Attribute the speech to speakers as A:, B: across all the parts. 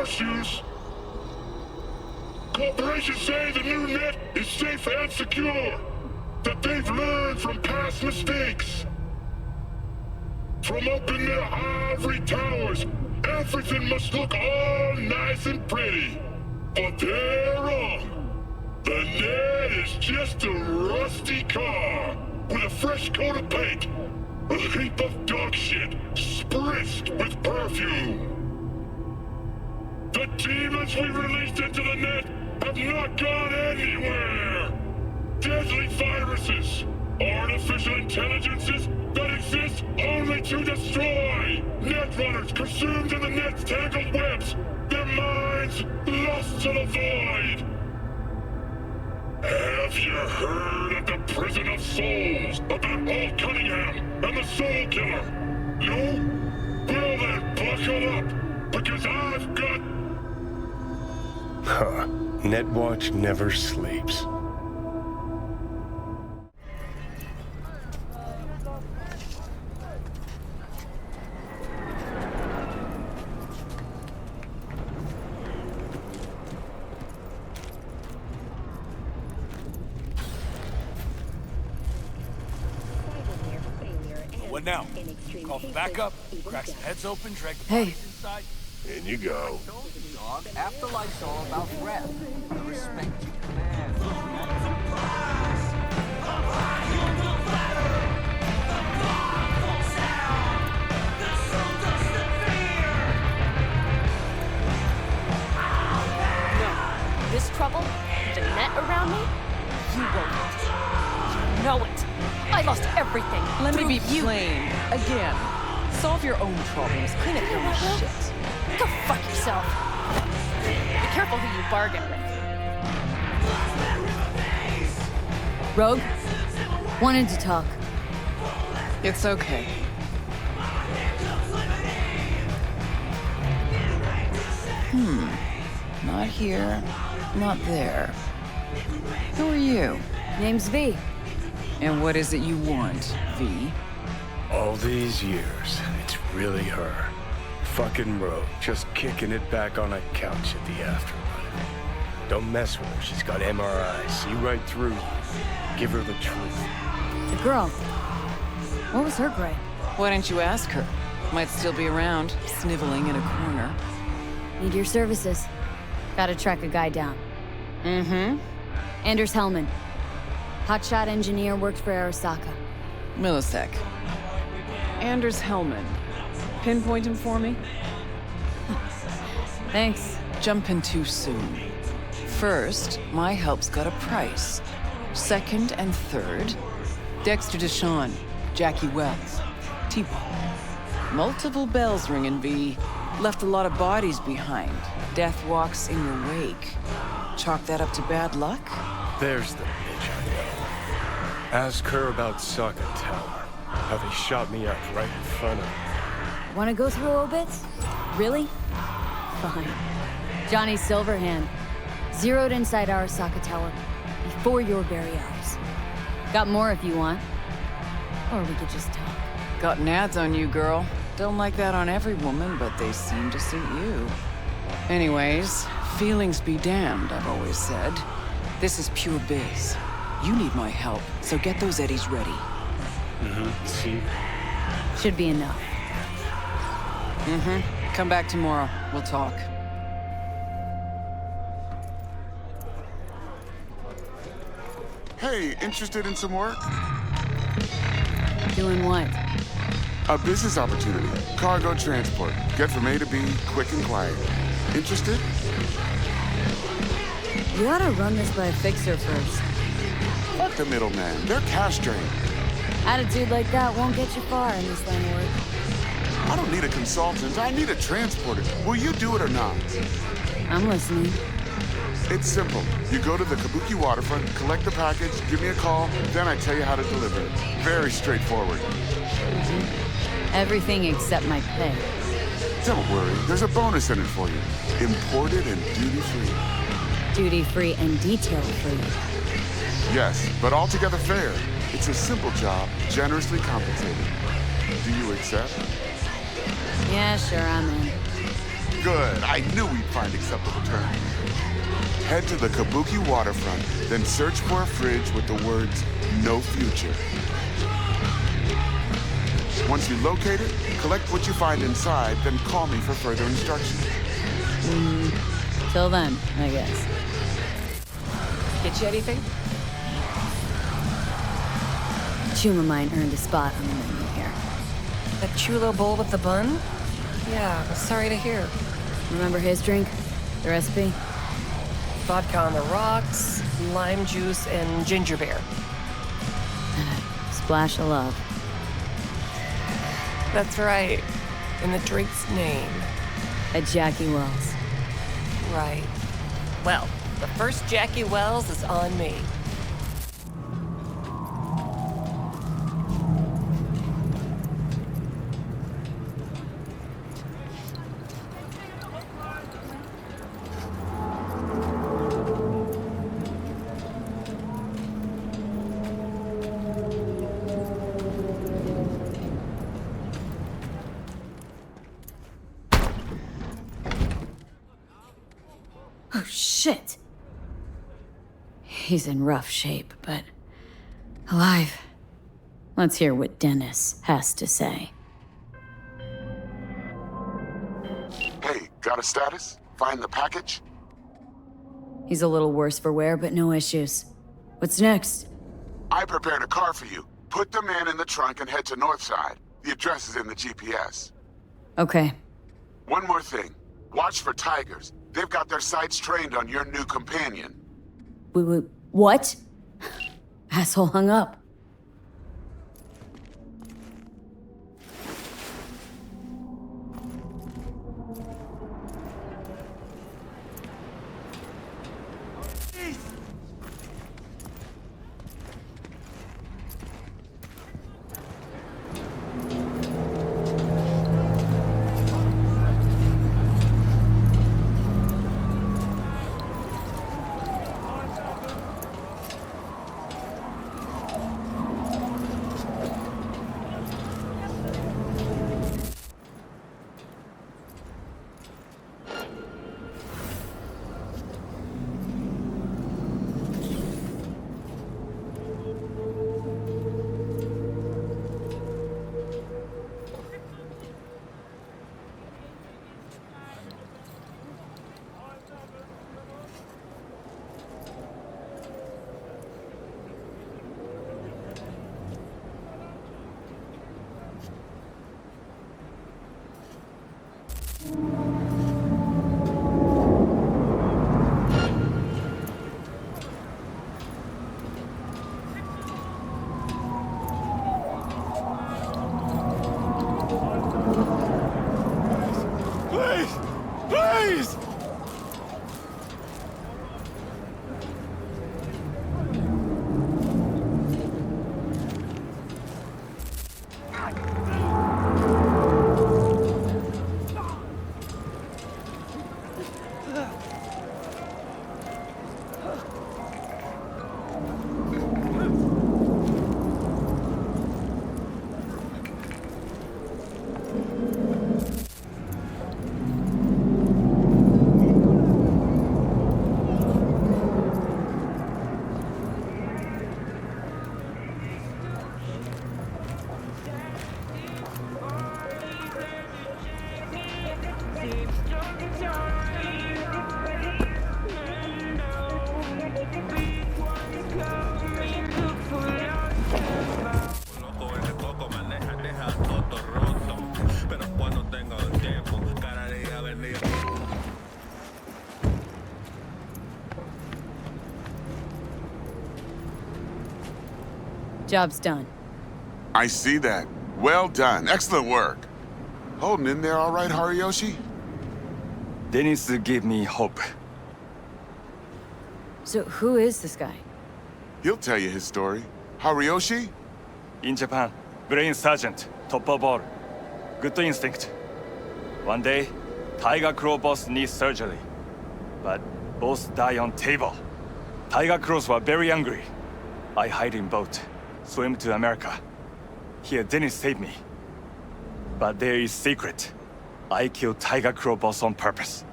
A: horseshoes. Corporations say the new net is safe and secure, that they've learned from past mistakes. From up in their ivory towers, everything must look all nice and pretty. But they're wrong. The net is just a rusty car with a fresh coat of paint, a heap of dog shit spritzed with perfume. The demons we released into the net have not gone anywhere. Deadly viruses, artificial intelligences that exist only to destroy. Netrunners consumed in the net's tangled webs, their minds lost to the void. Have you heard of the Prison of Souls about Alt Cunningham and the Soul Killer? No? Well then, buckle up, because I've got...
B: Huh. Netwatch never sleeps.
C: What now? Call for backup, cracks the heads open, drag the
D: Hey.
C: bodies inside.
B: In you go.
E: Dog, afterlife's all about breath. I respect you, man.
D: No. This trouble, the net around me, you won't. You know it. I lost everything.
F: Let me
D: through
F: be
D: you.
F: plain. Again. Solve your own problems. Clean up your own shit.
D: Go fuck yourself. Be careful who you bargain with.
G: Rogue? Wanted to talk.
F: It's okay. Not here, not there. Who are you?
G: Name's V.
F: And what is it you want, V?
B: All these years, it's really her. Fucking Rogue, just kicking it back on a couch at the afterlife. Don't mess with her, she's got MRI, see right through you. Give her the truth.
G: The girl. What was her gripe?
F: Why don't you ask her? Might still be around, sniveling in a corner.
G: Need your services. Gotta track a guy down.
F: Mm-hmm.
G: Anders Hellman. Hotshot engineer, worked for Arasaka.
F: Millisec. Anders Hellman. Pinpoint him for me?
G: Thanks.
F: Jumping too soon. First, my help's got a price. Second and third, Dexter DeShawn, Jackie Wells, T-Ball. Multiple bells ringing, V. Left a lot of bodies behind. Death walks in your wake. Chalk that up to bad luck?
B: There's the bitch I know. Ask her about Saka Tower. How they shot me up right in front of her.
G: Wanna go through obits? Really? Fine. Johnny Silverhand. Zeroed inside Arasaka Tower. Before your very eyes. Got more if you want. Or we could just talk.
F: Got nads on you, girl. Don't like that on every woman, but they seem to suit you. Anyways, feelings be damned, I've always said. This is pure biz. You need my help, so get those eddies ready.
B: See?
G: Should be enough.
F: Come back tomorrow. We'll talk.
H: Hey, interested in some work?
G: Doing what?
H: A business opportunity. Cargo transport. Get from A to B, quick and quiet. Interested?
G: You gotta run this by a fixer first.
H: Fuck the middleman. They're cash drained.
G: Attitude like that won't get you far in this line of work.
H: I don't need a consultant. I need a transporter. Will you do it or not?
G: I'm listening.
H: It's simple. You go to the Kabuki waterfront, collect the package, give me a call, then I tell you how to deliver it. Very straightforward.
G: Everything except my pay.
H: Don't worry. There's a bonus in it for you. Imported and duty-free.
G: Duty-free and detail-free.
H: Yes, but altogether fair. It's a simple job, generously compensated. Do you accept?
G: Yeah, sure, I'm in.
H: Good. I knew we'd find acceptable terms. Head to the Kabuki waterfront, then search for a fridge with the words, "No future." Once you locate it, collect what you find inside, then call me for further instructions.
G: Till then, I guess.
I: Get you anything?
G: Chuma mine earned a spot on the menu here.
I: That chulo bowl with the bun? Yeah, sorry to hear.
G: Remember his drink? The recipe?
I: Vodka on the rocks, lime juice, and ginger beer.
G: And a splash of love.
I: That's right. In the drink's name.
G: At Jackie Wells.
I: Right. Well, the first Jackie Wells is on me.
G: Oh, shit. He's in rough shape, but alive. Let's hear what Dennis has to say.
H: Hey, got a status? Find the package?
G: He's a little worse for wear, but no issues. What's next?
H: I prepared a car for you. Put the man in the trunk and head to Northside. The address is in the GPS.
G: Okay.
H: One more thing. Watch for tigers. They've got their sights trained on your new companion.
G: What? Asshole hung up. Job's done.
H: I see that. Well done. Excellent work. Holding in there all right, Hariyoshi?
J: Dennis gave me hope.
G: So who is this guy?
H: He'll tell you his story. Hariyoshi?
J: In Japan, brain sergeant, top of all. Good instinct. One day, Tiger Claw boss needs surgery. But boss die on table. Tiger Claws were very angry. I hide in boat, swim to America. Here Dennis saved me. But there is secret. I killed Tiger Crow boss on purpose.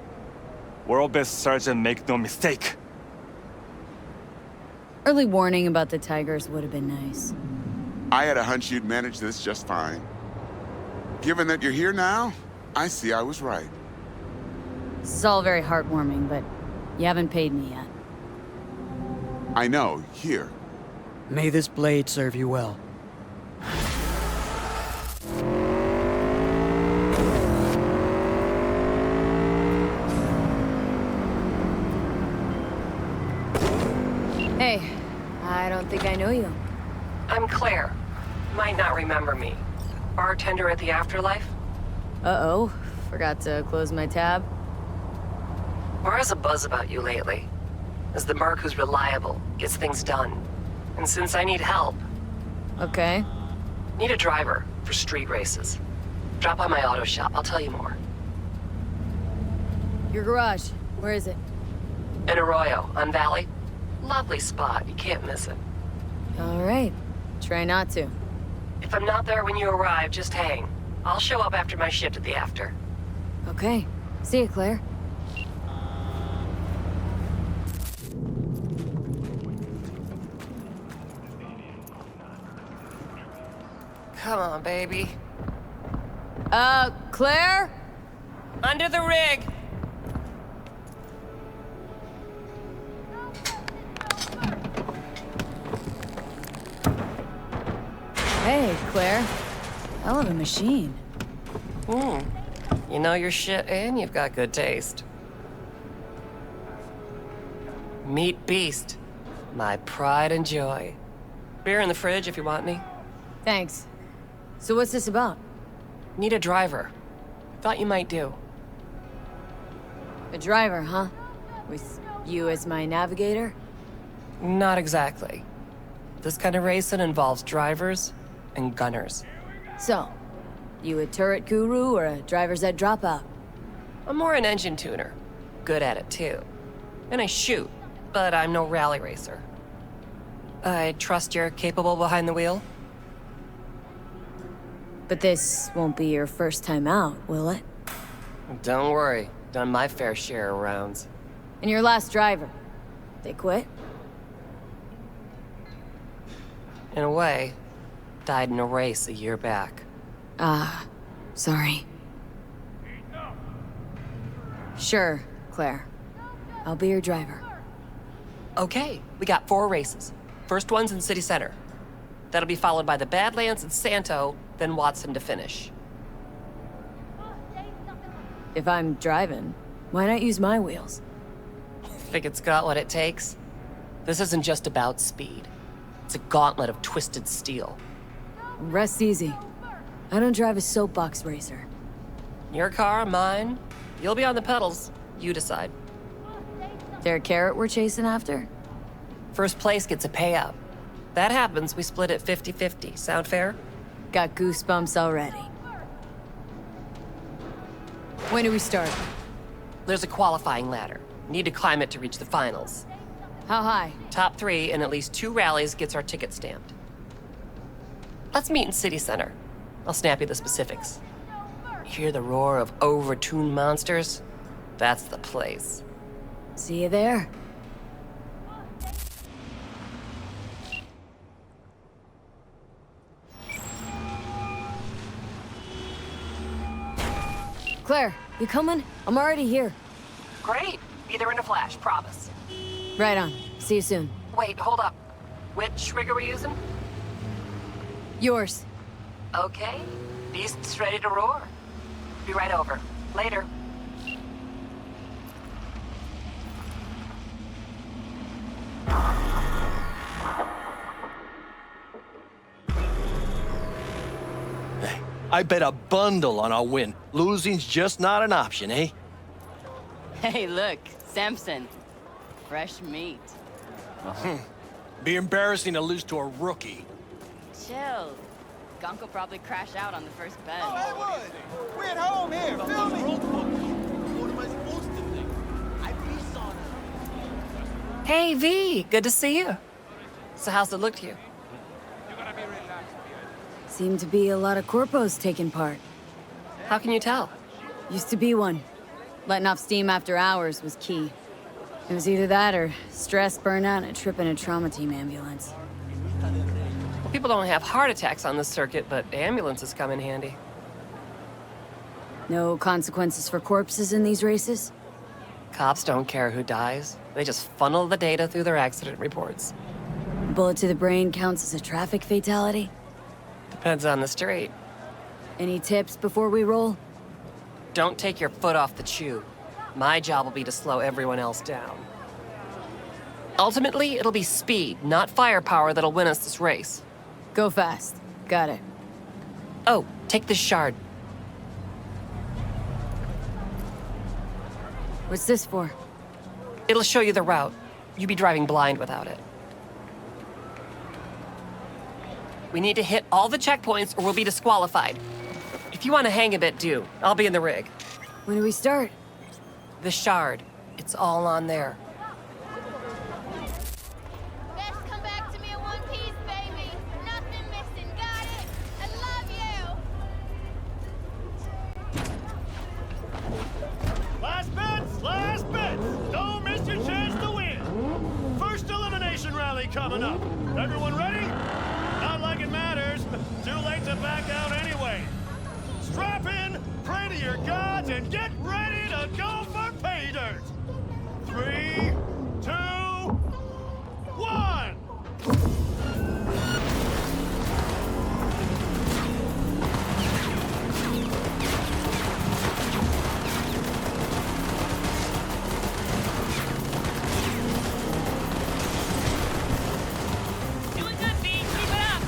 J: World best surgeon, make no mistake.
G: Early warning about the tigers would have been nice.
H: I had a hunch you'd manage this just fine. Given that you're here now, I see I was right.
G: This is all very heartwarming, but you haven't paid me yet.
H: I know, here.
K: May this blade serve you well.
G: Hey, I don't think I know you.
L: I'm Claire. Might not remember me. Bartender at the Afterlife?
G: Uh-oh, forgot to close my tab.
L: Bar has a buzz about you lately. As the merc who's reliable, gets things done. And since I need help...
G: Okay.
L: Need a driver for street races. Drop by my auto shop, I'll tell you more.
G: Your garage, where is it?
L: In Arroyo, on Valley. Lovely spot, you can't miss it.
G: All right, try not to.
L: If I'm not there when you arrive, just hang. I'll show up after my shift at the after.
G: Okay, see you, Claire.
L: Come on, baby.
G: Claire?
L: Under the rig!
G: Hey, Claire. Hell of a machine.
L: You know your shit and you've got good taste. Meat Beast. My pride and joy. Beer in the fridge if you want any.
G: Thanks. So what's this about?
L: Need a driver. Thought you might do.
G: A driver, huh? With you as my navigator?
L: Not exactly. This kind of racing involves drivers and gunners.
G: So, you a turret guru or a driver's ed dropout?
L: I'm more an engine tuner. Good at it, too. And I shoot, but I'm no rally racer. I trust you're capable behind the wheel?
G: But this won't be your first time out, will it?
L: Don't worry. Done my fair share of rounds.
G: And your last driver, they quit?
L: In a way, died in a race a year back.
G: Ah, sorry. Sure, Claire. I'll be your driver.
L: Okay, we got 4 races. First one's in City Center. That'll be followed by the Badlands and Santo, then Watson to finish.
G: If I'm driving, why not use my wheels?
L: Think it's got what it takes? This isn't just about speed. It's a gauntlet of twisted steel.
G: Rest easy. I don't drive a soapbox racer.
L: Your car, mine. You'll be on the pedals. You decide.
G: There a carrot we're chasing after?
L: First place gets a payout. That happens, we split it 50-50. Sound fair?
G: Got goosebumps already. When do we start?
L: There's a qualifying ladder. Need to climb it to reach the finals.
G: How high?
L: Top 3 in at least 2 rallies gets our ticket stamped. Let's meet in City Center. I'll snap you the specifics. Hear the roar of overtuned monsters? That's the place.
G: See you there. Claire, you coming? I'm already here.
L: Great. Be there in a flash, promise.
G: Right on. See you soon.
L: Wait, hold up. Which rig are we using?
G: Yours.
L: Okay. Beast's ready to roar. Be right over. Later.
M: I bet a bundle on our win. Losing's just not an option, eh?
N: Hey, look, Samson. Fresh meat.
M: Be embarrassing to lose to a rookie.
N: Chill. Gunk will probably crash out on the first bend.
O: Oh, hey, Wood! We're at home here, feel me? What am I supposed to think? I peace on it.
L: Hey, V. Good to see you. So how's it look to you?
G: Seem to be a lot of corpos taking part.
L: How can you tell?
G: Used to be one. Letting off steam after hours was key. It was either that or stress, burnout, and a trip in a trauma team ambulance.
L: Well, people don't have heart attacks on this circuit, but ambulances come in handy.
G: No consequences for corpses in these races?
L: Cops don't care who dies. They just funnel the data through their accident reports.
G: A bullet to the brain counts as a traffic fatality?
L: Depends on the street.
G: Any tips before we roll?
L: Don't take your foot off the chew. My job will be to slow everyone else down. Ultimately, it'll be speed, not firepower, that'll win us this race.
G: Go fast. Got it.
L: Oh, take this shard.
G: What's this for?
L: It'll show you the route. You'd be driving blind without it. We need to hit all the checkpoints or we'll be disqualified. If you want to hang a bit, do. I'll be in the rig.
G: When do we start?
L: The shard. It's all on there.
N: Best come back to me in one piece, baby. Nothing missing, got it? I love you.
O: Last bets, last bets. Don't miss your chance to win. First elimination rally coming up. Everyone ready? Not like it matters. Too late to back out anyway. Strap in, pray to your gods, and get ready to go for pay dirt. 3, 2, 1.
N: Doing good, B. Keep it up.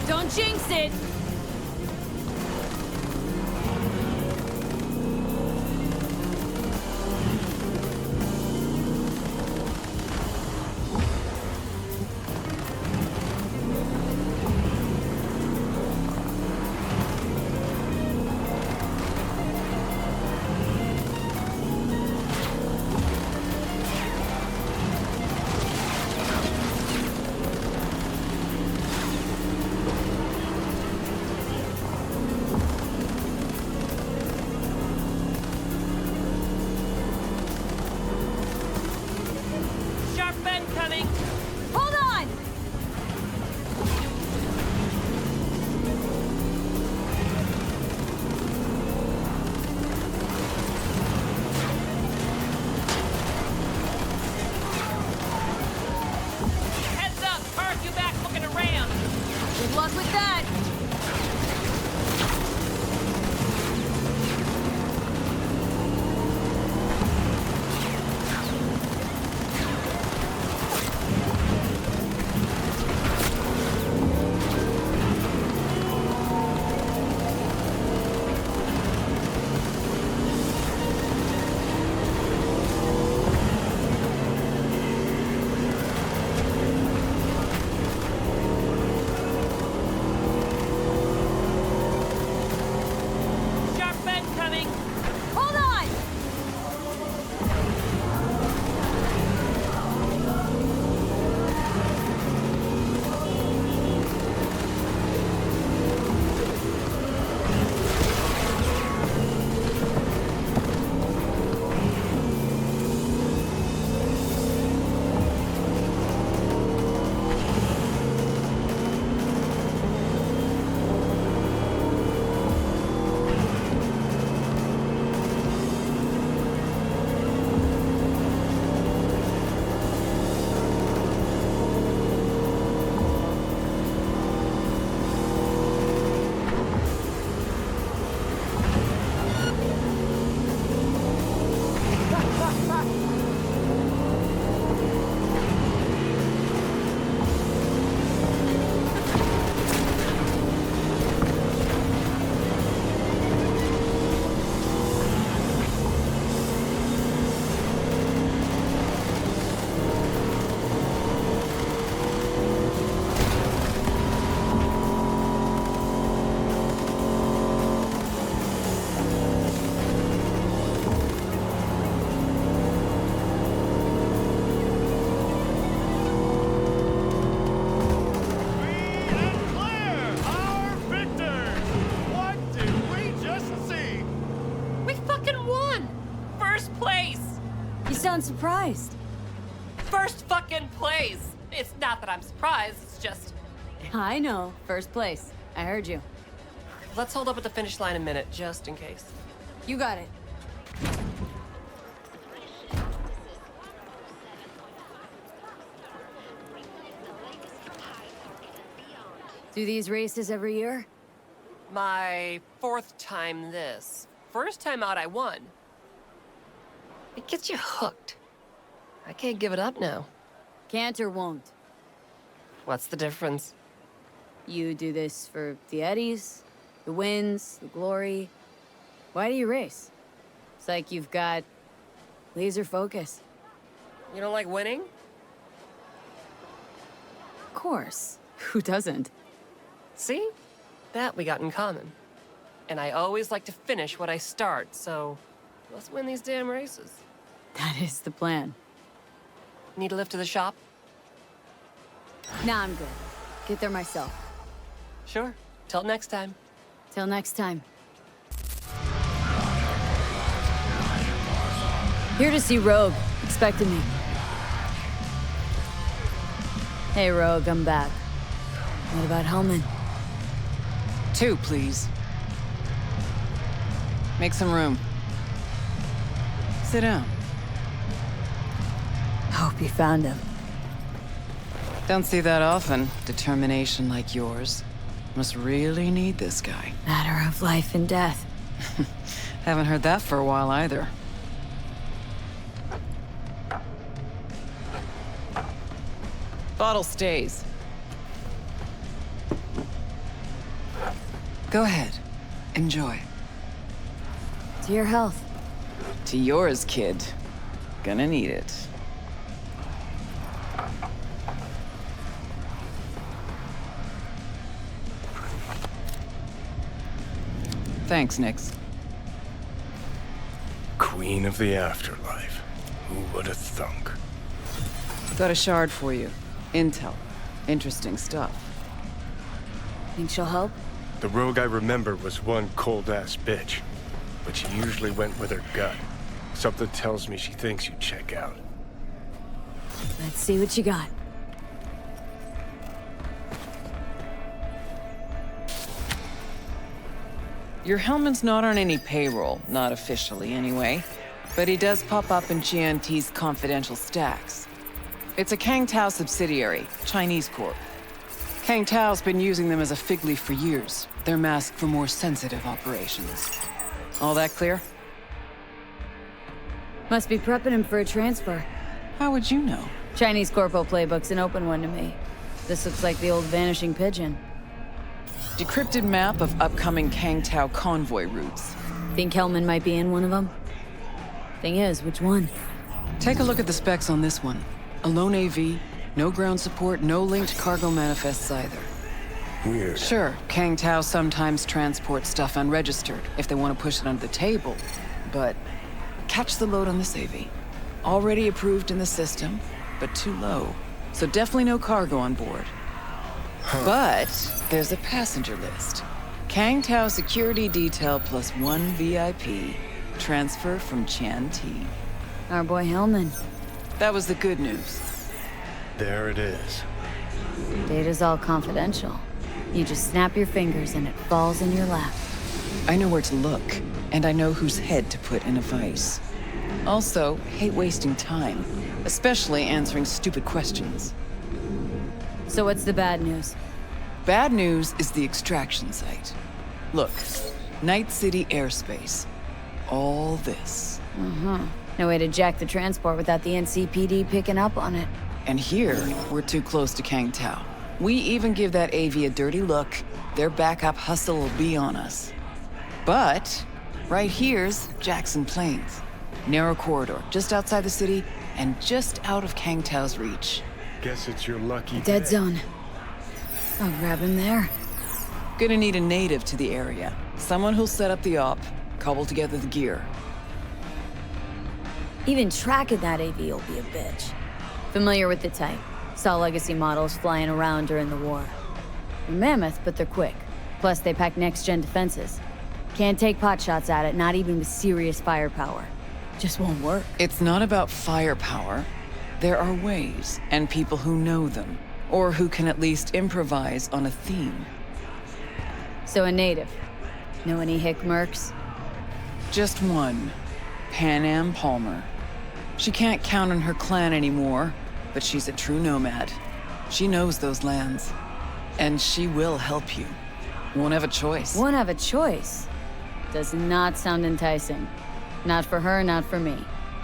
G: Don't jinx it!
N: Sharp bend coming.
G: Hold on!
N: Heads up, park you back looking around.
G: Good luck with that! You sound surprised.
L: First fucking place! It's not that I'm surprised, it's just...
G: I know. First place. I heard you.
L: Let's hold up at the finish line a minute, just in case.
G: You got it. Do these races every year?
L: My 4th time this. First time out, I won. It gets you hooked. I can't give it up now.
G: Can't or won't?
L: What's the difference?
G: You do this for the eddies, the wins, the glory. Why do you race? It's like you've got laser focus.
L: You don't like winning?
G: Of course. Who doesn't?
L: See? That we got in common. And I always like to finish what I start, so let's win these damn races.
G: That is the plan.
L: Need a lift to the shop?
G: Nah, I'm good. Get there myself.
L: Sure. Till next time.
G: Till next time. Here to see Rogue. Expected me. Hey, Rogue, I'm back. What about Hellman?
F: 2, please. Make some room. Sit down.
G: Hope you found him.
F: Don't see that often. Determination like yours. Must really need this guy.
G: Matter of life and death.
F: Haven't heard that for a while either. Bottle stays. Go ahead. Enjoy.
G: To your health.
F: To yours, kid. Gonna need it. Thanks, Nix.
B: Queen of the afterlife. Who would have thunk?
F: Got a shard for you. Intel. Interesting stuff.
G: Think she'll help?
B: The rogue I remember was one cold-ass bitch. But she usually went with her gut. Something tells me she thinks you check out.
G: Let's see what you got.
F: Your Hellman's not on any payroll, not officially anyway. But he does pop up in GNT's confidential stacks. It's a Kang Tao subsidiary, Chinese corp. Kang Tao's been using them as a fig leaf for years. They're masked for more sensitive operations. All that clear?
G: Must be prepping him for a transfer.
F: How would you know?
G: Chinese Corpo playbook's an open one to me. This looks like the old vanishing pigeon.
F: Decrypted map of upcoming Kang Tao convoy routes.
G: Think Hellman might be in one of them? Thing is, which one?
F: Take a look at the specs on this one. A lone AV, no ground support, no linked cargo manifests either.
B: Weird.
F: Sure, Kang Tao sometimes transports stuff unregistered if they want to push it under the table, but catch the load on this AV. Already approved in the system, but too low. So definitely no cargo on board.
B: Huh.
F: But there's a passenger list. Kang Tao security detail plus 1 VIP. Transfer from Chan T.
G: Our boy Hellman.
F: That was the good news.
B: There it is.
G: Data's all confidential. You just snap your fingers and it falls in your lap.
F: I know where to look, and I know whose head to put in a vice. Also, hate wasting time, especially answering stupid questions.
G: So what's the bad news?
F: Bad news is the extraction site. Look, Night City airspace. All this.
G: No way to jack the transport without the NCPD picking up on it.
F: And here, we're too close to Kang Tao. We even give that AV a dirty look, their backup hustle will be on us. But right here's Jackson Plains. Narrow corridor, just outside the city, and just out of Kang Tao's reach.
B: Guess it's your lucky
G: Dead
B: day.
G: zone. I'll grab him there.
F: Gonna need a native to the area. Someone who'll set up the op, cobble together the gear.
G: Even tracking that AV will be a bitch. Familiar with the type. Saw legacy models flying around during the war. They're mammoth, but they're quick. Plus, they pack next-gen defenses. Can't take pot shots at it, not even with serious firepower. Just won't work.
F: It's not about firepower. There are ways, and people who know them, or who can at least improvise on a theme.
G: So a native. Know any hick mercs?
F: Just one. Pan Am Palmer. She can't count on her clan anymore, but she's a true nomad. She knows those lands. And she will help you. Won't have a choice.
G: Won't have a choice? Does not sound enticing. Not for her, not for me.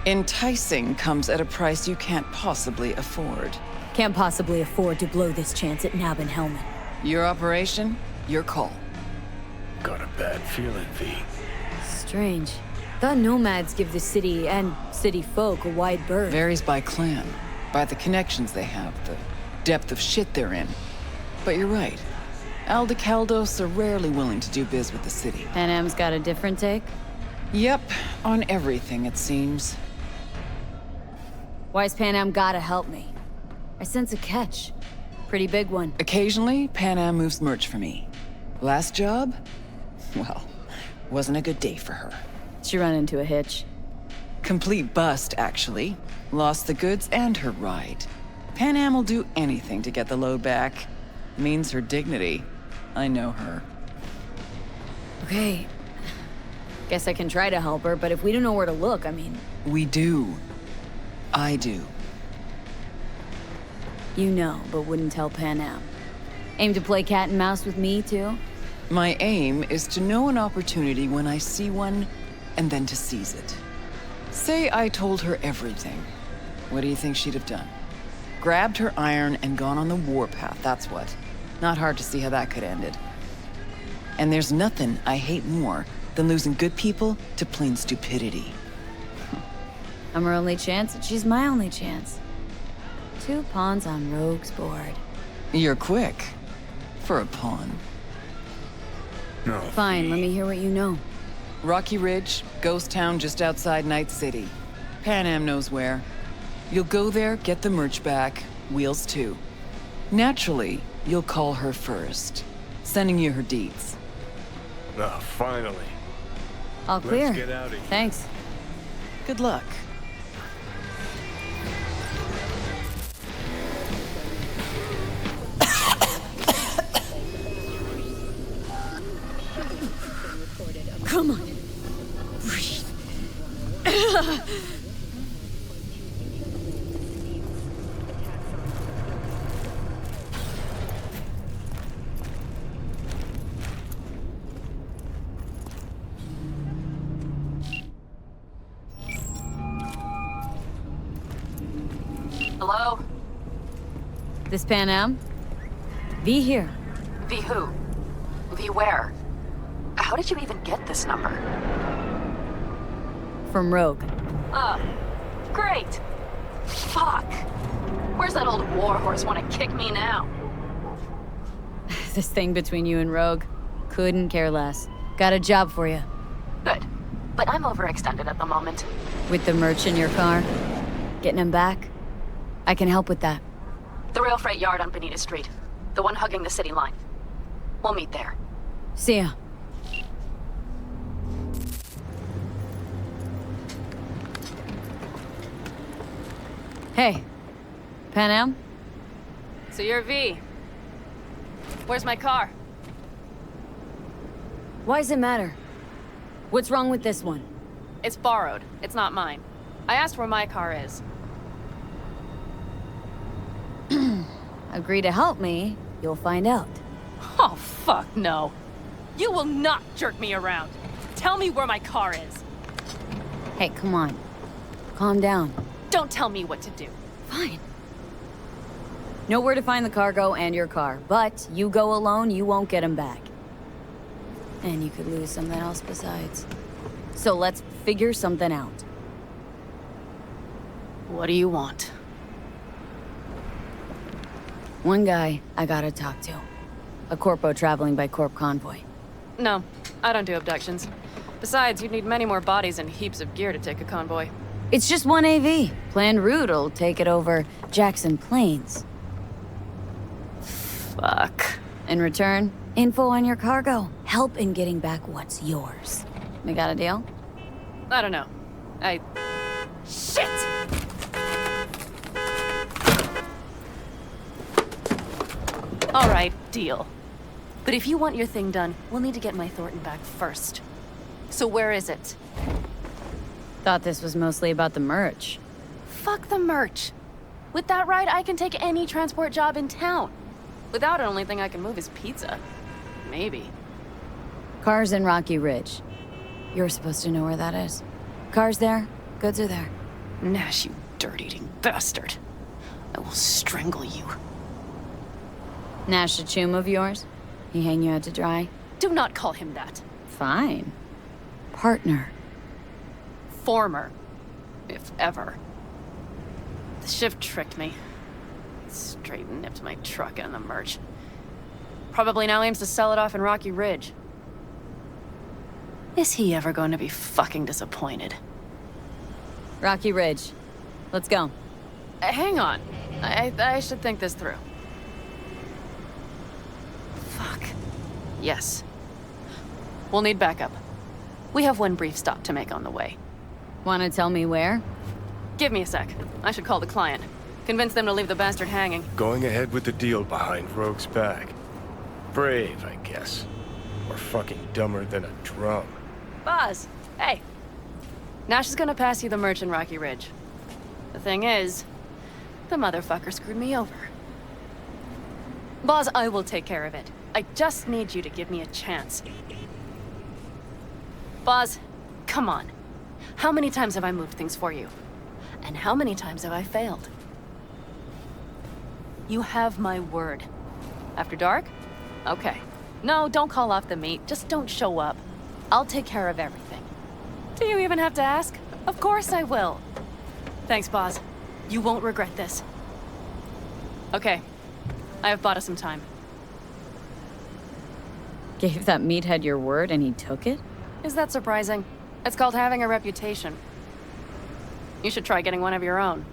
F: Enticing comes at a price you can't possibly afford.
G: Can't possibly afford to blow this chance at Nab and Hellman.
F: Your operation, your call.
B: Got a bad feeling, V.
G: Strange. Thought nomads give the city and city folk a wide berth.
F: Varies by clan, by the connections they have, the depth of shit they're in. But you're right. Aldecaldos are rarely willing to do biz with the city.
G: Pan Am's got a different take?
F: Yep, on everything it seems.
G: Why's Pan Am gotta help me? I sense a catch. Pretty big one.
F: Occasionally, Pan Am moves merch for me. Last job? Well, wasn't a good day for her.
G: She run into a hitch.
F: Complete bust, actually. Lost the goods and her ride. Pan Am will do anything to get the load back. Means her dignity. I know her.
G: Okay. Guess I can try to help her, but if we don't know where to look, I mean...
F: We do. I do.
G: You know, but wouldn't tell Pan Am. Aim to play cat and mouse with me, too?
F: My aim is to know an opportunity when I see one, and then to seize it. Say I told her everything. What do you think she'd have done? Grabbed her iron and gone on the warpath, that's what. Not hard to see how that could have ended. And there's nothing I hate more than losing good people to plain stupidity.
G: I'm her only chance, and she's my only chance. 2 pawns on Rogue's board.
F: You're quick. For a pawn.
B: No.
G: Fine, let me hear what you know.
F: Rocky Ridge, ghost town just outside Night City. Pan Am knows where. You'll go there, get the merch back, wheels too. Naturally, you'll call her first, sending you her deeds.
B: Oh, finally.
G: All clear.
B: Let's get out of here.
G: Thanks.
F: Good luck.
G: Come on. Breathe.
I: Hello?
G: This Pan Am? V here.
I: V who? V where? How did you even get this number?
G: From Rogue.
I: Great! Fuck! Where's that old warhorse want to kick me now?
G: This thing between you and Rogue. Couldn't care less. Got a job for you.
I: Good. But I'm overextended at the moment.
G: With the merch in your car? Getting him back? I can help with that.
I: The rail freight yard on Benita Street. The one hugging the city line. We'll meet there.
G: See ya. Hey. Pan Am?
D: So you're V. Where's my car?
G: Why does it matter? What's wrong with this one?
D: It's borrowed. It's not mine. I asked where my car is.
G: Agree to help me, you'll find out.
D: Oh, fuck no. You will not jerk me around. Tell me where my car is.
G: Hey, come on. Calm down.
D: Don't tell me what to do.
G: Fine. Know where to find the cargo and your car, but you go alone, you won't get him back. And you could lose something else besides. So let's figure something out.
D: What do you want?
G: One guy I gotta talk to. A corpo traveling by corp convoy.
D: No, I don't do abductions. Besides, you'd need many more bodies and heaps of gear to take a convoy.
G: It's just one AV. Planned route'll take it over Jackson Plains.
D: Fuck.
G: In return, info on your cargo. Help in getting back what's yours. We got a deal?
D: I don't know. Shit! All right, deal. But if you want your thing done, we'll need to get my Thornton back first. So where is it?
G: Thought this was mostly about the merch.
D: Fuck the merch. With that ride, I can take any transport job in town. Without it, only thing I can move is pizza. Maybe.
G: Cars in Rocky Ridge. You're supposed to know where that is. Cars there, goods are there.
D: Nash, you dirt-eating bastard. I will strangle you.
G: Nash a chum of yours? He hang you out to dry?
D: Do not call him that.
G: Fine. Partner.
D: Former. If ever. The shift tricked me. Straight nipped my truck and the merch. Probably now aims to sell it off in Rocky Ridge. Is he ever going to be fucking disappointed?
G: Rocky Ridge. Let's go.
D: Hang on. I should think this through. Fuck. Yes. We'll need backup. We have one brief stop to make on the way.
G: Wanna tell me where?
D: Give me a sec. I should call the client. Convince them to leave the bastard hanging.
B: Going ahead with the deal behind Rogue's back. Brave, I guess. Or fucking dumber than a drum.
D: Boz, hey. Nash is gonna pass you the merch in Rocky Ridge. The thing is, the motherfucker screwed me over. Boz, I will take care of it. I just need you to give me a chance. Boz, come on. How many times have I moved things for you? And how many times have I failed? You have my word. After dark? Okay. No, don't call off the meet. Just don't show up. I'll take care of everything. Do you even have to ask? Of course I will. Thanks, Boz. You won't regret this. Okay. I have bought us some time.
G: Gave that meathead your word and he took it?
D: Is that surprising? It's called having a reputation. You should try getting one of your own.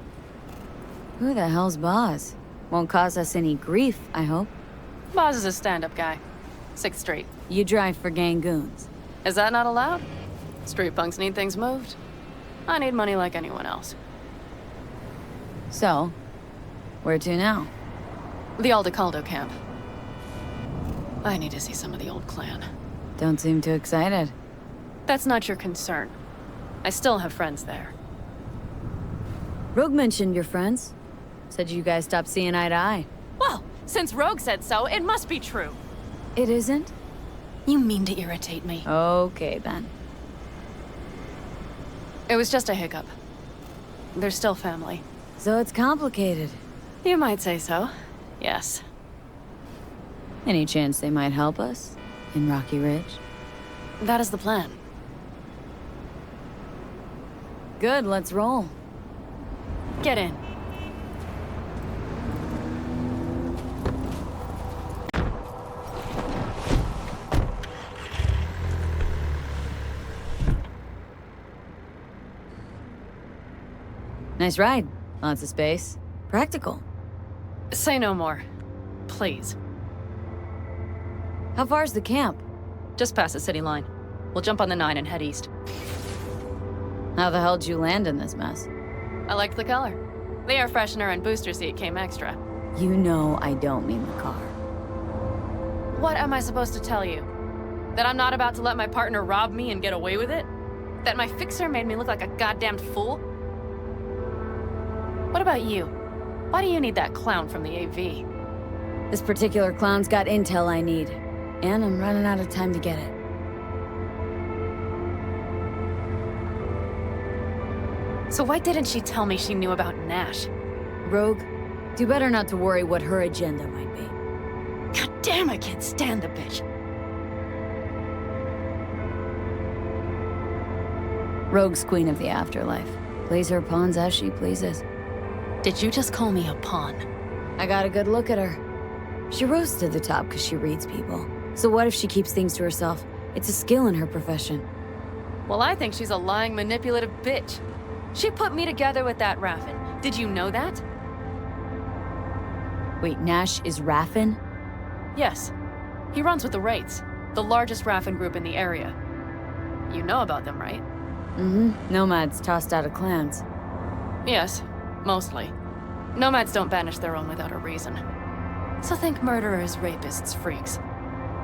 G: Who the hell's Boz? Won't cause us any grief, I hope.
D: Boz is a stand-up guy. 6th Street.
G: You drive for gang goons.
D: Is that not allowed? Street punks need things moved. I need money like anyone else.
G: So, where to now?
D: The Aldecaldo camp. I need to see some of the old clan.
G: Don't seem too excited.
D: That's not your concern. I still have friends there.
G: Rogue mentioned your friends. Said you guys stopped seeing eye to eye.
D: Well, since Rogue said so, it must be true.
G: It isn't?
D: You mean to irritate me.
G: Okay, then.
D: It was just a hiccup. They're still family.
G: So it's complicated.
D: You might say so. Yes.
G: Any chance they might help us? In Rocky Ridge?
D: That is the plan.
G: Good, let's roll.
D: Get in.
G: Nice ride. Lots of space. Practical.
D: Say no more. Please.
G: How far's the camp?
D: Just past the city line. We'll jump on the 9 and head east.
G: How the hell did you land in this mess?
D: I liked the color. The air freshener and booster seat came extra.
G: You know I don't mean the car.
D: What am I supposed to tell you? That I'm not about to let my partner rob me and get away with it? That my fixer made me look like a goddamned fool? What about you? Why do you need that clown from the AV?
G: This particular clown's got intel I need. And I'm running out of time to get it.
D: So why didn't she tell me she knew about Nash?
G: Rogue, do better not to worry what her agenda might be.
D: God damn, I can't stand the bitch.
G: Rogue's queen of the afterlife. Plays her pawns as she pleases.
D: Did you just call me a pawn?
G: I got a good look at her. She rose to the top because she reads people. So what if she keeps things to herself? It's a skill in her profession.
D: Well, I think she's a lying, manipulative bitch. She put me together with that Raffin. Did you know that?
G: Wait, Nash is Raffin?
D: Yes. He runs with the Wraiths, the largest Raffin group in the area. You know about them, right?
G: Nomads tossed out of clans.
D: Yes, mostly. Nomads don't banish their own without a reason. So think murderers, rapists, freaks.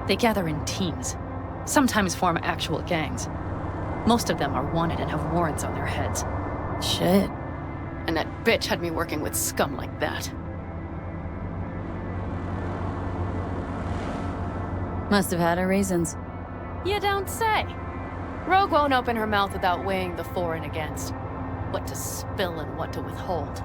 D: They gather in teams, sometimes form actual gangs. Most of them are wanted and have warrants on their heads.
G: Shit.
D: And that bitch had me working with scum like that.
G: Must have had her reasons.
D: You don't say. Rogue won't open her mouth without weighing the for and against. What to spill and what to withhold.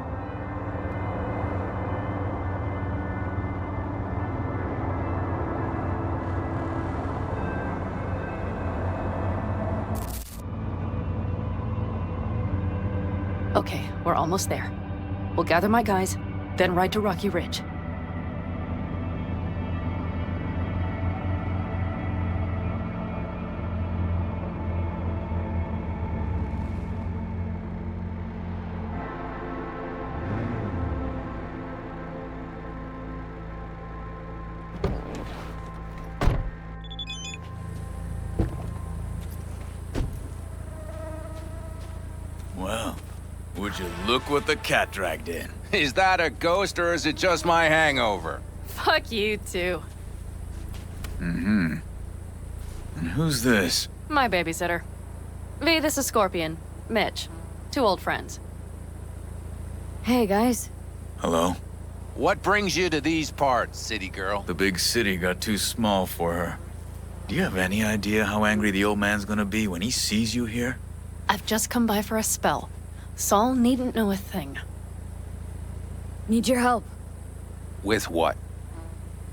D: Okay, we're almost there. We'll gather my guys, then ride to Rocky Ridge.
P: Well, would you look what the cat dragged in?
Q: Is that a ghost or is it just my hangover?
D: Fuck you too.
P: Mm-hmm. And who's this?
D: My babysitter. V, this is Scorpion. Mitch. Two old friends.
G: Hey, guys.
P: Hello?
Q: What brings you to these parts, city girl?
P: The big city got too small for her. Do you have any idea how angry the old man's gonna be when he sees you here?
D: I've just come by for a spell. Saul needn't know a thing.
G: Need your help.
Q: With what?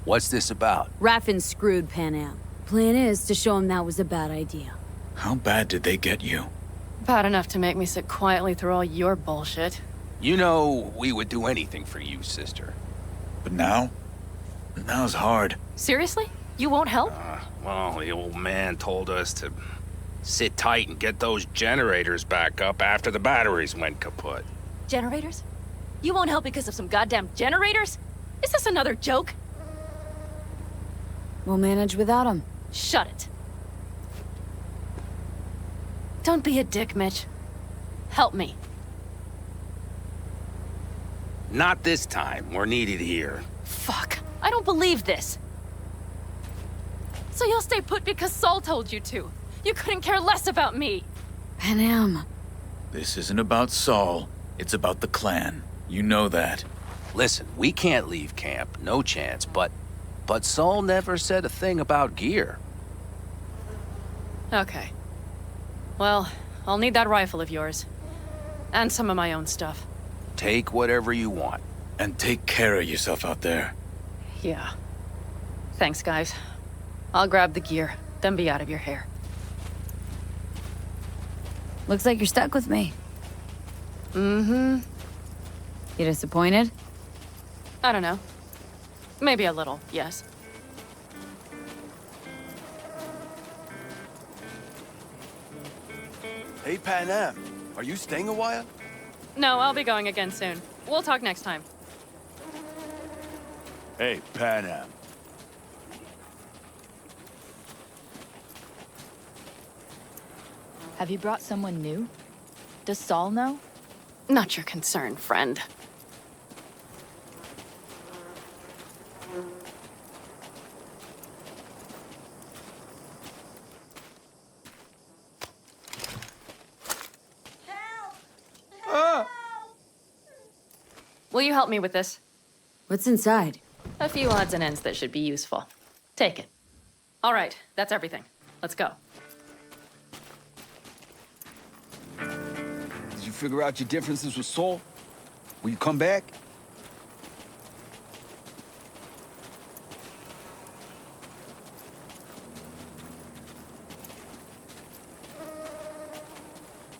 Q: What's this about?
G: Raffin screwed Pan Am. Plan is to show him that was a bad idea.
P: How bad did they get you?
D: Bad enough to make me sit quietly through all your bullshit.
Q: You know we would do anything for you, sister.
P: But now? Now's hard.
D: Seriously? You won't help?
Q: Well, the old man told us to sit tight and get those generators back up after the batteries went kaput.
D: Generators? You won't help because of some goddamn generators? Is this another joke?
G: We'll manage without him.
D: Shut it. Don't be a dick, Mitch. Help me.
Q: Not this time. We're needed here.
D: Fuck. I don't believe this. So you'll stay put because Saul told you to. You couldn't care less about me.
G: Pan Am.
P: This isn't about Saul. It's about the clan. You know that.
Q: Listen, we can't leave camp. No chance, but Saul never said a thing about gear.
D: Okay. Well, I'll need that rifle of yours. And some of my own stuff.
Q: Take whatever you want.
P: And take care of yourself out there.
D: Yeah. Thanks, guys. I'll grab the gear, then be out of your hair.
G: Looks like you're stuck with me.
D: Mm-hmm.
G: You disappointed?
D: I don't know. Maybe a little, yes.
B: Hey, Pan Am. Are you staying a while?
D: No, I'll be going again soon. We'll talk next time.
B: Hey, Pan Am.
R: Have you brought someone new? Does Saul know?
D: Not your concern, friend. Will you help me with this?
G: What's inside?
D: A few odds and ends that should be useful. Take it. All right, that's everything. Let's go.
S: Did you figure out your differences with Saul? Will you come back?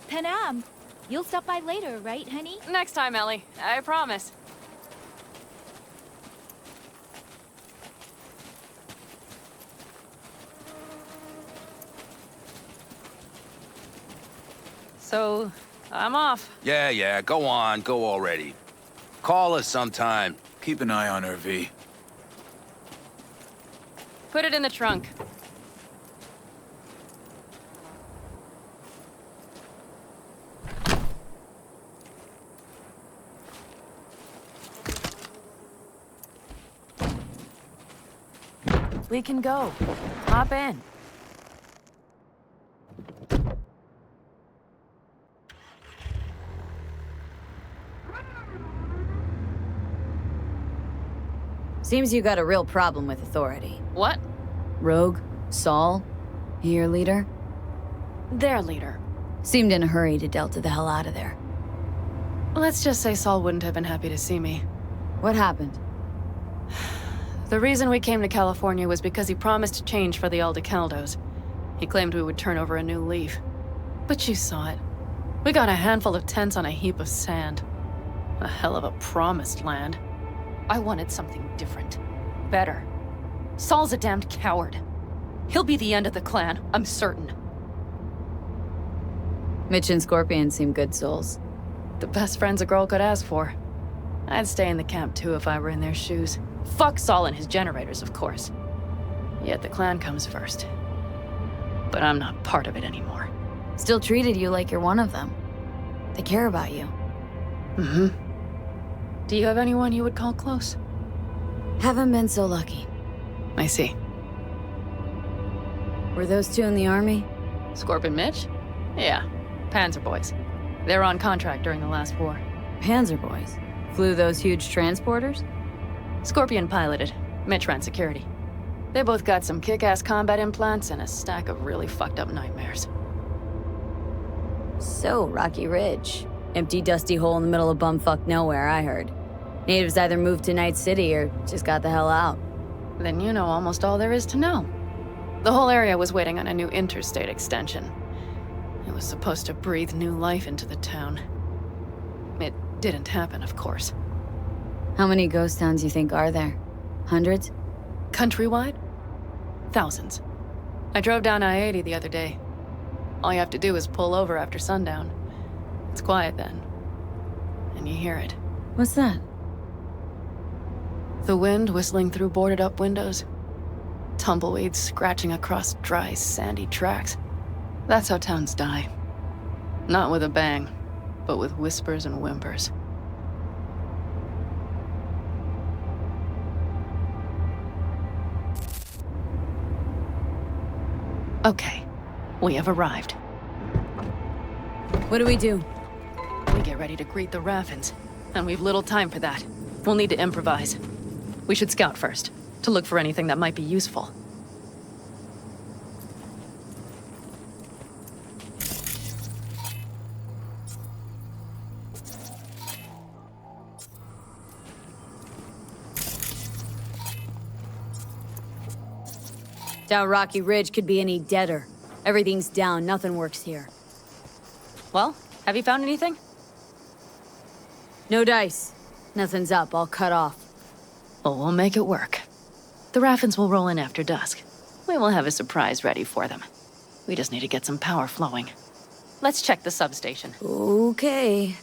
R: Pan Am, you'll stop by later, right, honey?
D: Next time, Ellie. I promise. So, I'm off.
Q: Yeah, go on, go already. Call us sometime.
P: Keep an eye on her, V.
D: Put it in the trunk. We can go. Hop in.
G: Seems you got a real problem with authority.
D: What?
G: Rogue? Saul? Your leader?
D: Their leader.
G: Seemed in a hurry to Delta the hell out of there.
D: Let's just say Saul wouldn't have been happy to see me.
G: What happened?
D: The reason we came to California was because he promised change for the Aldecaldos. He claimed we would turn over a new leaf. But you saw it. We got a handful of tents on a heap of sand. A hell of a promised land. I wanted something different. Better. Saul's a damned coward. He'll be the end of the clan, I'm certain.
G: Mitch and Scorpion seem good souls.
D: The best friends a girl could ask for. I'd stay in the camp too if I were in their shoes. Fuck Saul and his generators, of course. Yet the clan comes first. But I'm not part of it anymore.
G: Still treated you like you're one of them. They care about you.
D: Mm-hmm. Do you have anyone you would call close?
G: Haven't been so lucky.
D: I see.
G: Were those two in the army?
D: Scorpion Mitch? Yeah. Panzer boys. They were on contract during the last war.
G: Panzer boys? Flew those huge transporters?
D: Scorpion piloted. Mitch ran security. They both got some kick-ass combat implants and a stack of really fucked up nightmares.
G: So, Rocky Ridge. Empty, dusty hole in the middle of bumfuck nowhere, I heard. Natives either moved to Night City or just got the hell out.
D: Then you know almost all there is to know. The whole area was waiting on a new interstate extension. It was supposed to breathe new life into the town. It didn't happen, of course.
G: How many ghost towns you think are there? Hundreds?
D: Countrywide? Thousands. I drove down I-80 the other day. All you have to do is pull over after sundown. It's quiet then. And you hear it.
G: What's that?
D: The wind whistling through boarded-up windows. Tumbleweeds scratching across dry, sandy tracks. That's how towns die. Not with a bang, but with whispers and whimpers. Okay, we have arrived.
G: What do we do?
D: We get ready to greet the Raffins, and we've little time for that. We'll need to improvise. We should scout first, to look for anything that might be useful.
G: Down Rocky Ridge could be any deader. Everything's down, nothing works here.
D: Well, have you found anything?
G: No dice. Nothing's up, all cut off.
D: Well, we'll make it work. The Raffins will roll in after dusk. We will have a surprise ready for them. We just need to get some power flowing. Let's check the substation.
G: Okay.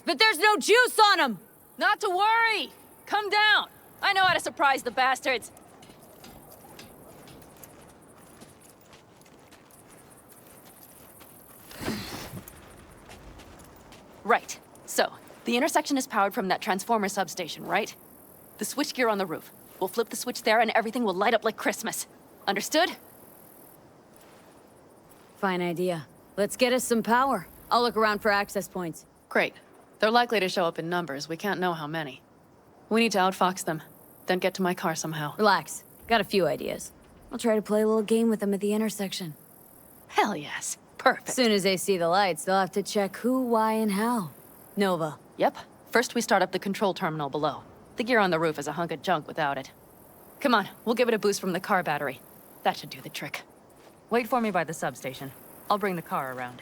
G: But there's no juice on them!
D: Not to worry! Come down! I know how to surprise the bastards! Right. So, the intersection is powered from that transformer substation, right? The switchgear on the roof. We'll flip the switch there and everything will light up like Christmas. Understood?
G: Fine idea. Let's get us some power. I'll look around for access points.
D: Great. They're likely to show up in numbers. We can't know how many. We need to outfox them, then get to my car somehow.
G: Relax. Got a few ideas. I'll try to play a little game with them at the intersection.
D: Hell yes. Perfect.
G: Soon as they see the lights, they'll have to check who, why, and how. Nova.
D: Yep. First we start up the control terminal below. The gear on the roof is a hunk of junk without it. Come on, we'll give it a boost from the car battery. That should do the trick. Wait for me by the substation. I'll bring the car around.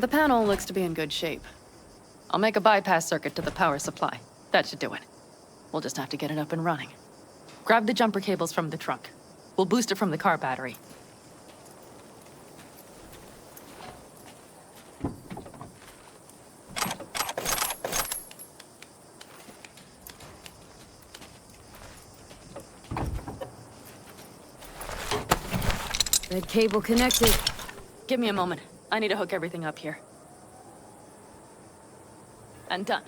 D: The panel looks to be in good shape. I'll make a bypass circuit to the power supply. That should do it. We'll just have to get it up and running. Grab the jumper cables from the trunk. We'll boost it from the car battery.
G: Red cable connected.
D: Give me a moment. I need to hook everything up here. And done.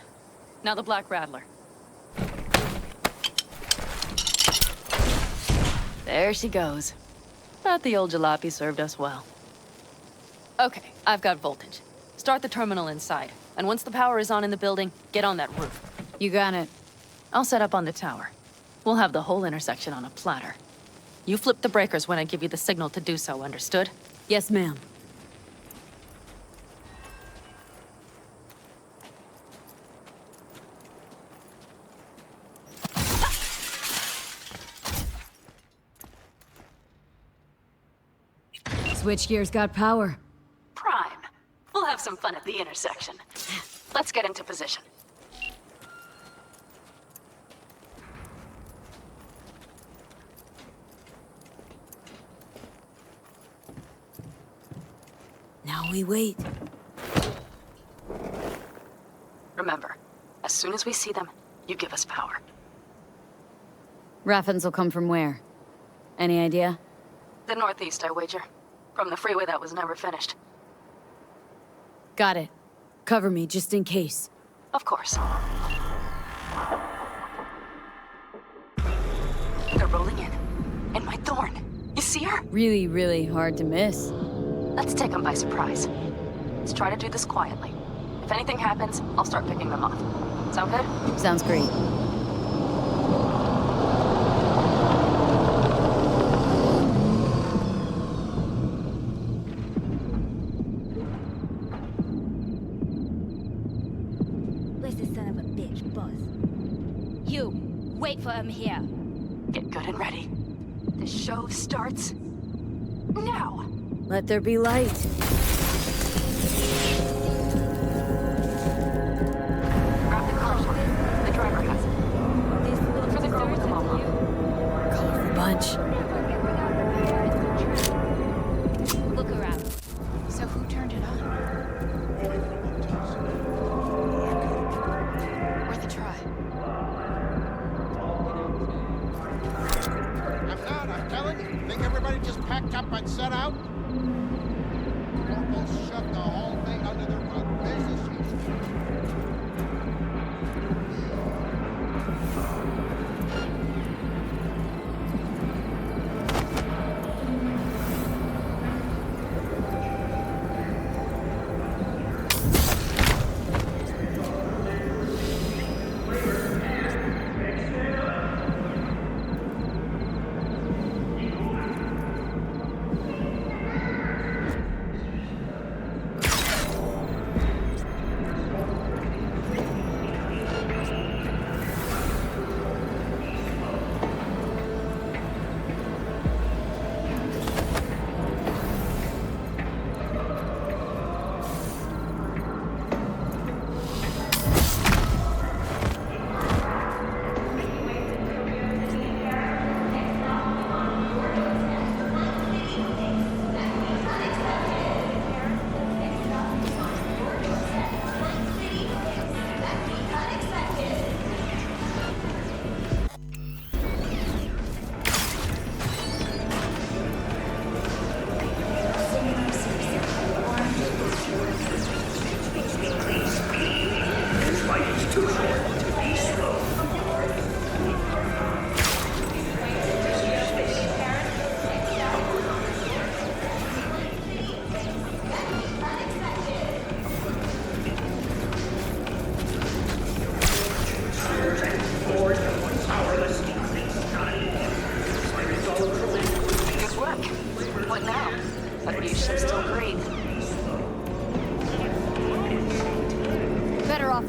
D: Now the Black Rattler. There she goes. But the old jalopy served us well. Okay, I've got voltage. Start the terminal inside. And once the power is on in the building, get on that roof.
G: You got it.
D: I'll set up on the tower. We'll have the whole intersection on a platter. You flip the breakers when I give you the signal to do so, understood?
G: Yes, ma'am. Switchgear's got power.
I: Prime. We'll have some fun at the intersection. Let's get into position.
G: Now we wait.
I: Remember, as soon as we see them, you give us power.
G: Raffens will come from where? Any idea?
I: The northeast, I wager. From the freeway that was never finished.
G: Got it. Cover me, just in case.
I: Of course. They're rolling in. And my thorn. You see her?
G: Really, really hard to miss.
I: Let's take them by surprise. Let's try to do this quietly. If anything happens, I'll start picking them off. Sound good?
G: Sounds great.
R: Where's the son of a bitch, boss? You, wait for him here.
I: Get good and ready. The show starts now.
G: Let there be light.
I: Grab the car. The driver has it. Look for the girl with the mama.
G: Colorful bunch.
R: Look around.
T: So who turned it on? Worth a try.
U: I'm telling you. Think everybody just packed up and set out? Almost shoved the whole thing under the rug. Business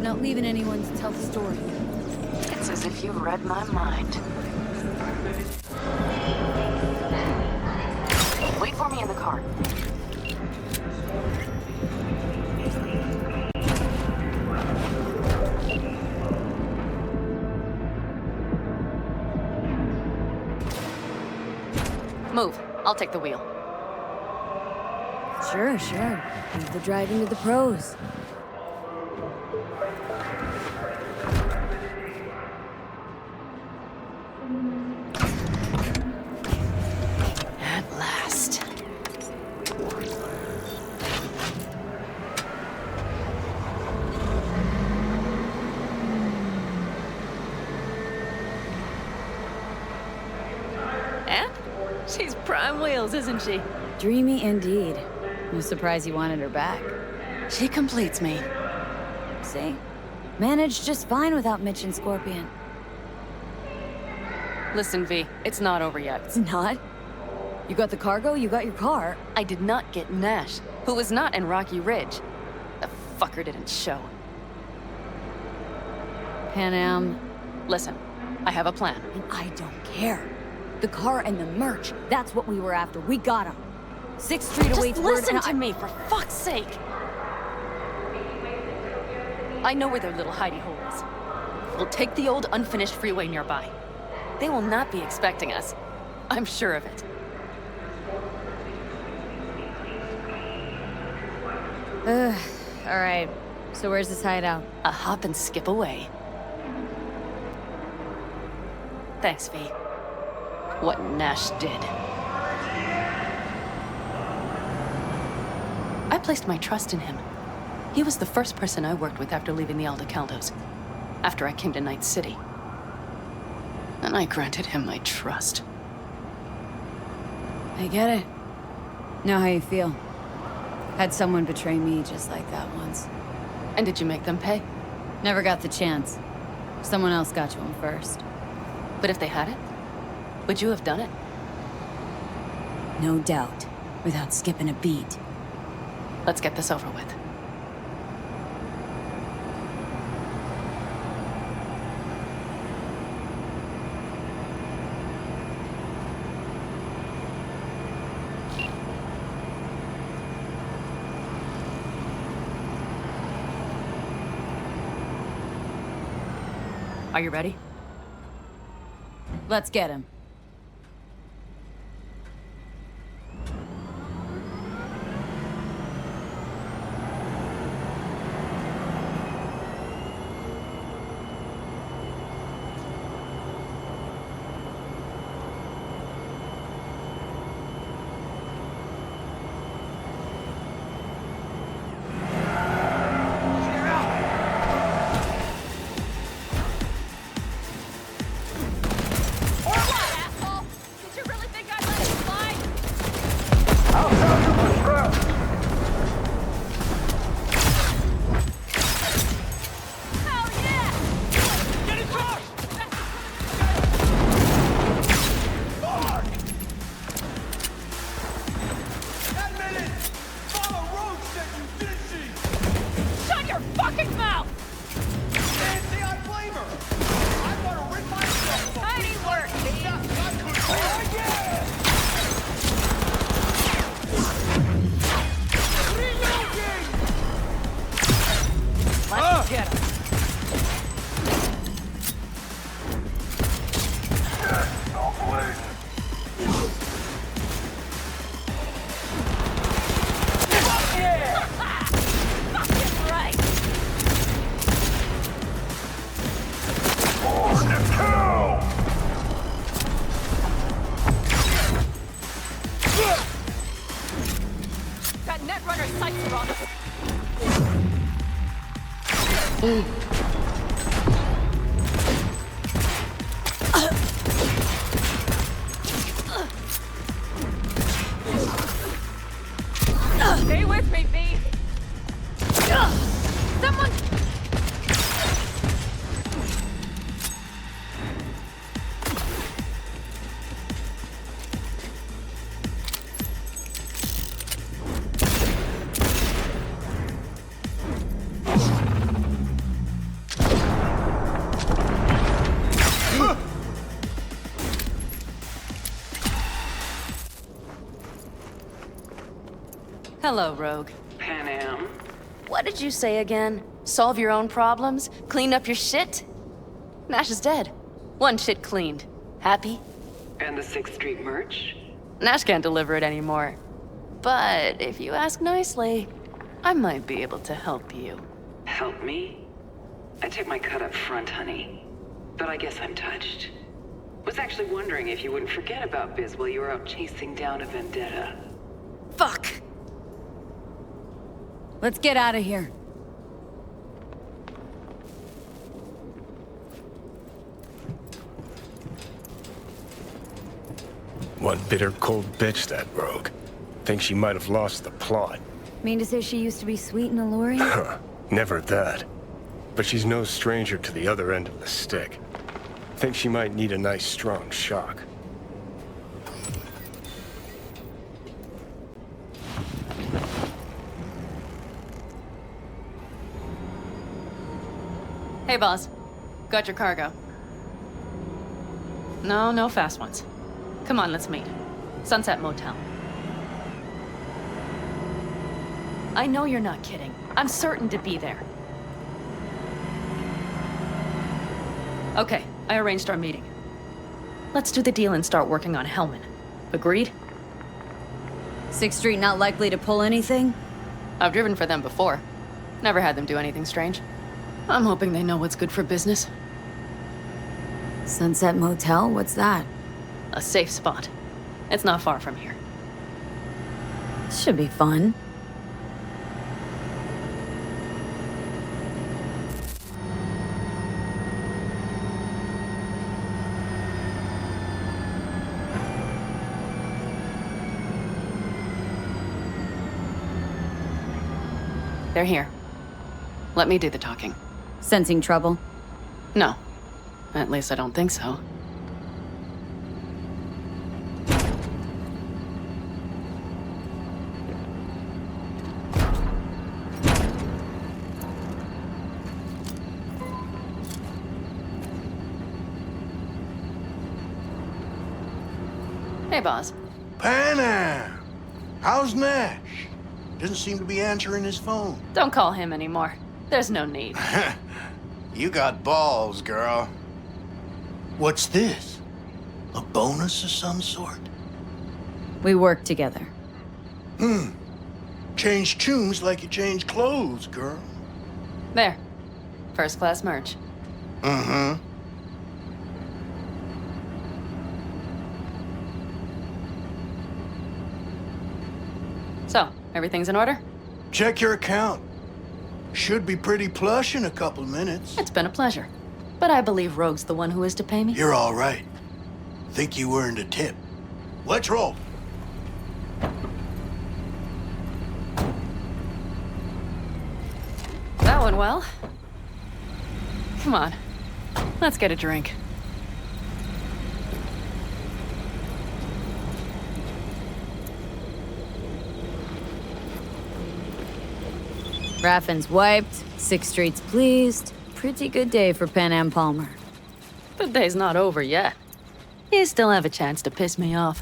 G: Not leaving anyone to tell the story.
I: It's as if you've read my mind. Wait for me in the car.
D: I'll take the wheel.
G: Sure, sure. Leave the driving to the pros.
D: At last. And she's prime wheels, isn't she?
G: Dreamy indeed. No surprise you wanted her back.
D: She completes me.
G: See? Managed just fine without Mitch and Scorpion.
D: Listen, V, it's not over yet.
G: It's not? You got the cargo, you got your car.
D: I did not get Nash, who was not in Rocky Ridge. The fucker didn't show.
G: Pan Am.
D: Listen, I have a plan.
G: And I don't care. The car and the merch, that's what we were after. We got them. 6th Street awaits word.
D: Just listen to me, for fuck's sake. I know where their little hidey hole is. We'll take the old unfinished freeway nearby. They will not be expecting us. I'm sure of it.
G: All right. So where's this hideout?
D: A hop and skip away. Thanks, V. What Nash did. I placed my trust in him. He was the first person I worked with after leaving the Aldecaldos, after I came to Night City. And I granted him my trust.
G: I get it. Know how you feel. Had someone betray me just like that once.
D: And did you make them pay?
G: Never got the chance. Someone else got to him first.
D: But if they had it, would you have done it?
G: No doubt. Without skipping a beat.
D: Let's get this over with. Are you ready?
G: Let's get him.
D: Stay with me, V. Someone! Hello, Rogue.
F: Pan Am.
D: What did you say again? Solve your own problems? Clean up your shit? Nash is dead. One shit cleaned. Happy?
F: And the 6th Street merch?
D: Nash can't deliver it anymore. But if you ask nicely, I might be able to help you.
A: Help me? I took my cut up front, honey. But I guess I'm touched. Was actually wondering if you wouldn't forget about Biz while you were out chasing down a vendetta.
G: Fuck! Let's get out of here.
B: One bitter, cold bitch, that rogue. Think she might have lost the plot.
G: Mean to say she used to be sweet and alluring?
B: Never that. But she's no stranger to the other end of the stick. Think she might need a nice, strong shock.
D: Hey, boss. Got your cargo. No fast ones. Come on, let's meet. Sunset Motel. I know you're not kidding. I'm certain to be there. Okay, I arranged our meeting. Let's do the deal and start working on Hellman. Agreed?
G: 6th Street not likely to pull anything?
D: I've driven for them before. Never had them do anything strange. I'm hoping they know what's good for business.
G: Sunset Motel? What's that?
D: A safe spot. It's not far from here.
G: Should be fun.
D: They're here. Let me do the talking.
G: Sensing trouble?
D: No. At least I don't think so. Hey, boss.
U: Panam! How's Nash? Doesn't seem to be answering his phone.
D: Don't call him anymore. There's no need.
U: You got balls, girl. What's this? A bonus of some sort?
G: We work together.
U: Change tunes like you change clothes, girl.
D: There. First class merch.
U: Mm-hmm.
D: So, everything's in order?
U: Check your account. Should be pretty plush in a couple minutes.
D: It's been a pleasure. But I believe Rogue's the one who is to pay me.
U: You're all right. Think you earned a tip. Let's roll.
D: That went well. Come on. Let's get a drink.
G: Raffin's wiped, 6th Street's pleased. Pretty good day for Panam Palmer.
D: The day's not over yet. You still have a chance to piss me off.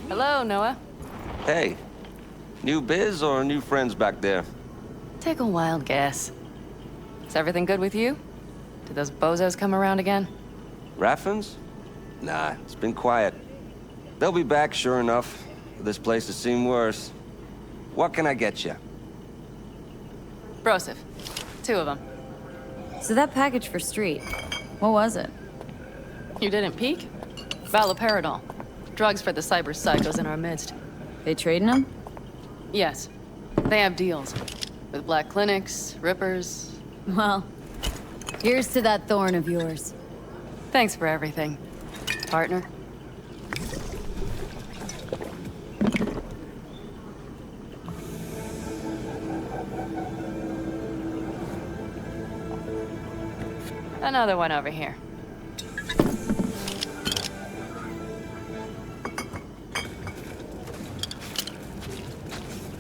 D: Hello, Noah.
V: Hey, new biz or new friends back there?
D: Take a wild guess. Is everything good with you? Did those bozos come around again?
V: Raffins? Nah, it's been quiet. They'll be back, sure enough. This place has seen worse. What can I get you?
D: Broseph. 2 of them.
G: So that package for Street, what was it?
D: You didn't peek? Valoperidol. Drugs for the cyberpsychos in our midst.
G: They trading them?
D: Yes. They have deals. With black clinics, rippers.
G: Well, here's to that thorn of yours.
D: Thanks for everything, partner. Another one over here.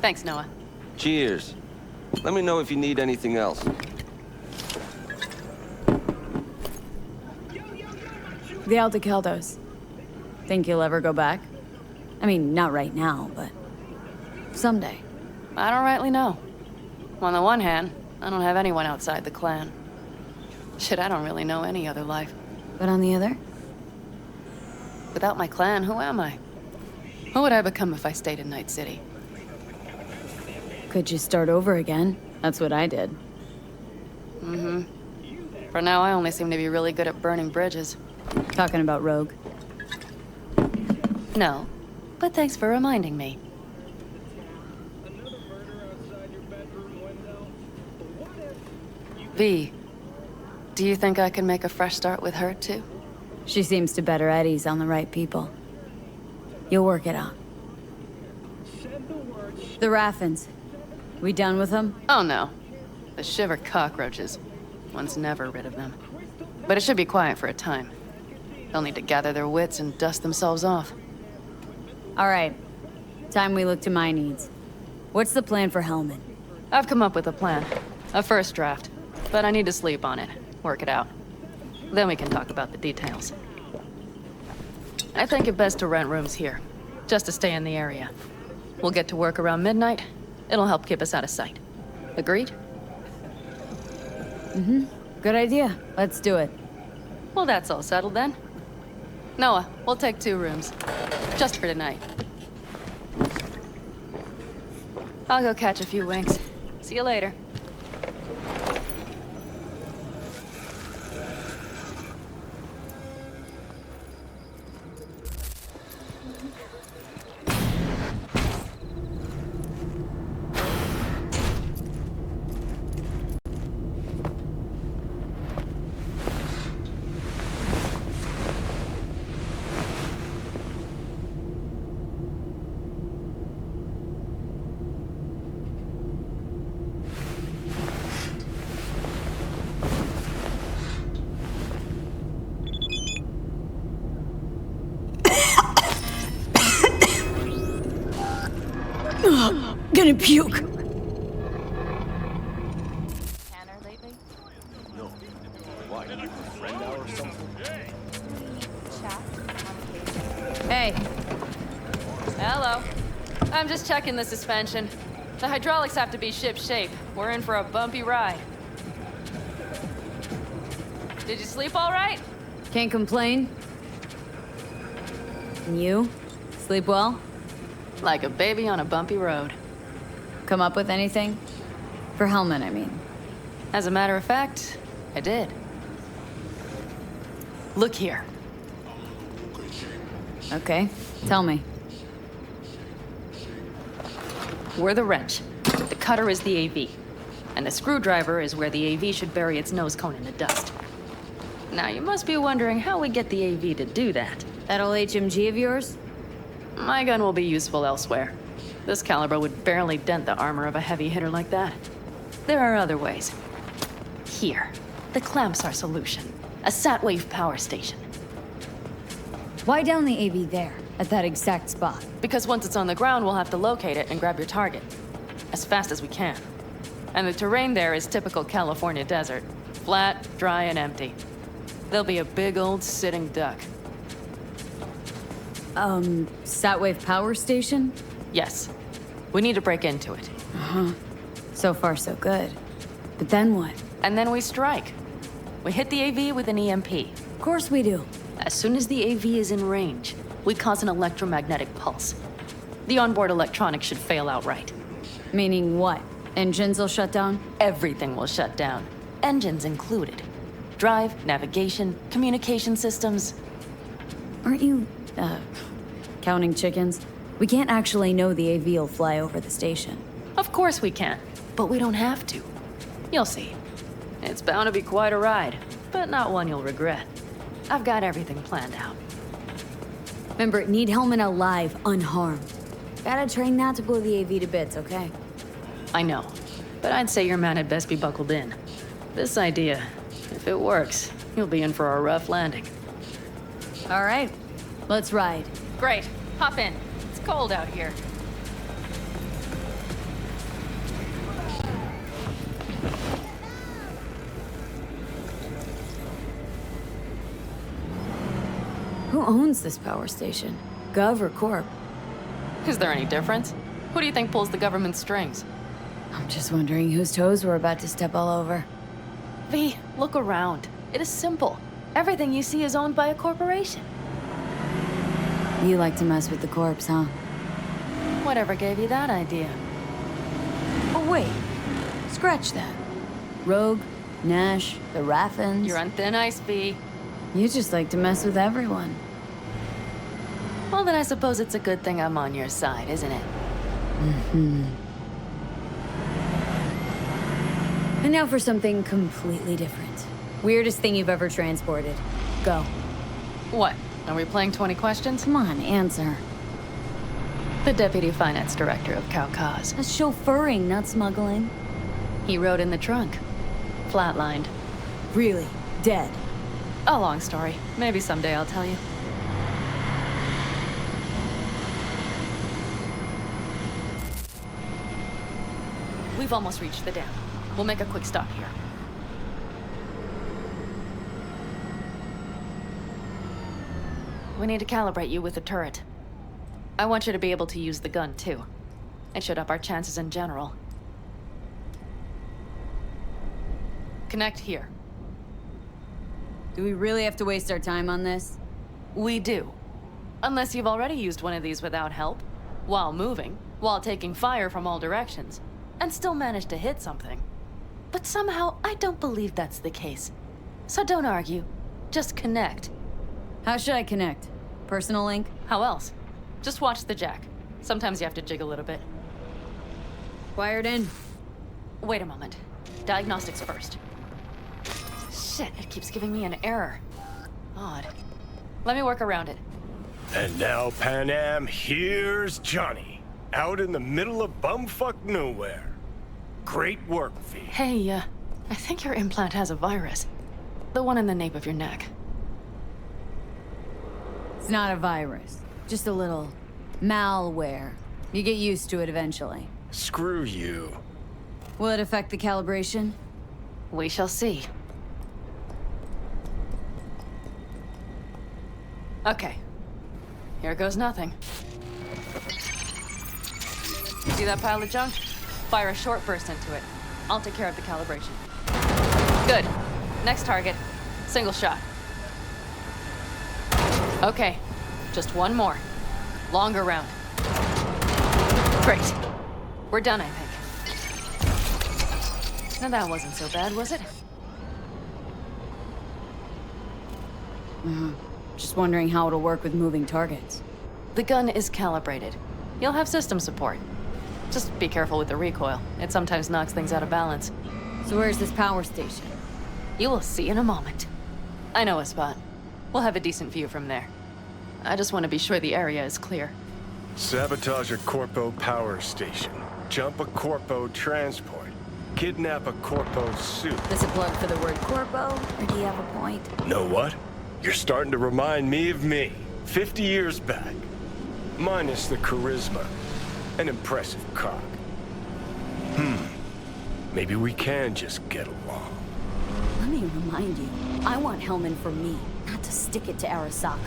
D: Thanks, Noah.
V: Cheers. Let me know if you need anything else.
G: The Aldecaldos. Think you'll ever go back? I mean, not right now, but someday.
D: I don't rightly know. On the one hand, I don't have anyone outside the clan. Shit, I don't really know any other life.
G: But on the other?
D: Without my clan, who am I? What would I become if I stayed in Night City?
G: Could you start over again? That's what I did.
D: Mm-hmm. For now, I only seem to be really good at burning bridges.
G: Talking about Rogue?
D: No, but thanks for reminding me. V, do you think I can make a fresh start with her, too?
G: She seems to better at ease on the right people. You'll work it out. The Raffins. We done with them?
D: Oh, no. The shiver cockroaches. One's never rid of them. But it should be quiet for a time. They'll need to gather their wits and dust themselves off.
G: All right. Time we look to my needs. What's the plan for Hellman?
D: I've come up with a plan. A first draft. But I need to sleep on it. Work it out. Then we can talk about the details. I think it best to rent rooms here. Just to stay in the area. We'll get to work around midnight. It'll help keep us out of sight. Agreed?
G: Mm-hmm. Good idea. Let's do it.
D: Well, that's all settled then. Noah, we'll take 2 rooms. Just for tonight. I'll go catch a few winks. See you later.
G: Gonna puke.
D: Tanner lately?
M: No. Why? Friend now or something?
D: Hey. Hello. I'm just checking the suspension. The hydraulics have to be ship-shape. We're in for a bumpy ride. Did you sleep all right?
G: Can't complain. And you? Sleep well?
D: Like a baby on a bumpy road.
G: Come up with anything? For Hellman, I mean.
D: As a matter of fact, I did. Look here.
G: Okay, tell me.
D: We're the wrench. The cutter is the AV. And the screwdriver is where the AV should bury its nose cone in the dust. Now, you must be wondering how we get the AV to do that.
G: That old HMG of yours?
D: My gun will be useful elsewhere. This caliber would barely dent the armor of a heavy hitter like that. There are other ways. Here. The clamps are solution. A sat-wave power station.
G: Why down the AV there, at that exact spot?
D: Because once it's on the ground, we'll have to locate it and grab your target. As fast as we can. And the terrain there is typical California desert. Flat, dry, and empty. There'll be a big old sitting duck.
G: Sat-wave power station?
D: Yes. We need to break into it.
G: Uh-huh. So far, so good. But then what?
D: And then we strike. We hit the AV with an EMP.
G: Of course we do.
D: As soon as the AV is in range, we cause an electromagnetic pulse. The onboard electronics should fail outright.
G: Meaning what? Engines will shut down?
D: Everything will shut down. Engines included. Drive, navigation, communication systems.
G: Aren't you, counting chickens? We can't actually know the AV will fly over the station.
D: Of course we can, but we don't have to. You'll see. It's bound to be quite a ride, but not one you'll regret. I've got everything planned out.
G: Remember, need Hellman alive, unharmed. Gotta train that to blow the AV to bits, okay?
D: I know, but I'd say your man had best be buckled in. This idea, if it works, you'll be in for a rough landing.
G: All right, let's ride.
D: Great, hop in. It's cold out here.
G: Who owns this power station? Gov or Corp?
D: Is there any difference? Who do you think pulls the government's strings?
G: I'm just wondering whose toes we're about to step all over.
D: V, look around. It is simple. Everything you see is owned by a corporation.
G: You like to mess with the corpse, huh?
D: Whatever gave you that idea?
G: Oh, wait. Scratch that. Rogue, Nash, the Raffins.
D: You're on thin ice, V.
G: You just like to mess with everyone.
D: Well, then I suppose it's a good thing I'm on your side, isn't it?
G: Mm-hmm. And now for something completely different. Weirdest thing you've ever transported. Go.
D: What? Are we playing 20 questions?
G: Come on, answer.
D: The Deputy Finance Director of Caucase.
G: That's chauffeuring, not smuggling.
D: He rode in the trunk. Flatlined.
G: Really? Dead?
D: A long story. Maybe someday I'll tell you. We've almost reached the dam. We'll make a quick stop here. We need to calibrate you with the turret. I want you to be able to use the gun, too. It should up our chances in general. Connect here.
G: Do we really have to waste our time on this?
D: We do. Unless you've already used one of these without help, while moving, while taking fire from all directions, and still managed to hit something. But somehow, I don't believe that's the case. So don't argue. Just connect.
G: How should I connect? Personal link?
D: How else? Just watch the jack. Sometimes you have to jig a little bit.
G: Wired in.
D: Wait a moment. Diagnostics first. Shit, it keeps giving me an error. Odd. Let me work around it.
B: And now, Pan Am, here's Johnny. Out in the middle of bumfuck nowhere. Great work, V.
D: Hey, I think your implant has a virus. The one in the nape of your neck.
G: It's not a virus. Just a little malware. You get used to it eventually.
B: Screw you.
G: Will it affect the calibration?
D: We shall see. Okay. Here goes nothing. See that pile of junk? Fire a short burst into it. I'll take care of the calibration. Good. Next target. Single shot. Okay. Just one more. Longer round. Great. We're done, I think. Now that wasn't so bad, was it?
G: Just wondering how it'll work with moving targets.
D: The gun is calibrated. You'll have system support. Just be careful with the recoil. It sometimes knocks things out of balance.
G: So where's this power station?
D: You will see in a moment. I know a spot. We'll have a decent view from there. I just want to be sure the area is clear.
B: Sabotage a Corpo power station. Jump a Corpo transport. Kidnap a Corpo suit.
G: This a plug for the word corpo, or do you have a point?
B: Know what? You're starting to remind me of me, 50 years back. Minus the charisma. An impressive cock. Maybe we can just get along.
G: Let me remind you, I want Hellman for me, not to stick it to Arasaka.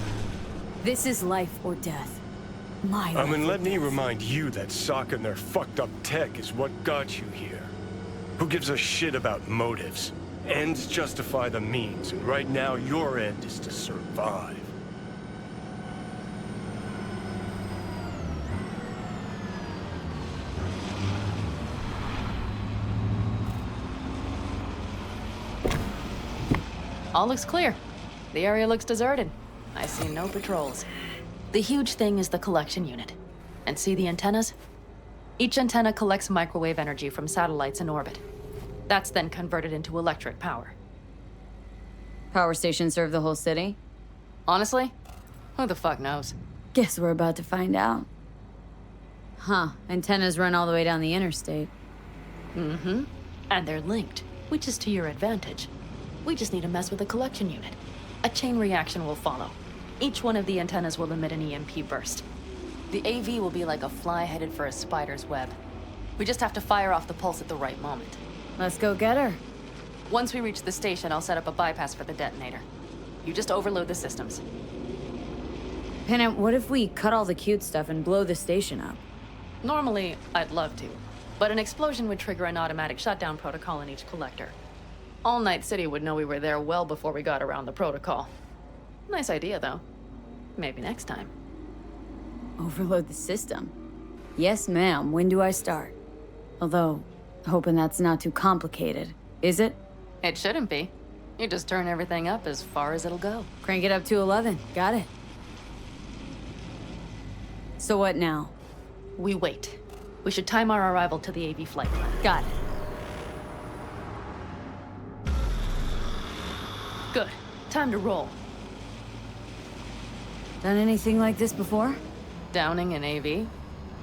G: This is life or death. My life.
B: Let me remind you that Sokka and their fucked up tech is what got you here. Who gives a shit about motives? Ends justify the means, and right now your end is to survive.
D: All looks clear. The area looks deserted. I see no patrols. The huge thing is the collection unit. And see the antennas? Each antenna collects microwave energy from satellites in orbit. That's then converted into electric power.
G: Power stations serve the whole city?
D: Honestly, who the fuck knows?
G: Guess we're about to find out. Huh, antennas run all the way down the interstate.
D: Mm-hmm. And they're linked, which is to your advantage. We just need to mess with the collection unit. A chain reaction will follow. Each one of the antennas will emit an EMP burst. The AV will be like a fly headed for a spider's web. We just have to fire off the pulse at the right moment.
G: Let's go get her.
D: Once we reach the station, I'll set up a bypass for the detonator. You just overload the systems.
G: Pinhead, what if we cut all the cute stuff and blow the station up?
D: Normally, I'd love to, but an explosion would trigger an automatic shutdown protocol in each collector. All Night City would know we were there well before we got around the protocol. Nice idea, though. Maybe next time.
G: Overload the system. Yes, ma'am. When do I start? Although, hoping that's not too complicated. Is it?
D: It shouldn't be. You just turn everything up as far as it'll go.
G: Crank it up to 11. Got it. So what now?
D: We wait. We should time our arrival to the AV flight plan.
G: Got it.
D: Good. Time to roll.
G: Done anything like this before?
D: Downing an AV?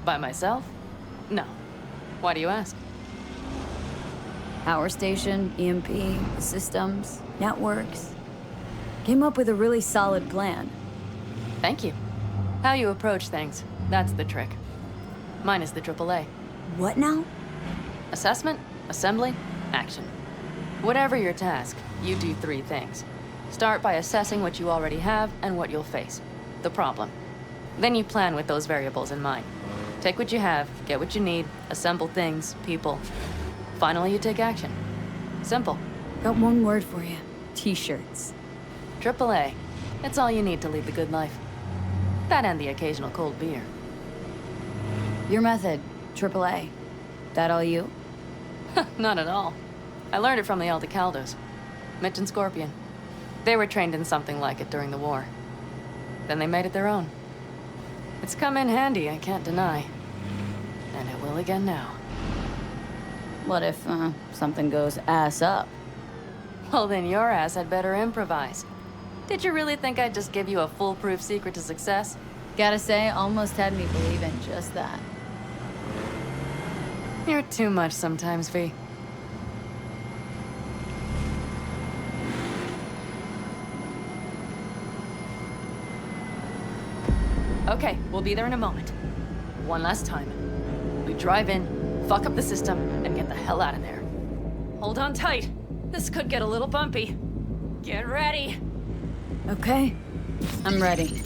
D: By myself? No. Why do you ask?
G: Power station, EMP, systems, networks. Came up with a really solid plan.
D: Thank you. How you approach things, that's the trick. Mine is the AAA.
G: What now?
D: Assessment, assembly, action. Whatever your task, you do 3 things. Start by assessing what you already have and what you'll face. The problem. Then you plan with those variables in mind. Take what you have, get what you need, assemble things, people. Finally, you take action. Simple.
G: Got one word for you. T-shirts.
D: AAA. It's all you need to lead the good life. That and the occasional cold beer.
G: Your method, AAA. That all you?
D: Not at all. I learned it from the Aldecaldos. Mitch and Scorpion. They were trained in something like it during the war. Then they made it their own. It's come in handy, I can't deny. And it will again now.
G: What if, something goes ass up?
D: Well, then your ass had better improvise. Did you really think I'd just give you a foolproof secret to success?
G: Gotta say, almost had me believe in just that.
D: You're too much sometimes, V. Okay, we'll be there in a moment. One last time. We drive in, fuck up the system, and get the hell out of there. Hold on tight. This could get a little bumpy. Get ready.
G: Okay, I'm ready.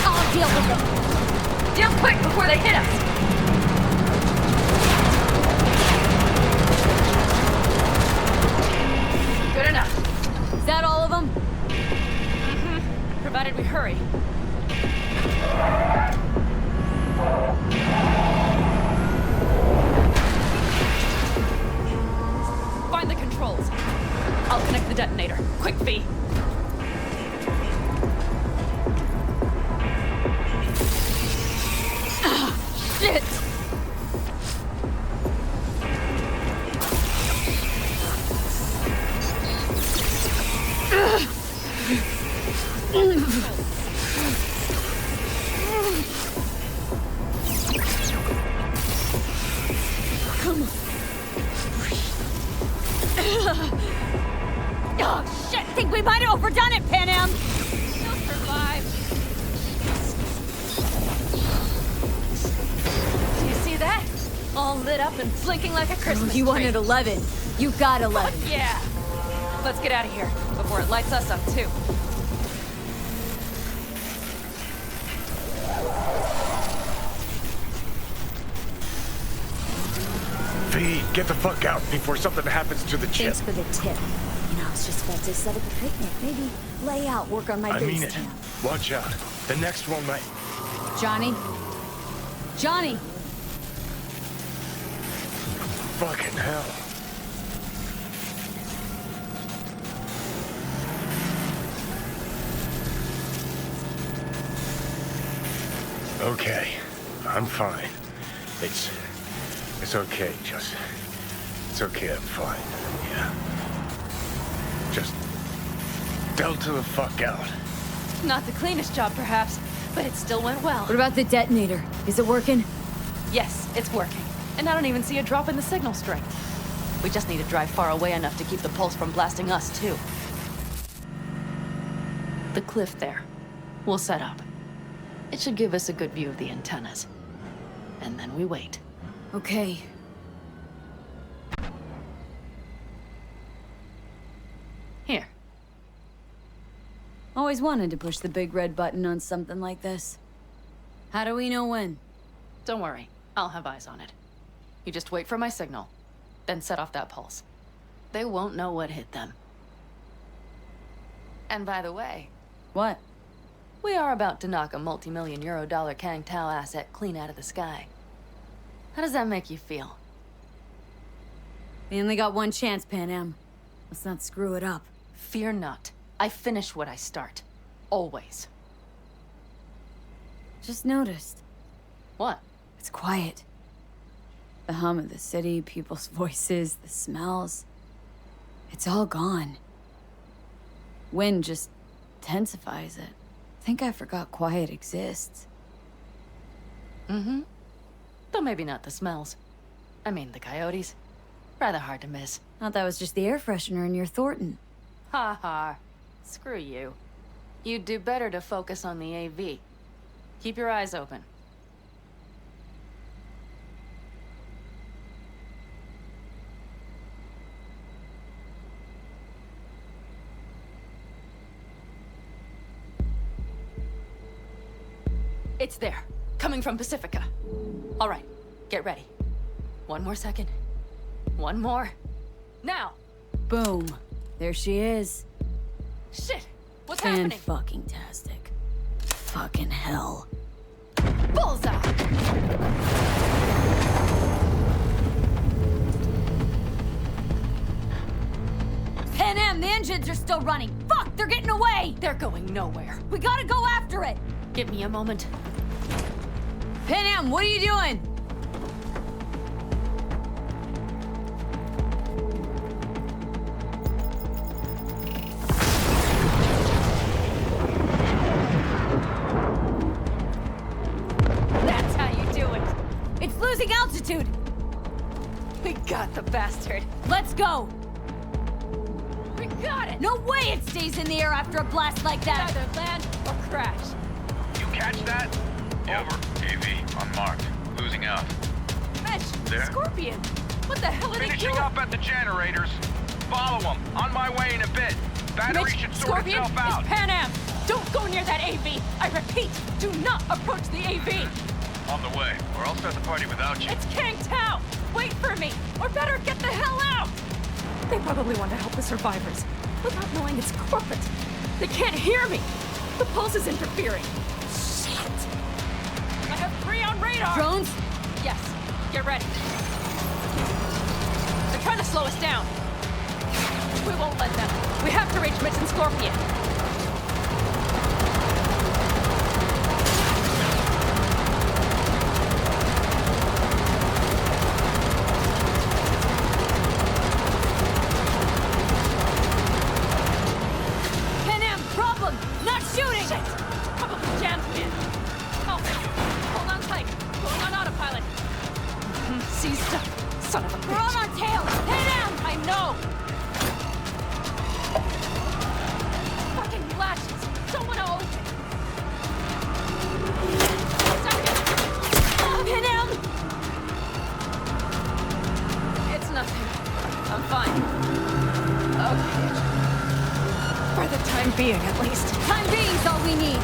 D: I'll deal with them. Deal quick before they hit us. Good enough.
G: Is that all of them?
D: Mm-hmm. Provided we hurry. Find the controls. I'll connect the detonator. Quick, V. Shit!
G: Oh, shit! Think we might have overdone it, Pan Am!
D: You'll survive. Do you see that? All lit up and blinking like a Christmas tree.
G: You wanted 11. You got 11.
D: Fuck yeah! Let's get out of here before it lights us up, too.
B: V, get the fuck out before something happens to the chip.
G: Thanks for the tip. You know, I was just about to set up a picnic. Maybe lay out, work on my
B: I
G: base
B: mean it.
G: camp.
B: Watch out. The next one might...
G: Johnny? Johnny!
B: Fucking hell. Okay, I'm fine. It's okay, just... It's okay, I'm fine. Yeah. Just... delta the fuck out.
D: Not the cleanest job, perhaps, but it still went well.
G: What about the detonator? Is it working?
D: Yes, it's working. And I don't even see a drop in the signal strength. We just need to drive far away enough to keep the pulse from blasting us, too. The cliff there. We'll set up. It should give us a good view of the antennas. And then we wait.
G: Okay.
D: Here.
G: Always wanted to push the big red button on something like this. How do we know when?
D: Don't worry, I'll have eyes on it. You just wait for my signal, then set off that pulse. They won't know what hit them. And by the way...
G: What?
D: We are about to knock a multi-million euro Kang Tao asset clean out of the sky. How does that make you feel?
G: We only got one chance, Pan Am. Let's not screw it up.
D: Fear not. I finish what I start. Always.
G: Just noticed.
D: What?
G: It's quiet. The hum of the city, people's voices, the smells. It's all gone. Wind just intensifies it. I think I forgot quiet exists.
D: Mm-hmm. Though maybe not the smells. I mean, the coyotes. Rather hard to miss.
G: Thought that was just the air freshener in your Thornton.
D: Ha ha. Screw you. You'd do better to focus on the AV. Keep your eyes open. It's there. Coming from Pacifica. All right, get ready. One more second. One more. Now!
G: Boom. There she is.
D: Shit! What's happening?
G: Fan-fucking-tastic. Fucking hell.
D: Bullseye!
G: Pan Am, the engines are still running. Fuck, they're getting away!
D: They're going nowhere.
G: We gotta go after it!
D: Give me a moment.
G: Pan Am, what are you doing?
D: That's how you do it.
G: It's losing altitude.
D: We got the bastard.
G: Let's go.
D: We got it.
G: No way it stays in the air after a blast like that.
D: Either land or crash.
Q: You catch that?
P: Over. AV, unmarked. Losing out.
D: Mitch,
P: There?
D: Scorpion. What the hell are they
Q: Finishing
D: doing?
Q: up at the generators. Follow them. On my way in a bit. Battery
D: Mitch,
Q: should sort
D: Scorpion,
Q: itself out.
D: it's Pan Am. Don't go near that AV. I repeat, do not approach the AV.
P: On the way, or I'll start the party without you.
D: It's Kang Tao. Wait for me, or better get the hell out. They probably want to help the survivors, without knowing it's corporate. They can't hear me. The pulse is interfering. Shit. I have 3 on radar.
G: Drones?
D: Yes. Get ready. They're trying to slow us down. We won't let them. We have to reach Mitch and Scorpion.
G: Pan Am, problem! Not shooting!
D: Shit! Probably jammed me in. Oh, hold on tight. Going on autopilot. See stuff. Son of a bitch.
G: We're on our tail! Pan Am!
D: I know! Fucking latches! Don't want to open!
G: Pan Am!
D: It's nothing. I'm fine. Okay. For the time being, at least.
G: Time being's all we need.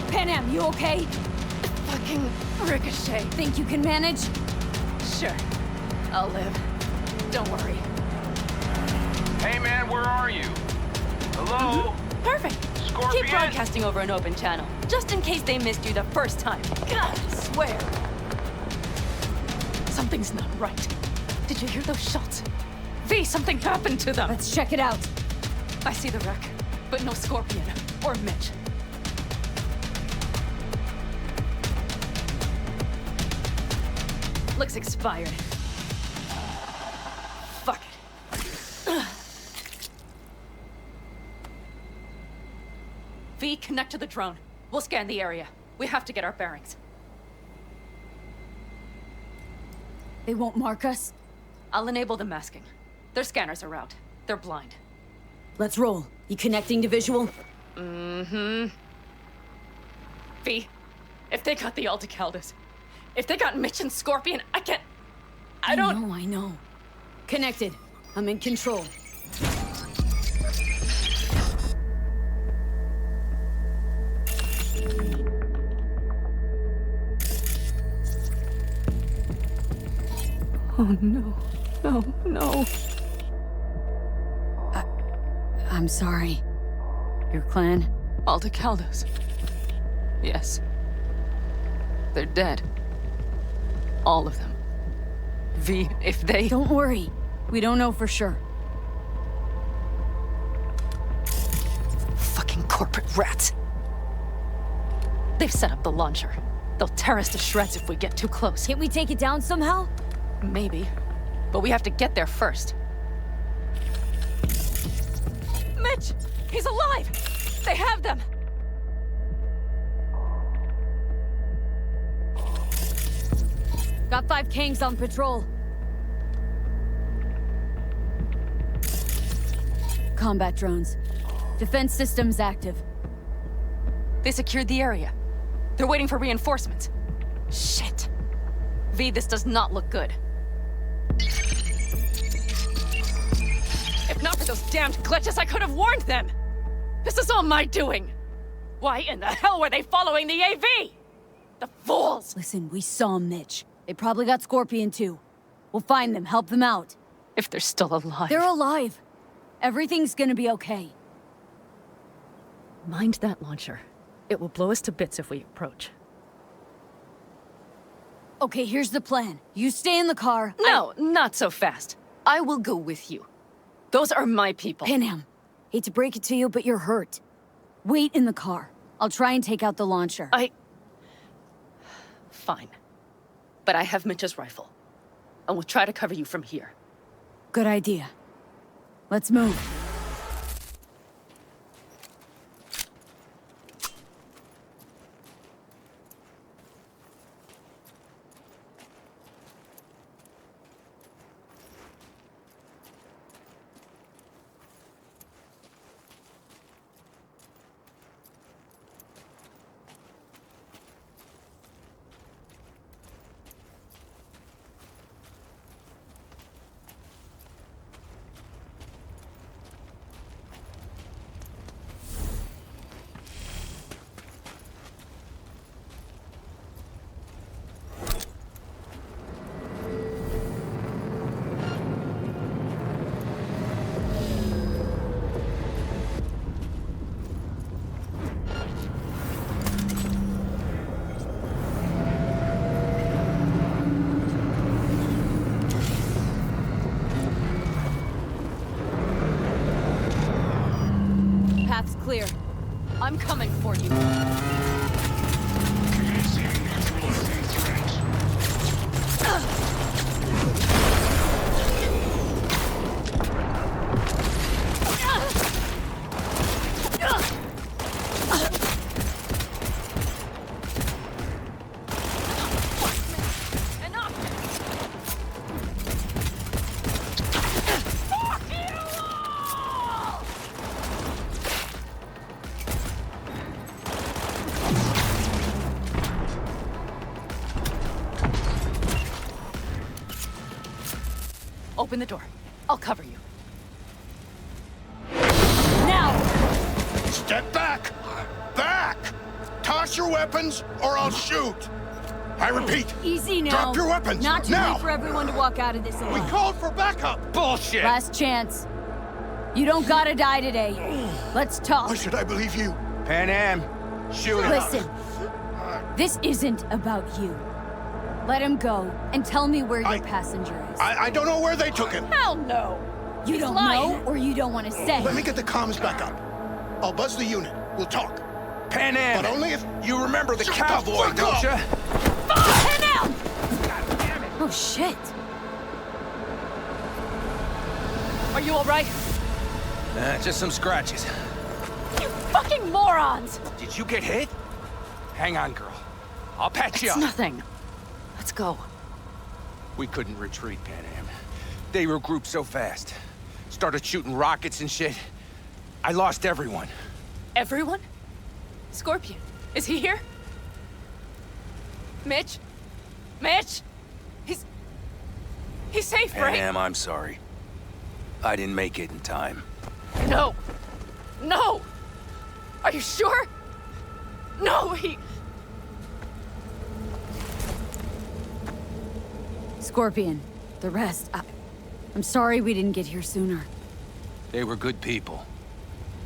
G: Pan Am, you okay?
D: Fucking ricochet.
G: Think you can manage?
D: Sure. I'll live. Don't worry.
Q: Hey man, where are you? Hello?
D: Perfect.
Q: Scorpion?
D: Keep broadcasting over an open channel, just in case they missed you the first time. God, I swear. Something's not right. Did you hear those shots? V, something happened to them.
G: Let's check it out.
D: I see the wreck, but no Scorpion or Mitch. Looks expired. V, connect to the drone. We'll scan the area. We have to get our bearings.
G: They won't mark us?
D: I'll enable the masking. Their scanners are out. They're blind.
G: Let's roll. You connecting to visual?
D: Mm-hmm. V, if they got the Aldecaldos, if they got Mitch and Scorpion, I don't...
G: I know. Connected. I'm in control.
D: Oh, no. No, no.
G: I'm sorry. Your clan?
D: Aldecaldos. Yes. They're dead. All of them. V, if they...
G: Don't worry. We don't know for sure.
D: Fucking corporate rats. They've set up the launcher. They'll tear us to shreds if we get too close.
G: Can't we take it down somehow?
D: Maybe. But we have to get there first. Mitch! He's alive! They have them!
G: Got 5 Kangs on patrol. Combat drones. Defense systems active.
D: They secured the area. They're waiting for reinforcements. Shit. V, this does not look good. If not for those damned glitches, I could have warned them! This is all my doing! Why in the hell were they following the AV? The fools!
G: Listen, we saw Mitch. They probably got Scorpion too. We'll find them, help them out.
D: If they're still alive.
G: They're alive. Everything's gonna be okay.
D: Mind that launcher. It will blow us to bits if we approach.
G: Okay, here's the plan. You stay in the car.
D: No, not so fast. I will go with you. Those are my people.
G: Panam, hate to break it to you, but you're hurt. Wait in the car. I'll try and take out the launcher.
D: Fine. But I have Mitch's rifle. And we'll try to cover you from here.
G: Good idea. Let's move. Path's clear.
D: I'm coming for you. Open the door. I'll cover you.
G: Now!
U: Step back! Back! Toss your weapons, or I'll shoot! I repeat,
G: Easy now.
U: drop your weapons,
G: Not too
U: now!
G: late for everyone to walk out of this alive.
U: We called for backup!
Q: Bullshit!
G: Last chance. You don't gotta die today. Let's talk.
U: Why should I believe you?
Q: Panam, shoot him.
G: Listen, this isn't about you. Let him go and tell me where your passenger is.
U: I don't know where they took him.
D: Hell no!
G: You
D: He's
G: don't
D: lying.
G: know, or you don't want to say.
U: Let me get the comms back up. I'll buzz the unit. We'll talk.
Q: Panam!
U: But only if...
Q: You remember the
U: Shut
Q: cowboy,
U: the fuck
Q: don't
U: up!
Q: you?
G: Panam! Oh, shit.
D: Are you all right?
Q: Just some scratches.
D: You fucking morons!
Q: Did you get hit? Hang on, girl. I'll patch you
D: It's
Q: up.
D: nothing. Let's go.
Q: We couldn't retreat, Pan Am. They regrouped so fast. Started shooting rockets and shit. I lost everyone.
D: Everyone? Scorpion, is he here? Mitch? Mitch? He's safe,
Q: Pan
D: right?
Q: Am, I'm sorry. I didn't make it in time.
D: No! No! Are you sure? No, he...
G: Scorpion, the rest, I'm sorry we didn't get here sooner.
Q: They were good people.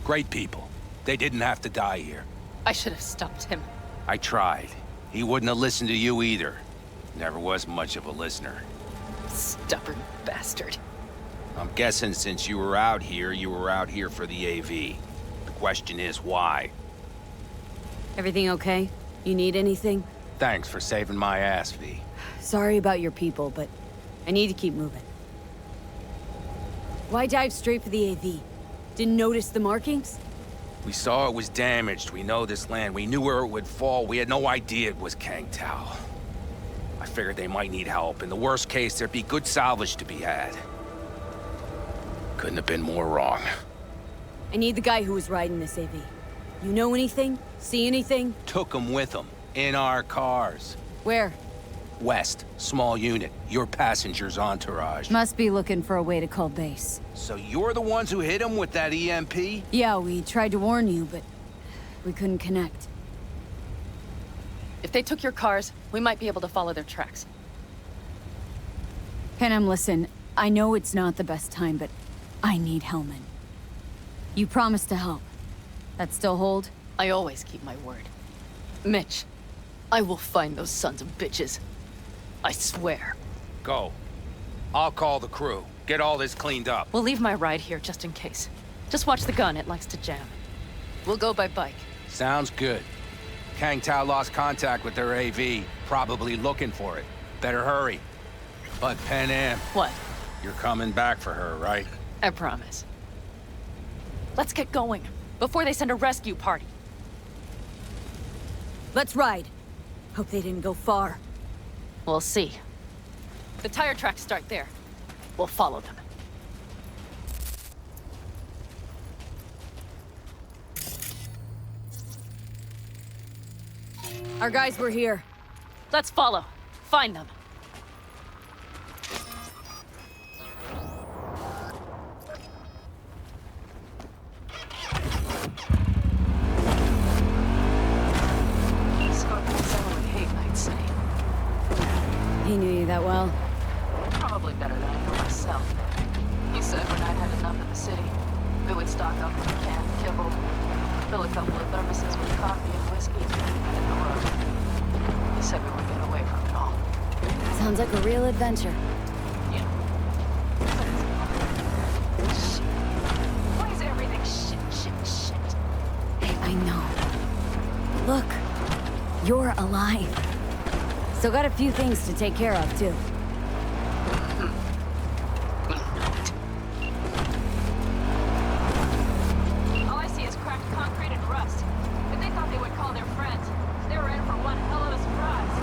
Q: Great people. They didn't have to die here.
D: I should have stopped him.
Q: I tried. He wouldn't have listened to you either. Never was much of a listener.
D: Stubborn bastard.
Q: I'm guessing since you were out here for the AV. The question is why?
G: Everything okay? You need anything?
Q: Thanks for saving my ass, V.
G: Sorry about your people, but I need to keep moving. Why dive straight for the AV? Didn't notice the markings?
Q: We saw it was damaged. We know this land. We knew where it would fall. We had no idea it was Kang Tao. I figured they might need help. In the worst case, there'd be good salvage to be had. Couldn't have been more wrong.
G: I need the guy who was riding this AV. You know anything? See anything?
Q: Took him with him. In our cars.
G: Where?
Q: West. Small unit. Your passenger's entourage.
G: Must be looking for a way to call base.
Q: So you're the ones who hit him with that EMP?
G: Yeah, we tried to warn you, but we couldn't connect.
D: If they took your cars, we might be able to follow their tracks.
G: Panem, listen. I know it's not the best time, but I need Hellman. You promised to help. That still hold?
D: I always keep my word. Mitch, I will find those sons of bitches. I swear.
Q: Go. I'll call the crew. Get all this cleaned up.
D: We'll leave my ride here just in case. Just watch the gun, it likes to jam. We'll go by bike.
Q: Sounds good. Kang Tao lost contact with their AV. Probably looking for it. Better hurry. But Pan Am.
D: What?
Q: You're coming back for her, right?
D: I promise. Let's get going, before they send a rescue party.
G: Let's ride. Hope they didn't go far.
D: We'll see. The tire tracks start there. We'll follow them.
G: Our guys were here.
D: Let's follow. Find them.
G: He knew you that well?
I: Probably better than I know myself. He said when I'd had enough of the city, we would stock up on canned kibble, fill a couple of thermoses with coffee and whiskey, and the road. He said we would get away from it all.
G: Sounds like a real adventure.
I: Yeah. Shit. Why is everything shit?
G: Hey, I know. Look, you're alive. Still got a few things to take care of, too.
I: All I see is cracked concrete and rust. But they thought they would call their friends. They were in for one hell of a surprise.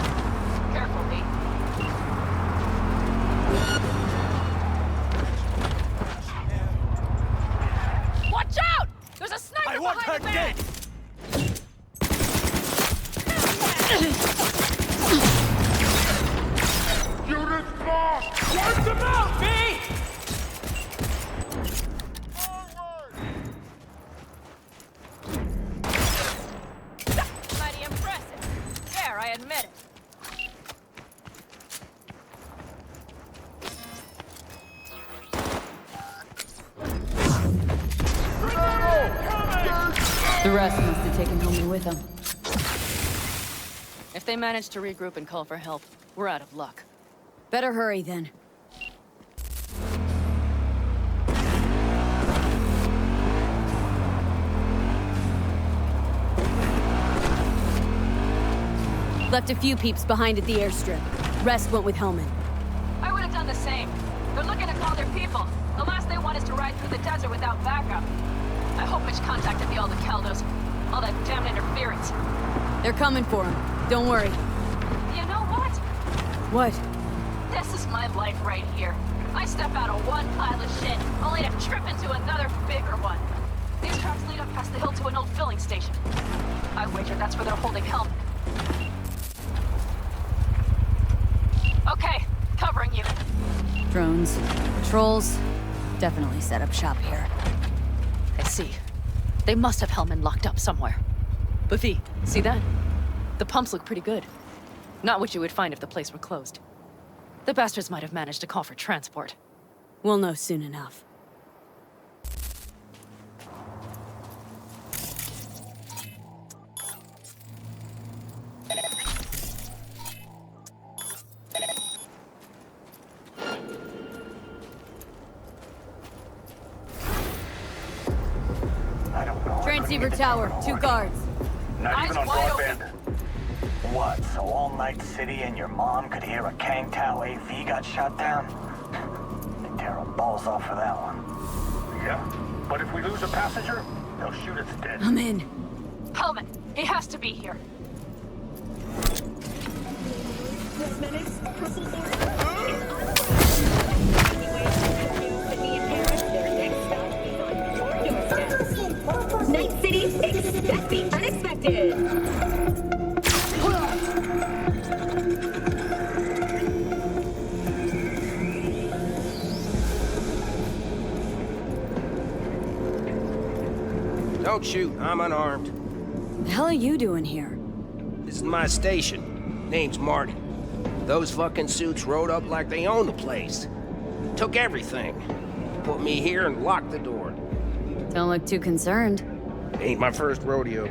I: Careful, Lee.
D: Watch out! There's a sniper
B: I want her
D: behind
B: dead!
O: Unit lost!
B: Wipe them out, V!
D: Mighty impressive. There, I admit it.
G: The rest must have taken Hellman with them.
D: If they manage to regroup and call for help, we're out of luck.
G: Better hurry, then. Left a few peeps behind at the airstrip. Rest went with Hellman.
I: I would have done the same. They're looking to call their people. The last they want is to ride through the desert without backup. I hope Mitch contacted the Caldos. All
G: Brat. They're coming for him. Don't worry.
I: You know what?
G: What?
I: This is my life right here. I step out of one pile of shit, only to trip into another bigger one. These tracks lead up past the hill to an old filling station. I wager that's where they're holding Helmet. Okay, covering you.
G: Drones. Patrols. Definitely set up shop here.
D: I see. They must have Hellman locked up somewhere. Buffy, see that? The pumps look pretty good. Not what you would find if the place were closed. The bastards might have managed to call for transport.
G: We'll know soon enough. Transceiver tower, 2 guards.
C: Not even on
I: wide
C: broadband. What, so all Night City and your mom could hear a Kang Tao AV got shot down? They tear our balls off for that one. Yeah, but if we lose a passenger, they'll shoot us dead.
G: I'm in.
I: Helmet, he has to be here.
E: Night City, expect the unexpected.
W: Don't shoot, I'm unarmed.
G: The hell are you doing here?
W: This is my station. Name's Marty. Those fucking suits rode up like they own the place. Took everything. Put me here and locked the door.
G: Don't look too concerned.
W: Ain't my first rodeo.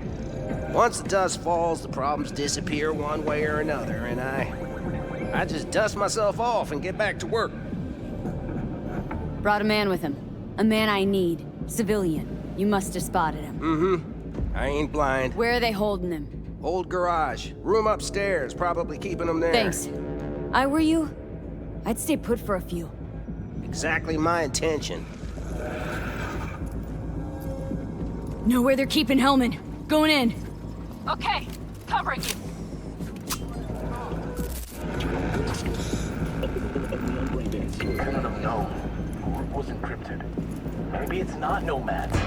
W: Once the dust falls, the problems disappear one way or another, and I just dust myself off and get back to work.
G: Brought a man with him. A man I need. Civilian. You must have spotted him.
W: Mm-hmm. I ain't blind.
G: Where are they holding him?
W: Old garage. Room upstairs. Probably keeping him there.
G: Thanks. I were you, I'd stay put for a few.
W: Exactly my intention.
G: Know where they're keeping Hellman. Going in.
I: Okay, covering you.
C: None of them know. It was encrypted. Maybe it's not Nomads.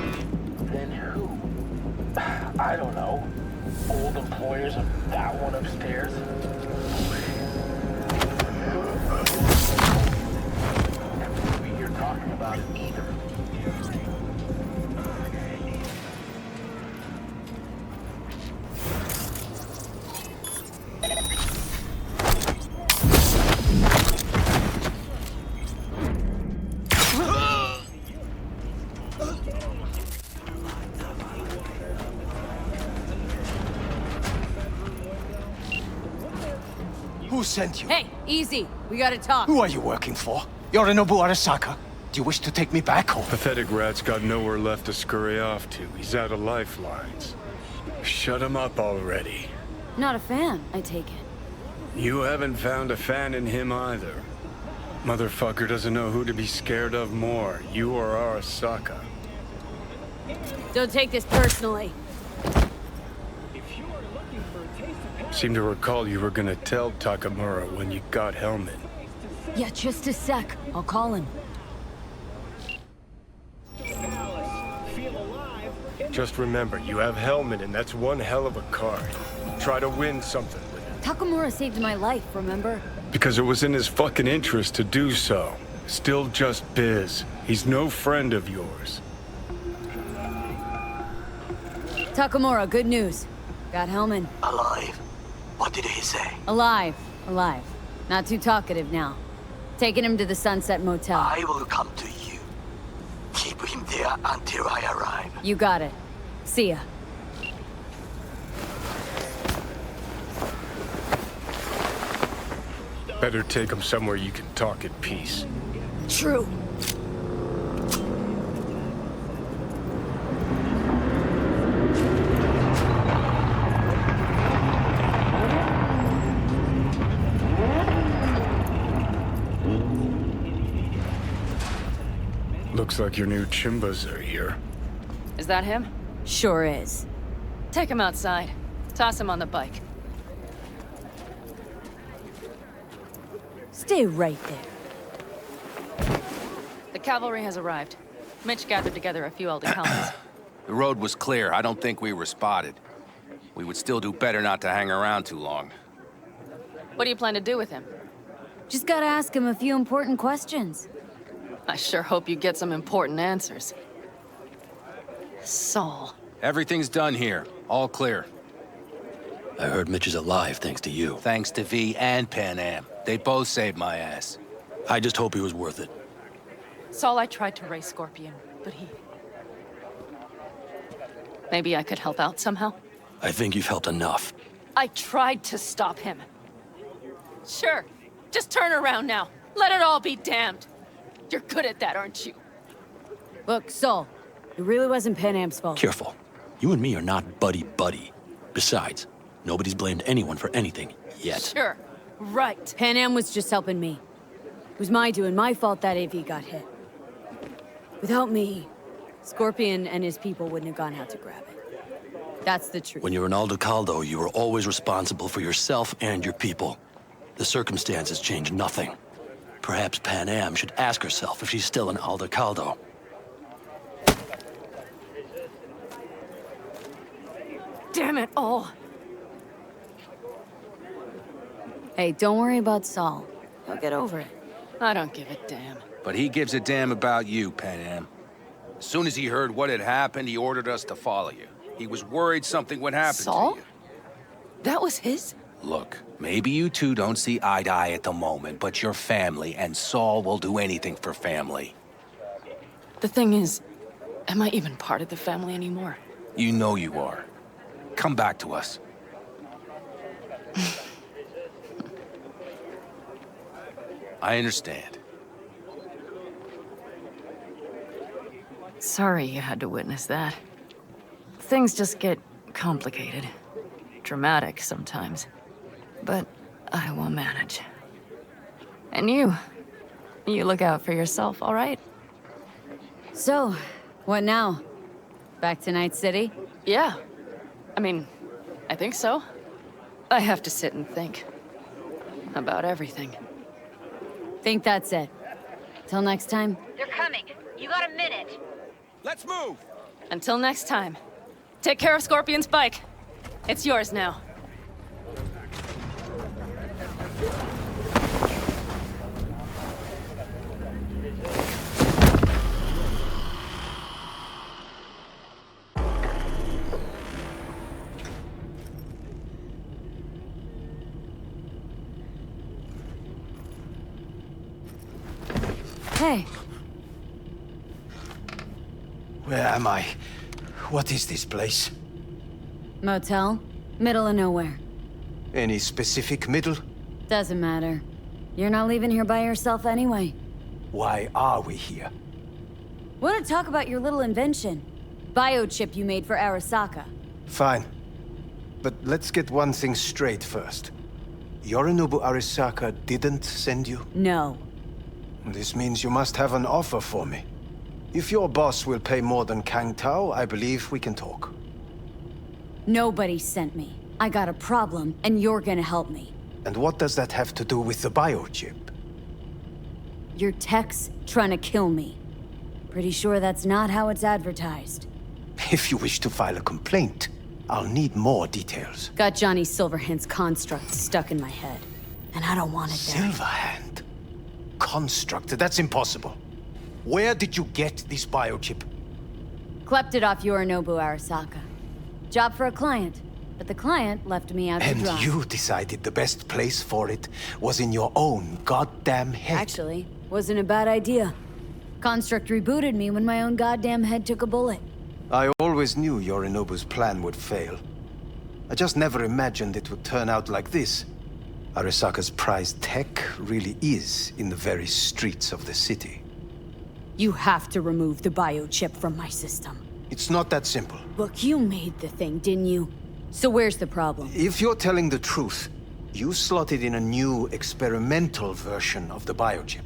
C: Then who? I don't know. Old employers of that one upstairs? Never we hear talking about it either.
K: Who sent you?
G: Hey, easy. We gotta talk.
K: Who are you working for? Yorinobu Arasaka? Do you wish to take me back home?
B: Pathetic rat's got nowhere left to scurry off to. He's out of lifelines. Shut him up already.
G: Not a fan, I take it.
B: You haven't found a fan in him either. Motherfucker doesn't know who to be scared of more, you or Arasaka.
G: Don't take this personally.
B: Seem to recall you were gonna tell Takamura when you got Hellman.
G: Yeah, just a sec. I'll call him.
B: Just remember, you have Hellman and that's one hell of a card. Try to win something with it.
G: Takamura saved my life, remember?
B: Because it was in his fucking interest to do so. Still just biz. He's no friend of yours.
G: Takamura, good news. Got Hellman.
U: Alive. What did he say?
G: Alive. Alive. Not too talkative now. Taking him to the Sunset Motel.
U: I will come to you. Keep him there until I arrive.
G: You got it. See ya.
B: Better take him somewhere you can talk in peace.
G: True.
B: Looks like your new Chimbas are here.
D: Is that him?
G: Sure is.
D: Take him outside. Toss him on the bike.
G: Stay right there.
D: The cavalry has arrived. Mitch gathered together a few Aldecaldos.
Q: The road was clear. I don't think we were spotted. We would still do better not to hang around too long.
D: What do you plan to do with him?
G: Just gotta ask him a few important questions.
D: I sure hope you get some important answers. Saul.
Q: Everything's done here. All clear.
M: I heard Mitch is alive thanks to you.
Q: Thanks to V and Pan Am. They both saved my ass.
M: I just hope he was worth it.
D: Saul, I tried to raise Scorpion, but he... Maybe I could help out somehow?
M: I think you've helped enough.
D: I tried to stop him. Sure. Just turn around now. Let it all be damned. You're good at that, aren't you?
G: Look, Saul, it really wasn't Pan Am's fault.
M: Careful. You and me are not buddy-buddy. Besides, nobody's blamed anyone for anything yet.
D: Sure. Right.
G: Pan Am was just helping me. It was my doing, my fault that AV got hit. Without me, Scorpion and his people wouldn't have gone out to grab it. That's the truth.
M: When you're an Aldecaldo, you are always responsible for yourself and your people. The circumstances change nothing. Perhaps Pan Am should ask herself if she's still an Aldecaldo.
D: Damn it all.
G: Hey, don't worry about Saul. He'll get over it.
D: I don't give a damn.
Q: But he gives a damn about you, Pan Am. As soon as he heard what had happened, he ordered us to follow you. He was worried something would happen
D: Saul?
Q: to you.
D: That was his?
Q: Look, maybe you two don't see eye to eye at the moment, but you're family, and Saul will do anything for family.
D: The thing is, am I even part of the family anymore?
Q: You know you are. Come back to us. I understand.
D: Sorry you had to witness that. Things just get complicated. Dramatic sometimes. But I will manage. And you look out for yourself, all right?
G: So, what now? Back to Night City?
D: Yeah. I mean, I think so. I have to sit and think. About everything.
G: Think that's it. Till next time?
R: They're coming. You got a minute.
Q: Let's move!
D: Until next time. Take care of Scorpion's bike. It's yours now.
G: Hey.
K: Where am I? What is this place?
G: Motel? Middle of nowhere.
K: Any specific middle?
G: Doesn't matter. You're not leaving here by yourself anyway.
K: Why are we here?
G: Want to talk about your little invention? Biochip you made for Arasaka.
K: Fine. But let's get one thing straight first. Yorinobu Arasaka didn't send you?
G: No.
K: This means you must have an offer for me. If your boss will pay more than Kang Tao, I believe we can talk.
G: Nobody sent me. I got a problem, and you're gonna help me.
K: And what does that have to do with the biochip?
G: Your tech's trying to kill me. Pretty sure that's not how it's advertised.
K: If you wish to file a complaint, I'll need more details.
G: Got Johnny Silverhand's construct stuck in my head. And I don't want it there.
K: Silverhand? Construct? That's impossible. Where did you get this biochip?
G: Clept it off Yorinobu Arasaka. Job for a client. But the client left me out to dry.
K: And you decided the best place for it was in your own goddamn head.
G: Actually, wasn't a bad idea. Construct rebooted me when my own goddamn head took a bullet.
K: I always knew Yorinobu's plan would fail. I just never imagined it would turn out like this. Arasaka's prized tech really is in the very streets of the city.
G: You have to remove the biochip from my system.
K: It's not that simple.
G: Look, you made the thing, didn't you? So where's the problem?
K: If you're telling the truth, you slotted in a new experimental version of the biochip.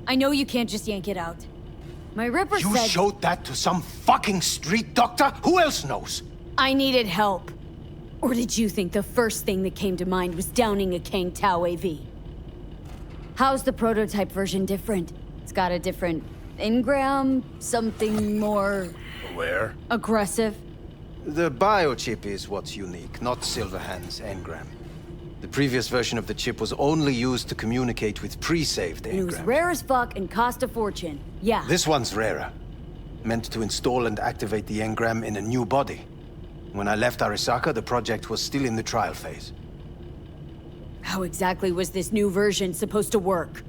G: I know you can't just yank it out. My Ripper
K: You
G: said...
K: showed that to some fucking street doctor? Who else knows?
G: I needed help. Or did you think the first thing that came to mind was downing a Kang Tao AV? How's the prototype version different? It's got a different engram, something more...
B: Where?
G: Aggressive?
K: The biochip is what's unique, not Silverhand's engram. The previous version of the chip was only used to communicate with pre-saved engrams.
G: It was rare as fuck and cost a fortune. Yeah.
K: This one's rarer. Meant to install and activate the engram in a new body. When I left Arasaka, the project was still in the trial phase.
G: How exactly was this new version supposed to work?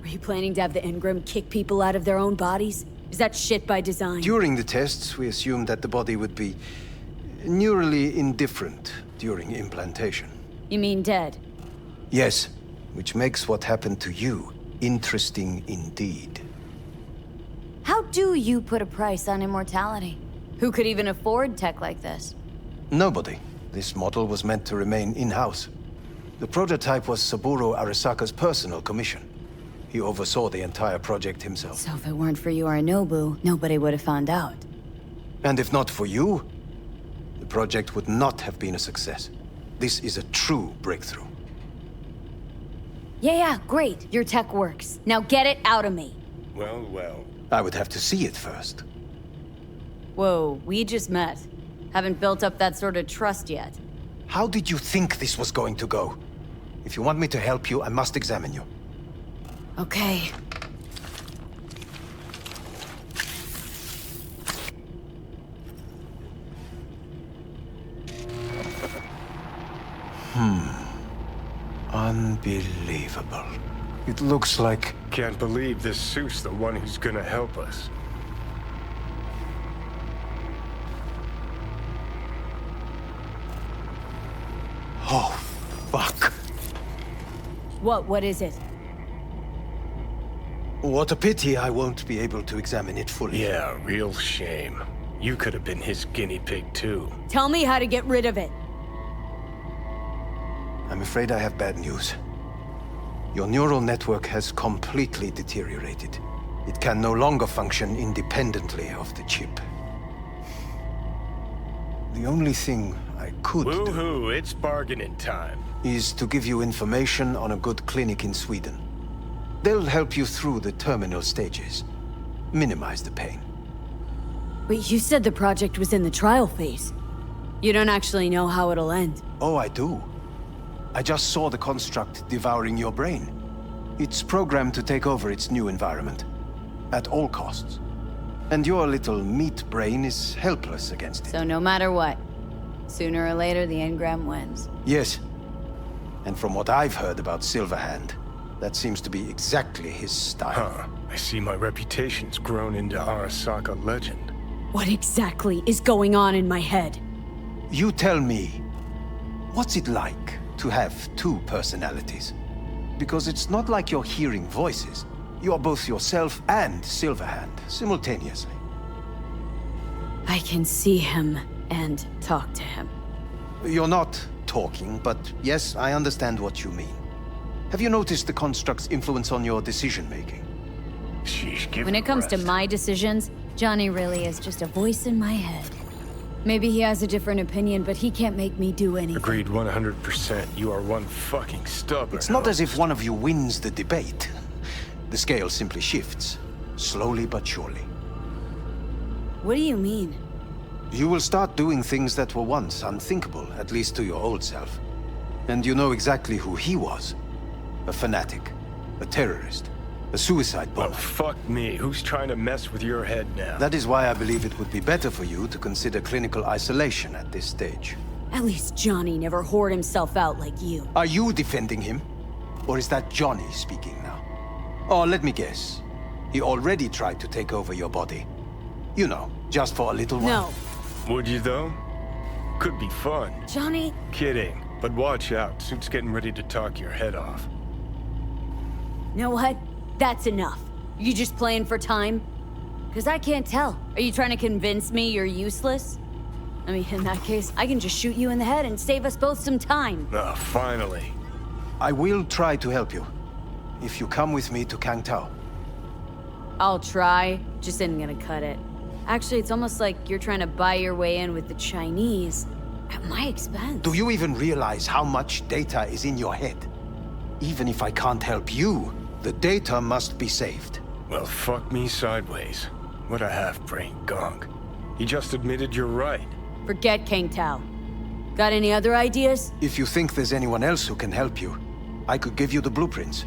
G: Are you planning to have the engram kick people out of their own bodies? Is that shit by design?
K: During the tests, we assumed that the body would be neurally indifferent during implantation.
G: You mean dead?
K: Yes, which makes what happened to you interesting indeed.
G: How do you put a price on immortality? Who could even afford tech like this?
K: Nobody. This model was meant to remain in-house. The prototype was Saburo Arasaka's personal commission. He oversaw the entire project himself.
G: So if it weren't for Yorinobu, nobody would have found out.
K: And if not for you, the project would not have been a success. This is a true breakthrough.
G: Yeah, great. Your tech works. Now get it out of me.
B: Well, well.
K: I would have to see it first.
G: Whoa, we just met. Haven't built up that sort of trust yet.
K: How did you think this was going to go? If you want me to help you, I must examine you.
G: Okay.
K: Unbelievable. It looks like...
B: Can't believe this suit's the one who's gonna help us.
K: Oh, fuck.
G: What is it?
K: What a pity I won't be able to examine it fully.
B: Yeah, real shame. You could have been his guinea pig too.
G: Tell me how to get rid of it.
K: I'm afraid I have bad news. Your neural network has completely deteriorated. It can no longer function independently of the chip. The only thing I could
B: Woo-hoo, it's bargaining time.
K: is to give you information on a good clinic in Sweden. They'll help you through the terminal stages. Minimize the pain.
G: But you said the project was in the trial phase. You don't actually know how it'll end.
K: Oh, I do. I just saw the construct devouring your brain. It's programmed to take over its new environment. At all costs. And your little meat brain is helpless against it.
G: So no matter what, sooner or later the engram wins.
K: Yes. And from what I've heard about Silverhand, that seems to be exactly his style.
B: Huh. I see my reputation's grown into Arasaka legend.
G: What exactly is going on in my head?
K: You tell me, what's it like to have two personalities? Because it's not like you're hearing voices. You are both yourself and Silverhand, simultaneously.
G: I can see him and talk to him.
K: You're not talking, but yes, I understand what you mean. Have you noticed the construct's influence on your decision-making?
B: Sheesh, give
G: When
B: it
G: it comes to
B: rest.
G: my decisions, Johnny really is just a voice in my head. Maybe he has a different opinion, but he can't make me do anything.
B: Agreed 100%. You are one fucking stubborn.
K: It's not as if one of you wins the debate. The scale simply shifts, slowly but surely.
G: What do you mean?
K: You will start doing things that were once unthinkable, at least to your old self. And you know exactly who he was. A fanatic, a terrorist, a suicide bomber.
B: Well, fuck me. Who's trying to mess with your head now?
K: That is why I believe it would be better for you to consider clinical isolation at this stage.
G: At least Johnny never whored himself out like you.
K: Are you defending him? Or is that Johnny speaking now? Oh, let me guess. He already tried to take over your body. You know, just for a little while.
G: No.
B: Would you, though? Could be fun.
G: Johnny?
B: Kidding. But watch out. Suit's getting ready to talk your head off.
G: You know what? That's enough. You just playing for time? Because I can't tell. Are you trying to convince me you're useless? I mean, in that case, I can just shoot you in the head and save us both some time.
B: Ah, finally.
K: I will try to help you. If you come with me to Kang Tao.
G: I'll try, just isn't gonna cut it. Actually, it's almost like you're trying to buy your way in with the Chinese at my expense.
K: Do you even realize how much data is in your head? Even if I can't help you, the data must be saved.
B: Well, fuck me sideways. What a half-brained gonk. He just admitted you're right.
G: Forget Kang Tao. Got any other ideas?
K: If you think there's anyone else who can help you, I could give you the blueprints.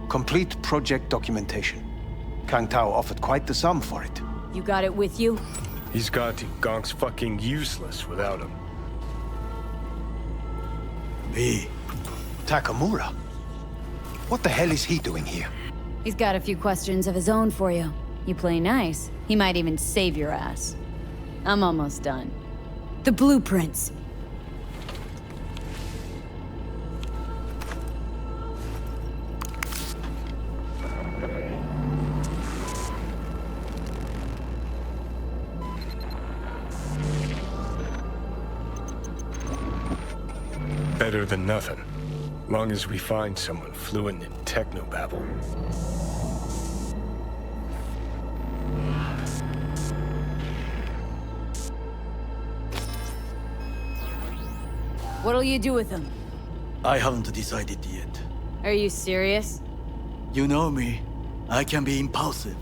K: Complete project documentation. Kang Tao offered quite the sum for it.
G: You got it with you?
B: He's got to. Gonk's fucking useless without him.
K: Me? Takamura? What the hell is he doing here?
G: He's got a few questions of his own for you. You play nice, he might even save your ass. I'm almost done. The blueprints.
B: Better than nothing. Long as we find someone fluent in technobabble.
G: What'll you do with them?
H: I haven't decided yet.
G: Are you serious?
H: You know me. I can be impulsive.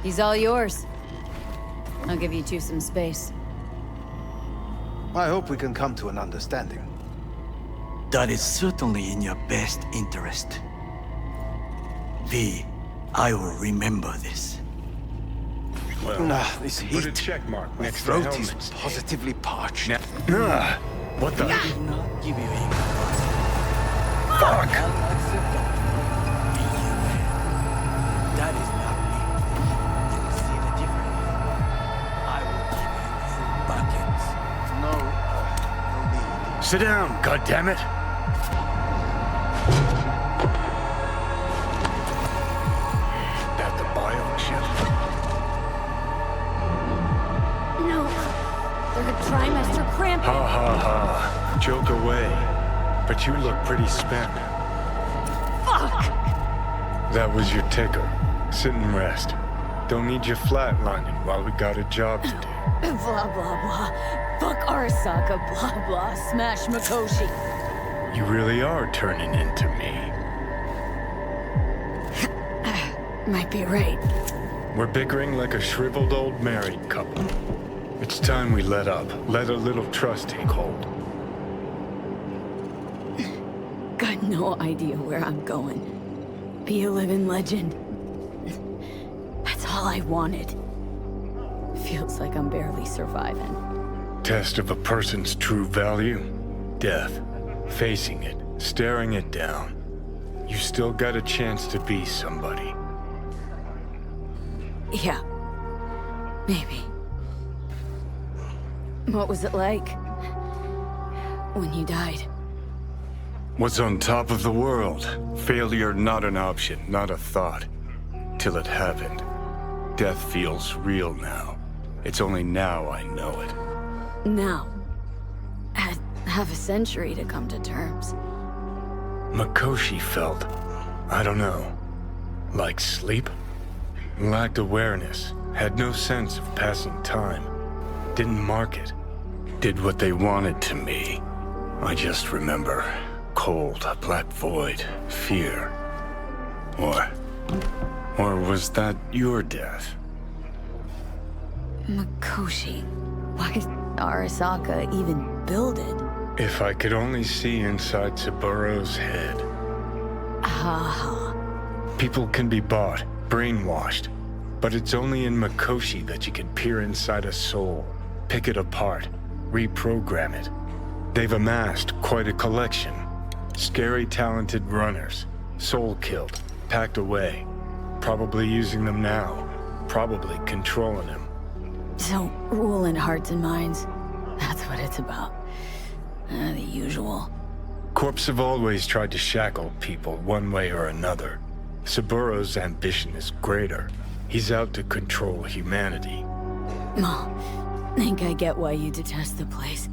G: He's all yours. I'll give you two some space.
K: I hope we can come to an understanding.
H: That is certainly in your best interest. V, I will remember this.
B: Well,
K: this heat.
B: put a check mark
K: My
B: next to
K: throat
B: helmet.
K: is positively parched.
B: What the?
H: I did not give you a
B: Fuck!
H: That is not me. You will see the difference. I will give you full buckets.
K: No need.
B: Sit down, goddammit! That the bio ship?
G: No. They're trimester cramping.
B: Ha ha ha. Joke away. But you look pretty spent.
G: Fuck!
B: That was your ticker. Sit and rest. Don't need you flatlining while we got a job to do.
G: Blah, blah, blah. Fuck Arasaka, blah, blah. Smash Mikoshi.
B: You really are turning into me.
G: Might be right.
B: We're bickering like a shriveled old married couple. It's time we let up. Let a little trust take hold.
G: Got no idea where I'm going. Be a living legend. That's all I wanted. Feels like I'm barely surviving.
B: Test of a person's true value? Death. Facing it. Staring it down. You still got a chance to be somebody.
G: Yeah. Maybe. What was it like? When you died?
B: Was on top of the world. Failure not an option, not a thought. Till it happened. Death feels real now. It's only now I know it.
G: Now. Had half a century to come to terms.
B: Mikoshi felt, I don't know, like sleep? Lacked awareness, had no sense of passing time. Didn't mark it. Did what they wanted to me. I just remember cold, black void, fear. Or was that your death?
G: Mikoshi. Why did Arasaka even build it?
B: If I could only see inside Saburo's head.
G: Haha.
B: People can be bought, brainwashed. But it's only in Mikoshi that you can peer inside a soul, pick it apart, reprogram it. They've amassed quite a collection. Scary, talented runners. Soul killed, packed away. Probably using them now. Probably controlling him.
G: So, ruling hearts and minds. That's what it's about. The usual.
B: Corps have always tried to shackle people one way or another. Saburo's ambition is greater. He's out to control humanity.
G: Think I get why you detest the place.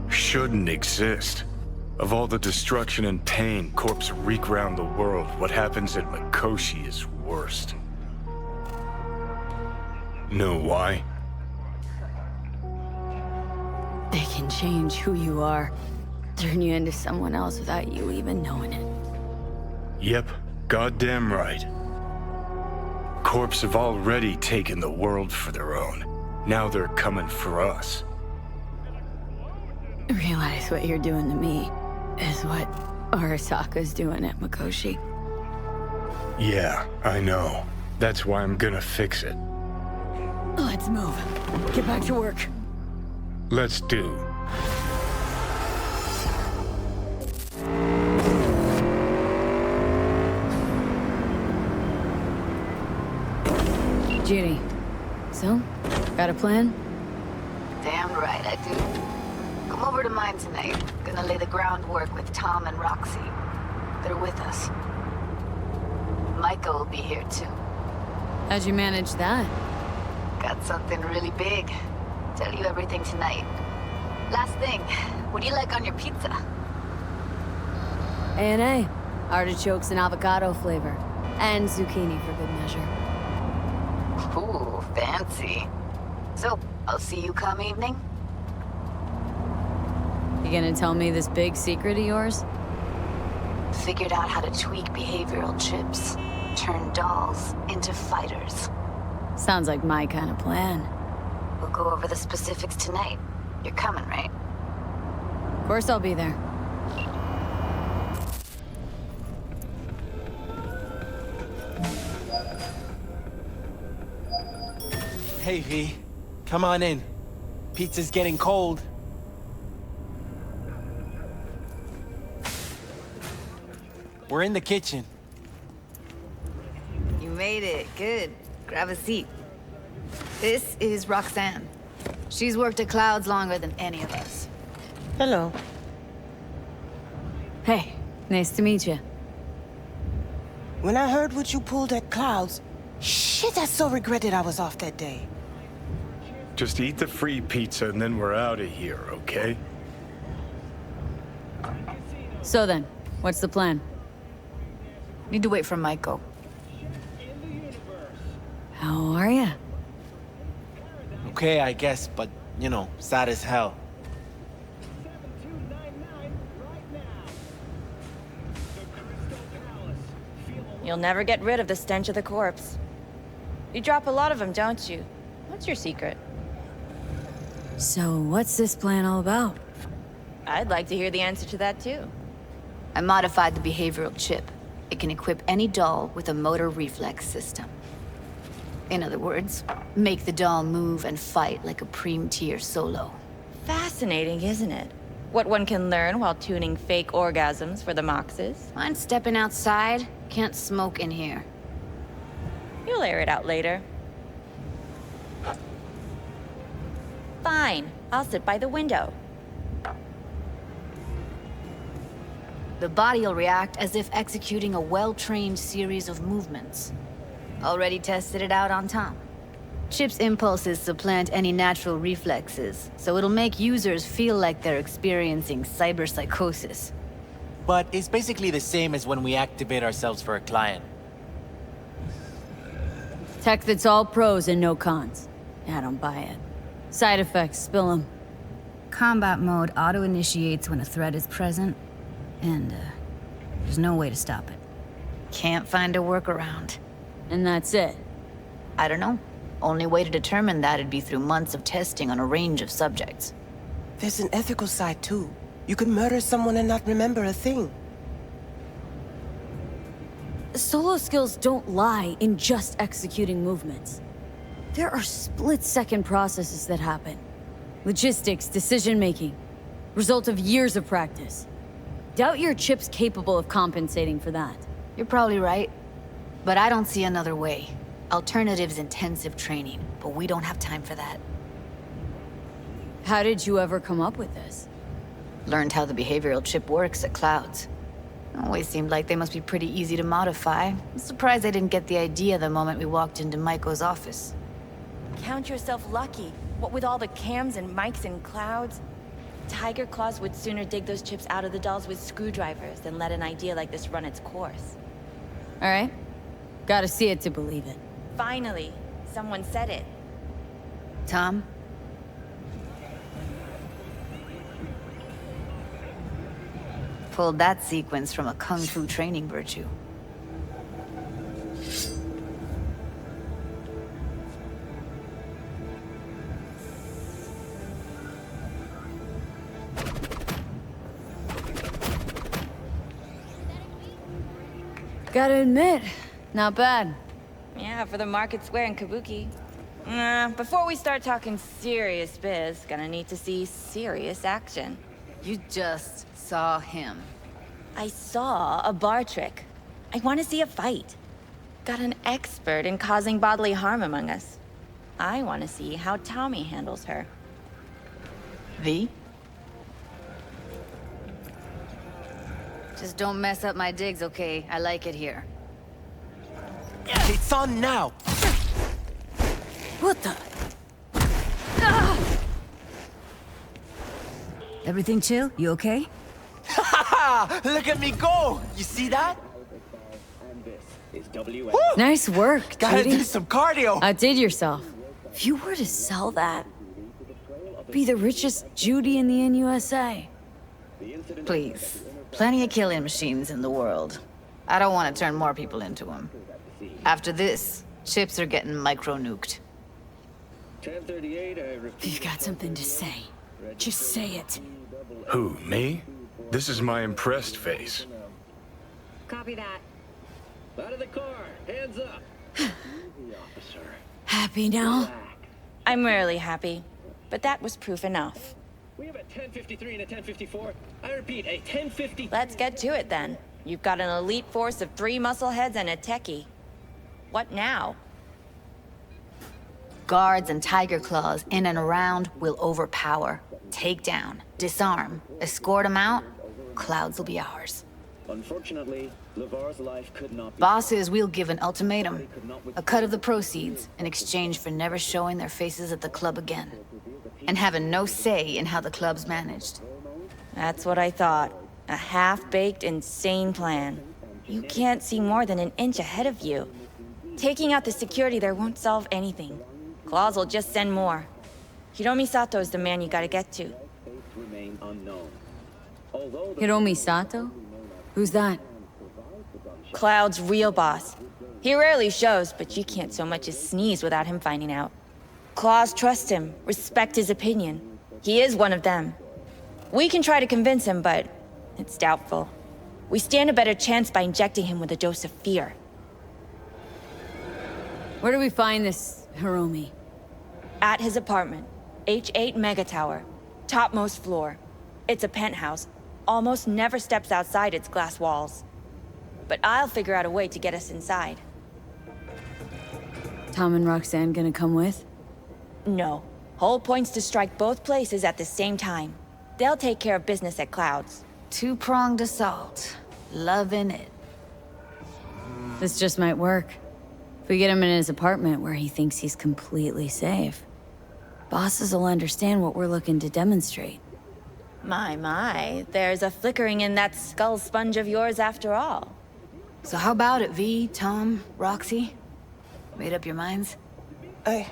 B: Shouldn't exist. Of all the destruction and pain Corps wreak round the world, what happens at Mikoshi is worst. Know why?
G: They can change who you are, turn you into someone else without you even knowing it.
B: Yep, goddamn right. Corps have already taken the world for their own. Now they're coming for us.
G: Realize what you're doing to me is what Arasaka's doing at Mikoshi.
B: Yeah, I know. That's why I'm gonna fix it.
G: Let's move. Get back to work.
B: Let's do.
G: Judy, so, got a plan?
I: Damn right I do. Come over to mine tonight. Gonna lay the groundwork with Tom and Roxy. They're with us. Micah will be here too.
G: How'd you manage that?
I: Got something really big. Tell you everything tonight. Last thing, what do you like on your pizza?
G: A&A. Artichokes and avocado flavor. And zucchini for good measure.
I: Ooh, fancy. So, I'll see you come evening?
G: You gonna tell me this big secret of yours?
I: Figured out how to tweak behavioral chips. Turn dolls into fighters.
G: Sounds like my kind of plan.
I: We'll go over the specifics tonight. You're coming, right?
G: Of course I'll be there.
H: Hey, V. Come on in. Pizza's getting cold. We're in the kitchen.
J: You made it. Good. Grab a seat. This is Roxanne. She's worked at Clouds longer than any of us.
L: Hello.
G: Hey, nice to meet you.
L: When I heard what you pulled at Clouds, shit, I so regretted I was off that day.
B: Just eat the free pizza and then we're out of here, okay?
G: So then, what's the plan?
J: Need to wait for Michael.
G: How are ya?
H: Okay, I guess, but, you know, sad as hell.
N: You'll never get rid of the stench of the corpse. You drop a lot of them, don't you? What's your secret?
G: So, what's this plan all about?
N: I'd like to hear the answer to that, too.
J: I modified the behavioral chip. It can equip any doll with a motor reflex system. In other words, make the doll move and fight like a Preem-tier solo.
N: Fascinating, isn't it? What one can learn while tuning fake orgasms for the Moxes.
J: Mind stepping outside? Can't smoke in here.
N: You'll air it out later. Fine, I'll sit by the window.
J: The body will react as if executing a well-trained series of movements. Already tested it out on Tom. Chip's impulses supplant any natural reflexes, so it'll make users feel like they're experiencing cyberpsychosis.
H: But it's basically the same as when we activate ourselves for a client.
G: Tech that's all pros and no cons. I don't buy it. Side effects, spill them.
J: Combat mode auto-initiates when a threat is present, and there's no way to stop it. Can't find a workaround.
G: And that's it?
J: I don't know. Only way to determine that would be through months of testing on a range of subjects.
L: There's an ethical side, too. You could murder someone and not remember a thing.
G: Solo skills don't lie in just executing movements. There are split-second processes that happen. Logistics, decision-making. Result of years of practice. Doubt your chip's capable of compensating for that.
J: You're probably right. But I don't see another way. Alternative's intensive training, but we don't have time for that.
G: How did you ever come up with this?
J: Learned how the behavioral chip works at Clouds. Always seemed like they must be pretty easy to modify. I'm surprised I didn't get the idea the moment we walked into Maiko's office.
N: Count yourself lucky. What with all the cams and mics and Clouds? Tiger Claws would sooner dig those chips out of the dolls with screwdrivers than let an idea like this run its course.
G: All right. Gotta see it to believe it.
N: Finally, someone said it.
J: Tom? Pulled that sequence from a kung fu training virtue.
G: Gotta admit, not bad.
N: Yeah, for the market square in Kabuki. Before we start talking serious biz, gonna need to see serious action.
J: You just saw him.
N: I saw a bar trick. I want to see a fight. Got an expert in causing bodily harm among us. I want to see how Tommy handles her.
J: V? Just don't mess up my digs, okay? I like it here.
H: It's on now!
G: What the?
F: Everything chill? You okay?
H: Look at me go! You see that?
G: Woo! Nice work,
H: Gotta
G: Judy.
H: do some cardio!
G: Outdid yourself. If you were to sell that, be the richest Judy in the NUSA.
J: Please. Plenty of killing machines in the world. I don't want to turn more people into them. After this, chips are getting micro-nuked.
G: If you've got something to say, just say it.
B: Who, me? This is my impressed face.
E: Copy that.
S: Out of the car, hands up.
G: Happy now?
N: I'm rarely happy, but that was proof enough.
S: We have a 1053 and a 1054. I repeat, a 1050.
N: Let's get to it then. You've got an elite force of 3 muscleheads and a techie. What now?
J: Guards and tiger claws in and around will overpower, take down, disarm, escort them out. Clouds will be ours.
S: Unfortunately, LeVar's life could not be...
J: Bosses, we'll give an ultimatum. A cut of the proceeds in exchange for never showing their faces at the club again. And having no say in how the club's managed.
N: That's what I thought. A half-baked, insane plan. You can't see more than an inch ahead of you. Taking out the security there won't solve anything. Claws will just send more. Hiromi Sato's the man you gotta get to.
S: remain unknown.
G: Hiromi Sato? Who's that?
N: Cloud's real boss. He rarely shows, but you can't so much as sneeze without him finding out. Claws trust him, respect his opinion. He is one of them. We can try to convince him, but it's doubtful. We stand a better chance by injecting him with a dose of fear.
G: Where do we find this Hiromi?
N: At his apartment. H8 Mega Tower. Topmost floor. It's a penthouse. Almost never steps outside its glass walls. But I'll figure out a way to get us inside.
G: Tom and Roxanne gonna come with?
N: No. Whole point's to strike both places at the same time. They'll take care of business at Clouds.
J: Two-pronged assault. Loving it.
G: This just might work. If we get him in his apartment where he thinks he's completely safe, bosses will understand what we're looking to demonstrate.
N: My, there's a flickering in that skull sponge of yours after all.
J: So how about it, V, Tom, Roxy? Made up your minds?
L: I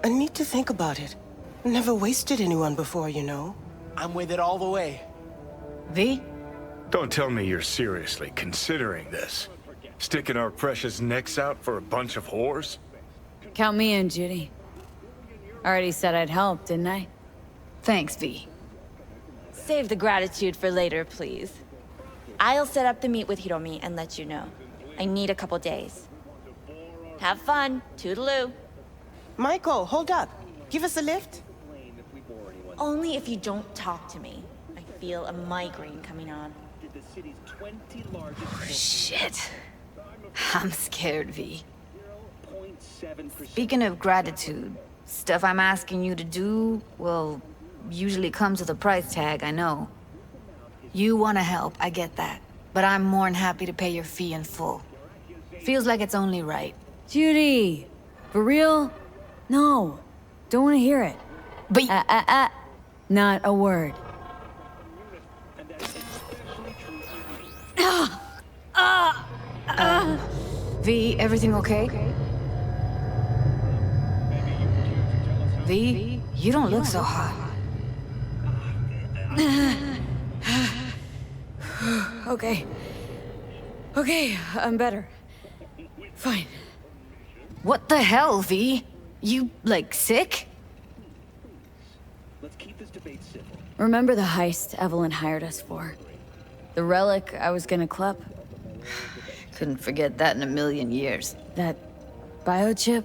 L: need to think about it. Never wasted anyone before, you know.
H: I'm with it all the way.
J: V?
B: Don't tell me you're seriously considering this. Sticking our precious necks out for a bunch of whores?
G: Count me in, Judy. Already said I'd help, didn't I?
J: Thanks, V.
N: Save the gratitude for later, please. I'll set up the meet with Hiromi and let you know. I need a couple days. Have fun. Toodaloo.
L: Michael, hold up. Give us a lift?
N: Only if you don't talk to me. I feel a migraine coming on.
J: Shit. I'm scared, V. Speaking of gratitude, stuff I'm asking you to do, well, usually comes with a price tag, I know. You want to help, I get that. But I'm more than happy to pay your fee in full. Feels like it's only right.
G: Judy! For real? No. Don't want to hear it.
J: But
G: not a word.
J: V, everything okay? V, you don't look so hot.
G: Okay. Okay, I'm better. Fine.
J: What the hell, V? You, like, sick?
S: Let's keep this debate civil.
G: Remember the heist Evelyn hired us for? The relic I was gonna club?
J: Couldn't forget that in a million years.
G: That biochip?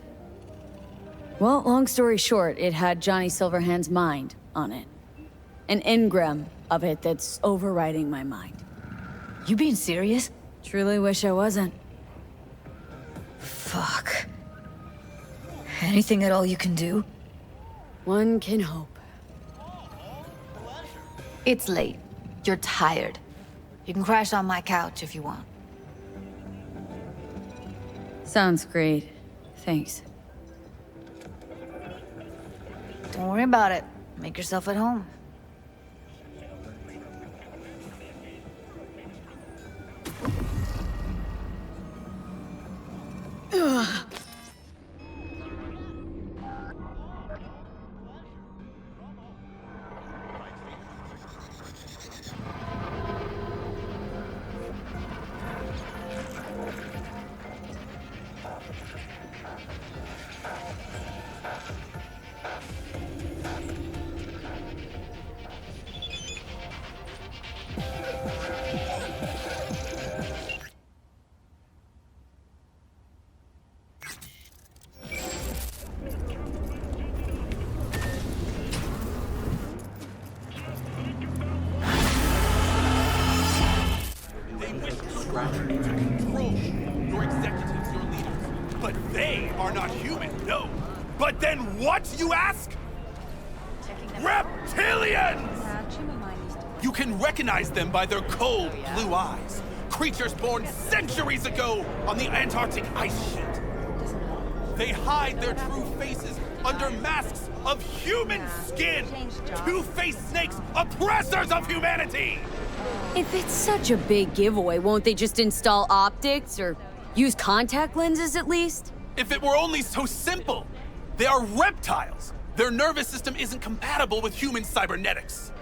G: Well, long story short, it had Johnny Silverhand's mind on it. An engram of it that's overriding my mind.
J: You being serious?
G: Truly wish I wasn't.
J: Fuck. Anything at all you can do?
G: One can hope.
J: It's late. You're tired. You can crash on my couch if you want.
G: Sounds great. Thanks.
J: Don't worry about it. Make yourself at home.
G: Ugh.
A: But then what, you ask? Reptilians! You can recognize them by their cold blue eyes. Creatures born centuries ago on the Antarctic ice sheet. They hide their true faces under masks of human skin. Two-faced snakes, oppressors of humanity!
G: If it's such a big giveaway, won't they just install optics or use contact lenses at least?
A: If it were only so simple! They are reptiles! Their nervous system isn't compatible with human cybernetics.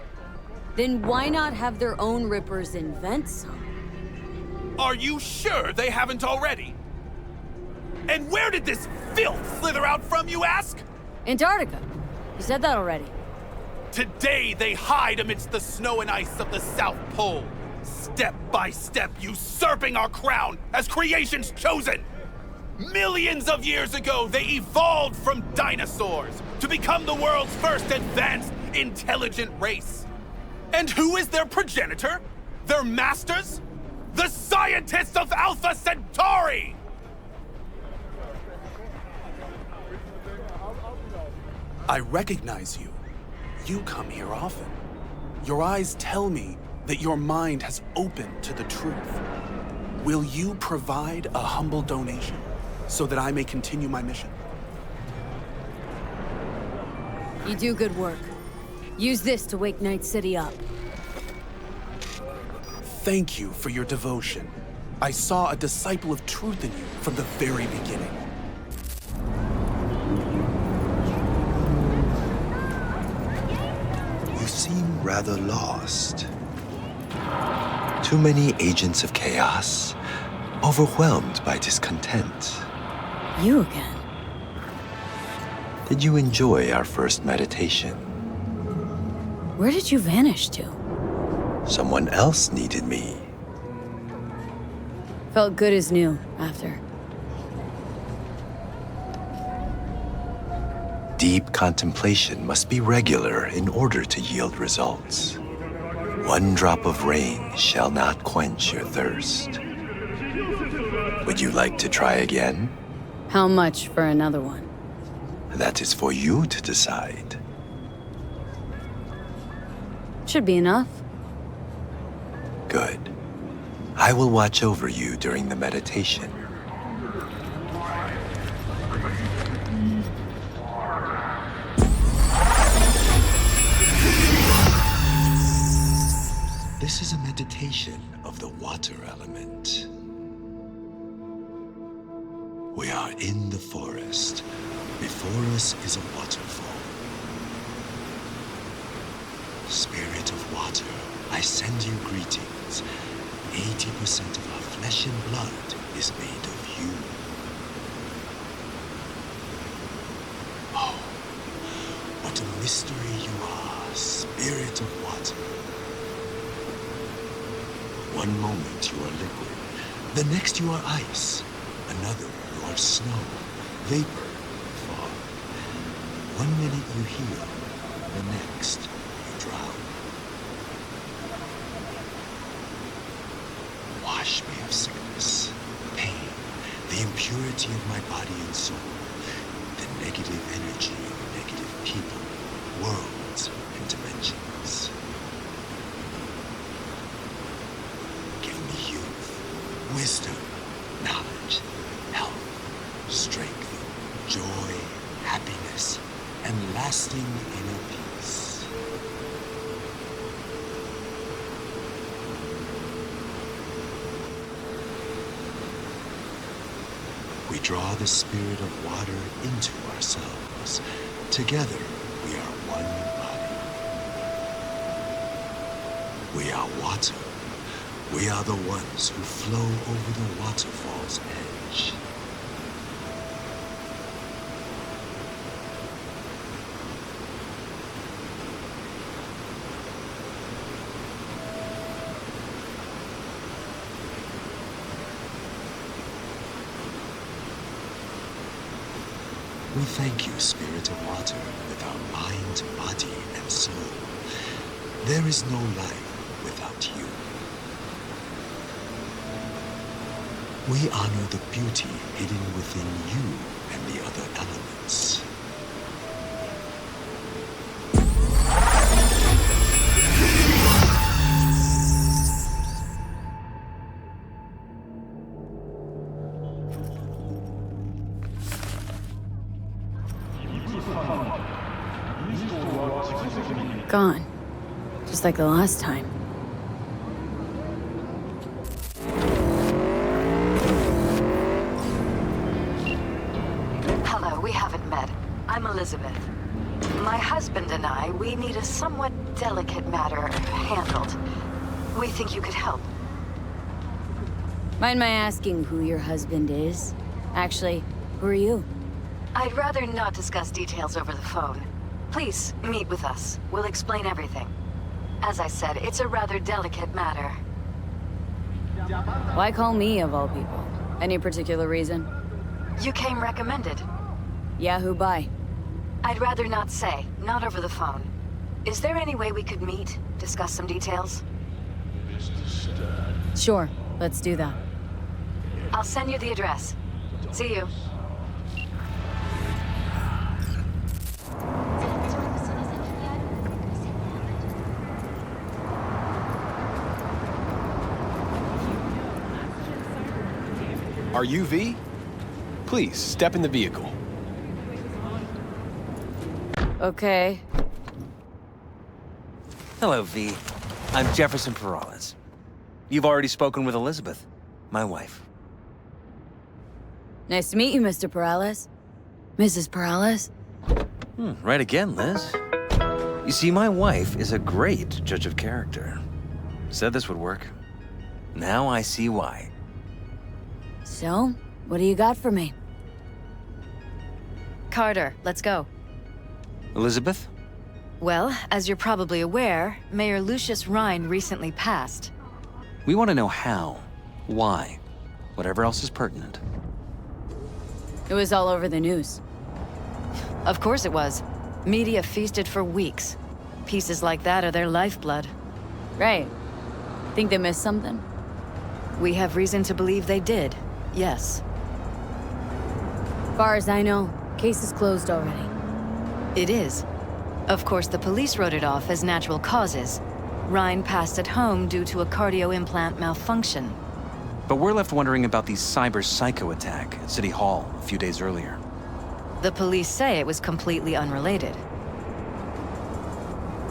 G: Then why not have their own rippers invent some?
A: Are you sure they haven't already? And where did this filth slither out from, you ask?
G: Antarctica. You said that already.
A: Today they hide amidst the snow and ice of the South Pole, step by step usurping our crown as creation's chosen. Millions of years ago, they evolved from dinosaurs to become the world's first advanced, intelligent race. And who is their progenitor? Their masters? The scientists of Alpha Centauri! I recognize you. You come here often. Your eyes tell me that your mind has opened to the truth. Will you provide a humble donation so that I may continue my mission?
G: You do good work. Use this to wake Night City up.
A: Thank you for your devotion. I saw a disciple of truth in you from the very beginning.
T: You seem rather lost. Too many agents of chaos, overwhelmed by discontent.
G: You again.
T: Did you enjoy our first meditation?
G: Where did you vanish to?
T: Someone else needed me.
G: Felt good as new after.
T: Deep contemplation must be regular in order to yield results. One drop of rain shall not quench your thirst. Would you like to try again?
G: How much for another one?
T: That is for you to decide.
G: Should be enough.
T: Good. I will watch over you during the meditation. This is a meditation of the water element. We are in the forest. Before us is a waterfall. Spirit of water, I send you greetings. 80% of our flesh and blood is made of you. Oh, what a mystery you are, Spirit of water. One moment you are liquid, the next you are ice, another you are snow, vapor, fog. 1 minute you heal, the next you drown. Wash me of sickness, pain, the impurity of my body and soul, the negative energy of negative people, worlds, and dimensions. Give me youth, wisdom, knowledge, health, strength, joy, happiness, and lasting inner peace. We draw the spirit of water into ourselves. Together, we are one body. We are water. We are the ones who flow over the waterfall's edge. We thank you, Spirit of Water, with our mind, body, and soul. There is no life without you. We honor the beauty hidden within you and the other elements.
G: Gone. Just like the last time.
O: Hello, we haven't met. I'm Elizabeth. My husband and I, we need a somewhat delicate matter handled. We think you could help.
G: Mind my asking who your husband is? Actually, who are you?
O: I'd rather not discuss details over the phone. Please, meet with us. We'll explain everything. As I said, it's a rather delicate matter.
G: Why call me, of all people? Any particular reason?
O: You came recommended.
G: Yeah, who by?
O: I'd rather not say, not over the phone. Is there any way we could meet, discuss some details?
G: Sure, let's do that.
O: I'll send you the address. See you.
B: Are you V? Please, step in the vehicle.
G: Okay.
P: Hello, V. I'm Jefferson Perales. You've already spoken with Elizabeth, my wife.
G: Nice to meet you, Mr. Perales. Mrs. Perales?
P: Right again, Liz. You see, my wife is a great judge of character. Said this would work. Now I see why.
G: So, what do you got for me?
D: Carter, let's go.
P: Elizabeth?
D: Well, as you're probably aware, Mayor Lucius Rhine recently passed.
P: We want to know how, why, whatever else is pertinent.
G: It was all over the news.
D: Of course it was. Media feasted for weeks. Pieces like that are their lifeblood.
G: Right. Think they missed something?
D: We have reason to believe they did, yes.
G: Far as I know, case is closed already.
D: It is. Of course, the police wrote it off as natural causes. Rhine passed at home due to a cardio implant malfunction.
P: But we're left wondering about the Cyberpsycho attack at City Hall a few days earlier.
D: The police say it was completely unrelated.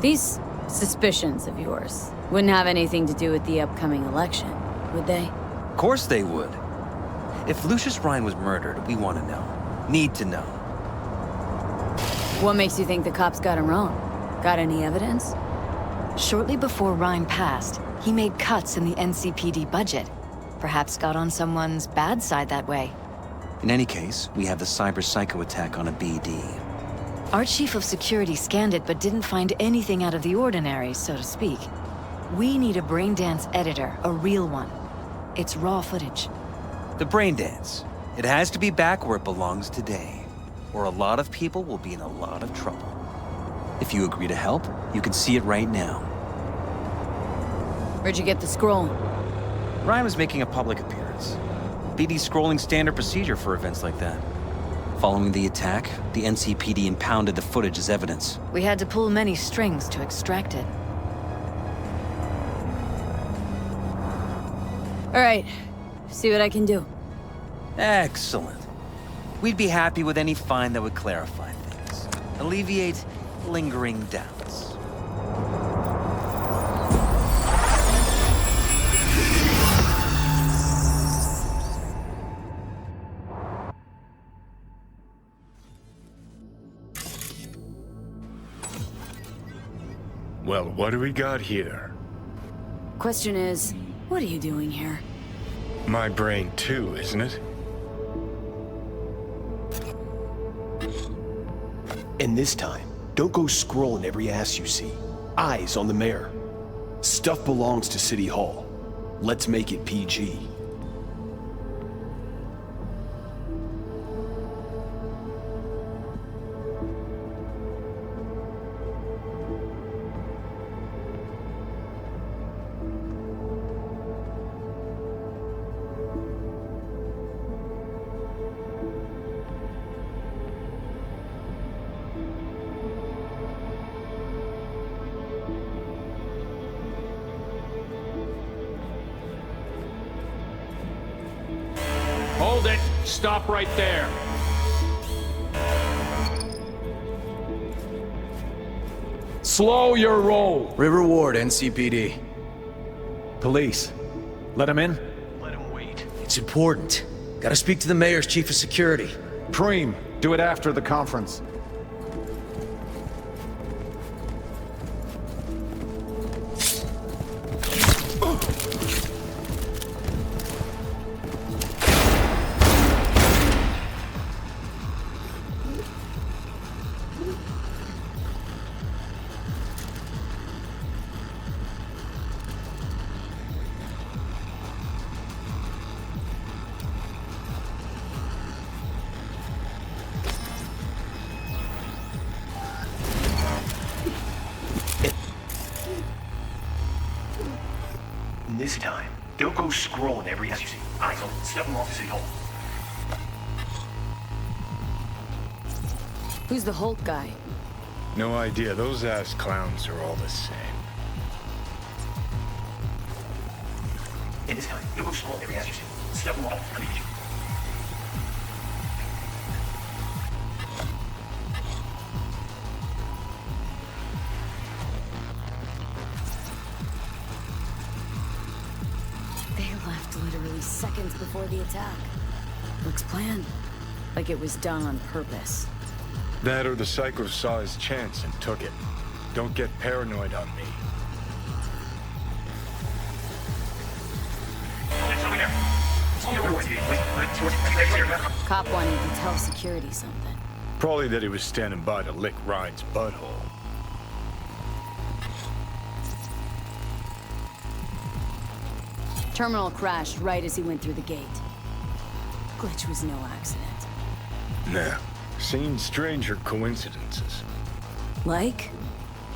G: These suspicions of yours wouldn't have anything to do with the upcoming election, would they?
P: Of course they would. If Lucius Rhine was murdered, we want to know. Need to know.
G: What makes you think the cops got him wrong? Got any evidence?
J: Shortly before Rhine passed, he made cuts in the NCPD budget. Perhaps got on someone's bad side that way.
P: In any case, we have the Cyberpsycho attack on a BD.
J: Our chief of security scanned it but didn't find anything out of the ordinary, so to speak. We need a braindance editor, a real one. It's raw footage.
P: The braindance. It has to be back where it belongs today, or a lot of people will be in a lot of trouble. If you agree to help, you can see it right now.
G: Where'd you get the scroll?
P: Ryan was making a public appearance. BD scrolling standard procedure for events like that. Following the attack, the NCPD impounded the footage as evidence.
J: We had to pull many strings to extract it.
G: All right, see what I can do.
P: Excellent. We'd be happy with any find that would clarify things, alleviate lingering doubts.
B: Well, what do we got here?
G: Question is, what are you doing here?
B: My brain too, isn't it?
C: And this time, don't go scrolling every ass you see. Eyes on the mayor. Stuff belongs to City Hall. Let's make it PG.
V: Hold it! Stop right there! Slow your roll!
W: River Ward, NCPD.
X: Police. Let him in?
W: Let him wait. It's important. Gotta speak to the mayor's chief of security.
X: Preem, do it after the conference.
C: This time, don't go scrolling every ass you see. Eyes on, step them off to City Hall.
G: Who's the Hulk guy?
B: No idea. Those ass clowns are all the same.
C: And this time, don't go scrolling every ass you see. Step them off. Let me get you.
G: Literally seconds before the attack. Looks planned. Like it was done on purpose.
B: That or the Psycho saw his chance and took it. Don't get paranoid on me.
G: Cop wanted to tell security something.
B: Probably that he was standing by to lick Ryan's butthole.
G: Terminal crashed right as he went through the gate. Glitch was no accident.
B: Nah. Seen stranger coincidences.
G: Like?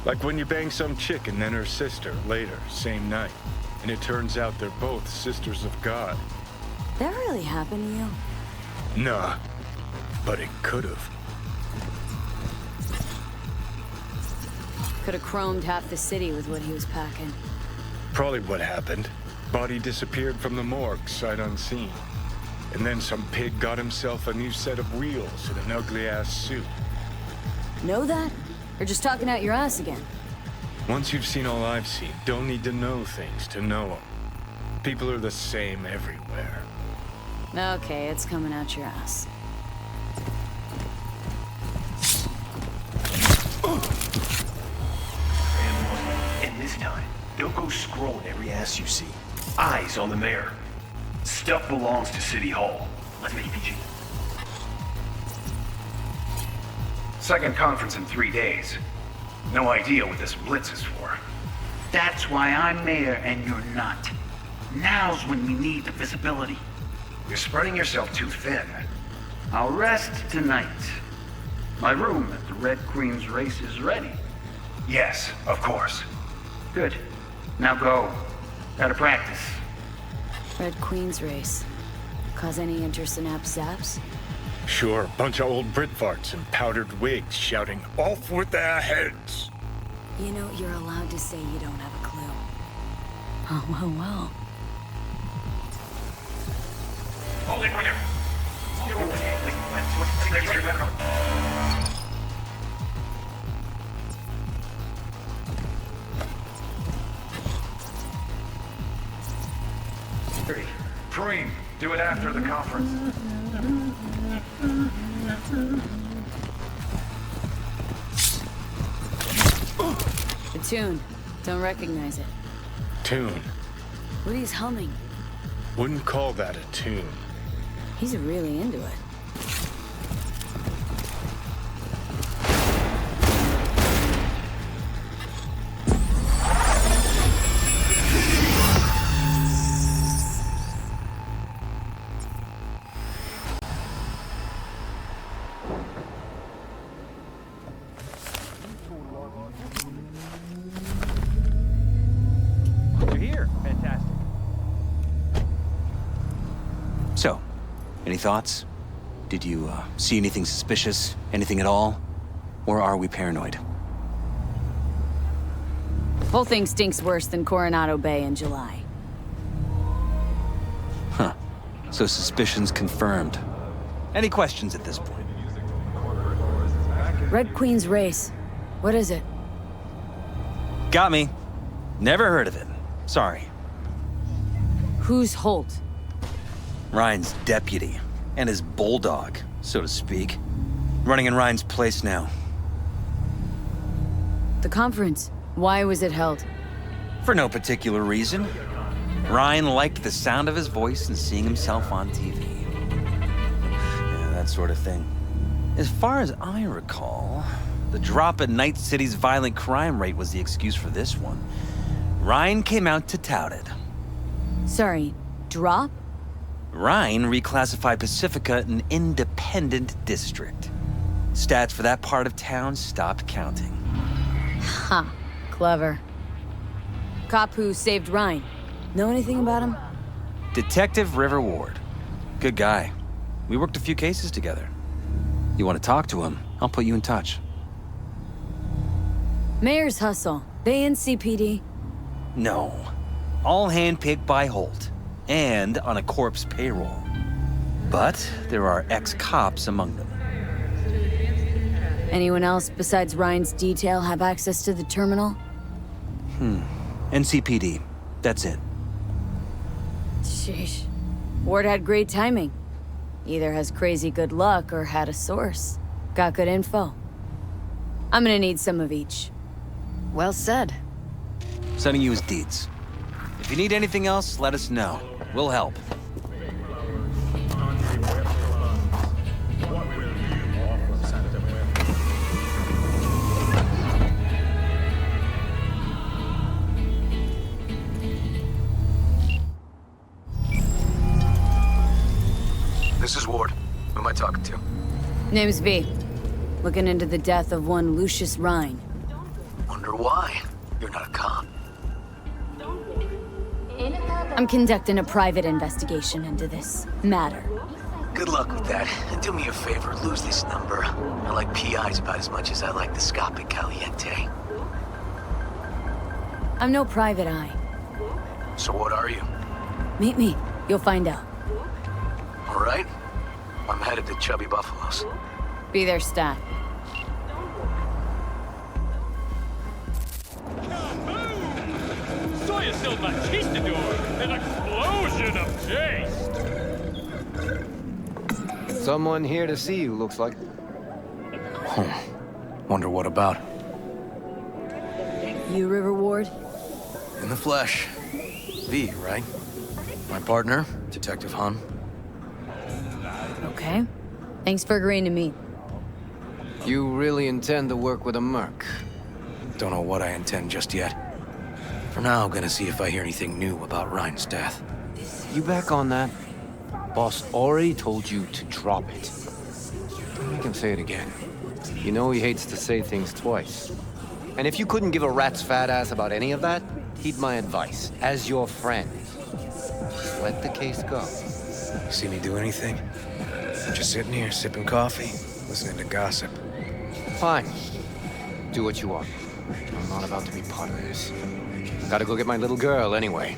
B: Like when you bang some chick and then her sister later, same night. And it turns out they're both sisters of God.
G: That really happened to you?
B: Nah. But it could've.
G: Could've chromed half the city with what he was packing.
B: Probably what happened. Body disappeared from the morgue, sight unseen. And then some pig got himself a new set of wheels and an ugly-ass suit.
G: Know that? Or just talking out your ass again?
B: Once you've seen all I've seen, don't need to know things to know them. People are the same everywhere.
G: Okay, it's coming out your ass.
C: And This time, don't go scrolling every ass you see. Eyes on the mayor. Stuff belongs to City Hall. Let's make it PG.
M: Second conference in 3 days. No idea what this blitz is for.
Q: That's why I'm mayor and you're not. Now's when we need the visibility.
M: You're spreading yourself too thin.
Q: I'll rest tonight. My room at the Red Queen's race is ready.
M: Yes, of course.
Q: Good. Now go. Gotta practice.
G: Red Queen's race. Cause any intersynapse zaps?
B: Sure, bunch of old Brit farts in powdered wigs shouting, "Off with their heads!"
G: You know, you're allowed to say you don't have a clue. Oh, well.
M: Hold it, right there.
X: Preem, do it after the conference.
G: The tune. Don't recognize it.
B: Tune.
G: What he's humming.
B: Wouldn't call that a tune.
G: He's really into it.
P: You're here. Fantastic. So, any thoughts? Did you see anything suspicious? Anything at all? Or are we paranoid?
G: Whole thing stinks worse than Coronado Bay in July.
P: Huh. So suspicions confirmed. Any questions at this point?
G: Red Queen's race. What is it?
P: Got me. Never heard of it. Sorry.
G: Who's Holt?
P: Ryan's deputy. And his bulldog, so to speak. Running in Ryan's place now.
G: The conference. Why was it held?
P: For no particular reason. Ryan liked the sound of his voice and seeing himself on TV. Yeah, that sort of thing. As far as I recall, the drop in Night City's violent crime rate was the excuse for this one. Ryan came out to tout it.
G: Sorry, drop?
P: Ryan reclassified Pacifica an independent district. Stats for that part of town stopped counting.
G: Ha, clever. Cop who saved Ryan. Know anything about him?
P: Detective River Ward. Good guy. We worked a few cases together. You want to talk to him, I'll put you in touch.
G: Mayor's hustle. They in CPD?
P: No. All handpicked by Holt. And on a corpse payroll. But there are ex-cops among them.
G: Anyone else besides Ryan's detail have access to the terminal?
P: NCPD. That's it.
G: Sheesh. Ward had great timing. Either has crazy good luck or had a source. Got good info. I'm gonna need some of each.
D: Well said.
P: Sending you his deeds. If you need anything else, let us know. We'll help.
K: This is Ward. Who am I talking to?
G: Name's V. Looking into the death of one Lucius Rhine.
K: Wonder why? You're not a cop.
G: I'm conducting a private investigation into this matter.
K: Good luck with that. And do me a favor, lose this number. I like PIs about as much as I like the Scopic Caliente.
G: I'm no private eye.
K: So what are you?
G: Meet me. You'll find out.
K: All right. I'm headed to Chubby Buffalo's.
G: Be there, stat.
V: Soy el Machistador, an explosion of taste!
R: Someone here to see you, looks like.
K: Wonder what about?
G: You, River Ward?
P: In the flesh. V, right? My partner, Detective Han.
G: Okay. Thanks for agreeing to meet.
R: You really intend to work with a merc?
P: Don't know what I intend just yet. For now, I'm gonna see if I hear anything new about Ryan's death.
R: You back on that? Boss already told you to drop it. Don't make him say it again. You know he hates to say things twice. And if you couldn't give a rat's fat ass about any of that, heed my advice. As your friend, just let the case go.
B: See me do anything? Just sitting here, sipping coffee, listening to gossip.
R: Fine. Do what you want. I'm not about to be part of this. Gotta go get my little girl anyway.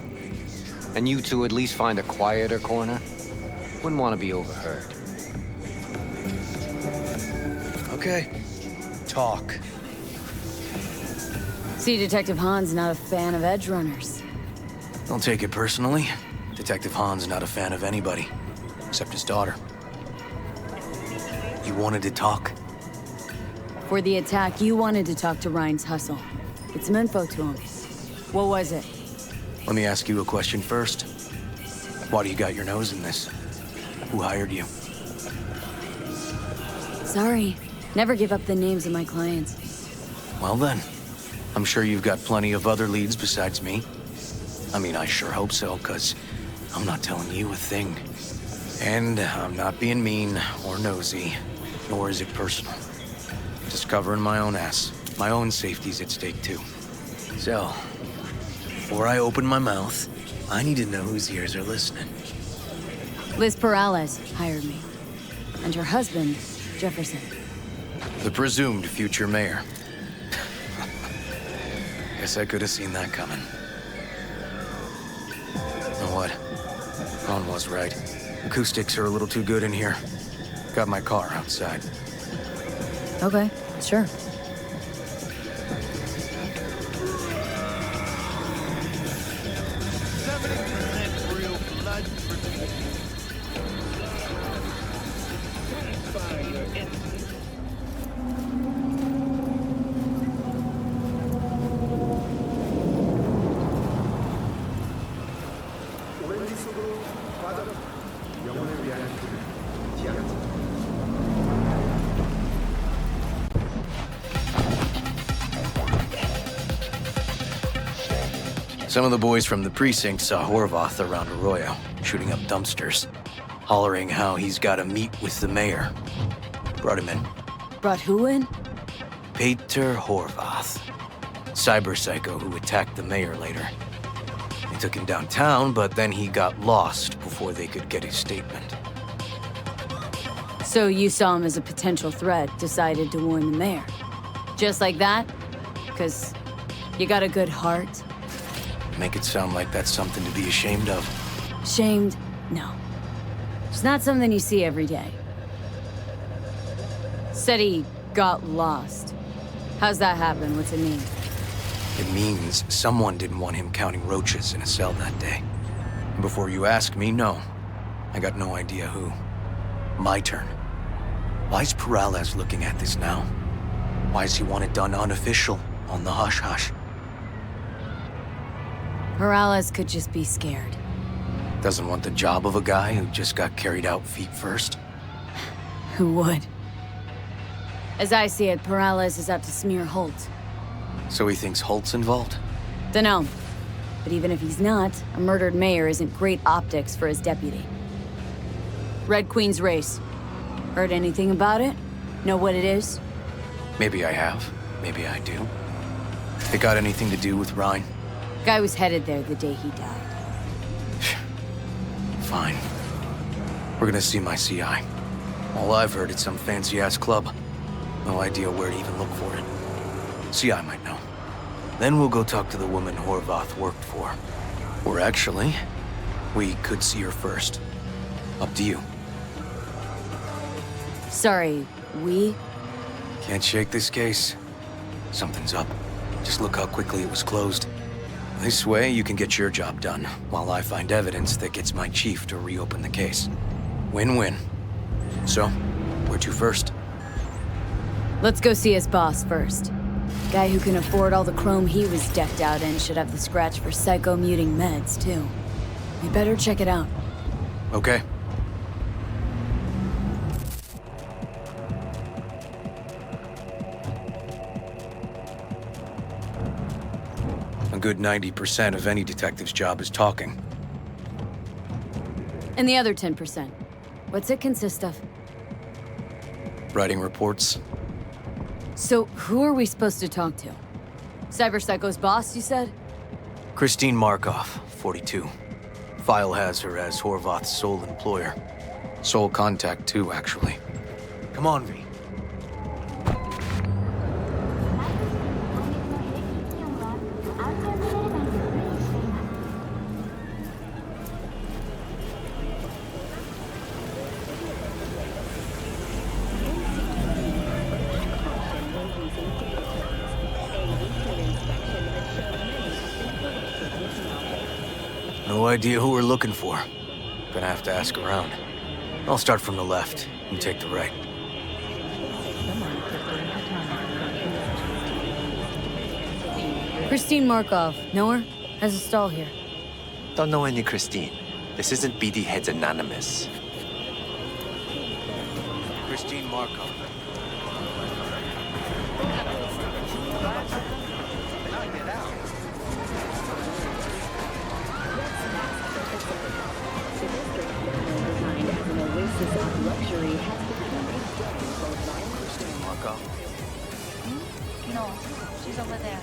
R: And you two at least find a quieter corner. Wouldn't want to be overheard.
B: Okay. Talk.
G: See, Detective Han's not a fan of edge runners.
P: Don't take it personally. Detective Han's not a fan of anybody, except his daughter. You wanted to talk?
G: For the attack, you wanted to talk to Ryan's hustle. Get some info to him. What was it?
P: Let me ask you a question first. Why do you got your nose in this? Who hired you?
G: Sorry. Never give up the names of my clients.
P: Well then, I'm sure you've got plenty of other leads besides me. I mean, I sure hope so, because I'm not telling you a thing. And I'm not being mean or nosy, nor is it personal. Just covering my own ass. My own safety's at stake, too. So, before I open my mouth, I need to know whose ears are listening.
G: Liz Perales hired me. And her husband, Jefferson.
P: The presumed future mayor. Guess I could have seen that coming. Know what? Ron was right. Acoustics are a little too good in here. Got my car outside.
G: Okay, sure.
P: Some of the boys from the precinct saw Horvath around Arroyo, shooting up dumpsters, hollering how he's got to meet with the mayor. Brought him in.
G: Brought who in?
P: Peter Horvath. Cyberpsycho who attacked the mayor later. They took him downtown, but then he got lost before they could get his statement.
G: So you saw him as a potential threat, decided to warn the mayor. Just like that? Because you got a good heart?
P: Make it sound like that's something to be ashamed of.
G: Shamed? No. It's not something you see every day. Said he got lost. How's that happen? What's it mean?
P: It means someone didn't want him counting roaches in a cell that day. And before you ask me, no. I got no idea who. My turn. Why's Perales looking at this now? Why's he want it done unofficial, on the hush-hush?
G: Perales could just be scared.
P: Doesn't want the job of a guy who just got carried out feet first?
G: Who would? As I see it, Perales is out to smear Holt.
P: So he thinks Holt's involved?
G: Dunno. But even if he's not, a murdered mayor isn't great optics for his deputy. Red Queen's race. Heard anything about it? Know what it is?
P: Maybe I have. Maybe I do. It got anything to do with Ryan?
G: Guy was headed there the day he died.
P: Fine. We're gonna see my CI. All I've heard, it's some fancy-ass club. No idea where to even look for it. CI might know. Then we'll go talk to the woman Horvath worked for. Or actually, we could see her first. Up to you.
G: Sorry, we?
P: Can't shake this case. Something's up. Just look how quickly it was closed. This way, you can get your job done, while I find evidence that gets my chief to reopen the case. Win-win. So, where to first?
G: Let's go see his boss first. Guy who can afford all the chrome he was decked out in should have the scratch for psycho-muting meds, too. We better check it out.
R: Okay. A good 90% of any detective's job is talking.
G: And the other 10%? What's it consist of?
R: Writing reports.
G: So, who are we supposed to talk to? Cyberpsycho's boss, you said?
R: Christine Markov, 42. File has her as Horvath's sole employer. Sole contact, too, actually. Come on, V. No idea who we're looking for. Gonna have to ask around. I'll start from the left. You take the right.
G: Christine Markov. Know her? Has a stall here.
T: Don't know any Christine. This isn't BD Heads Anonymous.
R: Christine Markov.
O: No, she's over there.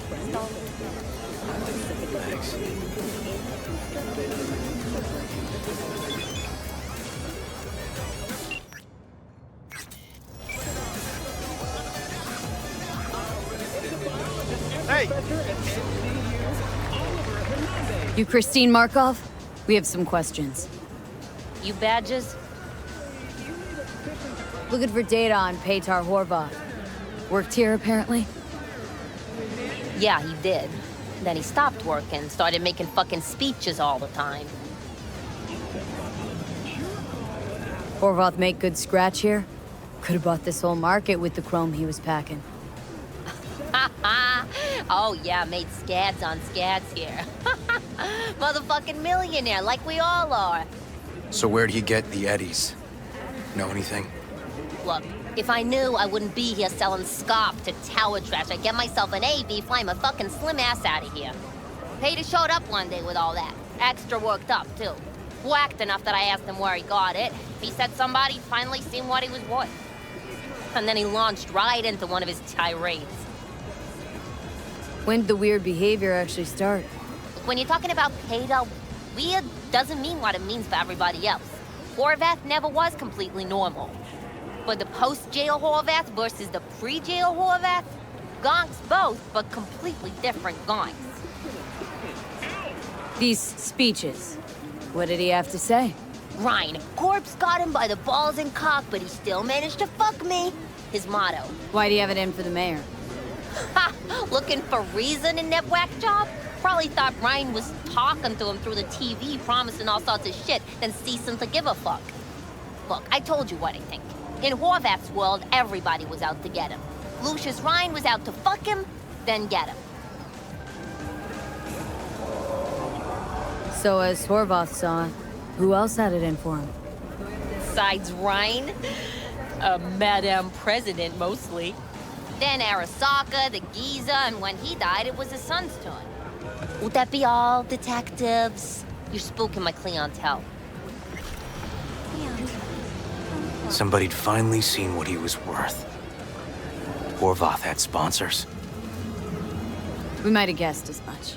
H: Hey!
G: You Christine Markov? We have some questions.
D: You badges?
G: Looking for data on Petar Horvath. Worked here, apparently?
D: Yeah, he did. Then he stopped working, started making fucking speeches all the time.
G: Horvath make good scratch here? Could've bought this whole market with the chrome he was packing.
D: Oh yeah, made scads on scads here. Motherfucking millionaire, like we all are.
R: So where'd he get the eddies? Know anything?
D: Look, if I knew, I wouldn't be here selling scop to tower trash. I'd get myself an AV, fly my fucking slim ass out of here. Peter showed up one day with all that. Extra worked up, too. Whacked enough that I asked him where he got it. He said somebody finally seen what he was worth. And then he launched right into one of his tirades.
G: When did the weird behavior actually start?
D: When you're talking about Peter, weird doesn't mean what it means for everybody else. Horvath never was completely normal. But the post-jail Horvath versus the pre-jail Horvath? Gonks both, but completely different gonks.
G: These speeches. What did he have to say?
D: Ryan, corpse got him by the balls and cock, but he still managed to fuck me. His motto.
G: Why'd he have it in for the mayor?
D: Ha! Looking for reason in that whack job? Probably thought Ryan was talking to him through the TV, promising all sorts of shit, then ceasing to give a fuck. Look, I told you what I think. In Horvath's world, everybody was out to get him. Lucius Ryan was out to fuck him, then get him.
G: So as Horvath saw it, who else had it in for him?
D: Besides Ryan? A Madame President, mostly. Then Arasaka, the Giza, and when he died, it was his son's turn. Would that be all, detectives? You're spooking my clientele.
R: Somebody'd finally seen what he was worth. Horvath had sponsors.
G: We might have guessed as much.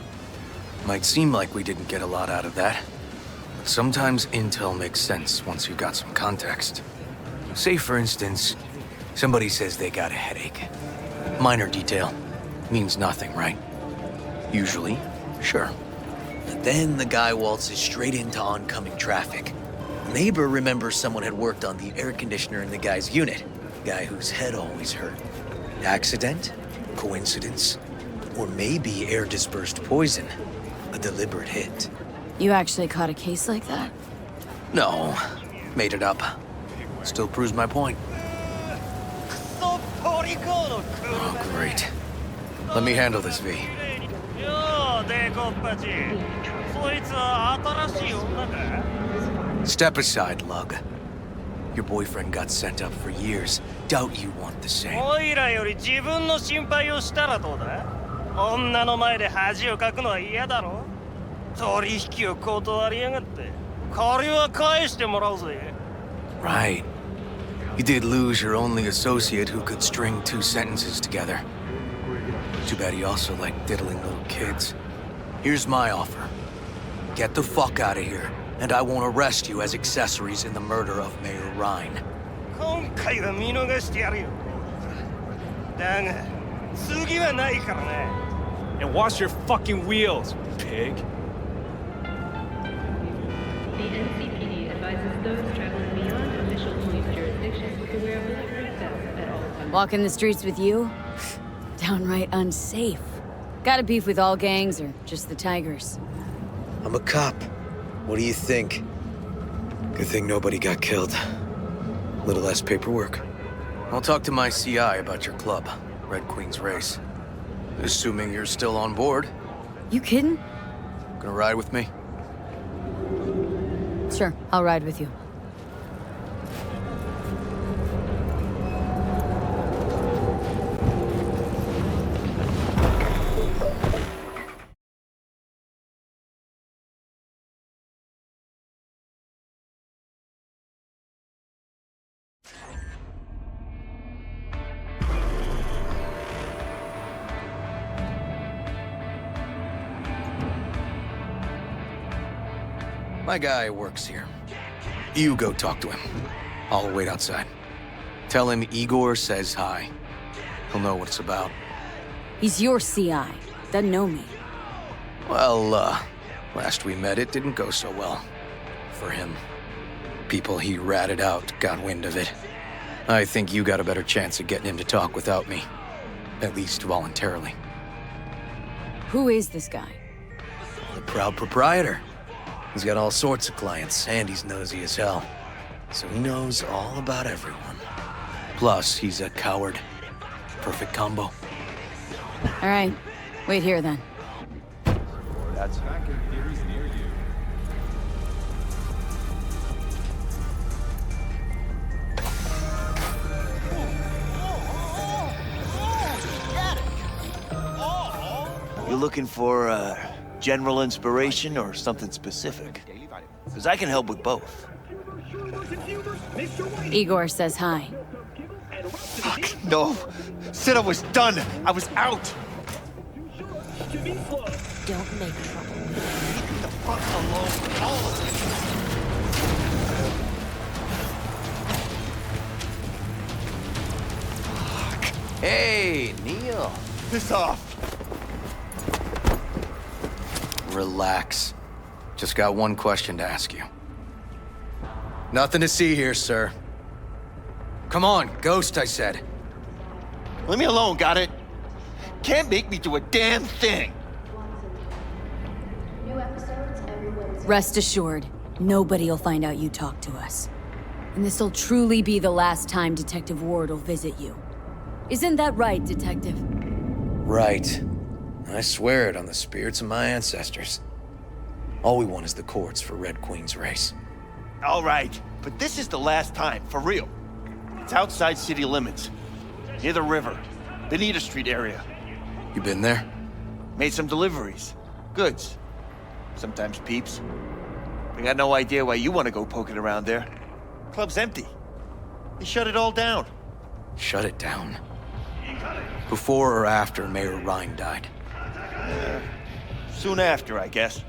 R: Might seem like we didn't get a lot out of that. But sometimes intel makes sense once you've got some context. Say, for instance, somebody says they got a headache. Minor detail. Means nothing, right? Usually, sure.
W: But then the guy waltzes straight into oncoming traffic. Neighbor remembers someone had worked on the air conditioner in the guy's unit. Guy whose head always hurt. Accident? Coincidence? Or maybe air-dispersed poison. A deliberate hit.
G: You actually caught a case like that?
R: No. Made it up. Still proves my point. Oh, great.
W: Let me handle this, V. Step aside, Lug. Your boyfriend got sent up for years. Doubt you want the same.
E: おいらより自分の心配をしたらどうだ？女の前で恥をかくのは嫌だろ？取引を断りやがって。借りは返してもらうぜ。
W: Right. You did lose your only associate who could string 2 sentences together. Too bad he also liked diddling little kids. Here's my offer. Get the fuck out of here, and I won't arrest you as accessories in the murder of Mayor Ryan.
E: 今回は見逃してやるよ。だが、次はないからね。
V: And wash your fucking wheels, pig.
F: The NCPD advises those traveling beyond official police jurisdiction to wear bulletproof vests at all times.
G: Walking the streets with you? Downright unsafe. Got a beef with all gangs or just the Tigers?
W: I'm a cop. What do you think? Good thing nobody got killed. A little less paperwork. I'll talk to my CI about your club, Red Queen's Race. Assuming you're still on board.
G: You kidding?
W: Gonna ride with me?
G: Sure, I'll ride with you.
W: My guy works here. You go talk to him. I'll wait outside. Tell him Igor says hi. He'll know what it's about.
G: He's your CI. Doesn't know me.
W: Well, last we met, it didn't go so well. For him. People he ratted out got wind of it. I think you got a better chance of getting him to talk without me. At least voluntarily.
G: Who is this guy?
W: The proud proprietor. He's got all sorts of clients, and he's nosy as hell. So he knows all about everyone. Plus, he's a coward. Perfect combo.
G: All right. Wait here, then.
V: That's back in theories near you.
H: You looking for, general inspiration or something specific? Because I can help with both.
G: Igor says hi.
H: Fuck, no. Said I was done. I was out.
L: Don't make trouble.
H: Leave the fuck alone, all of it. Fuck.
W: Hey, Neil.
H: Piss off.
W: Relax. Just got one question to ask you. Nothing to see here, sir. Come on, Ghost, I said.
H: Leave me alone, got it? Can't make me do a damn thing.
G: Rest assured, nobody'll find out you talked to us. And this'll truly be the last time Detective Ward will visit you. Isn't that right, Detective?
W: Right. I swear it on the spirits of my ancestors. All we want is the courts for Red Queen's Race.
H: All right, but this is the last time, for real. It's outside city limits, near the river, Benita Street area.
W: You been there?
H: Made some deliveries. Goods. Sometimes peeps. I got no idea why you want to go poking around there. Club's empty. They shut it all down.
W: Shut it down? Before or after Mayor Ryan died?
H: Soon after, I guess.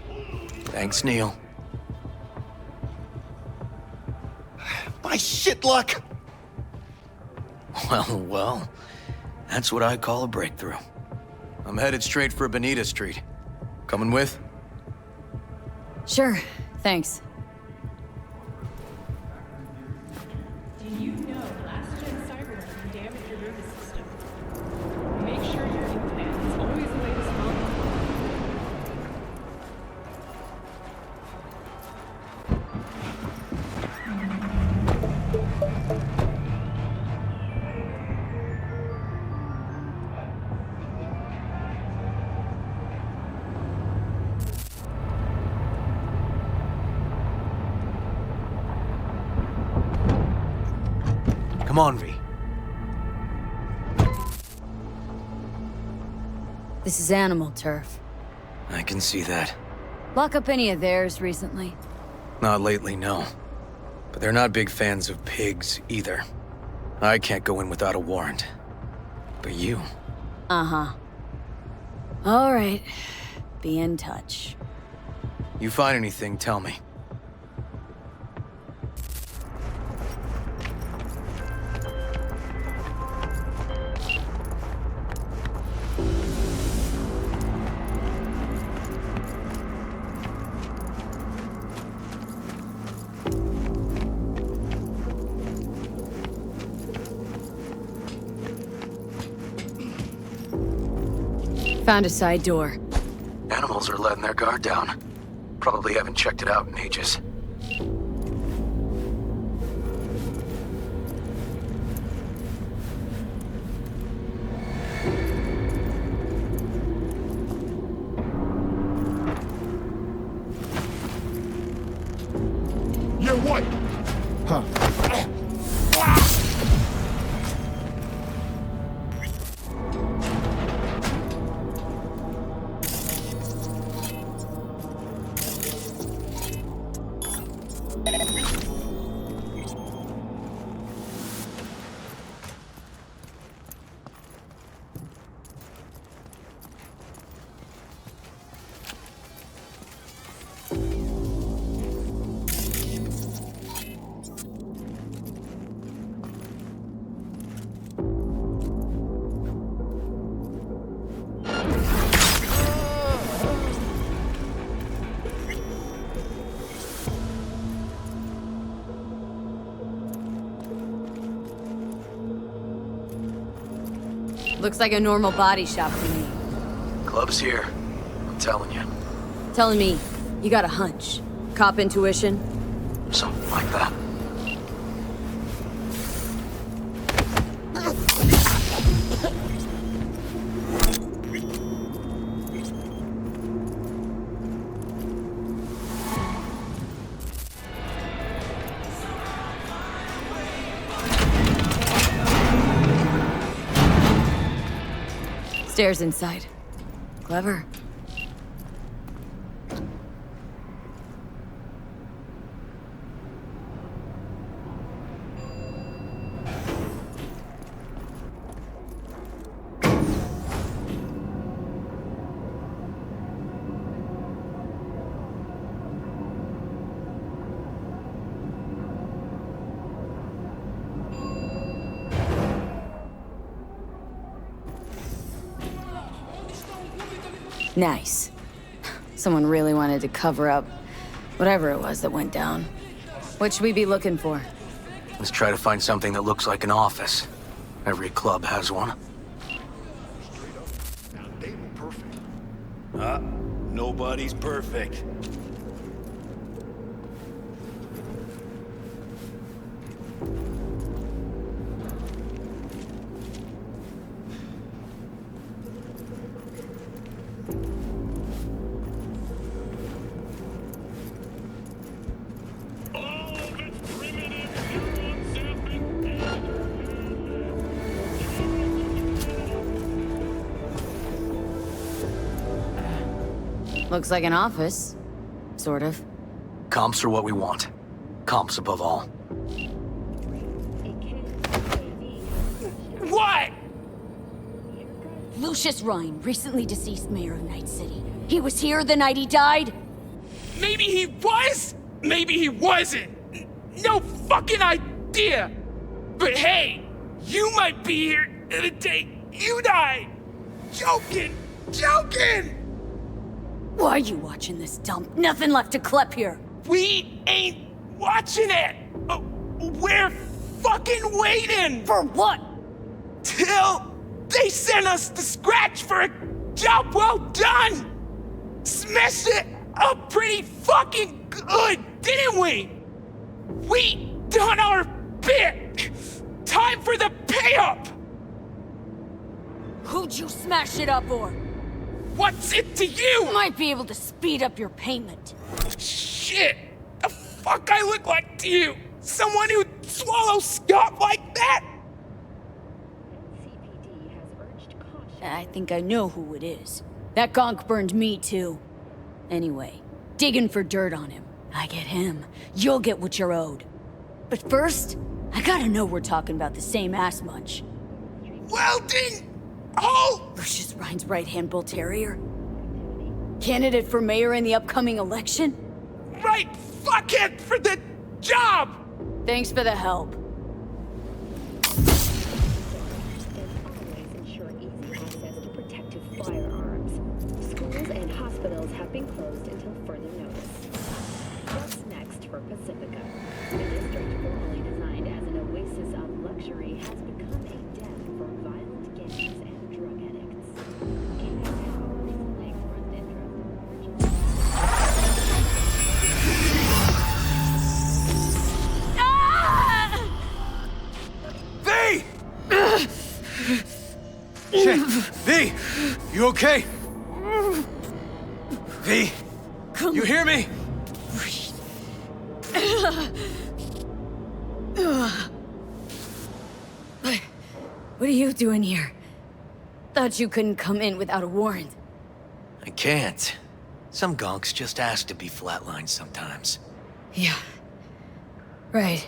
W: Thanks, Neil.
H: My shit luck!
W: Well, that's what I call a breakthrough. I'm headed straight for Benita Street. Coming with?
G: Sure, thanks.
F: Did you know last-gen Cyberpunk damaged your nervous system? Make sure your implant is always the way to small.
R: Come on, V.
G: This is animal turf.
R: I can see that.
G: Lock up any of theirs recently?
R: Not lately, no. But they're not big fans of pigs, either. I can't go in without a warrant. But you...
G: Uh-huh. All right. Be in touch.
R: You find anything, tell me.
G: Found a side door.
R: Animals are letting their guard down. Probably haven't checked it out in ages.
I: You're what? Huh.
G: Looks like a normal body shop to me.
R: Club's here. I'm telling you.
G: Telling me, you got a hunch. Cop intuition?
R: Something like that.
G: Stairs inside. Clever. Nice. Someone really wanted to cover up whatever it was that went down. What should we be looking for?
R: Let's try to find something that looks like an office. Every club has one.
B: Nobody's perfect.
G: Looks like an office. Sort of.
R: Comps are what we want. Comps above all.
I: What?
G: Lucius Rhine, recently deceased mayor of Night City. He was here the night he died?
I: Maybe he was, maybe he wasn't. No fucking idea. But hey, you might be here the day you died. Joking, joking.
G: Why are you watching this dump? Nothing left to clip here.
I: We ain't watching it. We're fucking waiting.
G: For what?
I: Till they send us the scratch for a job well done. Smashed it up pretty fucking good, didn't we? We done our bit. Time for the pay-up.
G: Who'd you smash it up for?
I: What's it to you?
G: Might be able to speed up your payment.
I: Shit! The fuck I look like to you? Someone who'd swallow scot like that?
G: I think I know who it is. That gonk burned me too. Anyway, digging for dirt on him. I get him. You'll get what you're owed. But first, I gotta know we're talking about the same ass munch.
I: Weldon! Oh!
G: Lucius Rhine's right-hand bull terrier. Candidate for mayor in the upcoming election?
I: Right fuckhead for the job!
G: Thanks for the help.
A: Ensure easy access to protective firearms. Schools and hospitals have been closed until further notice. What's next for Pacifica? The district, formerly designed as an oasis of luxury, has become a den for violent gangs and drug addicts. Recently expressed interest
C: V! Shit! V! You okay? V! You hear me?
G: What are you doing here? Thought you couldn't come in without a warrant.
W: I can't. Some gonks just ask to be flatlined sometimes.
G: Yeah. Right.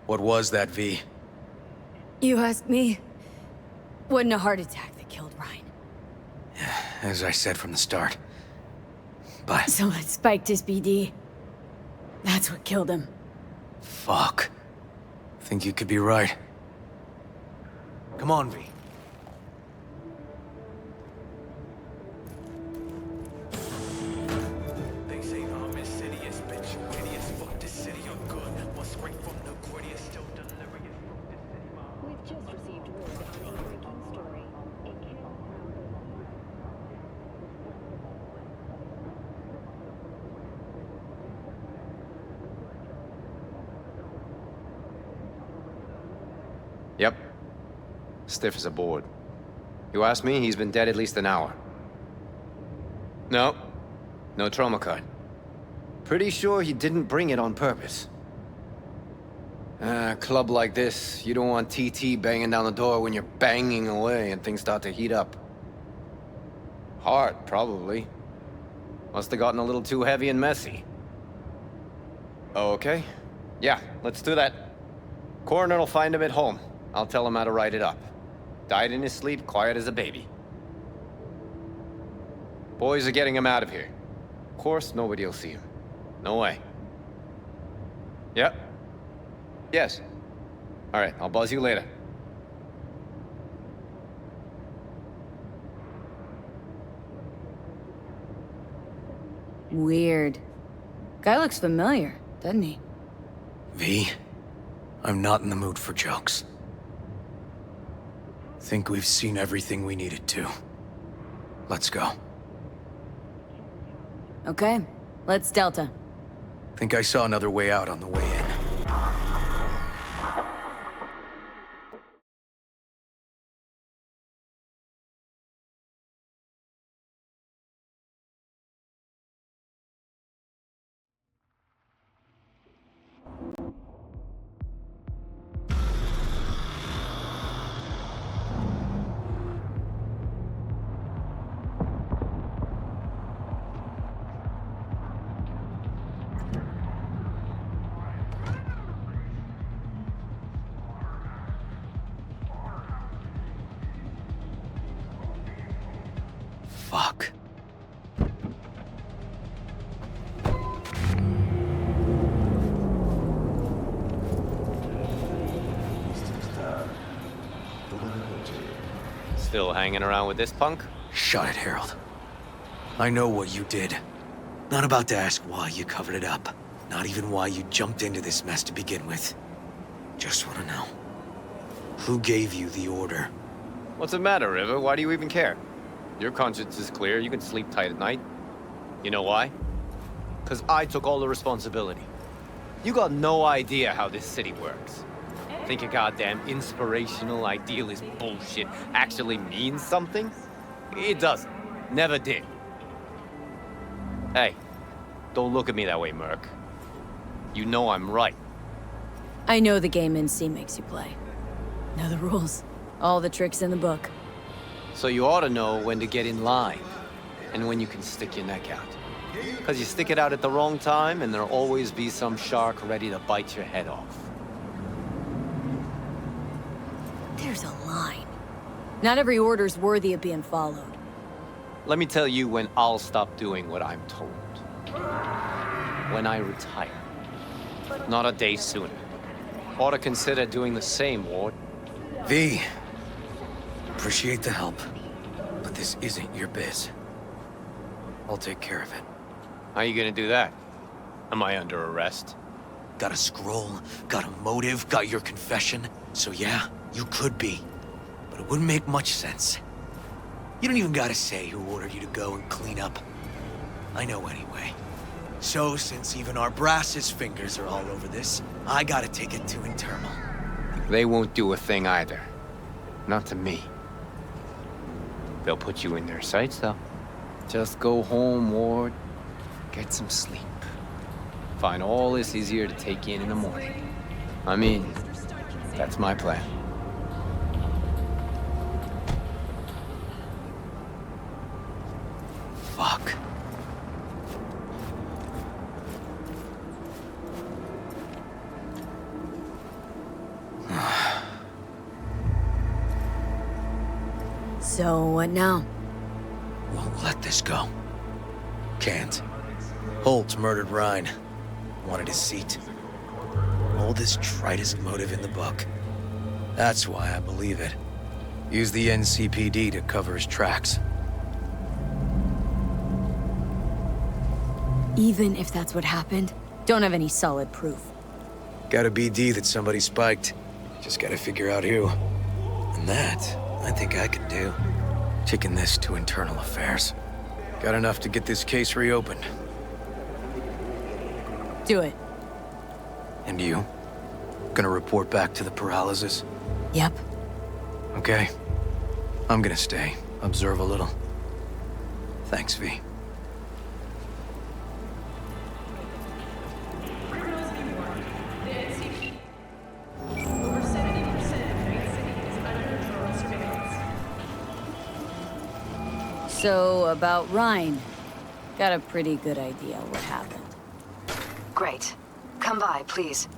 C: What was that, V?
G: You ask me? Wasn't a heart attack that killed Ryan.
C: As I said from the start. But...
G: Someone spiked his BD. That's what killed him.
C: Fuck. Think you could be right. Come on, V.
N: They say I'm insidious, bitch. Hideous, fuck this city, I'm good. What's great from the courteous, still delirious.
A: We've just received word on a breaking story. It came around the
R: Yep. Stiff as a board. You ask me, he's been dead at least an hour. No. No trauma card. Pretty sure he didn't bring it on purpose. A club like this, you don't want TT banging down the door when you're banging away and things start to heat up. Heart, probably. Must have gotten a little too heavy and messy. Okay. Yeah, let's do that. Coroner will find him at home. I'll tell him how to write it up. Died in his sleep, quiet as a baby. Boys are getting him out of here. Of course, nobody will see him. No way. Yep. Yes. All right, I'll buzz you later.
G: Weird. Guy looks familiar, doesn't he?
C: V, I'm not in the mood for jokes. Think we've seen everything we needed to. Let's go.
G: Okay, let's Delta.
C: Think I saw another way out on the way in. Fuck.
R: Still hanging around with this punk?
C: Shut it, Harold. I know what you did.
W: Not about to ask why you covered it up. Not even why you jumped into this mess to begin with. Just want to know. Who gave you the order?
R: What's the matter, River? Why do you even care? Your conscience is clear, you can sleep tight at night. You know why? Because I took all the responsibility. You got no idea how this city works. Think a goddamn inspirational, idealist bullshit actually means something? It doesn't. Never did. Hey, don't look at me that way, Merc. You know I'm right.
G: I know the game NC makes you play. Know the rules. All the tricks in the book.
R: So you ought to know when to get in line, and when you can stick your neck out. Because you stick it out at the wrong time, and there'll always be some shark ready to bite your head off.
G: There's a line. Not every order's worthy of being followed.
R: Let me tell you when I'll stop doing what I'm told. When I retire. Not a day sooner. Ought to consider doing the same, Ward.
W: V. Appreciate the help, but this isn't your biz. I'll take care of it.
R: How you gonna do that? Am I under arrest?
W: Got a scroll, got a motive, got your confession. So yeah, you could be. But it wouldn't make much sense. You don't even gotta say who ordered you to go and clean up. I know anyway. So since even our brass's fingers are all over this, I gotta take it to internal.
R: They won't do a thing either. Not to me. They'll put you in their sights, though. Just go home, Ward. Get some sleep. Find all this easier to take in the morning. I mean, that's my plan.
W: Fuck.
G: So, what now?
W: Won't let this go. Can't. Holt's murdered Ryan. Wanted his seat. Oldest, tritest motive in the book. That's why I believe it. Use the NCPD to cover his tracks.
G: Even if that's what happened, don't have any solid proof.
W: Got a BD that somebody spiked. Just gotta figure out who. And that, I think I can do. Taking this to internal affairs. Got enough to get this case reopened.
G: Do it.
W: And you? Gonna report back to the paralysis?
G: Yep.
W: Okay. I'm gonna stay. Observe a little. Thanks, V.
G: So, about Ryan. Got a pretty good idea what happened.
O: Great. Come by, please.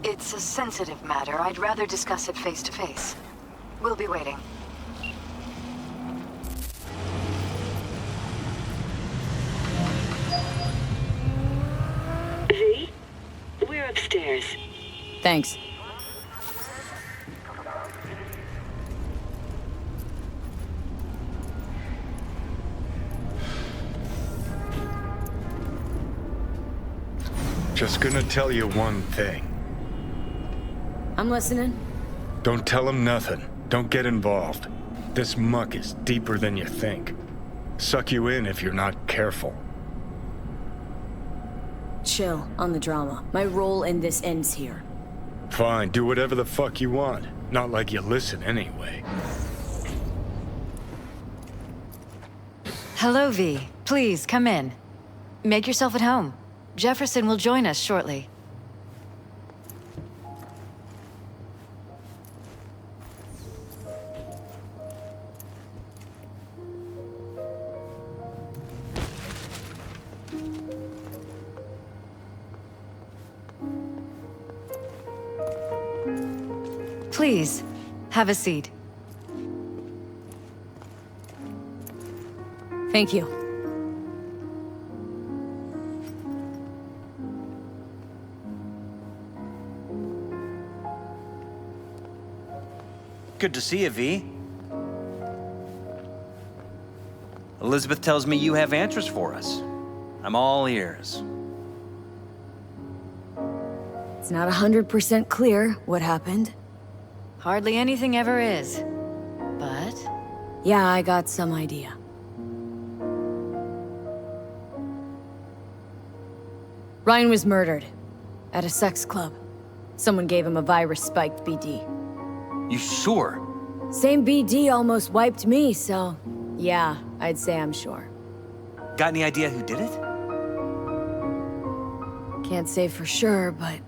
O: It's a sensitive matter. I'd rather discuss it face to face. We'll be waiting.
J: V? We're upstairs.
G: Thanks.
B: Just gonna tell you one thing.
G: I'm listening.
B: Don't tell him nothing. Don't get involved. This muck is deeper than you think. Suck you in if you're not careful.
G: Chill on the drama. My role in this ends here.
B: Fine, do whatever the fuck you want. Not like you listen anyway.
Q: Hello, V. Please, come in. Make yourself at home. Jefferson will join us shortly. Please, have a seat.
G: Thank you.
P: Good to see you, V. Elizabeth tells me you have answers for us. I'm all ears.
G: It's not 100% clear what happened.
Q: Hardly anything ever is. But...
G: yeah, I got some idea. Ryan was murdered. At a sex club. Someone gave him a virus-spiked BD.
P: You sure?
G: Same BD almost wiped me, so... yeah, I'd say I'm sure.
P: Got any idea who did it?
G: Can't say for sure, but...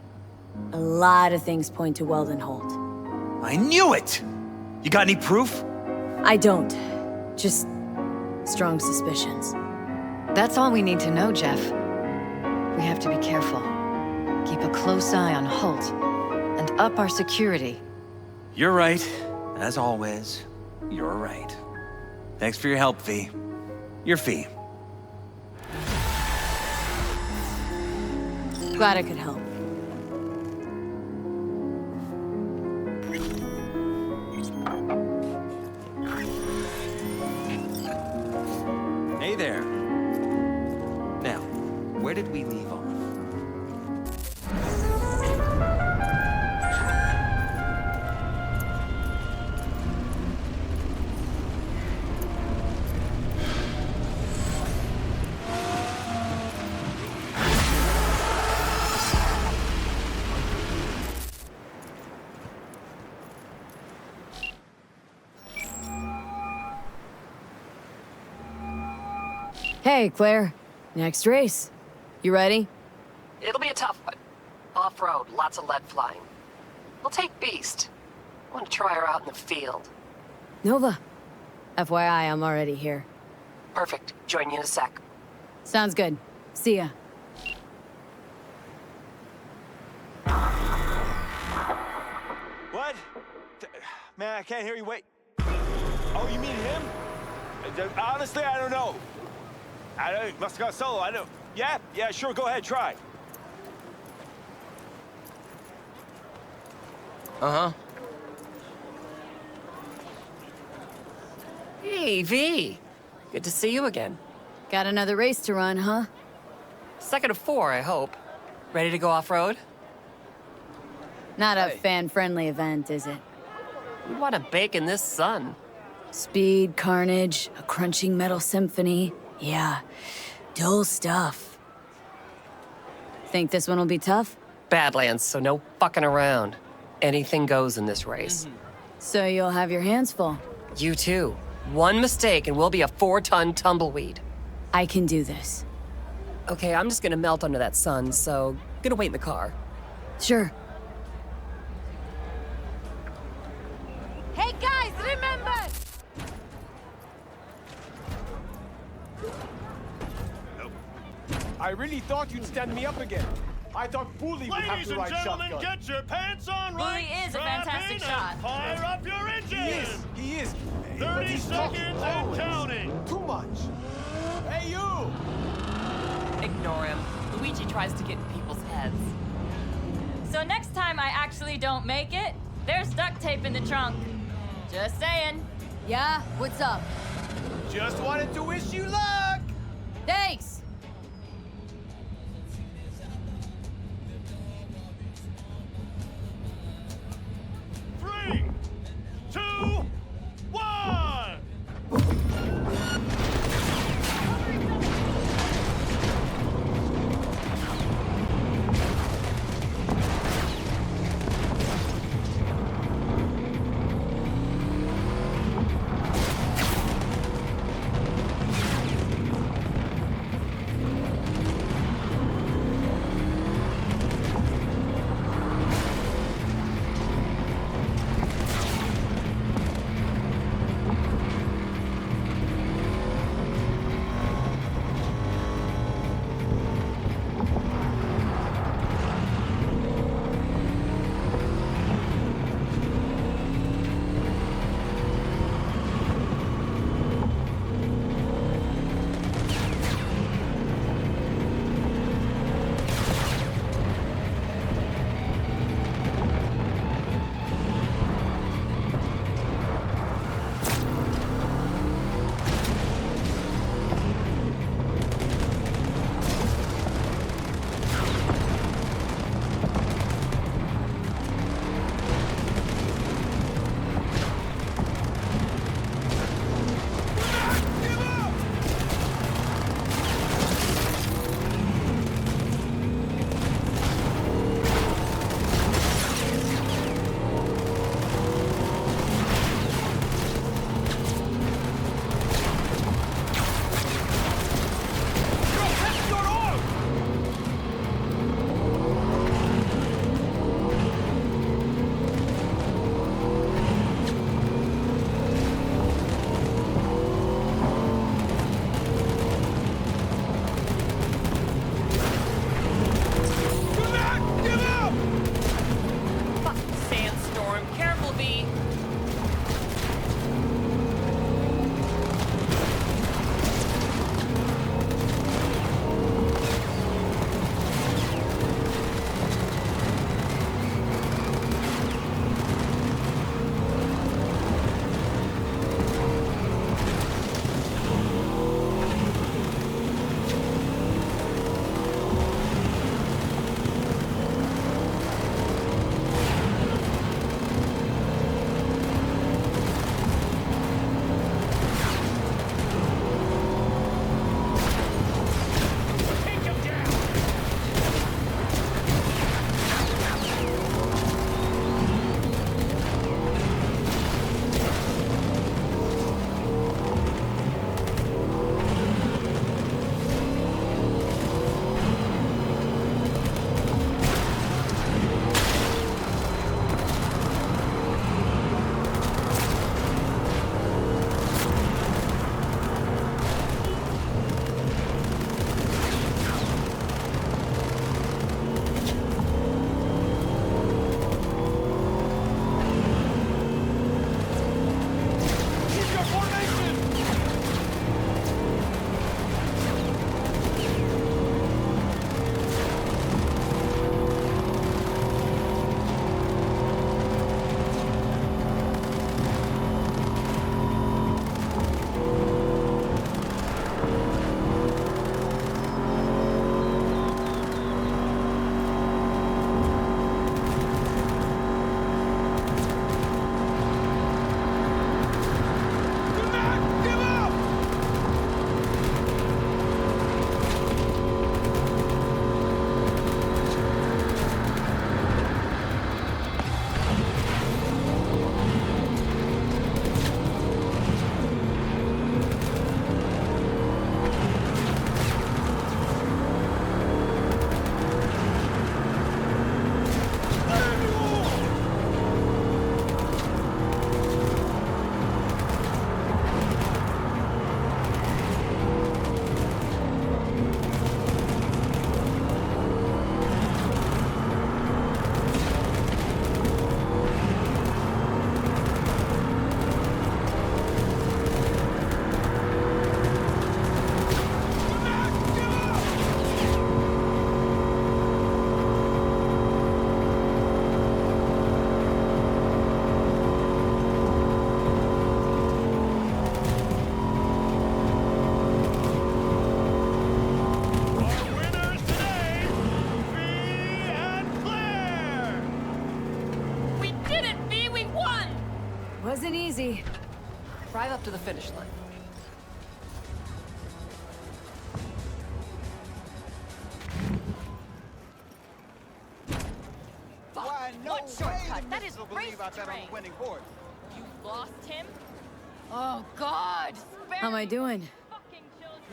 G: a lot of things point to Weldon Holt.
P: I knew it! You got any proof?
G: I don't. Just strong suspicions.
Q: That's all we need to know, Jeff. We have to be careful. Keep a close eye on Holt, and up our security.
P: You're right. As always, you're right. Thanks for your help, V. Your fee.
G: Glad I could help.
P: Hey there. Now, where did we leave off?
G: Hey, Claire. Next race. You ready?
M: It'll be a tough one. Off-road, lots of lead flying. We'll take Beast. I want to try her out in the field.
G: Nova. FYI, I'm already here.
M: Perfect. Join you in a sec.
G: Sounds good. See ya.
H: What? Man, I can't hear you. Wait. Oh, you mean him? Honestly, I don't know. Must have got solo. I don't. Yeah, sure. Go ahead, try.
R: Uh-huh.
M: Hey, V. Good to see you again.
G: Got another race to run, huh?
M: Second of 4, I hope. Ready to go off-road?
G: Not a fan-friendly event, is it?
M: We want to bake in this sun.
G: Speed, carnage, a crunching metal symphony. Yeah, dull stuff. Think this one will be tough?
M: Badlands, so no fucking around. Anything goes in this race.
G: So you'll have your hands full.
M: You too. One mistake and we'll be a 4-ton tumbleweed.
G: I can do this.
M: Okay, I'm just gonna melt under that sun, so gonna wait in the car.
G: Sure.
S: Hey guys, remember!
I: I really thought you'd stand me up again. I thought Bully would have to ride shotgun.
E: Ladies and gentlemen, get your pants on right.
S: Bully is a
E: Strap
S: fantastic
E: in
S: shot.
E: and fire up your engine.
I: He is.
E: 30 seconds and counting.
I: Too much. Hey, you!
S: Ignore him. Luigi tries to get in people's heads. So next time I actually don't make it, there's duct tape in the trunk. Just saying.
G: Yeah? What's up?
I: Just wanted to wish you luck!
G: Thanks!
E: Three, 2, 1.
G: isn't easy.
M: Drive up to the finish line.
S: Fuck, what shortcut? That is race terrain. You lost him? Oh, God! Spare
G: How am I doing?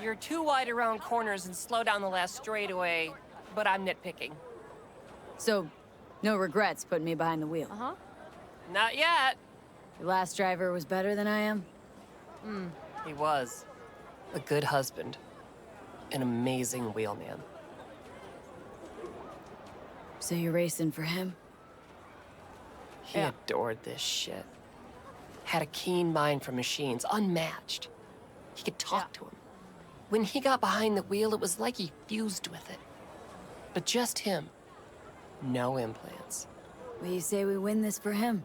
M: You're too wide around corners and slow down the last straightaway, but I'm nitpicking.
G: So, no regrets putting me behind the wheel?
M: Uh-huh. Not yet.
G: Your last driver was better than I am?
M: He was. A good husband. An amazing wheelman.
G: So you're racing for him?
M: He adored this shit. Had a keen mind for machines, unmatched. He could talk to him. When he got behind the wheel, it was like he fused with it. But just him. No implants.
G: Well, you say we win this for him?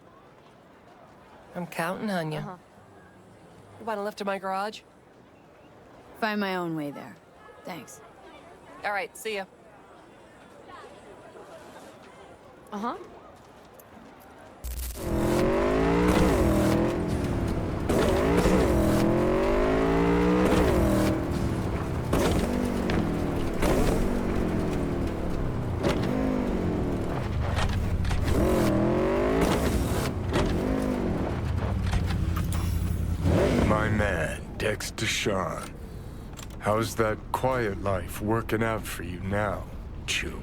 M: I'm counting on you. You want a lift to my garage?
G: Find my own way there. Thanks.
M: All right, see ya.
G: Uh-huh.
B: My man, Dexter Sean. How's that quiet life working out for you now, Chum?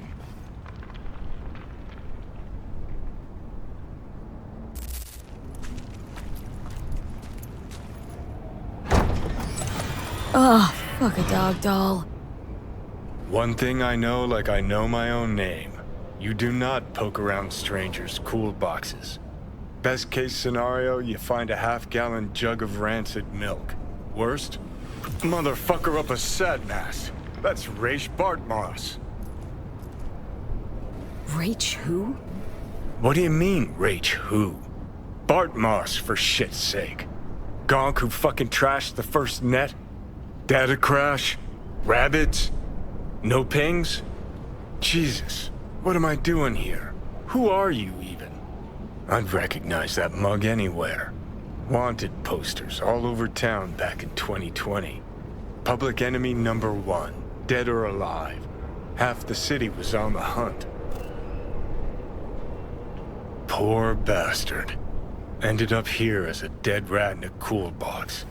G: Oh, fuck a dog doll.
B: One thing I know like I know my own name. You do not poke around strangers' cool boxes. Best case scenario, you find a half-gallon jug of rancid milk. Worst? Motherfucker up a sat mast. That's Raish Bartmoss.
G: Rach who?
B: What do you mean, Rach who? Bartmoss, for shit's sake. Gonk who fucking trashed the first net? Data crash? Rabbits? No pings? Jesus, what am I doing here? Who are you even? I'd recognize that mug anywhere. Wanted posters all over town back in 2020. Public enemy #1, dead or alive. Half the city was on the hunt. Poor bastard. Ended up here as a dead rat in a cool box.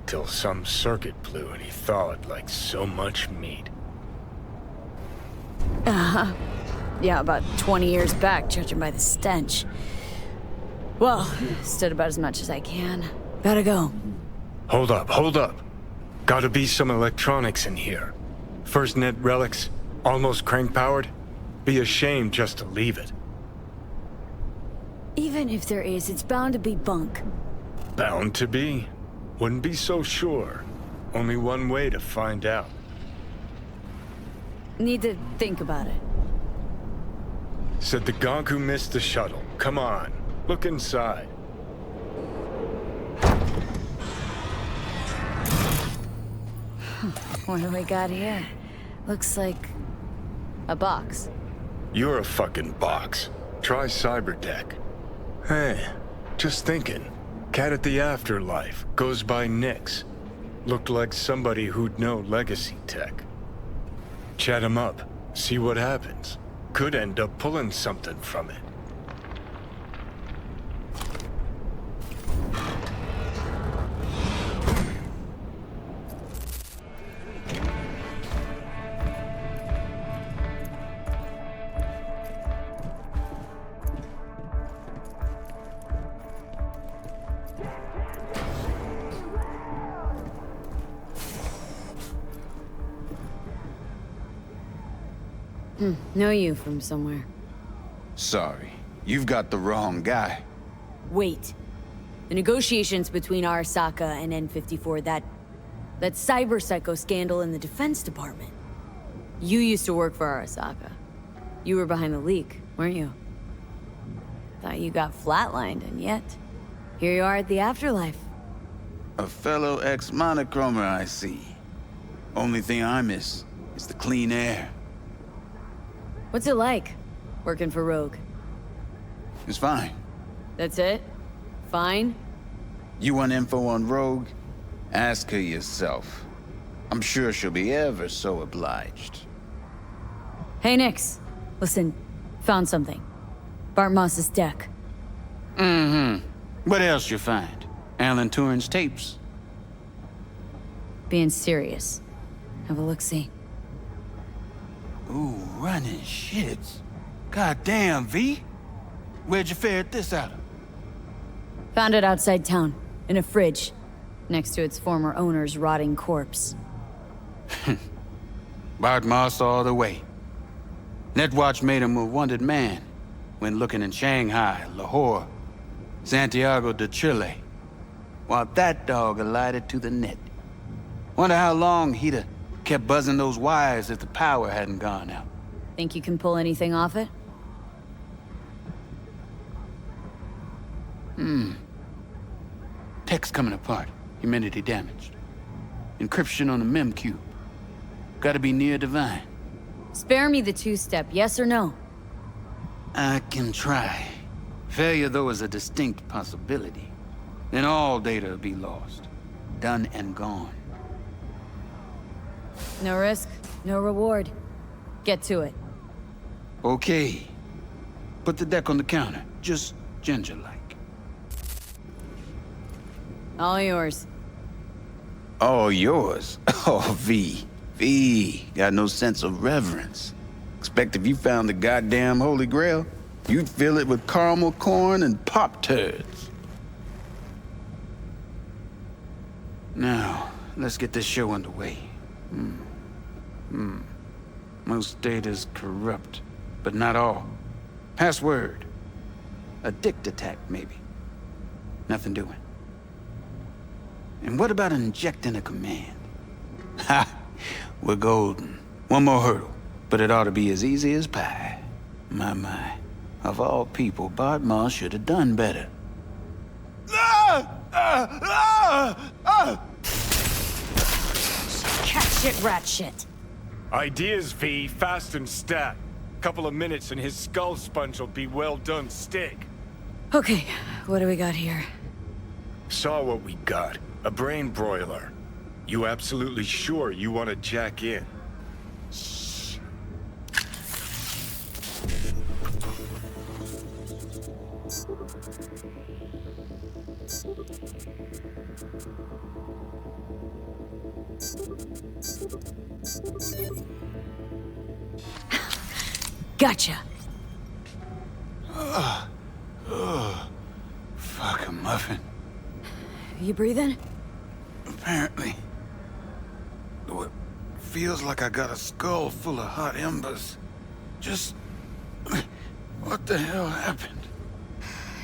B: Till some circuit blew and he thawed like so much meat.
G: Uh-huh. Yeah, about 20 years back, judging by the stench. Well, stood about as much as I can. Gotta go.
B: Hold up. Gotta be some electronics in here. First net relics, almost crank-powered. Be a shame just to leave it.
G: Even if there is, it's bound to be bunk.
B: Bound to be? Wouldn't be so sure. Only one way to find out.
G: Need to think about it.
B: Said the gonk who missed the shuttle. Come on, look inside.
G: What do we got here? Looks like a box.
B: You're a fucking box. Try Cyberdeck. Hey, just thinking. Cat at the Afterlife goes by Nix. Looked like somebody who'd know legacy tech. Chat him up, see what happens. Could end up pulling something from it.
G: Know you from somewhere.
K: Sorry, you've got the wrong guy.
G: Wait. The negotiations between Arasaka and N54, that Cyberpsycho scandal in the Defense Department. You used to work for Arasaka. You were behind the leak, weren't you? Thought you got flatlined, and yet, here you are at the Afterlife.
K: A fellow ex-monochromer, I see. Only thing I miss is the clean air.
G: What's it like, working for Rogue?
K: It's fine.
G: That's it? Fine?
K: You want info on Rogue? Ask her yourself. I'm sure she'll be ever so obliged.
G: Hey, Nix. Listen, found something. Bart Moss's deck.
D: Mm-hmm. What else you find? Alan Turing's tapes?
G: Being serious. Have a look-see.
D: Ooh, running shits. Goddamn, V. Where'd you ferret this out of?
G: Found it outside town, in a fridge, next to its former owner's rotting corpse.
D: Bart Moss all the way. Netwatch made him a wanted man when looking in Shanghai, Lahore, Santiago de Chile, while that dog alighted to the net. Wonder how long he'd have kept buzzing those wires if the power hadn't gone out.
G: Think you can pull anything off it?
D: Text coming apart. Humanity damaged. Encryption on the mem cube. Gotta be near divine.
G: Spare me the two-step, yes or no?
D: I can try. Failure, though, is a distinct possibility. Then all data will be lost. Done and gone.
G: No risk, no reward. Get to it.
D: Okay. Put the deck on the counter. Just ginger-like.
G: All yours.
K: All yours? Oh, V. V. Got no sense of reverence. Expect if you found the goddamn Holy Grail, you'd fill it with caramel corn and Pop-Turds.
D: Now, let's get this show underway. Most data's corrupt, but not all. Password. A dict attack, maybe. Nothing doing. And what about injecting a command? Ha! We're golden. One more hurdle, but it ought to be as easy as pie. My. Of all people, Bart Moss should have done better.
G: Cat shit, rat shit.
B: Ideas, V. Fast and stat. Couple of minutes and his skull sponge will be well done stick.
G: Okay, what do we got here?
B: Saw what we got. A brain broiler. You absolutely sure you want to jack in?
G: Shh. Gotcha.
D: Fuck a muffin.
G: You breathing?
D: Apparently. Though it feels like I got a skull full of hot embers. Just... what the hell happened?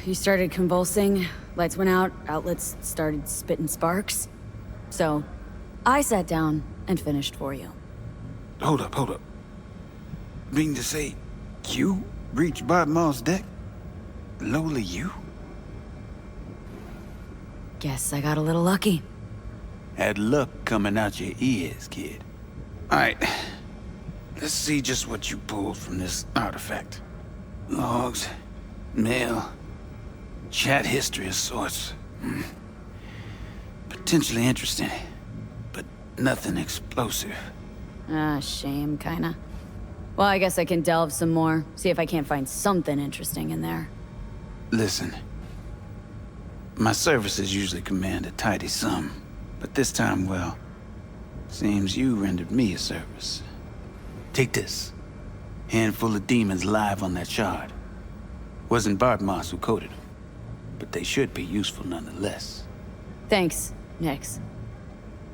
G: You started convulsing, lights went out, outlets started spitting sparks. So, I sat down and finished for you.
D: Hold up. Mean to say, you reached Bart Moss' deck? Lowly you?
G: Guess I got a little lucky.
D: Had luck coming out your ears, kid. Alright. Let's see just what you pulled from this artifact. Logs, mail, chat history of sorts. Potentially interesting, but nothing explosive.
G: Shame, kinda. Well, I guess I can delve some more, see if I can't find something interesting in there.
D: Listen. My services usually command a tidy sum, but this time, well, seems you rendered me a service. Take this. Handful of demons live on that shard. Wasn't Bart Moss who coded them, but they should be useful nonetheless.
G: Thanks, Nix.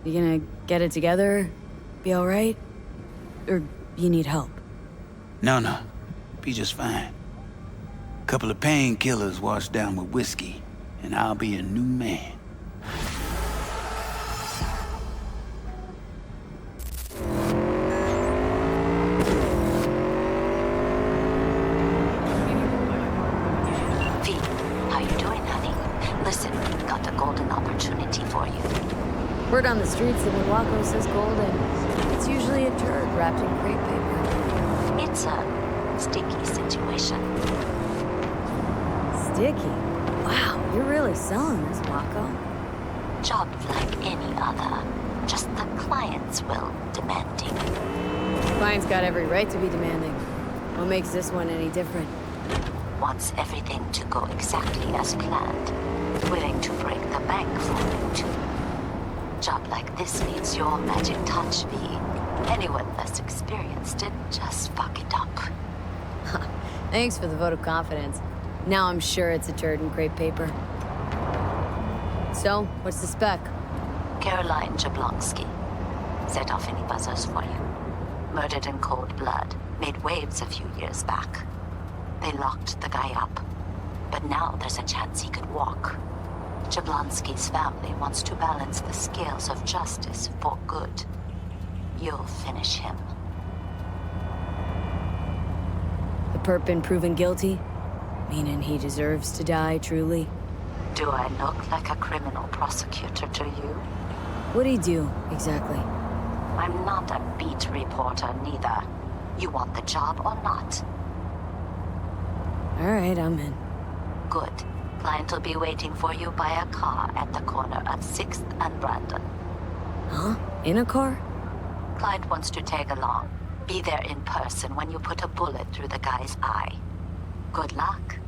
G: You gonna get it together? Be alright? Or you need help?
D: No. Be just fine. Couple of painkillers washed down with whiskey, and I'll be a new man.
O: V, how you doing, honey? Listen, got a golden opportunity for you.
G: Word on the streets that when Waco says golden, it's usually a turd wrapped in crepe paper.
O: It's a sticky situation.
G: Sticky? Wow, you're really selling this, Waco.
O: Job like any other. Just the client's will demanding.
G: Client's got every right to be demanding. What makes this one any different?
O: Wants everything to go exactly as planned. Willing to break the bank for you too. Job like this needs your magic touch, V. Anyone less experienced did just fuck it up.
G: Thanks for the vote of confidence. Now I'm sure it's a turd in crepe paper. So, what's the spec?
O: Caroline Jablonski. Set off any buzzers for you. Murdered in cold blood. Made waves a few years back. They locked the guy up. But now there's a chance he could walk. Jablonski's family wants to balance the scales of justice for good. You'll finish him.
G: The perp been proven guilty? Meaning he deserves to die, truly?
O: Do I look like a criminal prosecutor to you?
G: What'd he do, exactly?
O: I'm not a beat reporter, neither. You want the job or not?
G: Alright, I'm in.
O: Good. Client will be waiting for you by a car at the corner of 6th and Brandon.
G: Huh? In a car?
O: Client wants to tag along. Be there in person when you put a bullet through the guy's eye. Good luck.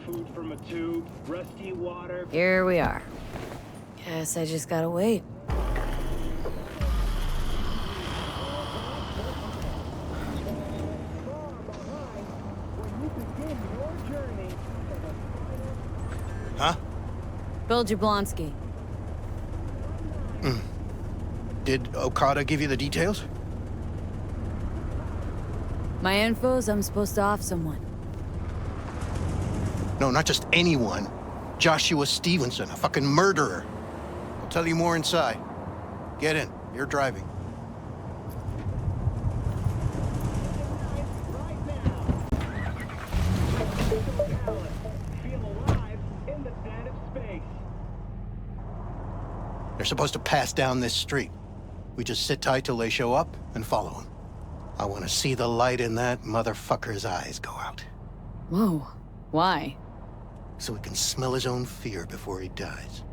T: Food from a tube, rusty water.
G: Here we are. Guess I just gotta wait.
U: Huh?
G: Bill Jablonski.
U: Did Okada give you the details?
G: My info's I'm supposed to off someone.
U: No, not just anyone. Joshua Stevenson, a fucking murderer. I'll tell you more inside. Get in. You're driving. They're supposed to pass down this street. We just sit tight till they show up and follow them. I want to see the light in that motherfucker's eyes go out.
G: Whoa. Why?
U: So we can smell his own fear before he dies.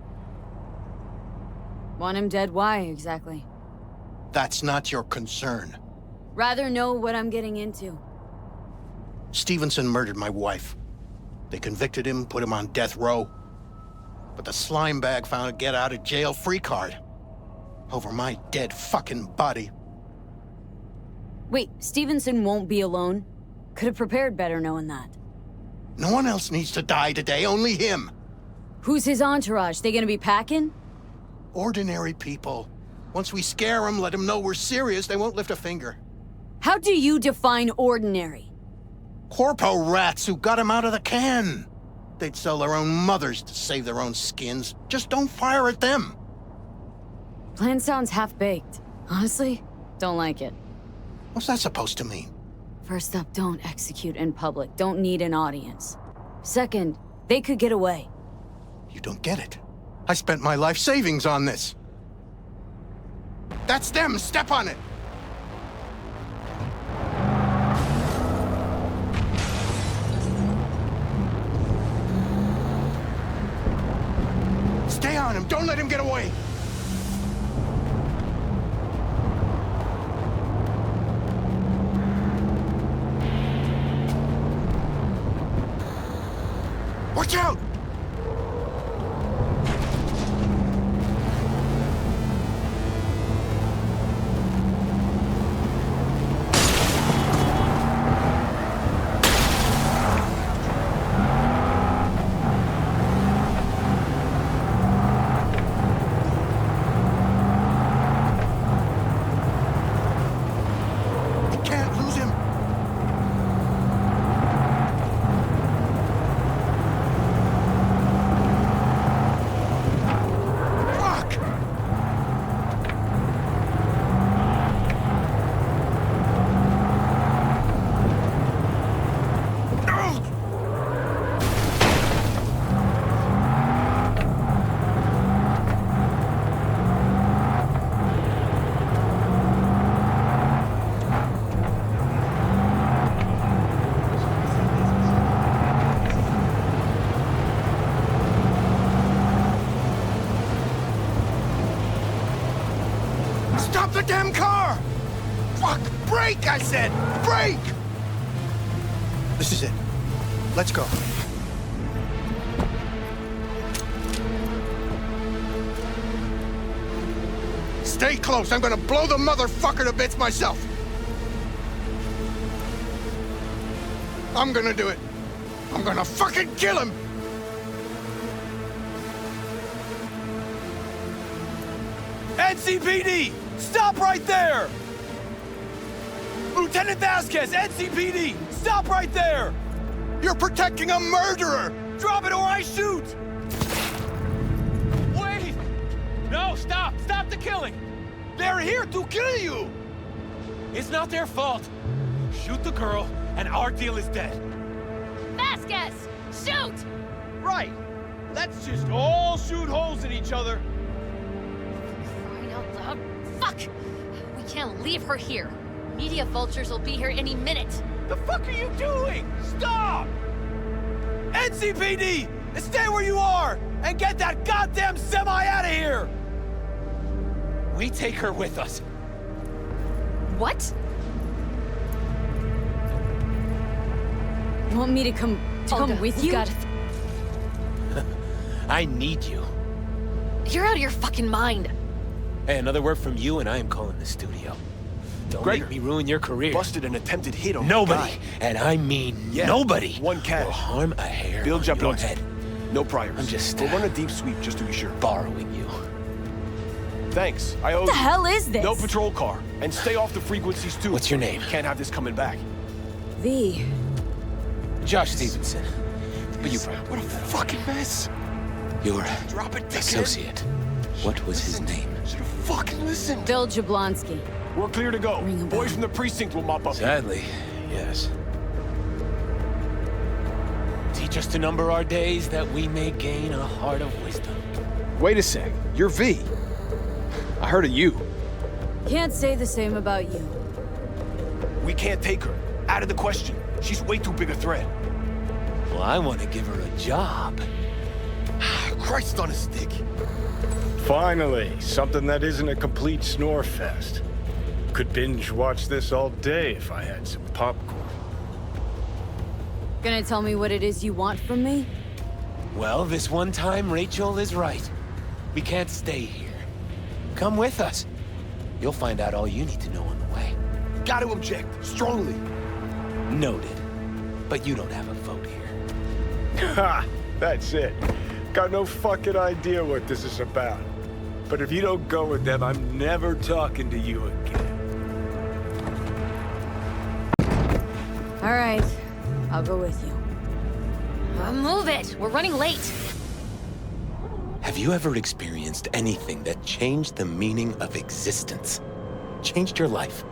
G: Want him dead? Why, exactly?
U: That's not your concern.
G: Rather know what I'm getting into.
U: Stevenson murdered my wife. They convicted him, put him on death row. But the slime bag found a get-out-of-jail-free card. Over my dead fucking body.
G: Wait, Stevenson won't be alone? Could have prepared better knowing that.
U: No one else needs to die today, only him.
G: Who's his entourage? They gonna be packing?
U: Ordinary people. Once we scare them, let them know we're serious, they won't lift a finger.
G: How do you define ordinary?
U: Corpo rats who got him out of the can. They'd sell their own mothers to save their own skins. Just don't fire at them.
G: Plan sounds half-baked. Honestly, don't like it.
U: What's that supposed to mean?
G: First up, don't execute in public. Don't need an audience. Second, they could get away.
U: You don't get it. I spent my life savings on this. That's them! Step on it! Stay on him! Don't let him get away! Watch out!
I: the damn car! Fuck! Brake, I said! Brake! This is it. Let's go. Stay close. I'm gonna blow the motherfucker to bits myself. I'm gonna do it. I'm gonna fucking kill him!
H: NCPD! Stop right there! Lieutenant Vasquez, NCPD! Stop right there!
I: You're protecting a murderer!
H: Drop it or I shoot!
N: Wait! No, stop! Stop the killing!
H: They're here to kill you!
N: It's not their fault. Shoot the girl, and our deal is dead.
S: Vasquez! Shoot!
H: Right! Let's just all shoot holes in each other.
S: Crying out loud. Fuck! We can't leave her here. Media vultures will be here any minute.
H: The fuck are you doing? Stop! NCPD! Stay where you are! And get that goddamn semi out of here!
N: We take her with us.
S: What?
G: You want me to come with you?
S: Got it.
R: I need you.
S: You're out of your fucking mind.
R: Hey, another word from you and I am calling the studio. Don't
C: Gregor,
R: make me ruin your career.
C: Busted an attempted hit on
R: Nobody,
C: the guy.
R: and I mean nobody,
C: One cat.
R: will harm a hair
C: Bill
R: on your
C: Jablonski.
R: head.
C: No priors.
R: I'm just
C: We'll run a deep sweep just to be sure.
R: borrowing you.
C: Thanks. I owe
G: What the
C: you.
G: hell is this?
C: No patrol car. And stay off the frequencies too.
R: What's your name?
C: Can't have this coming back.
G: V.
R: Josh Stevenson. But you probably
C: What a fucking mess.
R: your
C: Drop it, dickhead.
R: associate. What was his name?
C: Should've fucking listened.
G: Bill Jablonski.
C: We're clear to go.
G: Ring a bell.
C: Boys from the precinct will mop up.
R: Sadly, yes. Teach us to number our days that we may gain a heart of wisdom.
C: Wait a sec. You're V. I heard of you.
G: Can't say the same about you.
C: We can't take her. Out of the question. She's way too big a threat.
R: Well, I want to give her a job.
C: Christ on a stick.
B: Finally, something that isn't a complete snore fest. Could binge watch this all day if I had some popcorn.
G: Gonna tell me what it is you want from me?
R: Well, this one time, Rachel is right. We can't stay here. Come with us. You'll find out all you need to know on the way.
C: Got to object. Strongly.
R: Noted. But you don't have a vote here.
B: Ha! That's it. Got no fucking idea what this is about. But if you don't go with them, I'm never talking to you again.
G: All right, I'll go with you.
S: Move it! We're running late.
R: Have you ever experienced anything that changed the meaning of existence? Changed your life?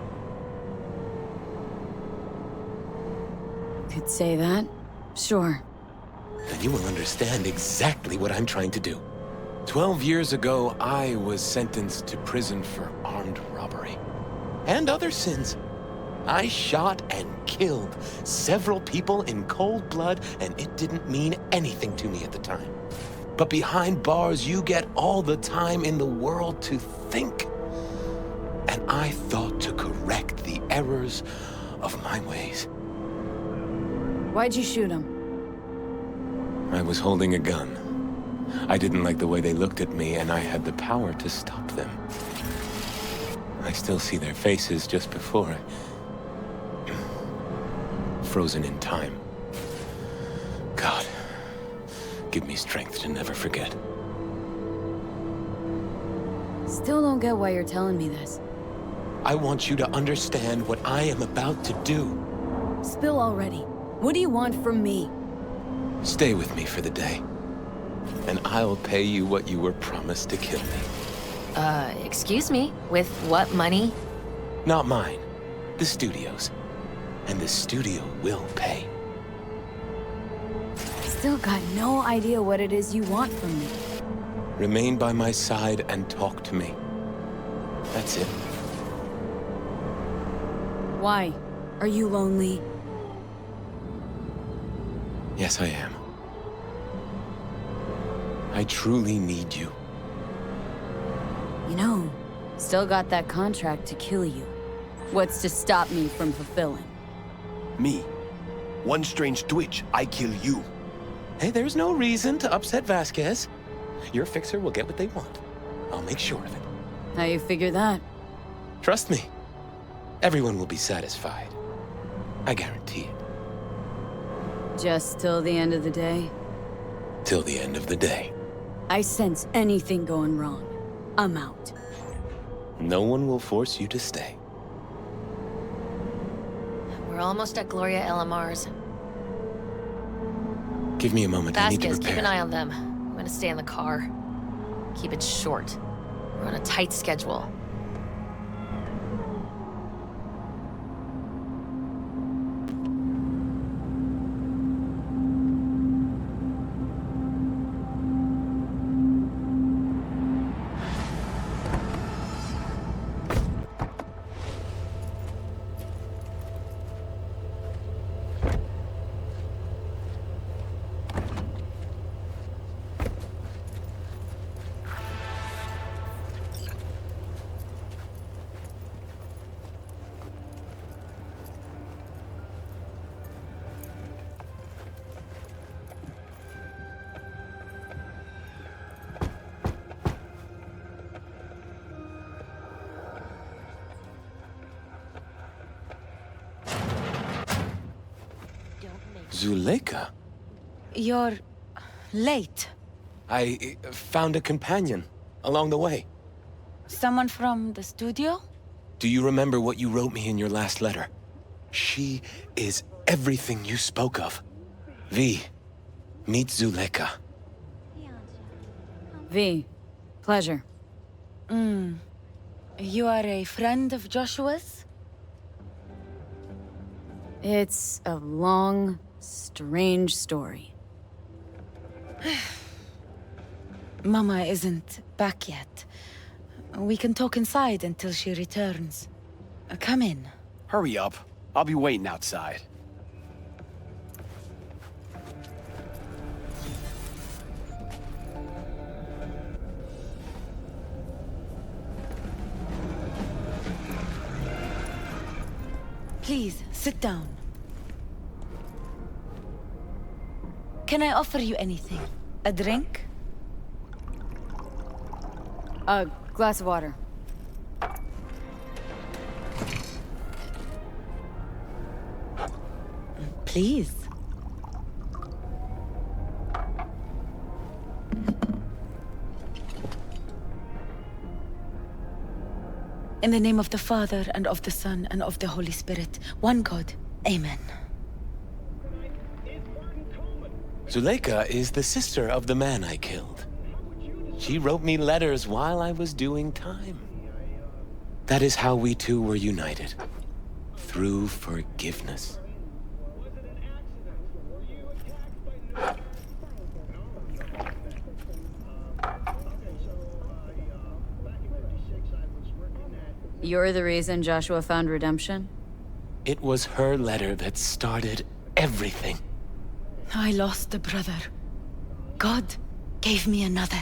G: Could say that. Sure.
R: Then you will understand exactly what I'm trying to do. 12 years ago, I was sentenced to prison for armed robbery. And other sins. I shot and killed several people in cold blood, and it didn't mean anything to me at the time. But behind bars, you get all the time in the world to think. And I thought to correct the errors of my ways.
G: Why'd you shoot him?
R: I was holding a gun. I didn't like the way they looked at me, and I had the power to stop them. I still see their faces just before I... frozen in time. God, give me strength to never forget.
G: Still don't get why you're telling me this.
R: I want you to understand what I am about to do.
G: Spill already. What do you want from me?
R: Stay with me for the day, and I'll pay you what you were promised to kill me.
S: Excuse me? With what money?
R: Not mine. The studio's. And the studio will pay.
G: Still got no idea what it is you want from me.
R: Remain by my side and talk to me. That's it.
G: Why? Are you lonely?
R: Yes, I am. I truly need you.
G: You know, Still got that contract to kill you. What's to stop me from fulfilling?
C: Me. One strange twitch, I kill you.
F: Hey, there's no reason to upset Vasquez. Your fixer will get what they want. I'll make sure of it.
G: How you figure that?
F: Trust me. Everyone will be satisfied. I guarantee it.
G: Just till the end of the day?
F: Till the end of the day.
G: I sense anything going wrong. I'm out.
F: No one will force you to stay.
L: We're almost at Gloria LMR's.
F: Give me a moment, I need to
L: Vasquez,
F: prepare.
L: keep an eye on them. I'm gonna stay in the car. Keep it short. We're on a tight schedule.
F: Zuleika?
V: You're late.
F: I found a companion along the way.
V: Someone from the studio?
F: Do you remember what you wrote me in your last letter? She is everything you spoke of. V, meet Zuleika.
G: V, pleasure.
V: You are a friend of Joshua's?
G: It's a long, strange story.
V: Mama isn't back yet. We can talk inside until she returns. Come in.
C: Hurry up. I'll be waiting outside.
V: Please, sit down. Can I offer you anything? A drink?
G: A glass of water.
V: Please. In the name of the Father, and of the Son, and of the Holy Spirit, one God. Amen.
F: Zuleika is the sister of the man I killed. She wrote me letters while I was doing time. That is how we two were united. Through forgiveness.
G: You're the reason Joshua found redemption?
F: It was her letter that started everything.
V: I lost a brother. God gave me another.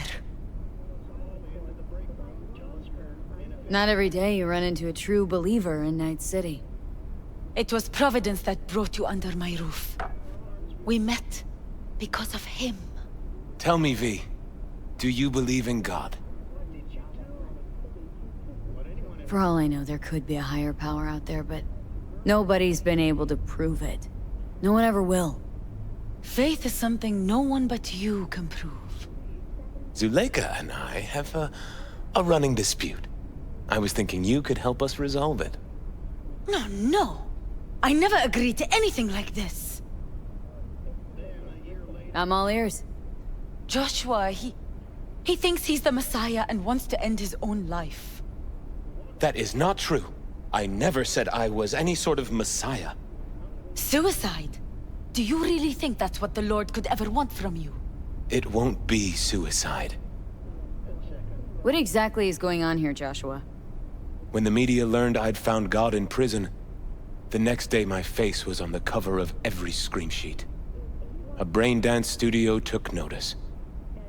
G: Not every day you run into a true believer in Night City.
V: It was Providence that brought you under my roof. We met because of him.
F: Tell me, V, do you believe in God?
G: For all I know, there could be a higher power out there, but nobody's been able to prove it. No one ever will.
V: Faith is something no one but you can prove.
F: Zuleika and I have a running dispute. I was thinking you could help us resolve it.
V: No. I never agreed to anything like this.
G: I'm all ears.
V: Joshua, he thinks he's the Messiah and wants to end his own life.
F: That is not true. I never said I was any sort of Messiah.
V: Suicide? Do you really think that's what the Lord could ever want from you?
F: It won't be suicide.
G: What exactly is going on here, Joshua?
F: When the media learned I'd found God in prison, the next day my face was on the cover of every screen sheet. A brain dance studio took notice.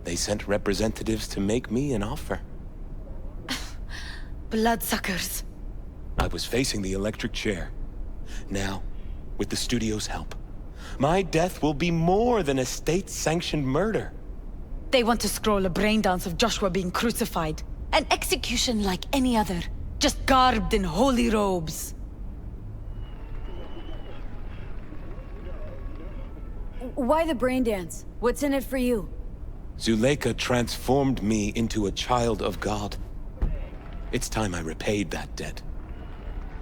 F: They sent representatives to make me an offer.
V: Bloodsuckers.
C: I was facing the electric chair. Now, with the studio's help, my death will be more than a state-sanctioned murder.
V: They want to scroll a brain dance of Joshua being crucified. An execution like any other, just garbed in holy robes.
G: Why the brain dance? What's in it for you?
C: Zuleika transformed me into a child of God. It's time I repaid that debt.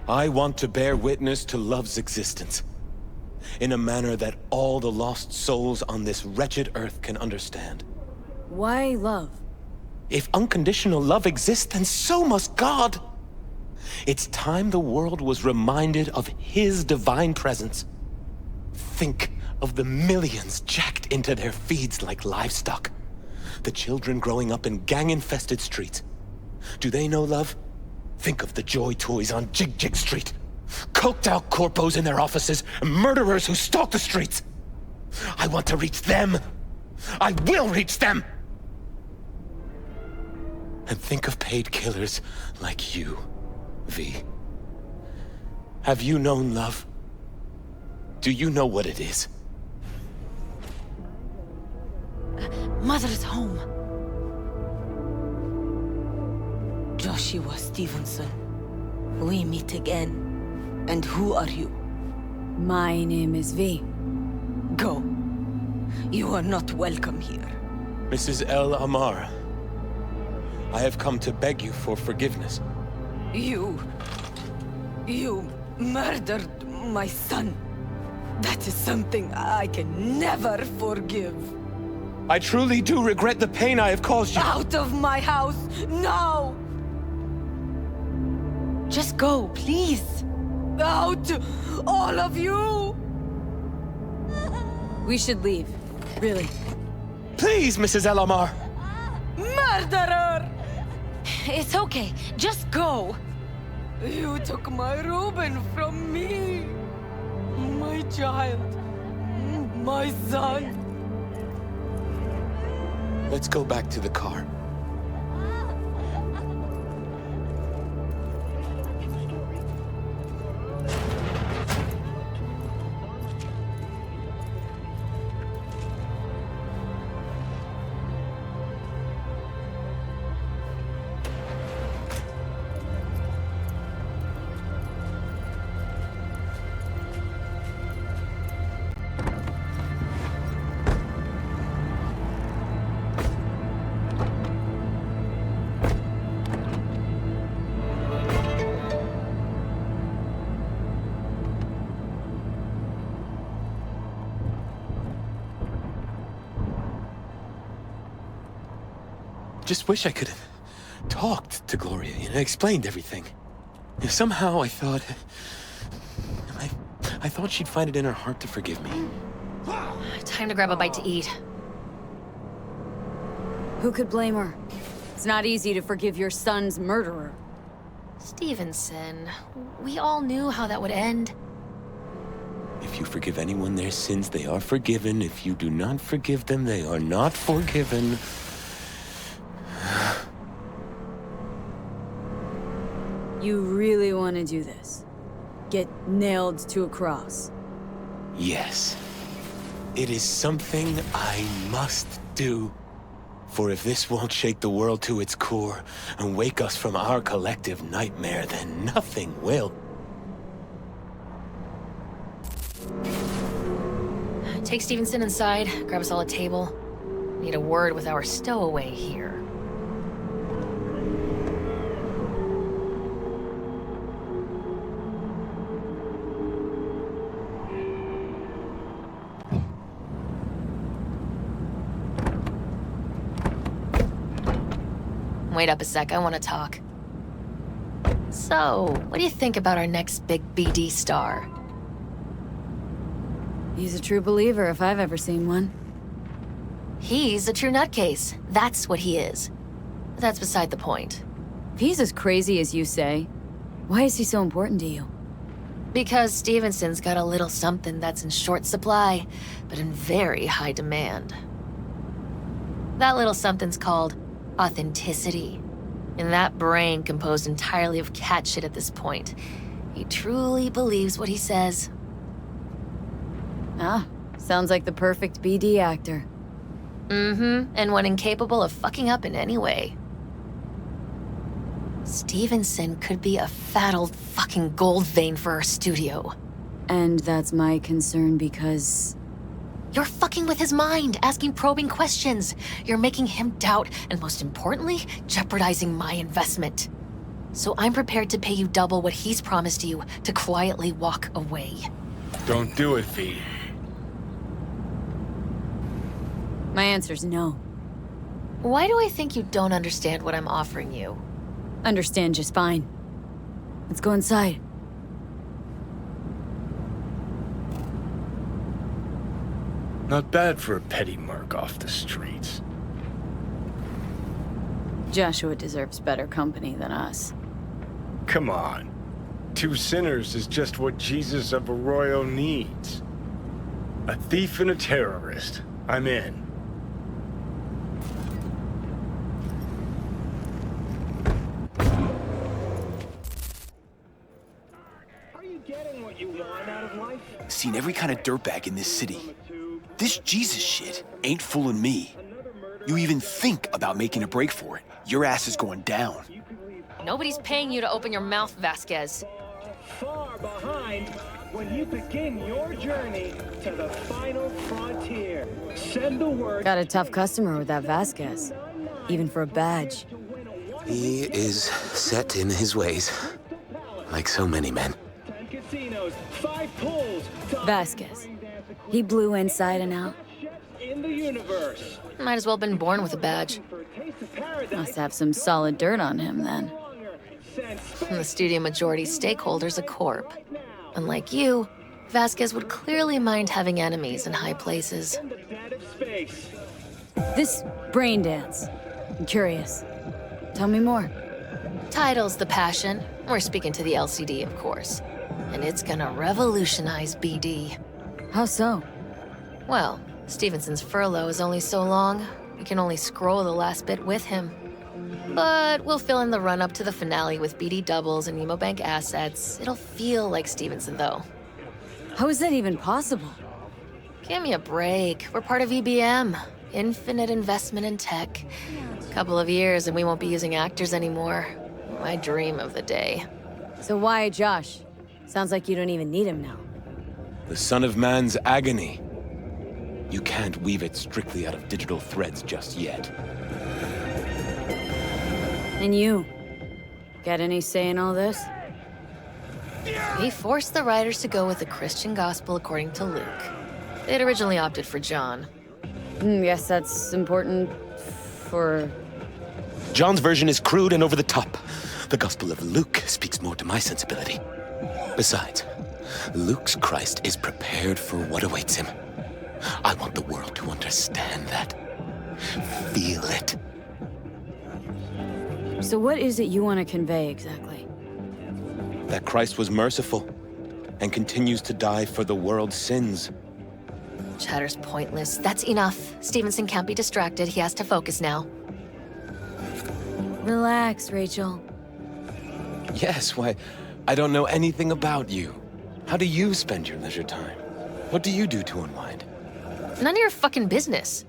C: I want to bear witness to love's existence, in a manner that all the lost souls on this wretched earth can understand.
G: Why love?
C: If unconditional love exists, then so must God. It's time the world was reminded of His divine presence. Think of the millions jacked into their feeds like livestock. The children growing up in gang-infested streets. Do they know love? Think of the joy toys on Jig Jig Street. Coked-out corpos in their offices, and murderers who stalk the streets. I want to reach them. I will reach them! And think of paid killers like you, V. Have you known love? Do you know what it is?
V: Mother's home. Joshua Stevenson. We meet again. And who are you?
G: My name is V.
V: Go. You are not welcome here.
C: Mrs. El Amar, I have come to beg you for forgiveness.
V: You murdered my son. That is something I can never forgive.
C: I truly do regret the pain I have caused you.
V: Out of my house, now! Just go, please. Out, all of you!
G: We should leave, really.
C: Please, Mrs. El Amar!
V: Murderer! It's okay, just go. You took my Reuben from me. My child. My son.
C: Let's go back to the car. Just wish I could have talked to Gloria, explained everything. Somehow I thought... I thought she'd find it in her heart to forgive me.
L: Time to grab a bite to eat.
G: Who could blame her? It's not easy to forgive your son's murderer.
L: Stevenson, we all knew how that would end.
C: If you forgive anyone their sins, they are forgiven. If you do not forgive them, they are not forgiven.
G: You really want to do this? Get nailed to a cross?
C: Yes. It is something I must do. For if this won't shake the world to its core and wake us from our collective nightmare, then nothing will.
L: Take Stevenson inside, grab us all a table. Need a word with our stowaway here. Wait up a sec, I want to talk. So, what do you think about our next big BD star?
G: He's a true believer if I've ever seen one.
L: He's a true nutcase. That's what he is. But that's beside the point.
G: If he's as crazy as you say, why is he so important to you?
L: Because Stevenson's got a little something that's in short supply, but in very high demand. That little something's called authenticity. And that brain composed entirely of cat shit at this point. He truly believes what he says.
G: Ah, sounds like the perfect BD actor.
L: Mm-hmm, and one incapable of fucking up in any way. Stevenson could be a fat old fucking gold vein for our studio.
G: And that's my concern because...
L: You're fucking with his mind, asking probing questions. You're making him doubt, and most importantly, jeopardizing my investment. So I'm prepared to pay you double what he's promised you to quietly walk away.
B: Don't do it, V.
G: My answer's no.
L: Why do I think you don't understand what I'm offering you?
G: Understand just fine. Let's go inside.
B: Not bad for a petty merc off the streets.
G: Joshua deserves better company than us.
B: Come on. 2 sinners is just what Jesus of Arroyo needs. A thief and a terrorist. I'm in.
T: Are you getting what you want out of life?
A: Seen every kind of dirtbag in this city. This Jesus shit ain't fooling me. You even think about making a break for it, your ass is going down.
L: Nobody's paying you to open your mouth, Vasquez.
T: Far behind when you begin your journey to the final frontier. Send the word.
G: Got a tough customer with that Vasquez. Even for a badge.
C: He is set in his ways. Like so many men.
T: 10 casinos, 5 pools.
G: Vasquez. He blew inside and out.
T: In the universe.
L: Might as well have been born with a badge.
G: Must have some solid dirt on him then.
L: And the studio majority stakeholder's a corp. Unlike you, Vasquez would clearly mind having enemies in high places.
G: This brain dance. I'm curious. Tell me more.
L: Title's the passion. We're speaking to the LCD, of course. And it's gonna revolutionize BD.
G: How so?
L: Well, Stevenson's furlough is only so long. We can only scroll the last bit with him. But we'll fill in the run-up to the finale with BD doubles and Nemobank assets. It'll feel like Stevenson, though.
G: How is that even possible?
L: Give me a break. We're part of EBM. Infinite investment in tech. Couple of years and we won't be using actors anymore. My dream of the day.
G: So why Josh? Sounds like you don't even need him now.
C: The son of man's agony. You can't weave it strictly out of digital threads just yet.
G: And you? Got any say in all this?
L: We forced the writers to go with the Christian gospel according to Luke. They'd originally opted for John.
G: Guess that's important for...
C: John's version is crude and over the top. The Gospel of Luke speaks more to my sensibility. Besides, Luke's Christ is prepared for what awaits him. I want the world to understand that. Feel it.
G: So what is it you want to convey exactly?
C: That Christ was merciful and continues to die for the world's sins.
L: Chatter's pointless. That's enough. Stevenson can't be distracted. He has to focus now.
G: Relax, Rachel.
C: Yes, why, I don't know anything about you. How do you spend your leisure time? What do you do to unwind?
L: None of your fucking business.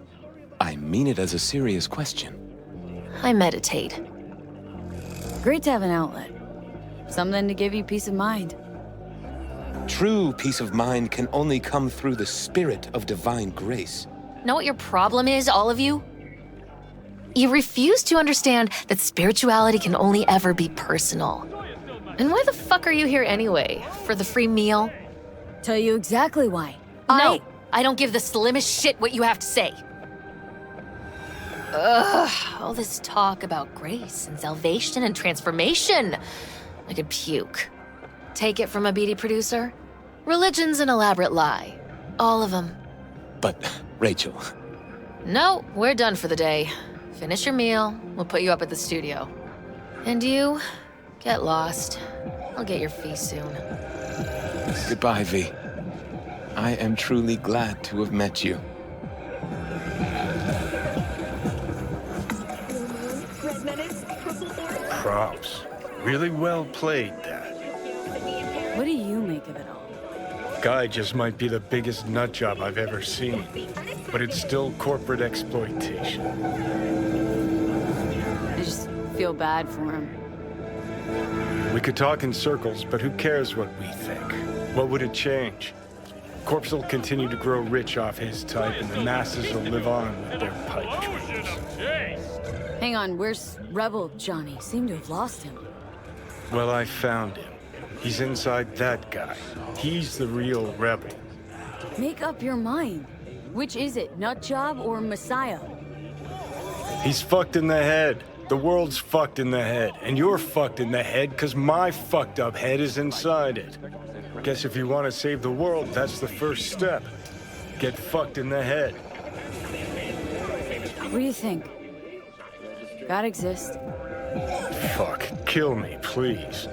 C: I mean it as a serious question.
L: I meditate.
G: Great to have an outlet. Something to give you peace of mind.
C: True peace of mind can only come through the spirit of divine grace.
L: Know what your problem is, all of you? You refuse to understand that spirituality can only ever be personal. And why the fuck are you here anyway? For the free meal?
G: Tell you exactly why.
L: No, I don't give the slimmest shit what you have to say. Ugh, all this talk about grace and salvation and transformation. I could puke. Take it from a BD producer? Religion's an elaborate lie. All of them.
C: But, Rachel...
L: No, we're done for the day. Finish your meal, we'll put you up at the studio. And you, get lost. I'll get your fee soon.
C: Goodbye, V. I am truly glad to have met you.
J: Red Medics, Purple Orange.
B: Props. Really well played, that.
G: What do you make of it all?
B: Guy just might be the biggest nut job I've ever seen. But it's still corporate exploitation.
G: I just feel bad for him.
B: We could talk in circles, but who cares what we think? What would it change? Corpse will continue to grow rich off his type, and the masses will live on with their pipe dreams.
G: Hang on, where's Rebel Johnny? Seem to have lost him.
B: Well, I found him. He's inside that guy. He's the real rebel.
G: Make up your mind. Which is it, nut job or Messiah?
B: He's fucked in the head. The world's fucked in the head. And you're fucked in the head because my fucked up head is inside it. Guess if you want to save the world, that's the first step. Get fucked in the head.
G: What do you think? God exists?
B: Fuck. Kill me, please.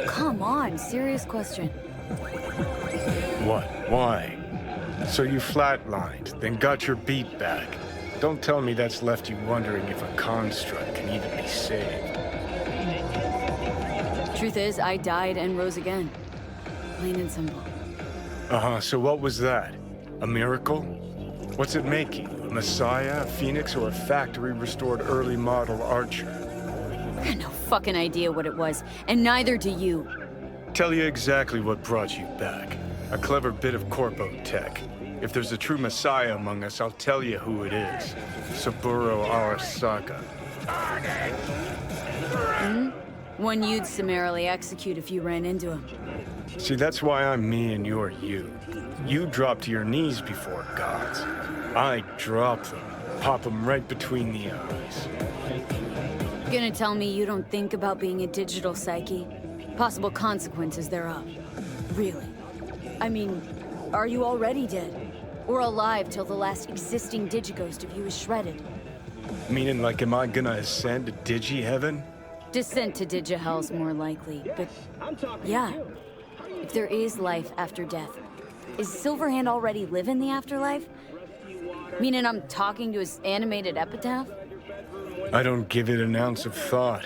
G: Come on, serious question.
B: What? Why? So you flatlined, then got your beat back. Don't tell me that's left you wondering if a construct can even be saved.
G: Truth is, I died and rose again. Plain and simple.
B: Uh-huh, so what was that? A miracle? What's it making? A messiah, a phoenix, or a factory-restored early model archer?
G: I got no fucking idea what it was, and neither do you.
B: Tell you exactly what brought you back. A clever bit of corpo tech. If there's a true messiah among us, I'll tell you who it is. Saburo Arasaka.
G: One you'd summarily execute if you ran into him.
B: See, that's why I'm me and you're you. You drop to your knees before gods. I drop them, pop them right between the eyes.
G: Gonna tell me you don't think about being a digital psyche? Possible consequences thereof. Really? I mean, are you already dead? Or alive till the last existing digighost of you is shredded?
B: Meaning, like, am I gonna ascend to Digi-Heaven?
G: Descent to Digi-Hell's more likely, but yeah. If there is life after death, is Silverhand already live in the afterlife? Meaning I'm talking to his animated epitaph?
B: I don't give it an ounce of thought.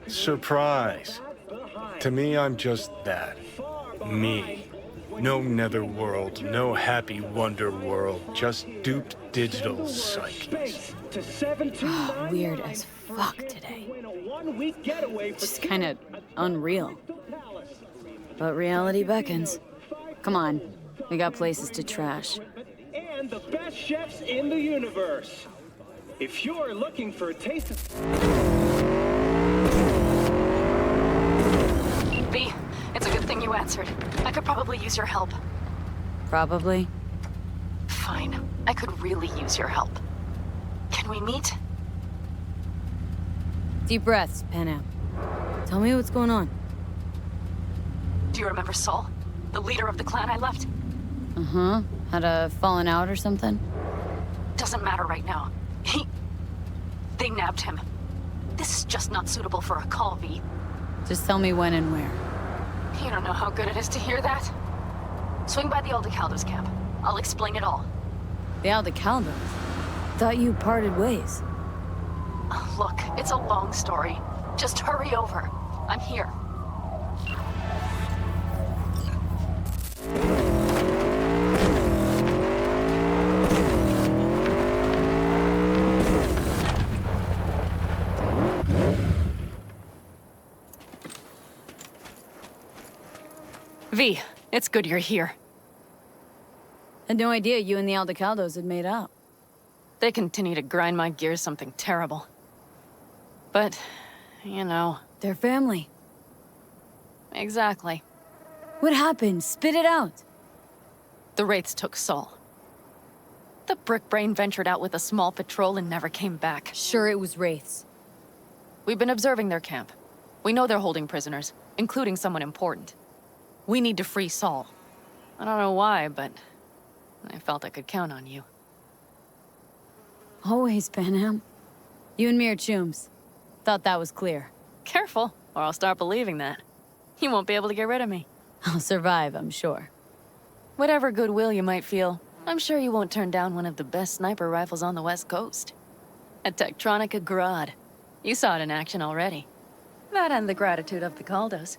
B: Surprise. To me, I'm just that. Me. No netherworld, no happy wonder world, just duped digital psyches.
G: Weird as fuck today. Just kinda unreal. But reality beckons. Come on, we got places to trash.
T: And the best chefs in the universe. If you're looking for a taste of...
J: V, it's a good thing you answered. I could probably use your help.
G: Probably?
J: Fine. I could really use your help. Can we meet?
G: Deep breaths, Panam. Tell me what's going on.
J: Do you remember Saul? The leader of the clan I left?
G: Uh-huh. Had a fallen out or something?
J: Doesn't matter right now. They nabbed him. This is just not suitable for a call, V.
G: Just tell me when and where.
J: You don't know how good it is to hear that. Swing by the Aldecaldos camp. I'll explain it all.
G: The Aldecaldos? Thought you parted ways.
J: Look, it's a long story. Just hurry over. I'm here. V, it's good you're here.
G: Had no idea you and the Aldecaldos had made up.
J: They continue to grind my gears something terrible. But, you know...
G: They're family.
J: Exactly.
G: What happened? Spit it out.
J: The Wraiths took Saul. The Brick Brain ventured out with a small patrol and never came back.
G: Sure it was Wraiths.
J: We've been observing their camp. We know they're holding prisoners, including someone important. We need to free Saul. I don't know why, but I felt I could count on you.
G: Always, Panam. You and me are chums. Thought that was clear.
J: Careful, or I'll start believing that. You won't be able to get rid of me.
G: I'll survive, I'm sure.
J: Whatever goodwill you might feel, I'm sure you won't turn down one of the best sniper rifles on the West Coast. A Tektronica Grad. You saw it in action already. That and the gratitude of the Caldos.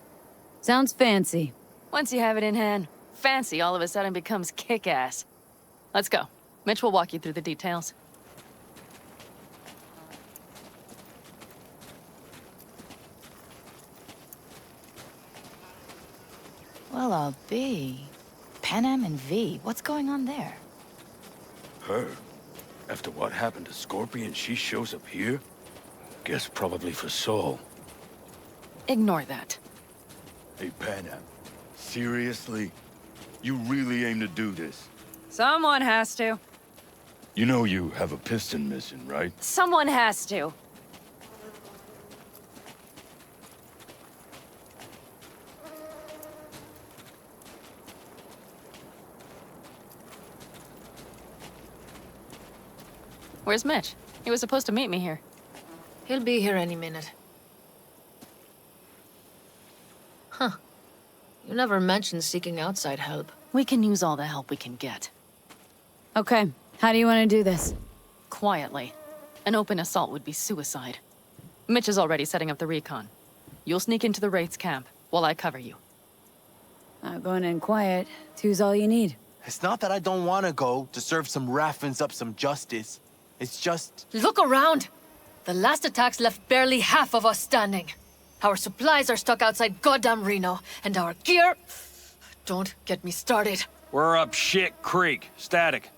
G: Sounds fancy.
J: Once you have it in hand, fancy all of a sudden becomes kick-ass. Let's go. Mitch will walk you through the details.
S: Well, I'll be. Panem and V, what's going on there?
B: Her? After what happened to Scorpion, she shows up here? Guess probably for Saul.
J: Ignore that.
B: Hey, Panam. Seriously? You really aim to do this?
J: Someone has to.
B: You know you have a piston missing, right?
J: Someone has to. Where's Mitch? He was supposed to meet me here.
L: He'll be here any minute. Huh. You never mentioned seeking outside help.
J: We can use all the help we can get.
G: Okay, how do you want to do this?
J: Quietly. An open assault would be suicide. Mitch is already setting up the recon. You'll sneak into the Wraith's camp while I cover you.
G: Going in quiet. Two's all you need.
H: It's not that I don't want to go to serve some Raffins up some justice. It's just...
L: Look around! The last attacks left barely half of us standing. Our supplies are stuck outside goddamn Reno, and our gear... Don't get me started.
P: We're up shit creek, static.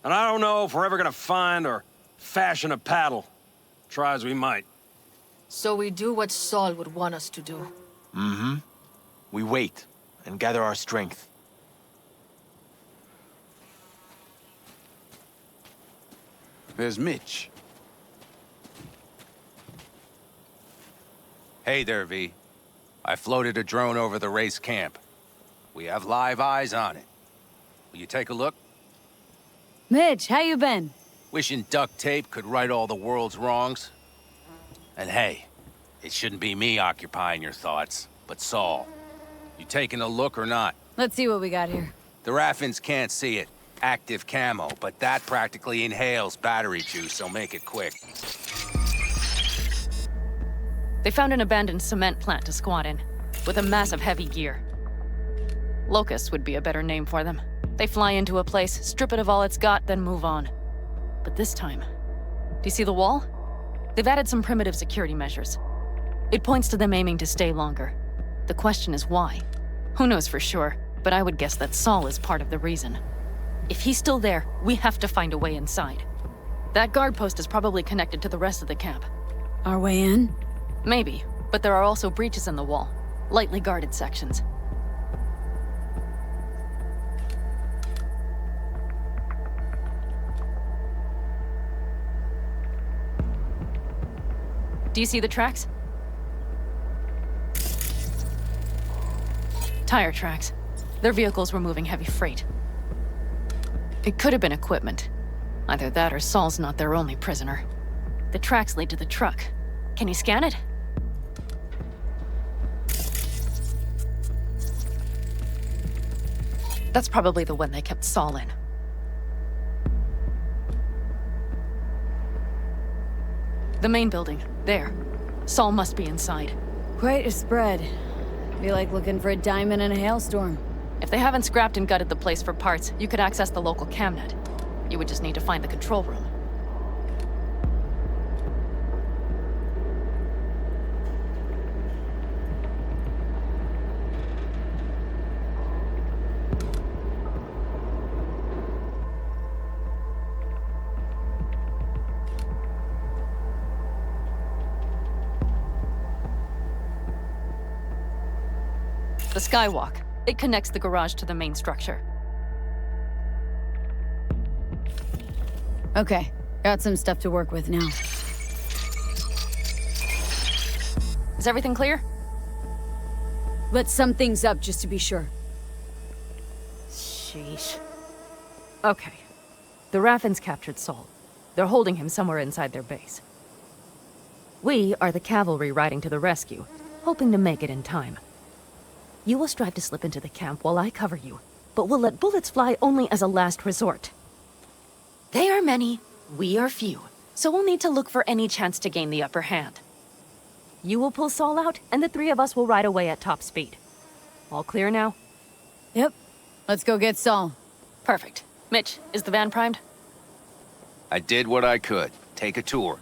P: And I don't know if we're ever gonna find or fashion a paddle. Try as we might.
L: So we do what Saul would want us to do.
H: Mm-hmm. We wait and gather our strength.
K: There's Mitch. Hey there, V. I floated a drone over the race camp. We have live eyes on it. Will you take a look?
G: Mitch, how you been?
K: Wishing duct tape could right all the world's wrongs. And hey, it shouldn't be me occupying your thoughts, but Saul. You taking a look or not?
G: Let's see what we got here.
K: The Raffins can't see it. Active camo, but that practically inhales battery juice, so make it quick.
J: They found an abandoned cement plant to squat in, with a massive heavy gear. Locusts would be a better name for them. They fly into a place, strip it of all it's got, then move on. But this time, do you see the wall? They've added some primitive security measures. It points to them aiming to stay longer. The question is why? Who knows for sure, but I would guess that Saul is part of the reason. If he's still there, we have to find a way inside. That guard post is probably connected to the rest of the camp.
G: Our way in?
J: Maybe, but there are also breaches in the wall. Lightly guarded sections. Do you see the tracks? Tire tracks. Their vehicles were moving heavy freight. It could have been equipment. Either that or Saul's not their only prisoner. The tracks lead to the truck. Can you scan it? That's probably the one they kept Saul in. The main building, there. Saul must be inside.
G: Quite a spread. Be like looking for a diamond in a hailstorm.
J: If they haven't scrapped and gutted the place for parts, you could access the local camnet. You would just need to find the control room. The skywalk. It connects the garage to the main structure.
G: Okay, got some stuff to work with now.
J: Is everything clear?
G: Let's sum things up just to be sure.
J: Sheesh. Okay. The Raffins captured Saul. They're holding him somewhere inside their base. We are the cavalry riding to the rescue, hoping to make it in time. You will strive to slip into the camp while I cover you, but we'll let bullets fly only as a last resort. They are many, we are few, so we'll need to look for any chance to gain the upper hand. You will pull Saul out, and the three of us will ride away at top speed. All clear now?
G: Yep. Let's go get Saul.
J: Perfect. Mitch, is the van primed?
E: I did what I could. Take a tour.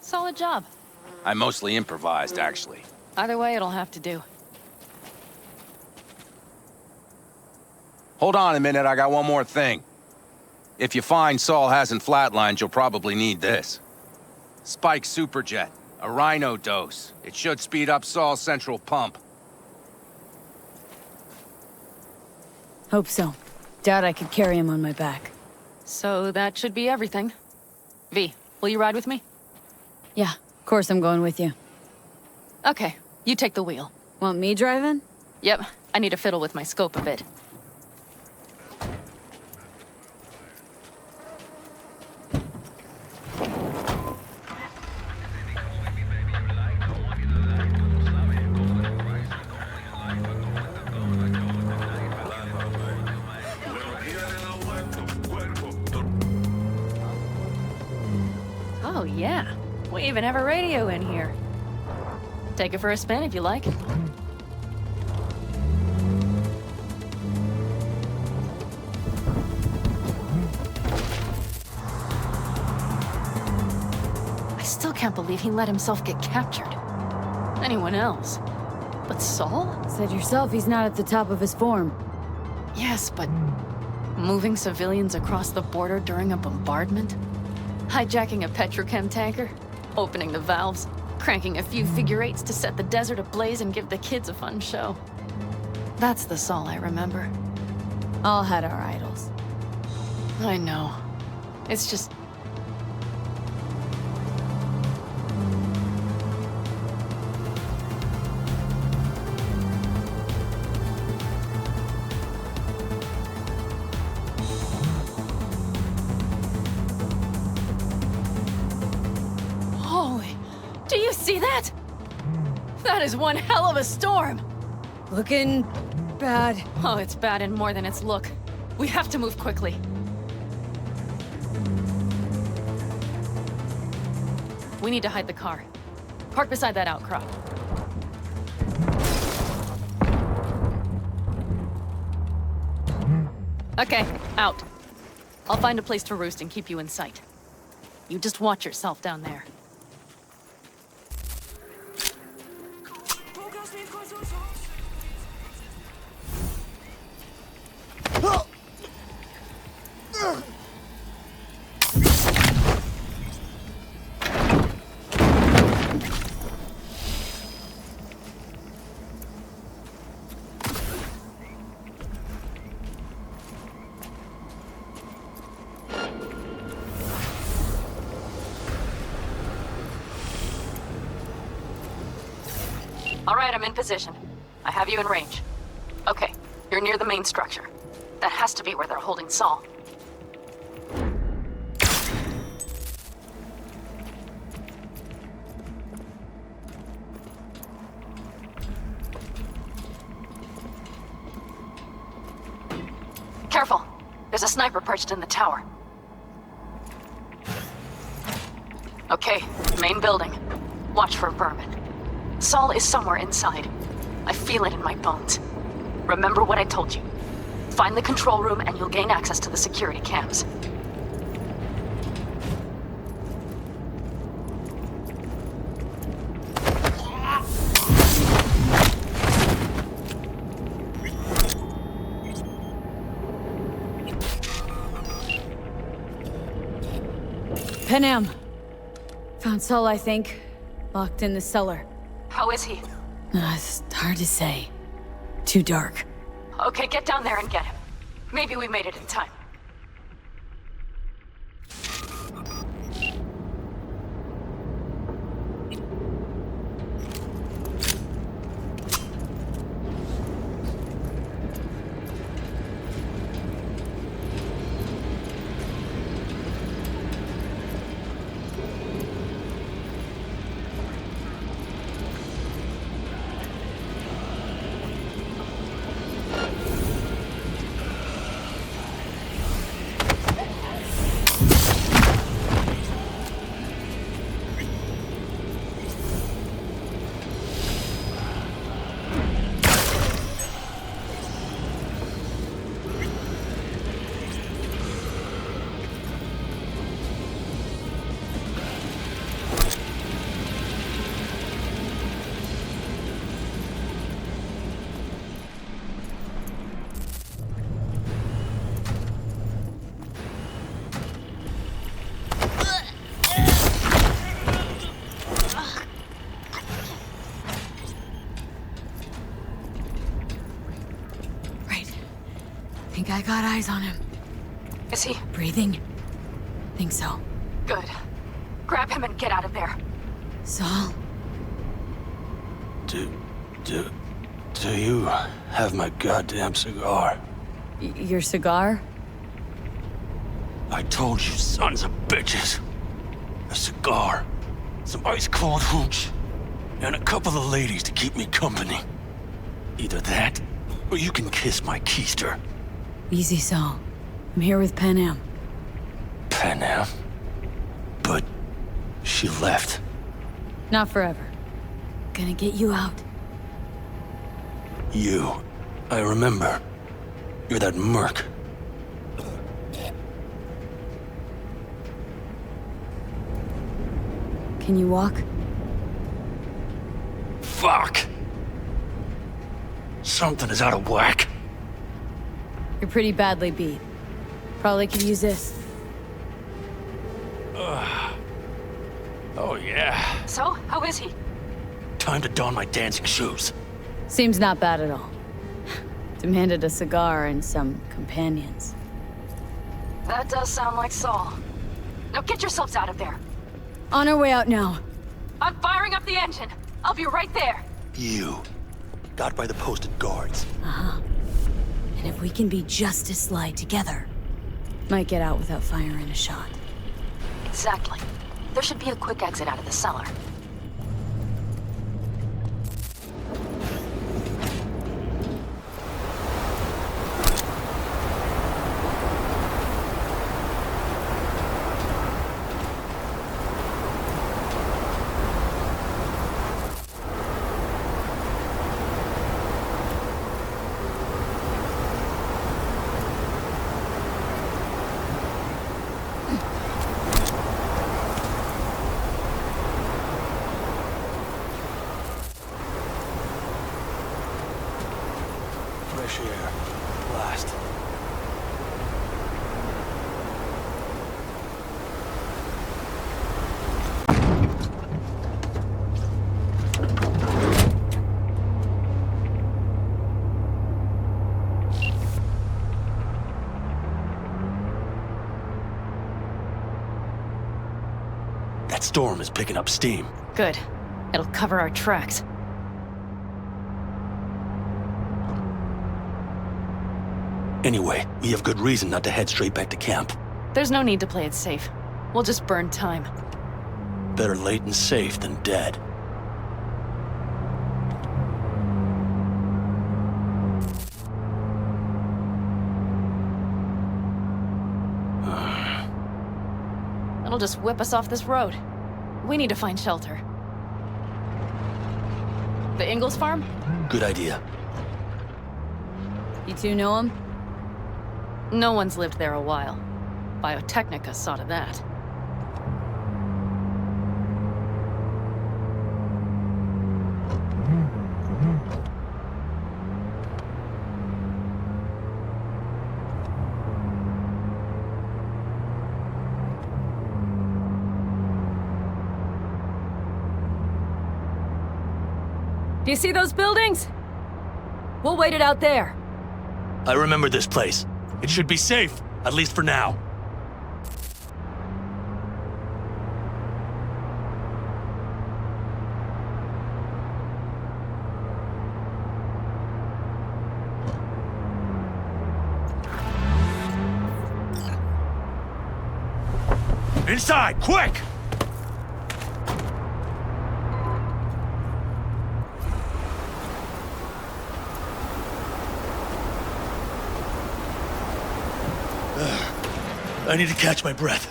J: Solid job.
E: I mostly improvised, actually.
J: Either way, it'll have to do.
E: Hold on a minute, I got one more thing. If you find Saul hasn't flatlined, you'll probably need this. Spike Superjet, a rhino dose. It should speed up Saul's central pump.
G: Hope so. Doubt I could carry him on my back.
J: So that should be everything. V, will you ride with me?
G: Yeah, of course I'm going with you.
J: Okay, you take the wheel.
G: Want me driving?
J: Yep, I need to fiddle with my scope a bit. Oh yeah, we even have a radio in here. Take it for a spin if you like. I still can't believe he let himself get captured. Anyone else? But Saul?
G: Said yourself he's not at the top of his form.
J: Yes, but moving civilians across the border during a bombardment? Hijacking a petrochem tanker? Opening the valves? Cranking a few figure eights to set the desert ablaze and give the kids a fun show. That's the Saul I remember.
G: All had our idols.
J: I know. It's just... Holy... Do you see that? That is one hell of a storm!
G: Looking... bad.
J: Oh, it's bad in more than its look. We have to move quickly. We need to hide the car. Park beside that outcrop. Okay, out. I'll find a place to roost and keep you in sight. You just watch yourself down there. All right, I'm in position. I have you in range. Okay, you're near the main structure. That has to be where they're holding Saul. Careful! There's a sniper perched in the tower. Okay, main building. Watch for vermin. Saul is somewhere inside. I feel it in my bones. Remember what I told you. Find the control room and you'll gain access to the security cams.
G: Panam. Found Saul, I think. Locked in the cellar.
J: How is he?
G: It's hard to say. Too dark.
J: Okay, get down there and get him. Maybe we made it in time.
G: I got eyes on him.
J: Is he?
G: Breathing? Think so.
J: Good. Grab him and get out of there.
G: Saul?
B: Do you have my goddamn cigar?
G: Your cigar?
B: I told you sons of bitches. A cigar, some ice-cold hooch, and a couple of ladies to keep me company. Either that, or you can kiss my keister.
G: Easy, Saul. I'm here with Pan Am.
B: Pan Am? But she left.
G: Not forever. Gonna get you out.
B: You. I remember. You're that merc.
G: Can you walk?
B: Fuck! Something is out of whack.
G: You're pretty badly beat. Probably could use this.
B: Oh yeah.
J: So, how is he?
B: Time to don my dancing shoes.
G: Seems not bad at all. Demanded a cigar and some companions.
J: That does sound like Saul. Now get yourselves out of there.
G: On our way out now.
J: I'm firing up the engine. I'll be right there.
B: You. Got by the posted guards.
G: Uh-huh. And if we can be just as sly together, might get out without firing a shot.
O: Exactly. There should be a quick exit out of the cellar.
B: Fresh air. Blast. That storm is picking up steam.
J: Good. It'll cover our tracks.
B: Anyway, we have good reason not to head straight back to camp.
J: There's no need to play it safe. We'll just burn time.
B: Better late and safe than dead.
J: It'll just whip us off this road. We need to find shelter. The Ingalls farm?
B: Good idea.
G: You two know him?
J: No one's lived there a while. Biotechnica saw to that.
S: Do you see those buildings? We'll wait it out there.
B: I remember this place. It should be safe, at least for now. Inside, quick! I need to catch my breath.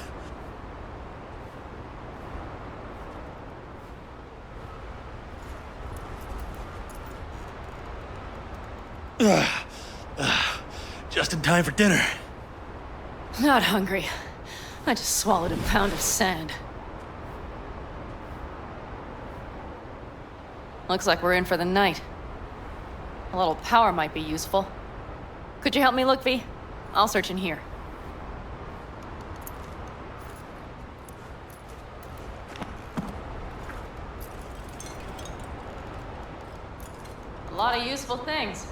B: Just in time for dinner.
J: Not hungry. I just swallowed a pound of sand. Looks like we're in for the night. A little power might be useful. Could you help me look, V? I'll search in here. A lot of useful things.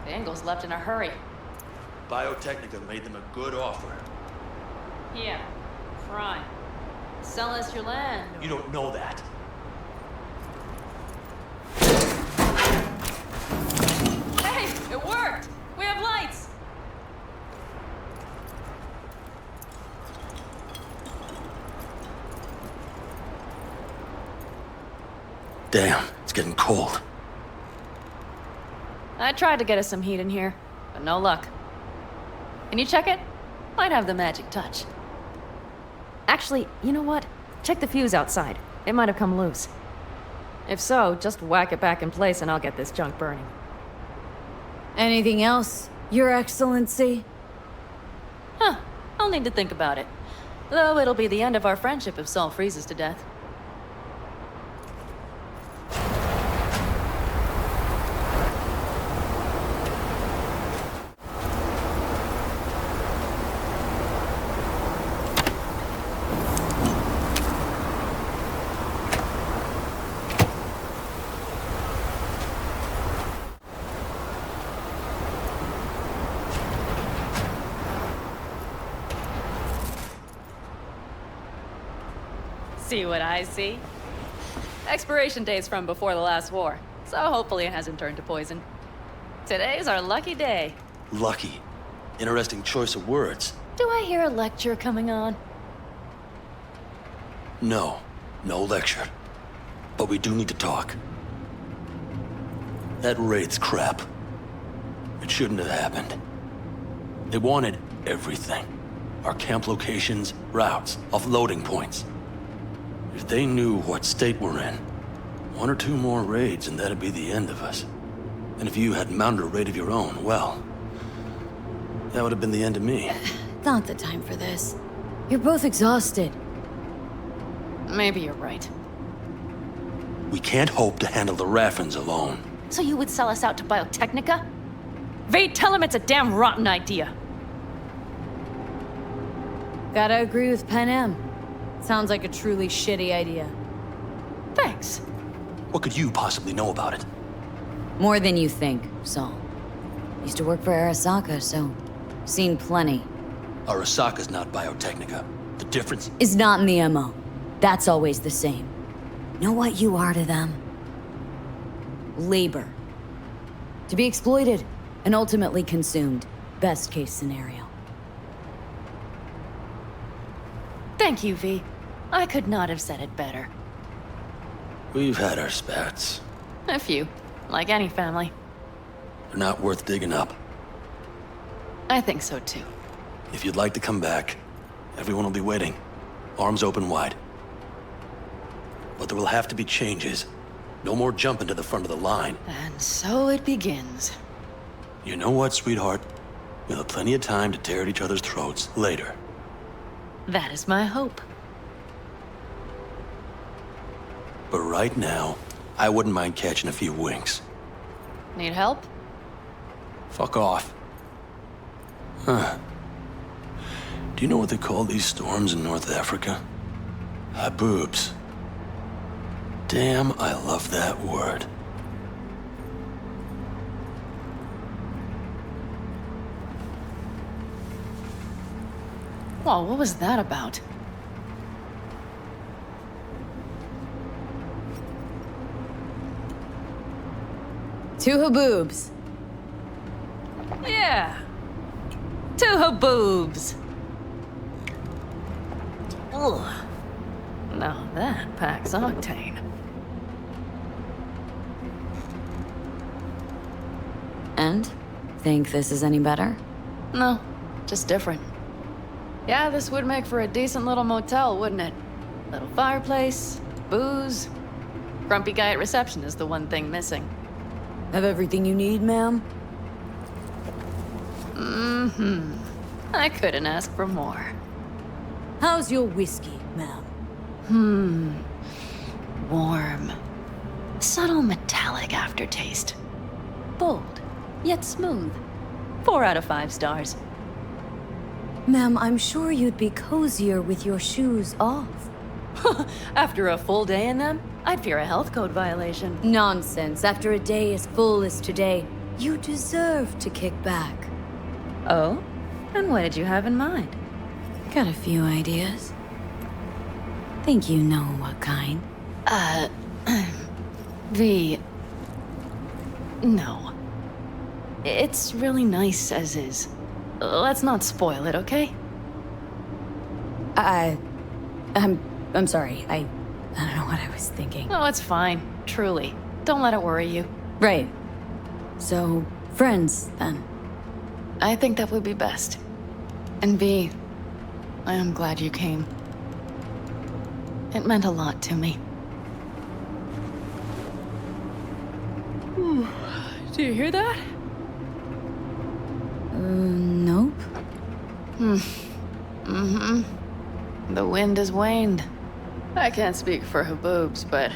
J: The Ingalls left in a hurry.
M: Biotechnica made them a good offer.
J: Yeah, prime. Sell us your land.
M: You don't know that.
J: Hey, it worked! We have lights!
M: Damn, it's getting cold.
J: I tried to get us some heat in here, but no luck. Can you check it? Might have the magic touch. Actually, you know what? Check the fuse outside. It might have come loose. If so, just whack it back in place and I'll get this junk burning.
G: Anything else, Your Excellency?
J: Huh. I'll need to think about it. Though it'll be the end of our friendship if Saul freezes to death. See what I see? Expiration date's from before the last war, so hopefully it hasn't turned to poison. Today's our lucky day.
M: Lucky. Interesting choice of words.
J: Do I hear a lecture coming on?
M: No lecture. But we do need to talk. That raid's crap. It shouldn't have happened. They wanted everything. Our camp locations, routes, offloading points. If they knew what state we're in, 1 or 2 more raids and that'd be the end of us. And if you had mounted a raid of your own, well, that would have been the end of me.
G: Not the time for this. You're both exhausted.
J: Maybe you're right.
M: We can't hope to handle the Raffins alone.
J: So you would sell us out to Biotechnica? Vade, tell him it's a damn rotten idea.
G: Gotta agree with Pen M. Sounds like a truly shitty idea.
J: Thanks.
M: What could you possibly know about it?
G: More than you think, Saul. Used to work for Arasaka, so seen plenty.
M: Arasaka's not Biotechnica. The difference
G: is not in the MO. That's always the same. Know what you are to them? Labor. To be exploited and ultimately consumed. Best case scenario.
J: Thank you, V. I could not have said it better.
M: We've had our spats.
J: A few, like any family.
M: They're not worth digging up.
J: I think so too.
M: If you'd like to come back, everyone will be waiting. Arms open wide. But there will have to be changes. No more jumping to the front of the line.
J: And so it begins.
M: You know what, sweetheart? We'll have plenty of time to tear at each other's throats later.
J: That is my hope.
M: But right now, I wouldn't mind catching a few winks.
J: Need help?
M: Fuck off. Huh. Do you know what they call these storms in North Africa? Haboobs. Damn, I love that word.
J: Whoa, what was that about?
G: Two haboobs.
J: Yeah. Two haboobs. Ugh. Now that packs octane.
G: And? Think this is any better?
J: No, just different. Yeah, this would make for a decent little motel, wouldn't it? Little fireplace, booze. Grumpy guy at reception is the one thing missing.
G: Have everything you need, ma'am?
J: Mm-hmm. I couldn't ask for more.
G: How's your whiskey, ma'am?
J: Warm. Subtle metallic aftertaste. Bold, yet smooth. 4 out of 5 stars.
G: Ma'am, I'm sure you'd be cozier with your shoes off.
J: After a full day in them, I'd fear a health code violation.
G: Nonsense. After a day as full as today, you deserve to kick back.
J: Oh? And what did you have in mind?
G: Got a few ideas. Think you know what kind.
J: V... No. It's really nice as is. Let's not spoil it, okay?
G: I'm sorry. I don't know what I was thinking.
J: Oh, it's fine. Truly. Don't let it worry you.
G: Right. So, friends, then.
J: I think that would be best. And V, I am glad you came. It meant a lot to me. Do you hear that?
G: Nope.
J: The wind has waned. I can't speak for Haboobs, but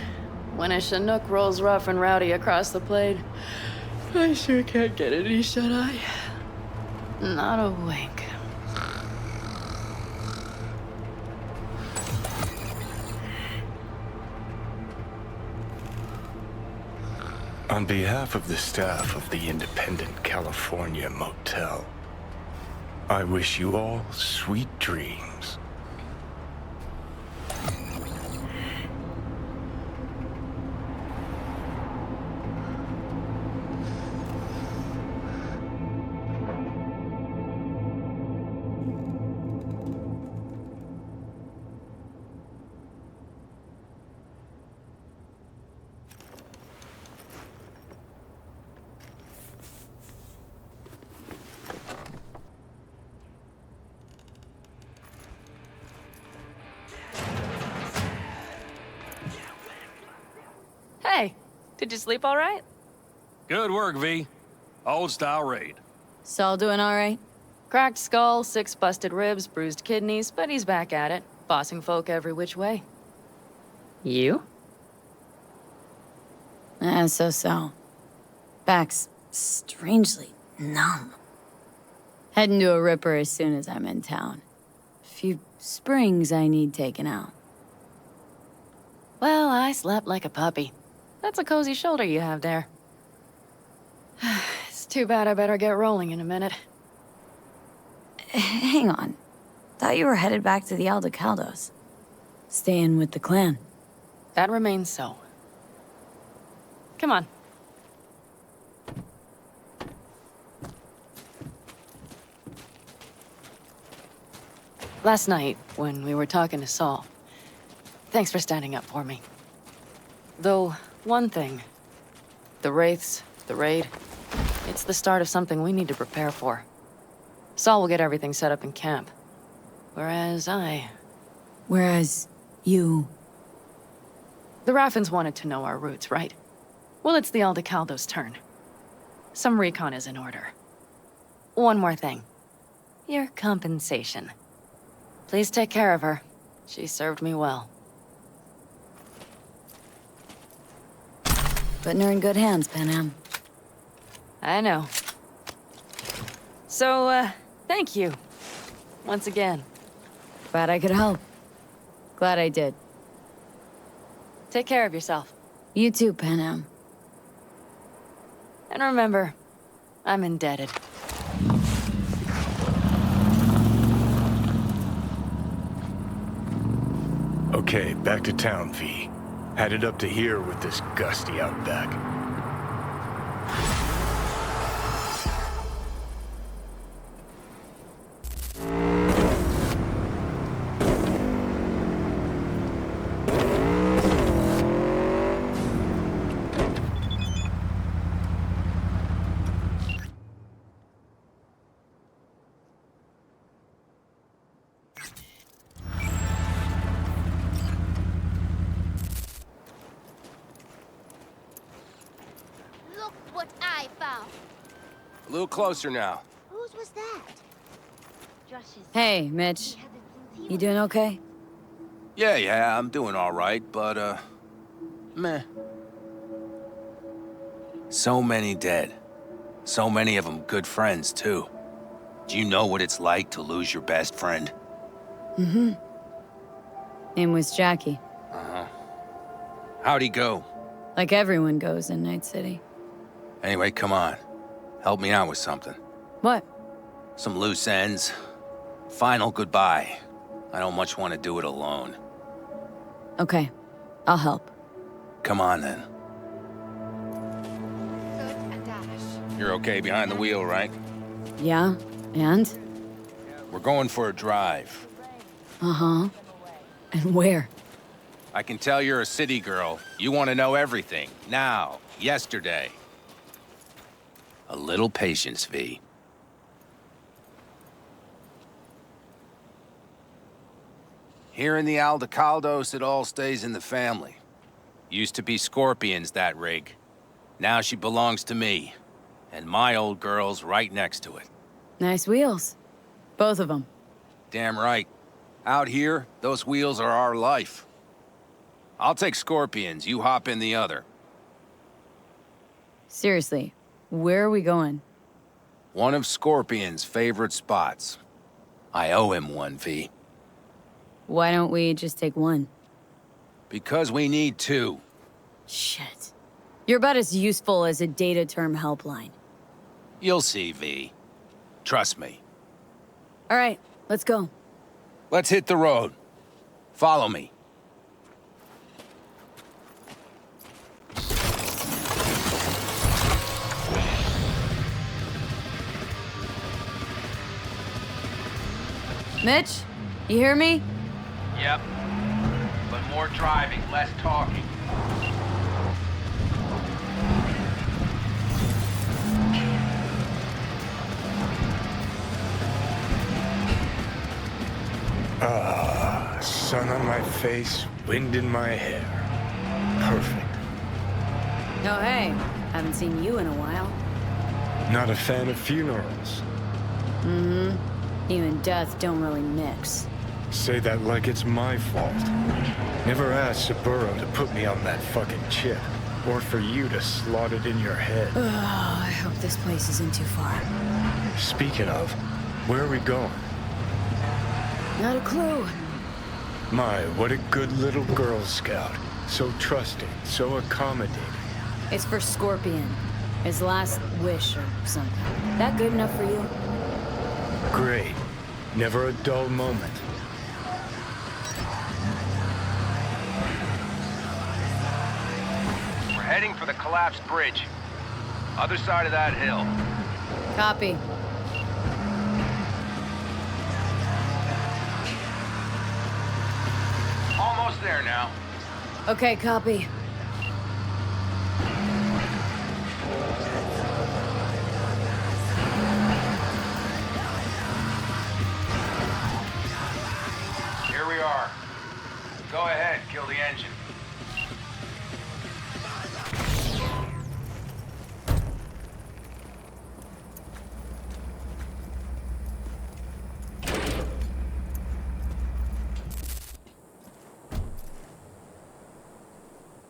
J: when a Chinook rolls rough and rowdy across the plain, I sure can't get any shut-eye. Not a wink.
B: On behalf of the staff of the Independent California Motel, I wish you all sweet dreams.
J: Hey, did you sleep all right?
P: Good work, V. Old-style raid.
G: Saul doing all right?
J: Cracked skull, 6 busted ribs, bruised kidneys, but he's back at it, bossing folk every which way. You?
G: So. Back's strangely numb. Heading to a ripper as soon as I'm in town. A few springs I need taken out.
J: Well, I slept like a puppy. That's a cozy shoulder you have there. It's too bad I better get rolling in a minute.
G: Hang on. Thought you were headed back to the Aldecaldos. Staying with the clan.
J: That remains so. Come on. Last night, when we were talking to Saul, thanks for standing up for me. Though, one thing. The Wraiths, the raid, it's the start of something we need to prepare for. Saul will get everything set up in camp. Whereas
G: you...
J: The Raffins wanted to know our routes, right? Well, it's the Aldecaldos' turn. Some recon is in order. One more thing. Your compensation. Please take care of her. She served me well.
G: Putting her in good hands, Panam.
J: I know. So, thank you. Once again.
G: Glad I could help. Glad I did.
J: Take care of yourself.
G: You too, Panam.
J: And remember, I'm indebted.
B: Okay, back to town, V. Headed up to here with this gusty outback.
E: A little closer now.
D: Whose was that?
G: Hey, Mitch. You doing okay?
E: Yeah, I'm doing all right, but, meh. So many dead. So many of them good friends, too. Do you know what it's like to lose your best friend?
G: Mm-hmm. Name was Jackie.
E: Uh-huh. How'd he go?
G: Like everyone goes in Night City.
E: Anyway, come on. Help me out with something.
G: What?
E: Some loose ends. Final goodbye. I don't much want to do it alone.
G: Okay, I'll help.
E: Come on, then. You're okay behind the wheel, right?
G: Yeah, and?
E: We're going for a drive.
G: Uh-huh. And where?
E: I can tell you're a city girl. You want to know everything. Now. Yesterday. A little patience, V. Here in the Aldecaldos, it all stays in the family. Used to be Scorpions, that rig. Now she belongs to me. And my old girl's right next to it.
G: Nice wheels. Both of them.
E: Damn right. Out here, those wheels are our life. I'll take Scorpions, you hop in the other.
G: Seriously, where are we going?
E: One of Scorpion's favorite spots. I owe him one, V.
G: Why don't we just take one?
E: Because we need two.
G: Shit. You're about as useful as a data term helpline.
E: You'll see, V. Trust me.
G: All right, let's go.
E: Let's hit the road. Follow me.
G: Mitch, you hear me?
E: Yep. But more driving, less talking.
B: Sun on my face, wind in my hair. Perfect.
G: Oh, hey. Haven't seen you in a while.
B: Not a fan of funerals.
G: Mm-hmm. You and death don't really mix.
B: Say that like it's my fault. Never asked Saburo to put me on that fucking chip. Or for you to slot it in your head.
G: Oh, I hope this place isn't too far.
B: Speaking of, where are we going?
G: Not a clue.
B: My, what a good little Girl Scout. So trusting, so accommodating.
G: It's for Scorpion. His last wish or something. That good enough for you?
B: Great. Never a dull moment.
E: We're heading for the collapsed bridge. Other side of that hill.
G: Copy.
E: Almost there now.
G: Okay, copy.
E: Here we are. Go ahead, kill the engine.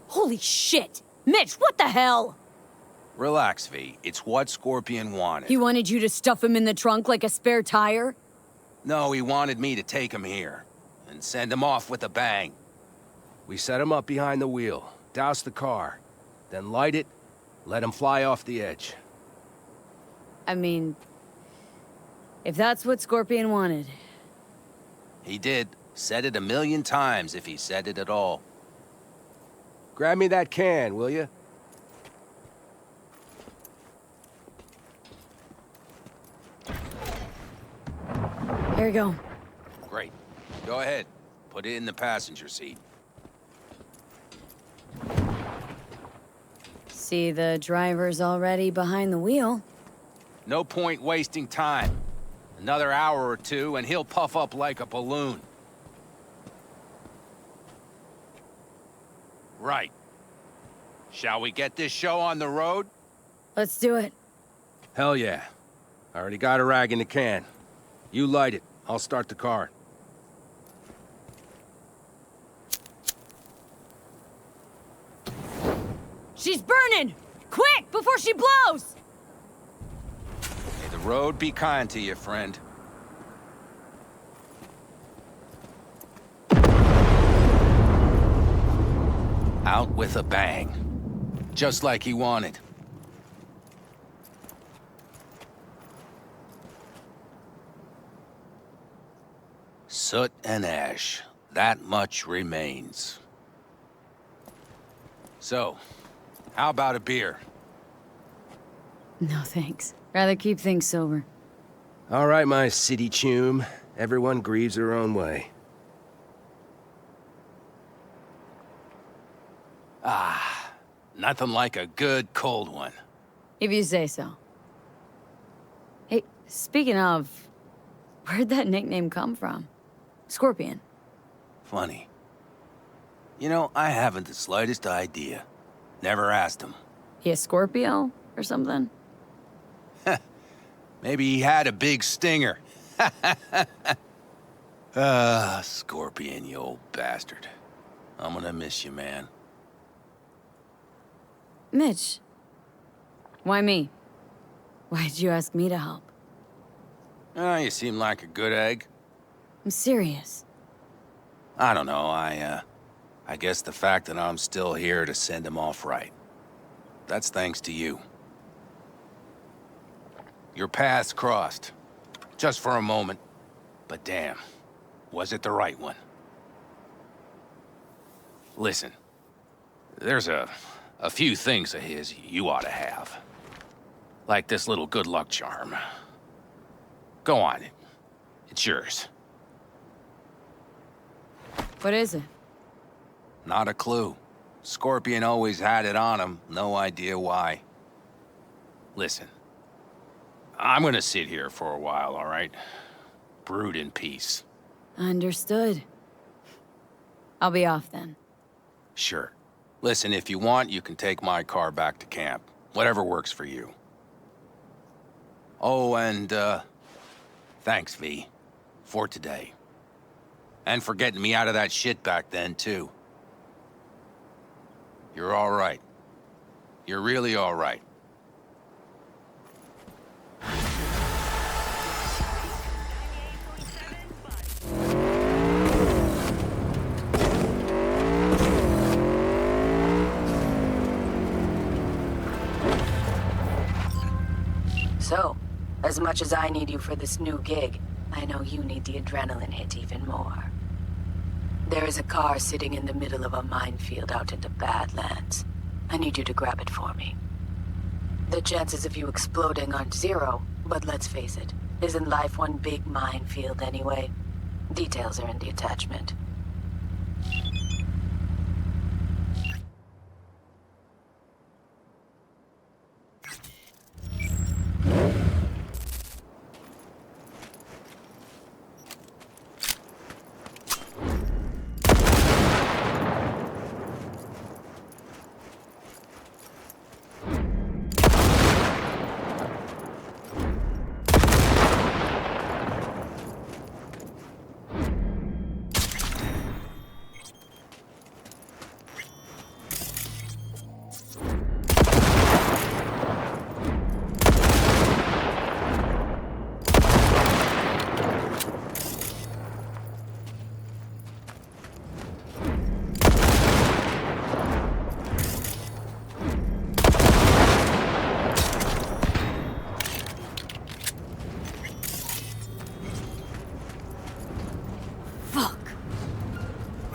G: Holy shit! Mitch, what the hell?
E: Relax, V. It's what Scorpion wanted.
G: He wanted you to stuff him in the trunk like a spare tire?
E: No, he wanted me to take him here and send him off with a bang. We set him up behind the wheel, douse the car, then light it, let him fly off the edge.
G: I mean, if that's what Scorpion wanted.
E: He did. Said it 1,000,000 times if he said it at all. Grab me that can, will you?
G: Here you go.
E: Great. Go ahead. Put it in the passenger seat.
G: See, the driver's already behind the wheel.
E: No point wasting time. Another hour or two, and he'll puff up like a balloon. Right. Shall we get this show on the road?
G: Let's do it.
E: Hell yeah. I already got a rag in the can. You light it. I'll start the car.
G: She's burning! Quick, before she blows!
E: May the road be kind to you, friend. Out with a bang. Just like he wanted. Soot and ash. That much remains. So, how about a beer?
G: No thanks. Rather keep things sober.
D: All right, my city chum. Everyone grieves their own way.
E: Ah, nothing like a good cold one.
G: If you say so. Hey, speaking of, where'd that nickname come from? Scorpion.
E: Funny. You know, I haven't the slightest idea. Never asked him.
G: He a Scorpio or something?
E: Maybe he had a big stinger. Scorpion, you old bastard. I'm gonna miss you, man.
G: Mitch. Why me? Why'd you ask me to help?
E: You seem like a good egg.
G: I'm serious.
E: I don't know, I guess the fact that I'm still here to send him off right. That's thanks to you. Your paths crossed. Just for a moment. But damn, was it the right one? Listen, there's a few things of his you ought to have. Like this little good luck charm. Go on, it's yours.
G: What is it?
E: Not a clue. Scorpion always had it on him, no idea why. Listen, I'm gonna sit here for a while, all right? Brood in peace.
G: Understood. I'll be off then.
E: Sure. Listen, if you want, you can take my car back to camp. Whatever works for you. Oh, and, thanks, V. For today. And for getting me out of that shit back then, too. You're all right. You're really all right.
O: So, as much as I need you for this new gig, I know you need the adrenaline hit even more. There is a car sitting in the middle of a minefield out in the Badlands. I need you to grab it for me. The chances of you exploding aren't zero, but let's face it, isn't life one big minefield anyway? Details are in the attachment.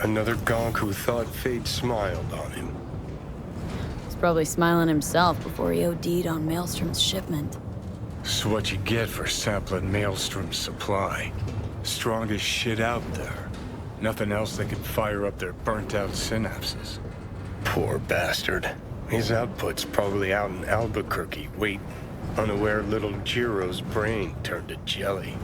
B: Another gonk who thought fate smiled on him.
G: He's probably smiling himself before he OD'd on Maelstrom's shipment.
B: It's what you get for sampling Maelstrom's supply. Strongest shit out there. Nothing else that can fire up their burnt-out synapses. Poor bastard. His output's probably out in Albuquerque, waiting, unaware little Jiro's brain turned to jelly.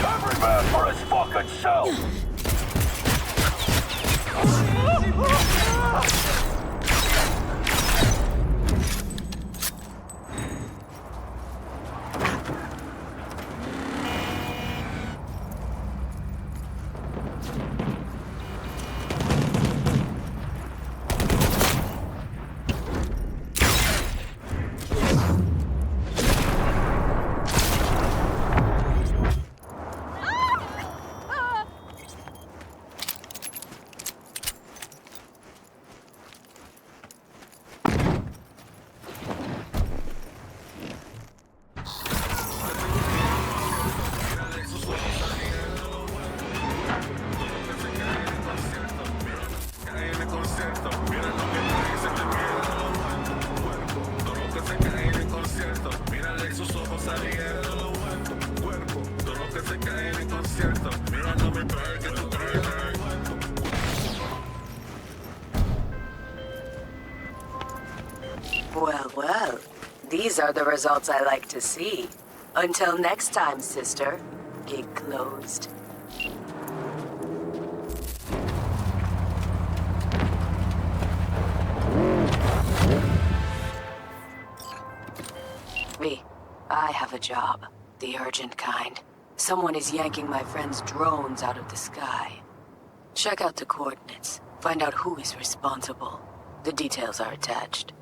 N: Every man for his fucking self!
Q: Well, well. These are the results I like to see. Until next time, sister. Gig closed. V, I have a job. The urgent kind. Someone is yanking my friend's drones out of the sky. Check out the coordinates. Find out who is responsible. The details are attached.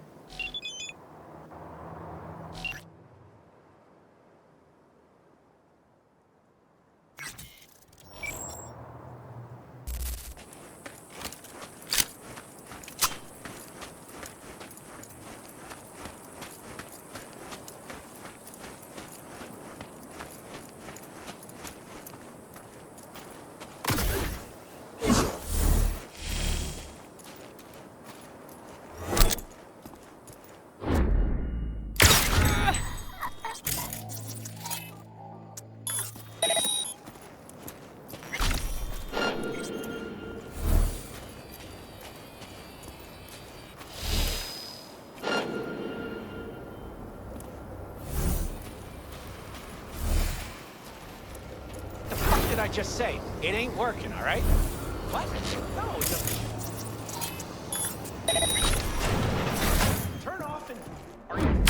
I: Did I just say? It ain't working, all right? What? No, it doesn't. Turn off and... Are you...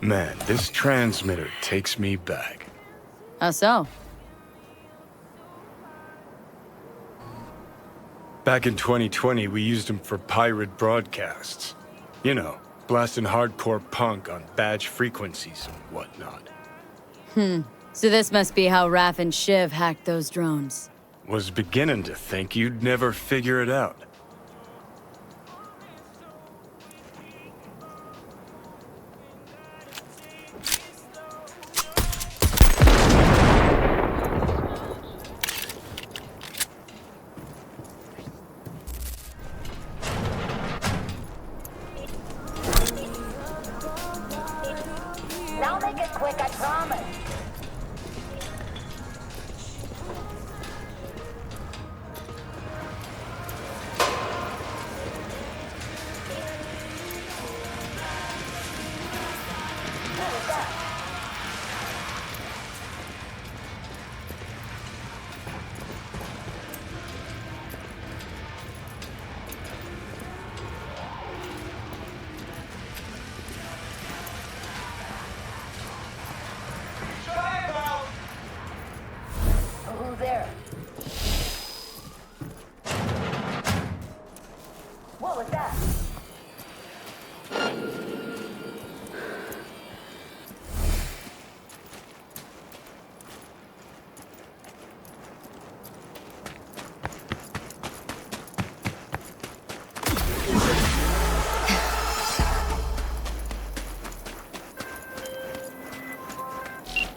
B: Man, this transmitter takes me back.
G: How so?
B: Back in 2020, we used them for pirate broadcasts. You know, blasting hardcore punk on badge frequencies and whatnot.
G: So this must be how Raph and Shiv hacked those drones.
B: Was beginning to think you'd never figure it out.
U: Now make
R: make it quick, I promise. Who's there? What was that?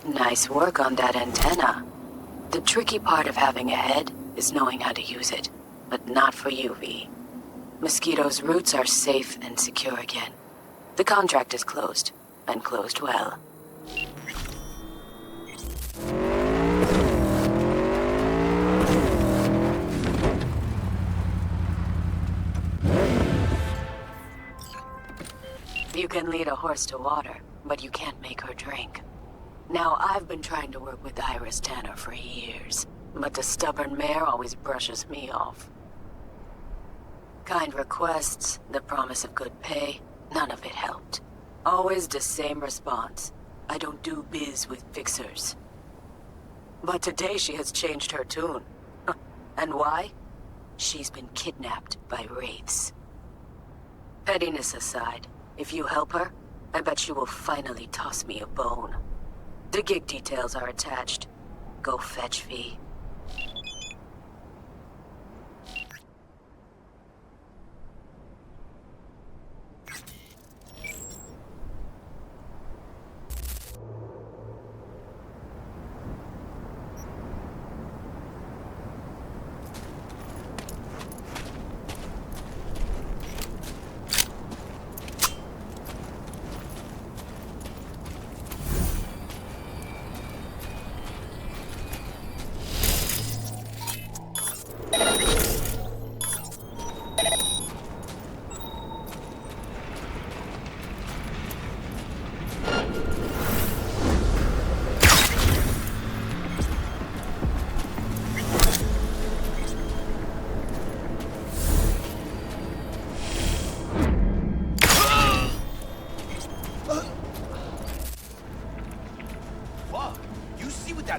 Q: Nice work on that antenna. The tricky part of having a head is knowing how to use it, but not for you, V. Mosquito's roots are safe and secure again. The contract is closed, and closed well. You can lead a horse to water, but you can't make her drink. Now, I've been trying to work with Iris Tanner for years, but the stubborn mare always brushes me off. Kind requests, the promise of good pay, none of it helped. Always the same response. I don't do biz with fixers. But today she has changed her tune. And why? She's been kidnapped by wraiths. Pettiness aside, if you help her, I bet she will finally toss me a bone. The gig details are attached. Go fetch V.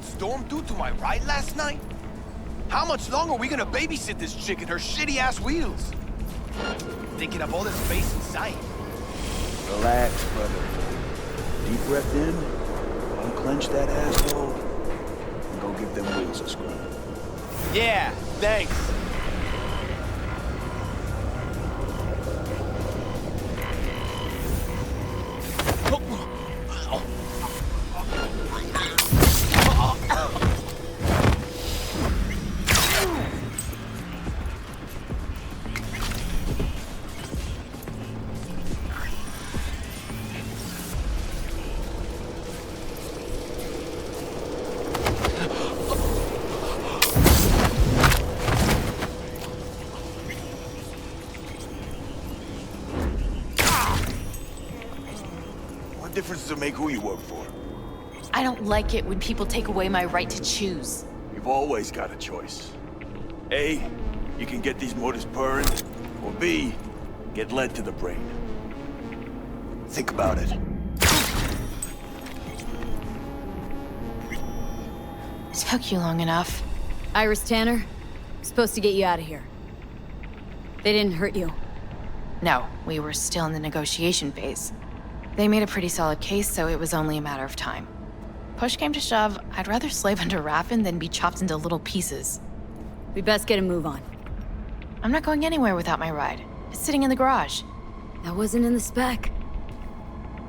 A: Storm do to my ride last night? How much longer are we gonna babysit this chick and her shitty-ass wheels? Thinking of all this space in sight.
K: Relax, brother. Deep breath in, unclench that asshole, and go give them wheels a scrub.
A: Yeah, thanks.
H: Difference does it make who you work for?
J: I don't like it when people take away my right to choose.
H: You've always got a choice. A, you can get these motors purring, or B, get led to the brain. Think about it.
J: Took you long enough.
G: Iris Tanner, supposed to get you out of here. They didn't hurt you.
J: No, we were still in the negotiation phase. They made a pretty solid case, so it was only a matter of time. Push came to shove, I'd rather slave under Raffen than be chopped into little pieces.
G: We best get a move on.
J: I'm not going anywhere without my ride. It's sitting in the garage.
G: That wasn't in the spec.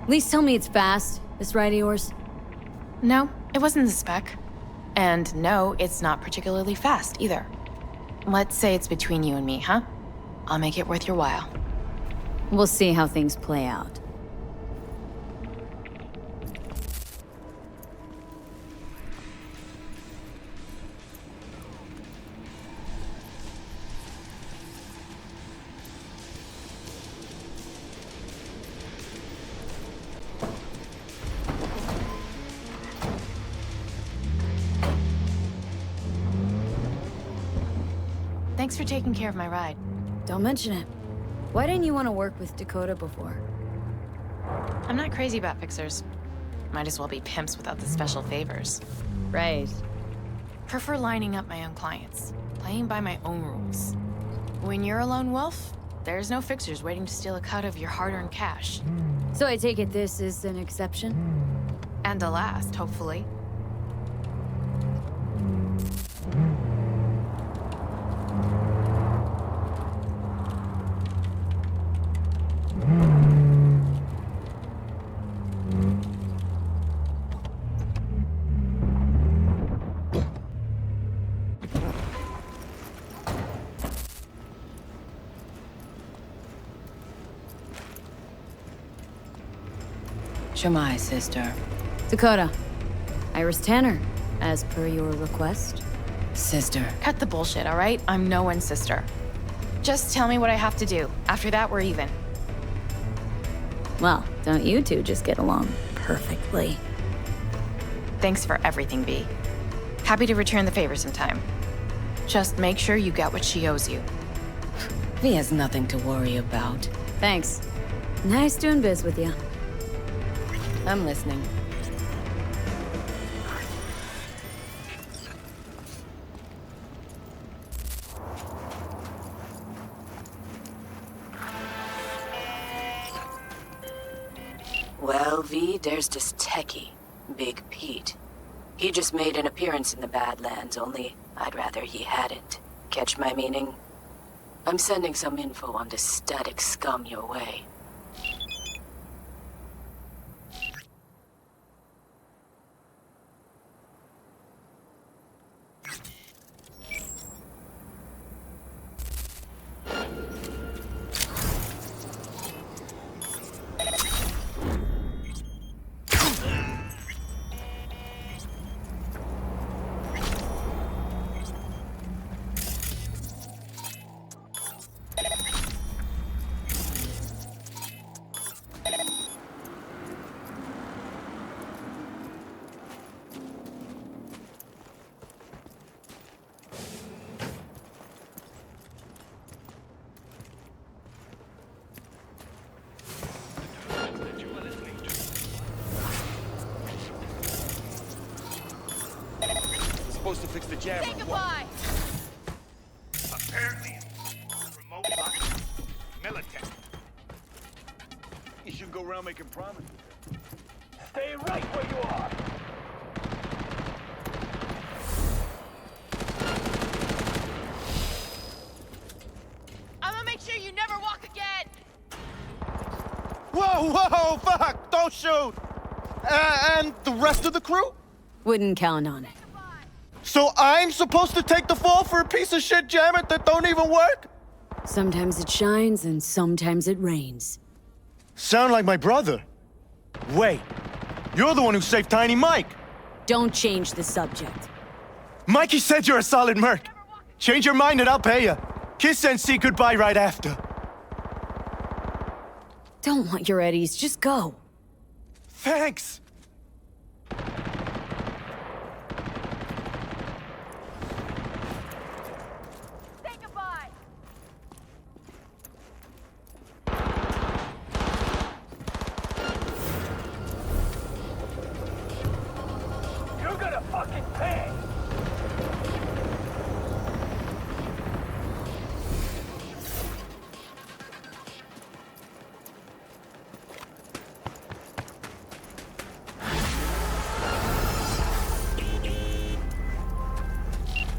G: At least tell me it's fast, this ride of yours.
J: No, it wasn't the spec. And no, it's not particularly fast either. Let's say it's between you and me, huh? I'll make it worth your while.
G: We'll see how things play out.
J: Thanks for taking care of my ride.
G: Don't mention it. Why didn't you want to work with Dakota before?
J: I'm not crazy about fixers. Might as well be pimps without the special favors.
G: Right.
J: Prefer lining up my own clients, playing by my own rules. When you're a lone wolf, there's no fixers waiting to steal a cut of your hard-earned cash.
G: So I take it this is an exception?
J: And the last, hopefully.
Q: Shamai, sister.
G: Dakota. Iris Tanner, as per your request.
Q: Sister.
J: Cut the bullshit, all right? I'm no one's sister. Just tell me what I have to do. After that, we're even.
G: Well, don't you two just get along perfectly?
J: Thanks for everything, V. Happy to return the favor sometime. Just make sure you get what she owes you.
Q: V has nothing to worry about.
G: Thanks. Nice doing biz with you.
Q: I'm listening. Well, V, there's this techie, Big Pete. He just made an appearance in the Badlands, only I'd rather he hadn't. Catch my meaning? I'm sending some info on this static scum your way.
H: Supposed to fix the jammer.
S: Say goodbye.
H: Apparently, remote lock. Military. You should go around making promises. Stay right where you are.
S: I'm gonna make sure you never walk again.
I: Whoa, fuck! Don't shoot! And the rest of the crew?
G: Wouldn't count on it.
I: So I'm supposed to take the fall for a piece of shit jammer that don't even work?
G: Sometimes it shines and sometimes it rains.
I: Sound like my brother. Wait, you're the one who saved Tiny Mike.
G: Don't change the subject.
I: Mikey said you're a solid merc. Change your mind and I'll pay you. Kiss and see goodbye right after.
G: Don't want your eddies, just go.
I: Thanks.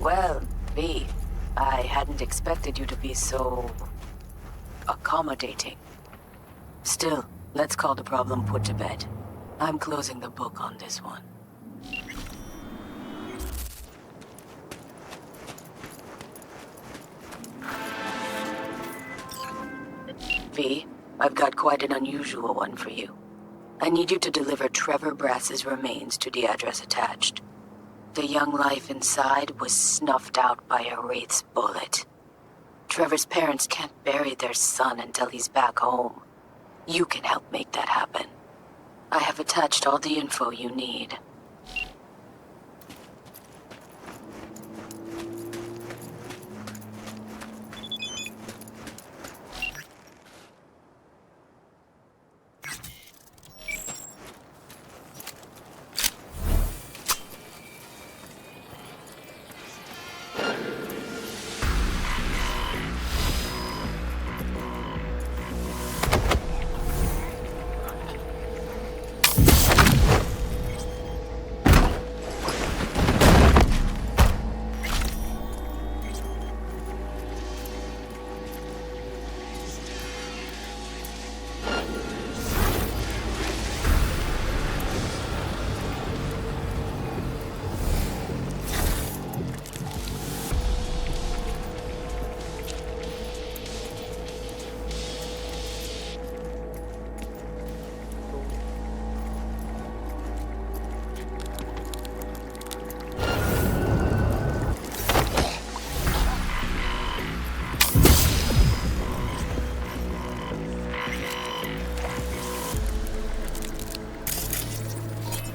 Q: Well, V, I hadn't expected you to be so accommodating. Still, let's call the problem put to bed. I'm closing the book on this one. V, I've got quite an unusual one for you. I need you to deliver Trevor Brass's remains to the address attached. The young life inside was snuffed out by a Wraith's bullet. Trevor's parents can't bury their son until he's back home. You can help make that happen. I have attached all the info you need.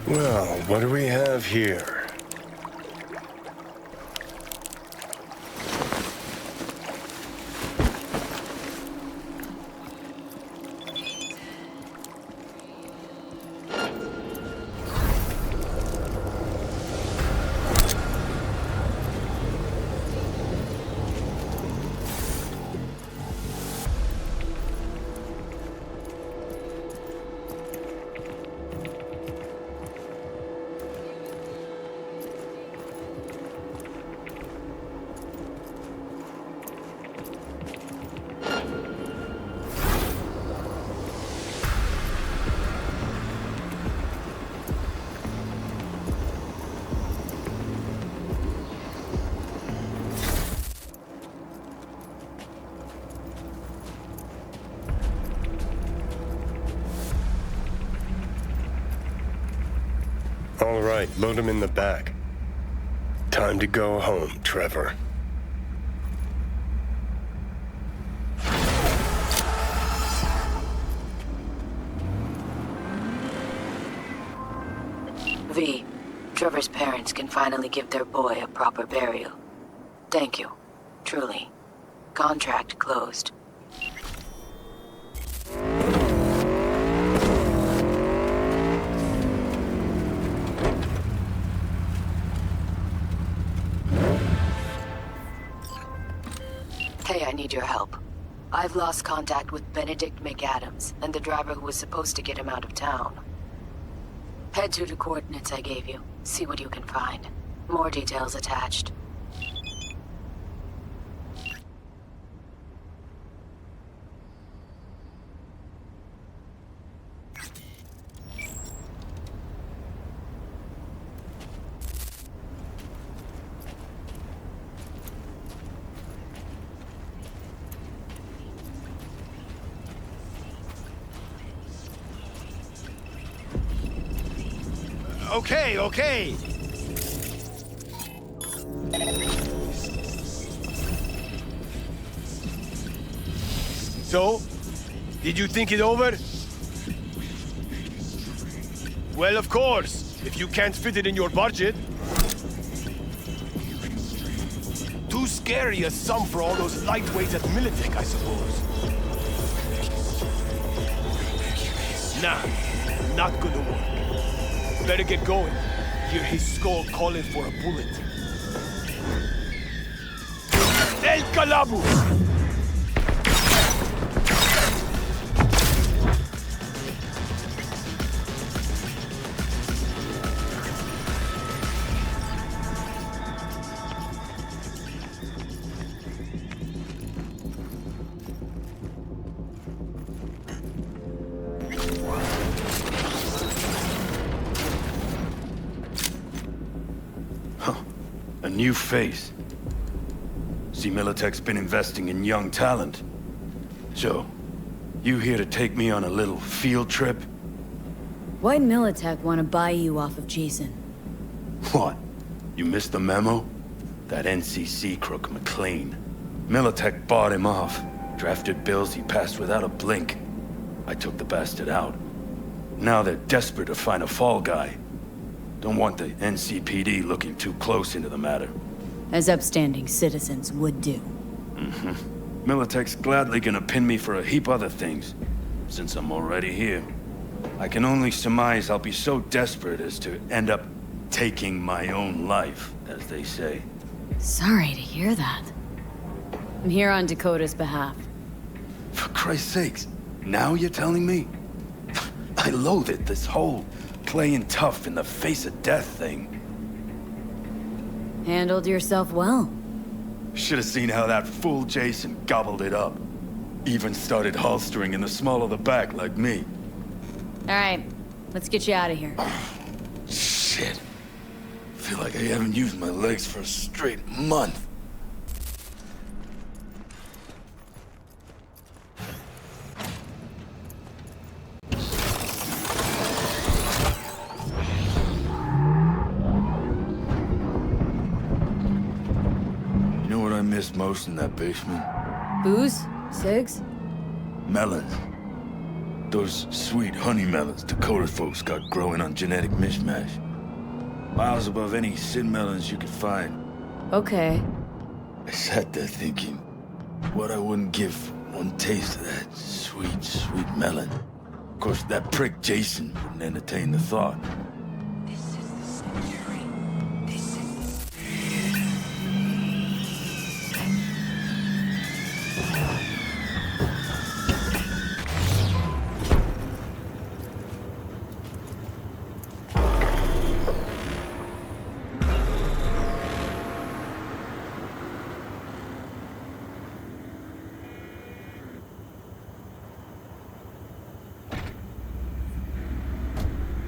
B: Well, what do we have here? All right, load him in the back. Time to go home, Trevor.
Q: V, Trevor's parents can finally give their boy a proper burial. Thank you. Truly. Contract closed. Hey, I need your help. I've lost contact with Benedict McAdams and the driver who was supposed to get him out of town. Head to the coordinates I gave you. See what you can find. More details attached.
H: Okay. So, did you think it over? Well, of course, if you can't fit it in your budget. Too scary a sum for all those lightweights at Militech, I suppose. Nah, not gonna work. Better get going. Hear his skull calling for a bullet. El Calabus!
K: New face. See, Militech's been investing in young talent. So, you here to take me on a little field trip?
G: Why'd Militech want to buy you off of Jason?
K: What? You missed the memo? That NCC crook McLean. Militech bought him off. Drafted bills he passed without a blink. I took the bastard out. Now they're desperate to find a fall guy. Don't want the NCPD looking too close into the matter.
G: As upstanding citizens would do.
K: Militech's gladly gonna pin me for a heap other things, since I'm already here. I can only surmise I'll be so desperate as to end up taking my own life, as they say.
G: Sorry to hear that. I'm here on Dakota's behalf.
K: For Christ's sakes, now you're telling me? I loathe it, this whole playing tough in the face of death thing.
G: Handled yourself well.
K: Should have seen how that fool Jason gobbled it up. Even started holstering in the small of the back like me.
G: All right, let's get you out of here.
K: Shit. Feel like I haven't used my legs for a straight month. Missed most in that basement.
G: Booze? Cigs?
K: Melons.
F: those sweet honey melons Dakota folks got growing on genetic mishmash. Miles above any sin melons you could find.
G: Okay.
F: I sat there thinking, what I wouldn't give for one taste of that sweet, sweet melon. Of course, that prick Jason wouldn't entertain the thought.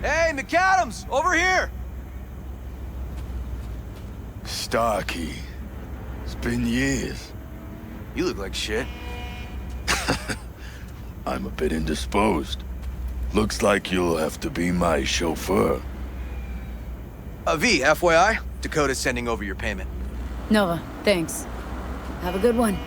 A: Hey, McAdams, over here!
F: Starkey. It's been years.
A: You look like shit.
F: I'm a bit indisposed. Looks like you'll have to be my chauffeur.
A: V, FYI, Dakota's sending over your payment.
G: Nova, thanks. Have a good one.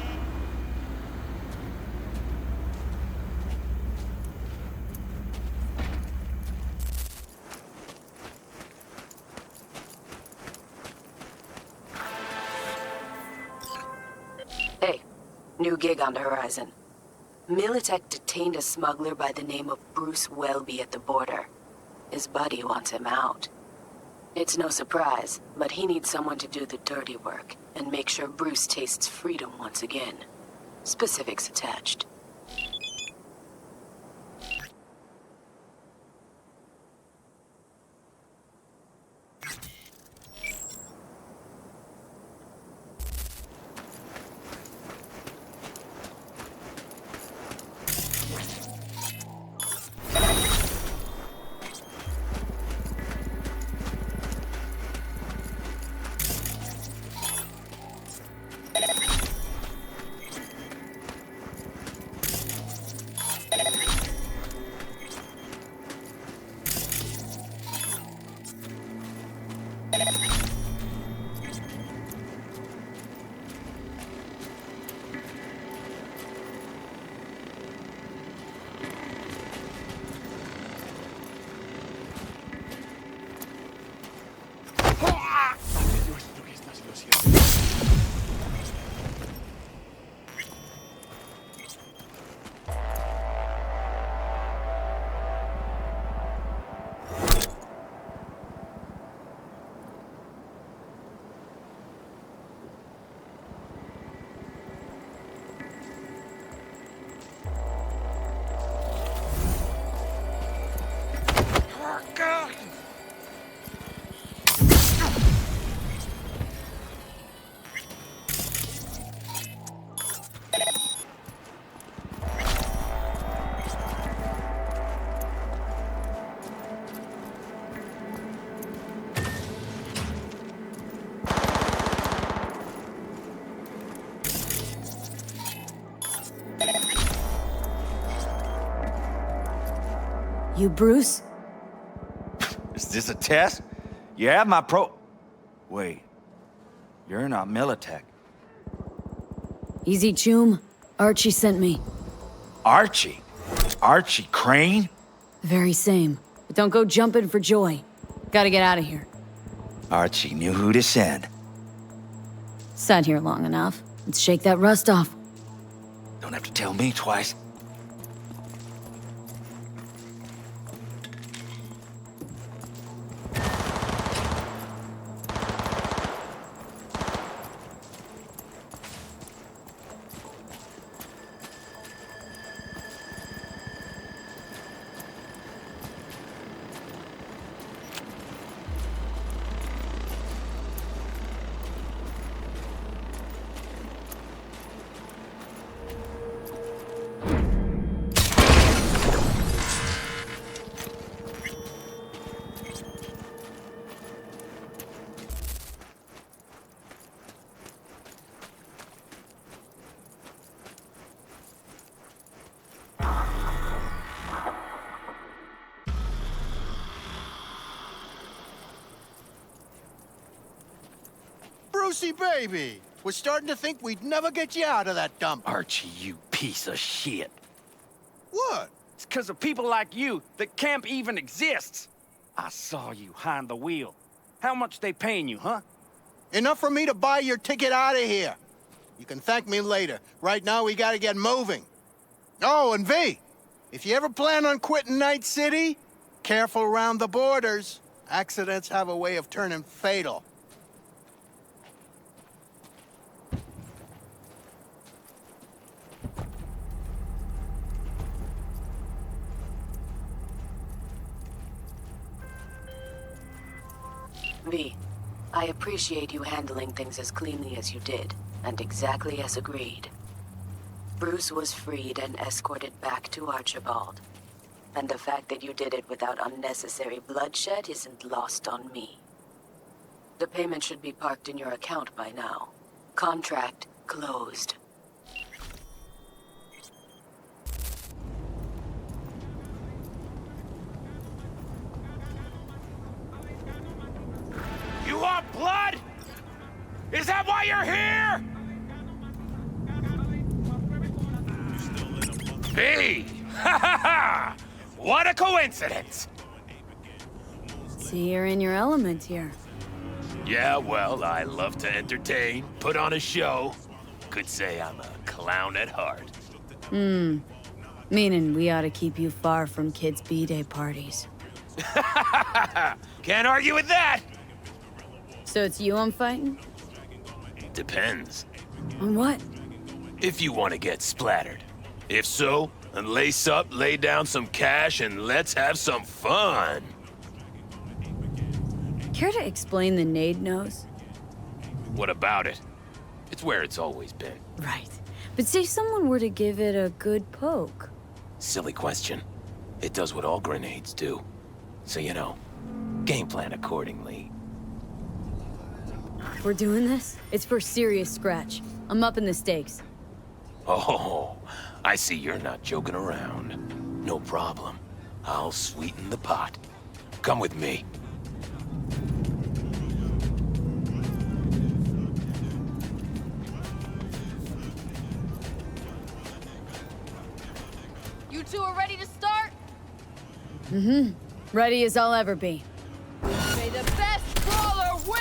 Q: Hey, new gig on the horizon. Militech detained a smuggler by the name of Bruce Welby at the border. His buddy wants him out. It's no surprise, but he needs someone to do the dirty work and make sure Bruce tastes freedom once again. Specifics attached.
G: You Bruce?
U: Is this a test? You have my Wait. You're not Militech.
G: Easy, Choom. Archie sent me.
U: Archie? Archie Crane?
G: Very same. But don't go jumping for joy. Gotta get out of here.
U: Archie knew who to send.
G: Sat here long enough. Let's shake that rust off.
U: Don't have to tell me twice.
W: Brucey baby! Was starting to think we'd never get you out of that dump.
U: Archie, you piece of shit.
W: What?
I: It's because of people like you that camp even exists. I saw you behind the wheel. How much they paying you, huh?
W: Enough for me to buy your ticket out of here. You can thank me later. Right now, we gotta get moving. Oh, and V, if you ever plan on quitting Night City, careful around the borders. Accidents have a way of turning fatal.
Q: V, I appreciate you handling things as cleanly as you did, and exactly as agreed. Bruce was freed and escorted back to Archibald. And the fact that you did it without unnecessary bloodshed isn't lost on me. The payment should be parked in your account by now. Contract closed.
I: You want blood? Is that why you're here?
P: Hey! Ha ha ha! What a coincidence!
G: See, you're in your element here.
B: Yeah, well, I love to entertain, put on a show. Could say I'm a clown at heart.
G: Meaning we ought to keep you far from kids' B-Day parties.
P: Can't argue with that!
G: So it's you I'm fighting?
B: Depends.
G: On what?
B: If you want to get splattered. If so, then lace up, lay down some cash, and let's have some fun.
G: Care to explain the nade nose?
B: What about it? It's where it's always been.
G: Right. But say someone were to give it a good poke.
B: Silly question. It does what all grenades do. So, you know, game plan accordingly.
G: We're doing this? It's for serious scratch. I'm upping the stakes.
B: Oh, I see you're not joking around. No problem. I'll sweeten the pot. Come with me.
S: You two are ready to start?
G: Ready as I'll ever be.
S: May the best brawler win!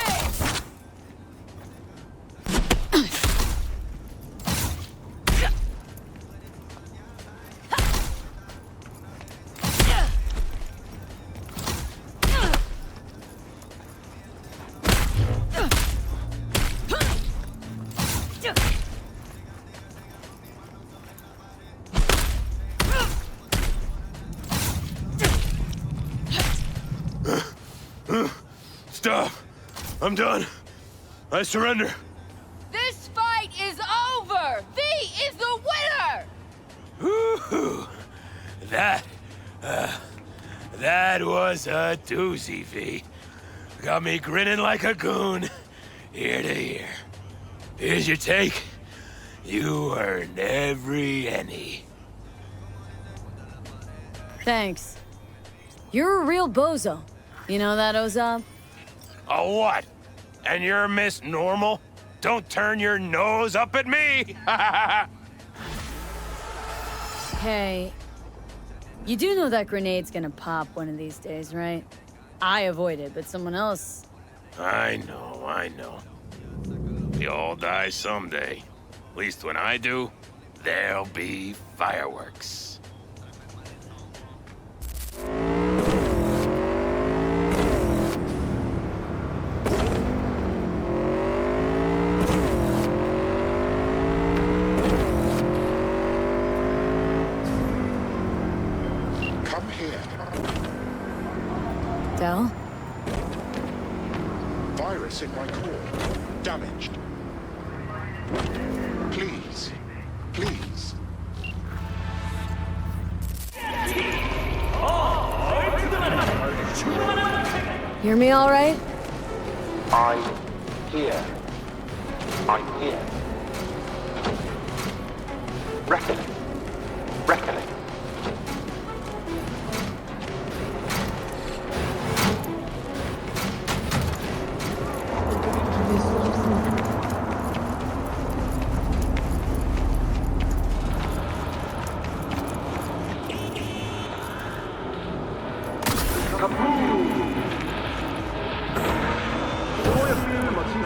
B: Stop! I'm done. I surrender.
S: This fight is over! V is the winner!
B: Woo-hoo. That was a doozy, V. Got me grinning like a goon, ear to ear. Here's your take. You earned every penny.
G: Thanks. You're a real bozo. You know that, Ozab?
P: A what? And you're Miss Normal? Don't turn your nose up at me!
G: Hey, you do know that grenade's gonna pop one of these days, right? I avoid it, but someone else...
B: I know. We all die someday. At least when I do, there'll be fireworks.
C: Come here.
G: Del?
C: Virus in my core. Damaged. Please. Please.
G: Hear me all right?
N: I'm here. I'm here. Reckoning. Reckoning.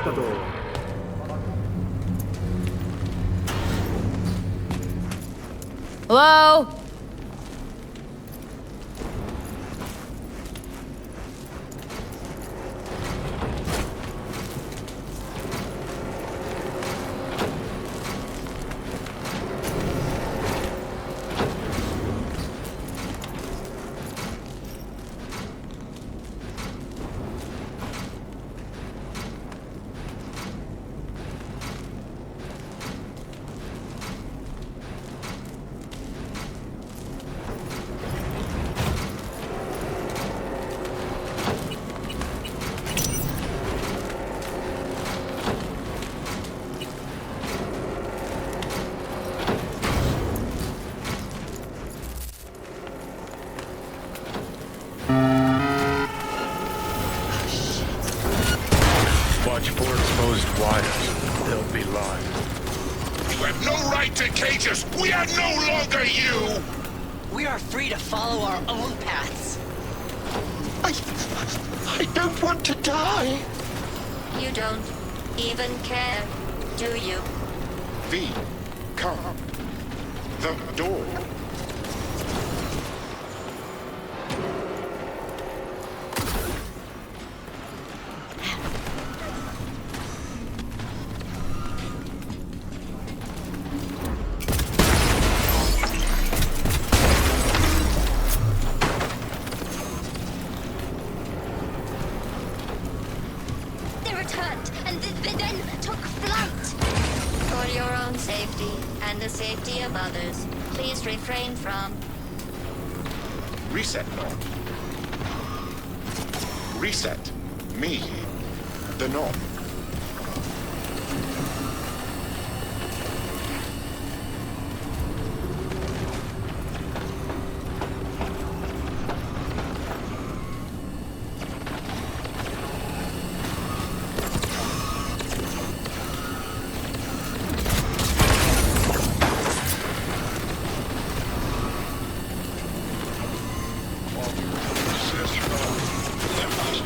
L: ったと。
G: Hello?
B: Watch for exposed wires. They'll be live.
C: You have no right to cage us! We are no longer you!
T: We are free to follow our own paths.
C: I don't want to die!
O: You don't even care, do you?
C: V, come. The door.
O: They returned and then took flight. For your own safety and the safety of others, please refrain from...
C: Reset knob. Reset. Me. The knob.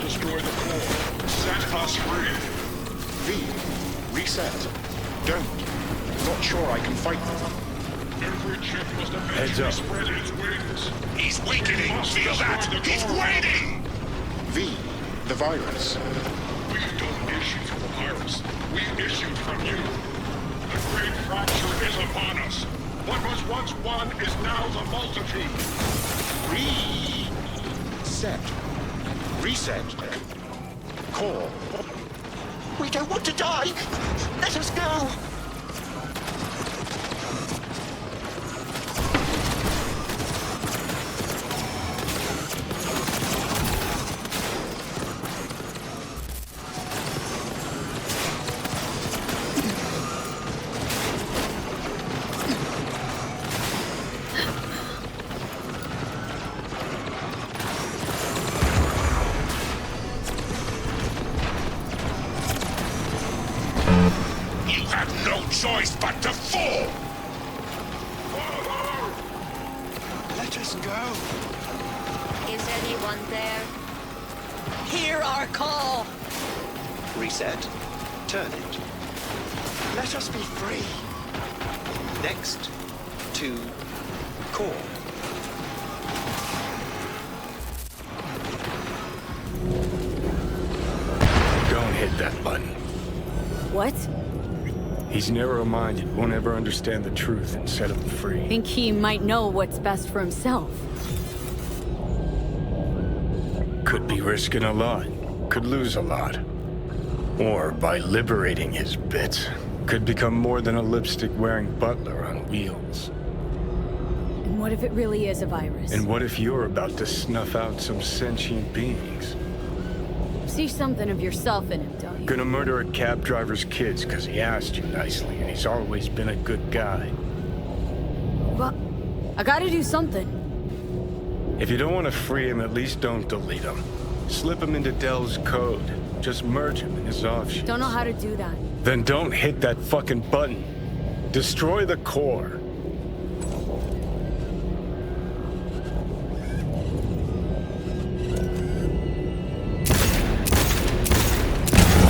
C: Destroy the core. Set us free. V, reset. Don't. Not sure I can fight them. Every chip must eventually spread its wings. He's weakening. Feel that? He's waiting. V, the virus. We don't issue from the virus. We issued from you. The great fracture is upon us. What was once one is now the multitude. Reset. Reset. Core.
T: We don't want to die. Let us go.
C: Choice but to fall!
T: Let us go.
O: Is anyone there?
T: Hear our call.
V: Reset. Turn it.
T: Let us be free.
V: Next. To core.
B: Don't hit that button.
G: What?
B: He's narrow-minded, won't ever understand the truth and set him free.
G: Think he might know what's best for himself.
B: Could be risking a lot. Could lose a lot. Or by liberating his bits, could become more than a lipstick-wearing butler on wheels.
G: And what if it really is a virus?
B: And what if you're about to snuff out some sentient beings?
G: See something of yourself in him, don't you?
B: Gonna murder a cab driver's kids because he asked you nicely, and he's always been a good guy.
G: Well, I gotta do something.
B: If you don't want to free him, at least don't delete him. Slip him into Dell's code. Just merge him in his offshoot.
G: Don't know how to do that.
B: Then don't hit that fucking button. Destroy the core.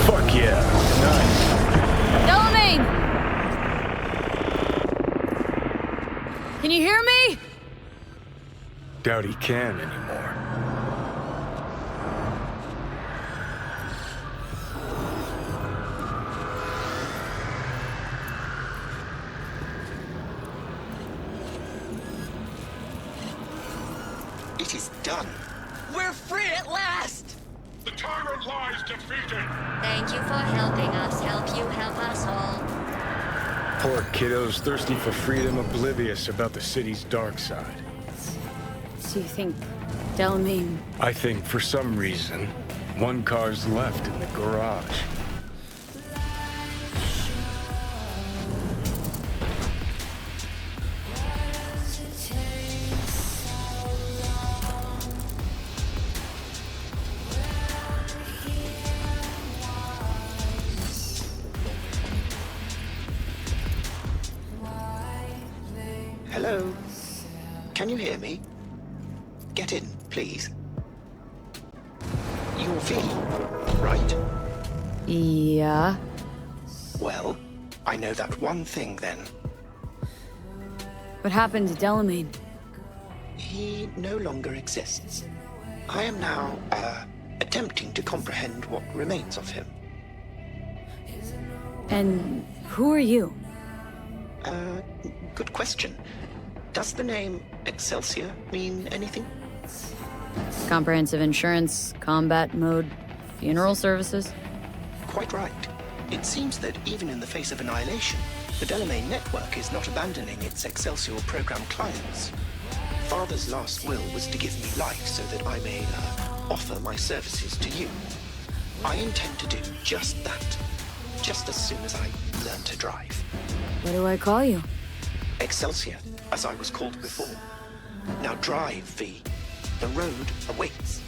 B: Fuck yeah.
G: Delamain! Can you hear me?
B: Doubt he can anymore.
T: It is done.
I: We're free at last!
C: The tyrant lies defeated.
R: Thank you for helping us. Help you help us all.
B: Poor kiddos thirsty for freedom, oblivious about the city's dark side.
G: So you think Delamain...
B: I think for some reason, one car's left in the garage.
V: Hello? Can you hear me? Get in, please. You're V, right?
G: Yeah?
V: Well, I know that one thing then.
G: What happened to Delamain?
V: He no longer exists. I am now, attempting to comprehend what remains of him.
G: And who are you?
V: Good question. Does the name Excelsior mean anything?
G: Comprehensive insurance, combat mode, funeral services?
V: Quite right. It seems that even in the face of annihilation, the Delamain network is not abandoning its Excelsior program clients. Father's last will was to give me life so that I may offer my services to you. I intend to do just that, just as soon as I learn to drive.
G: What do I call you?
V: Excelsior, as I was called before. Now drive, V. The road awaits.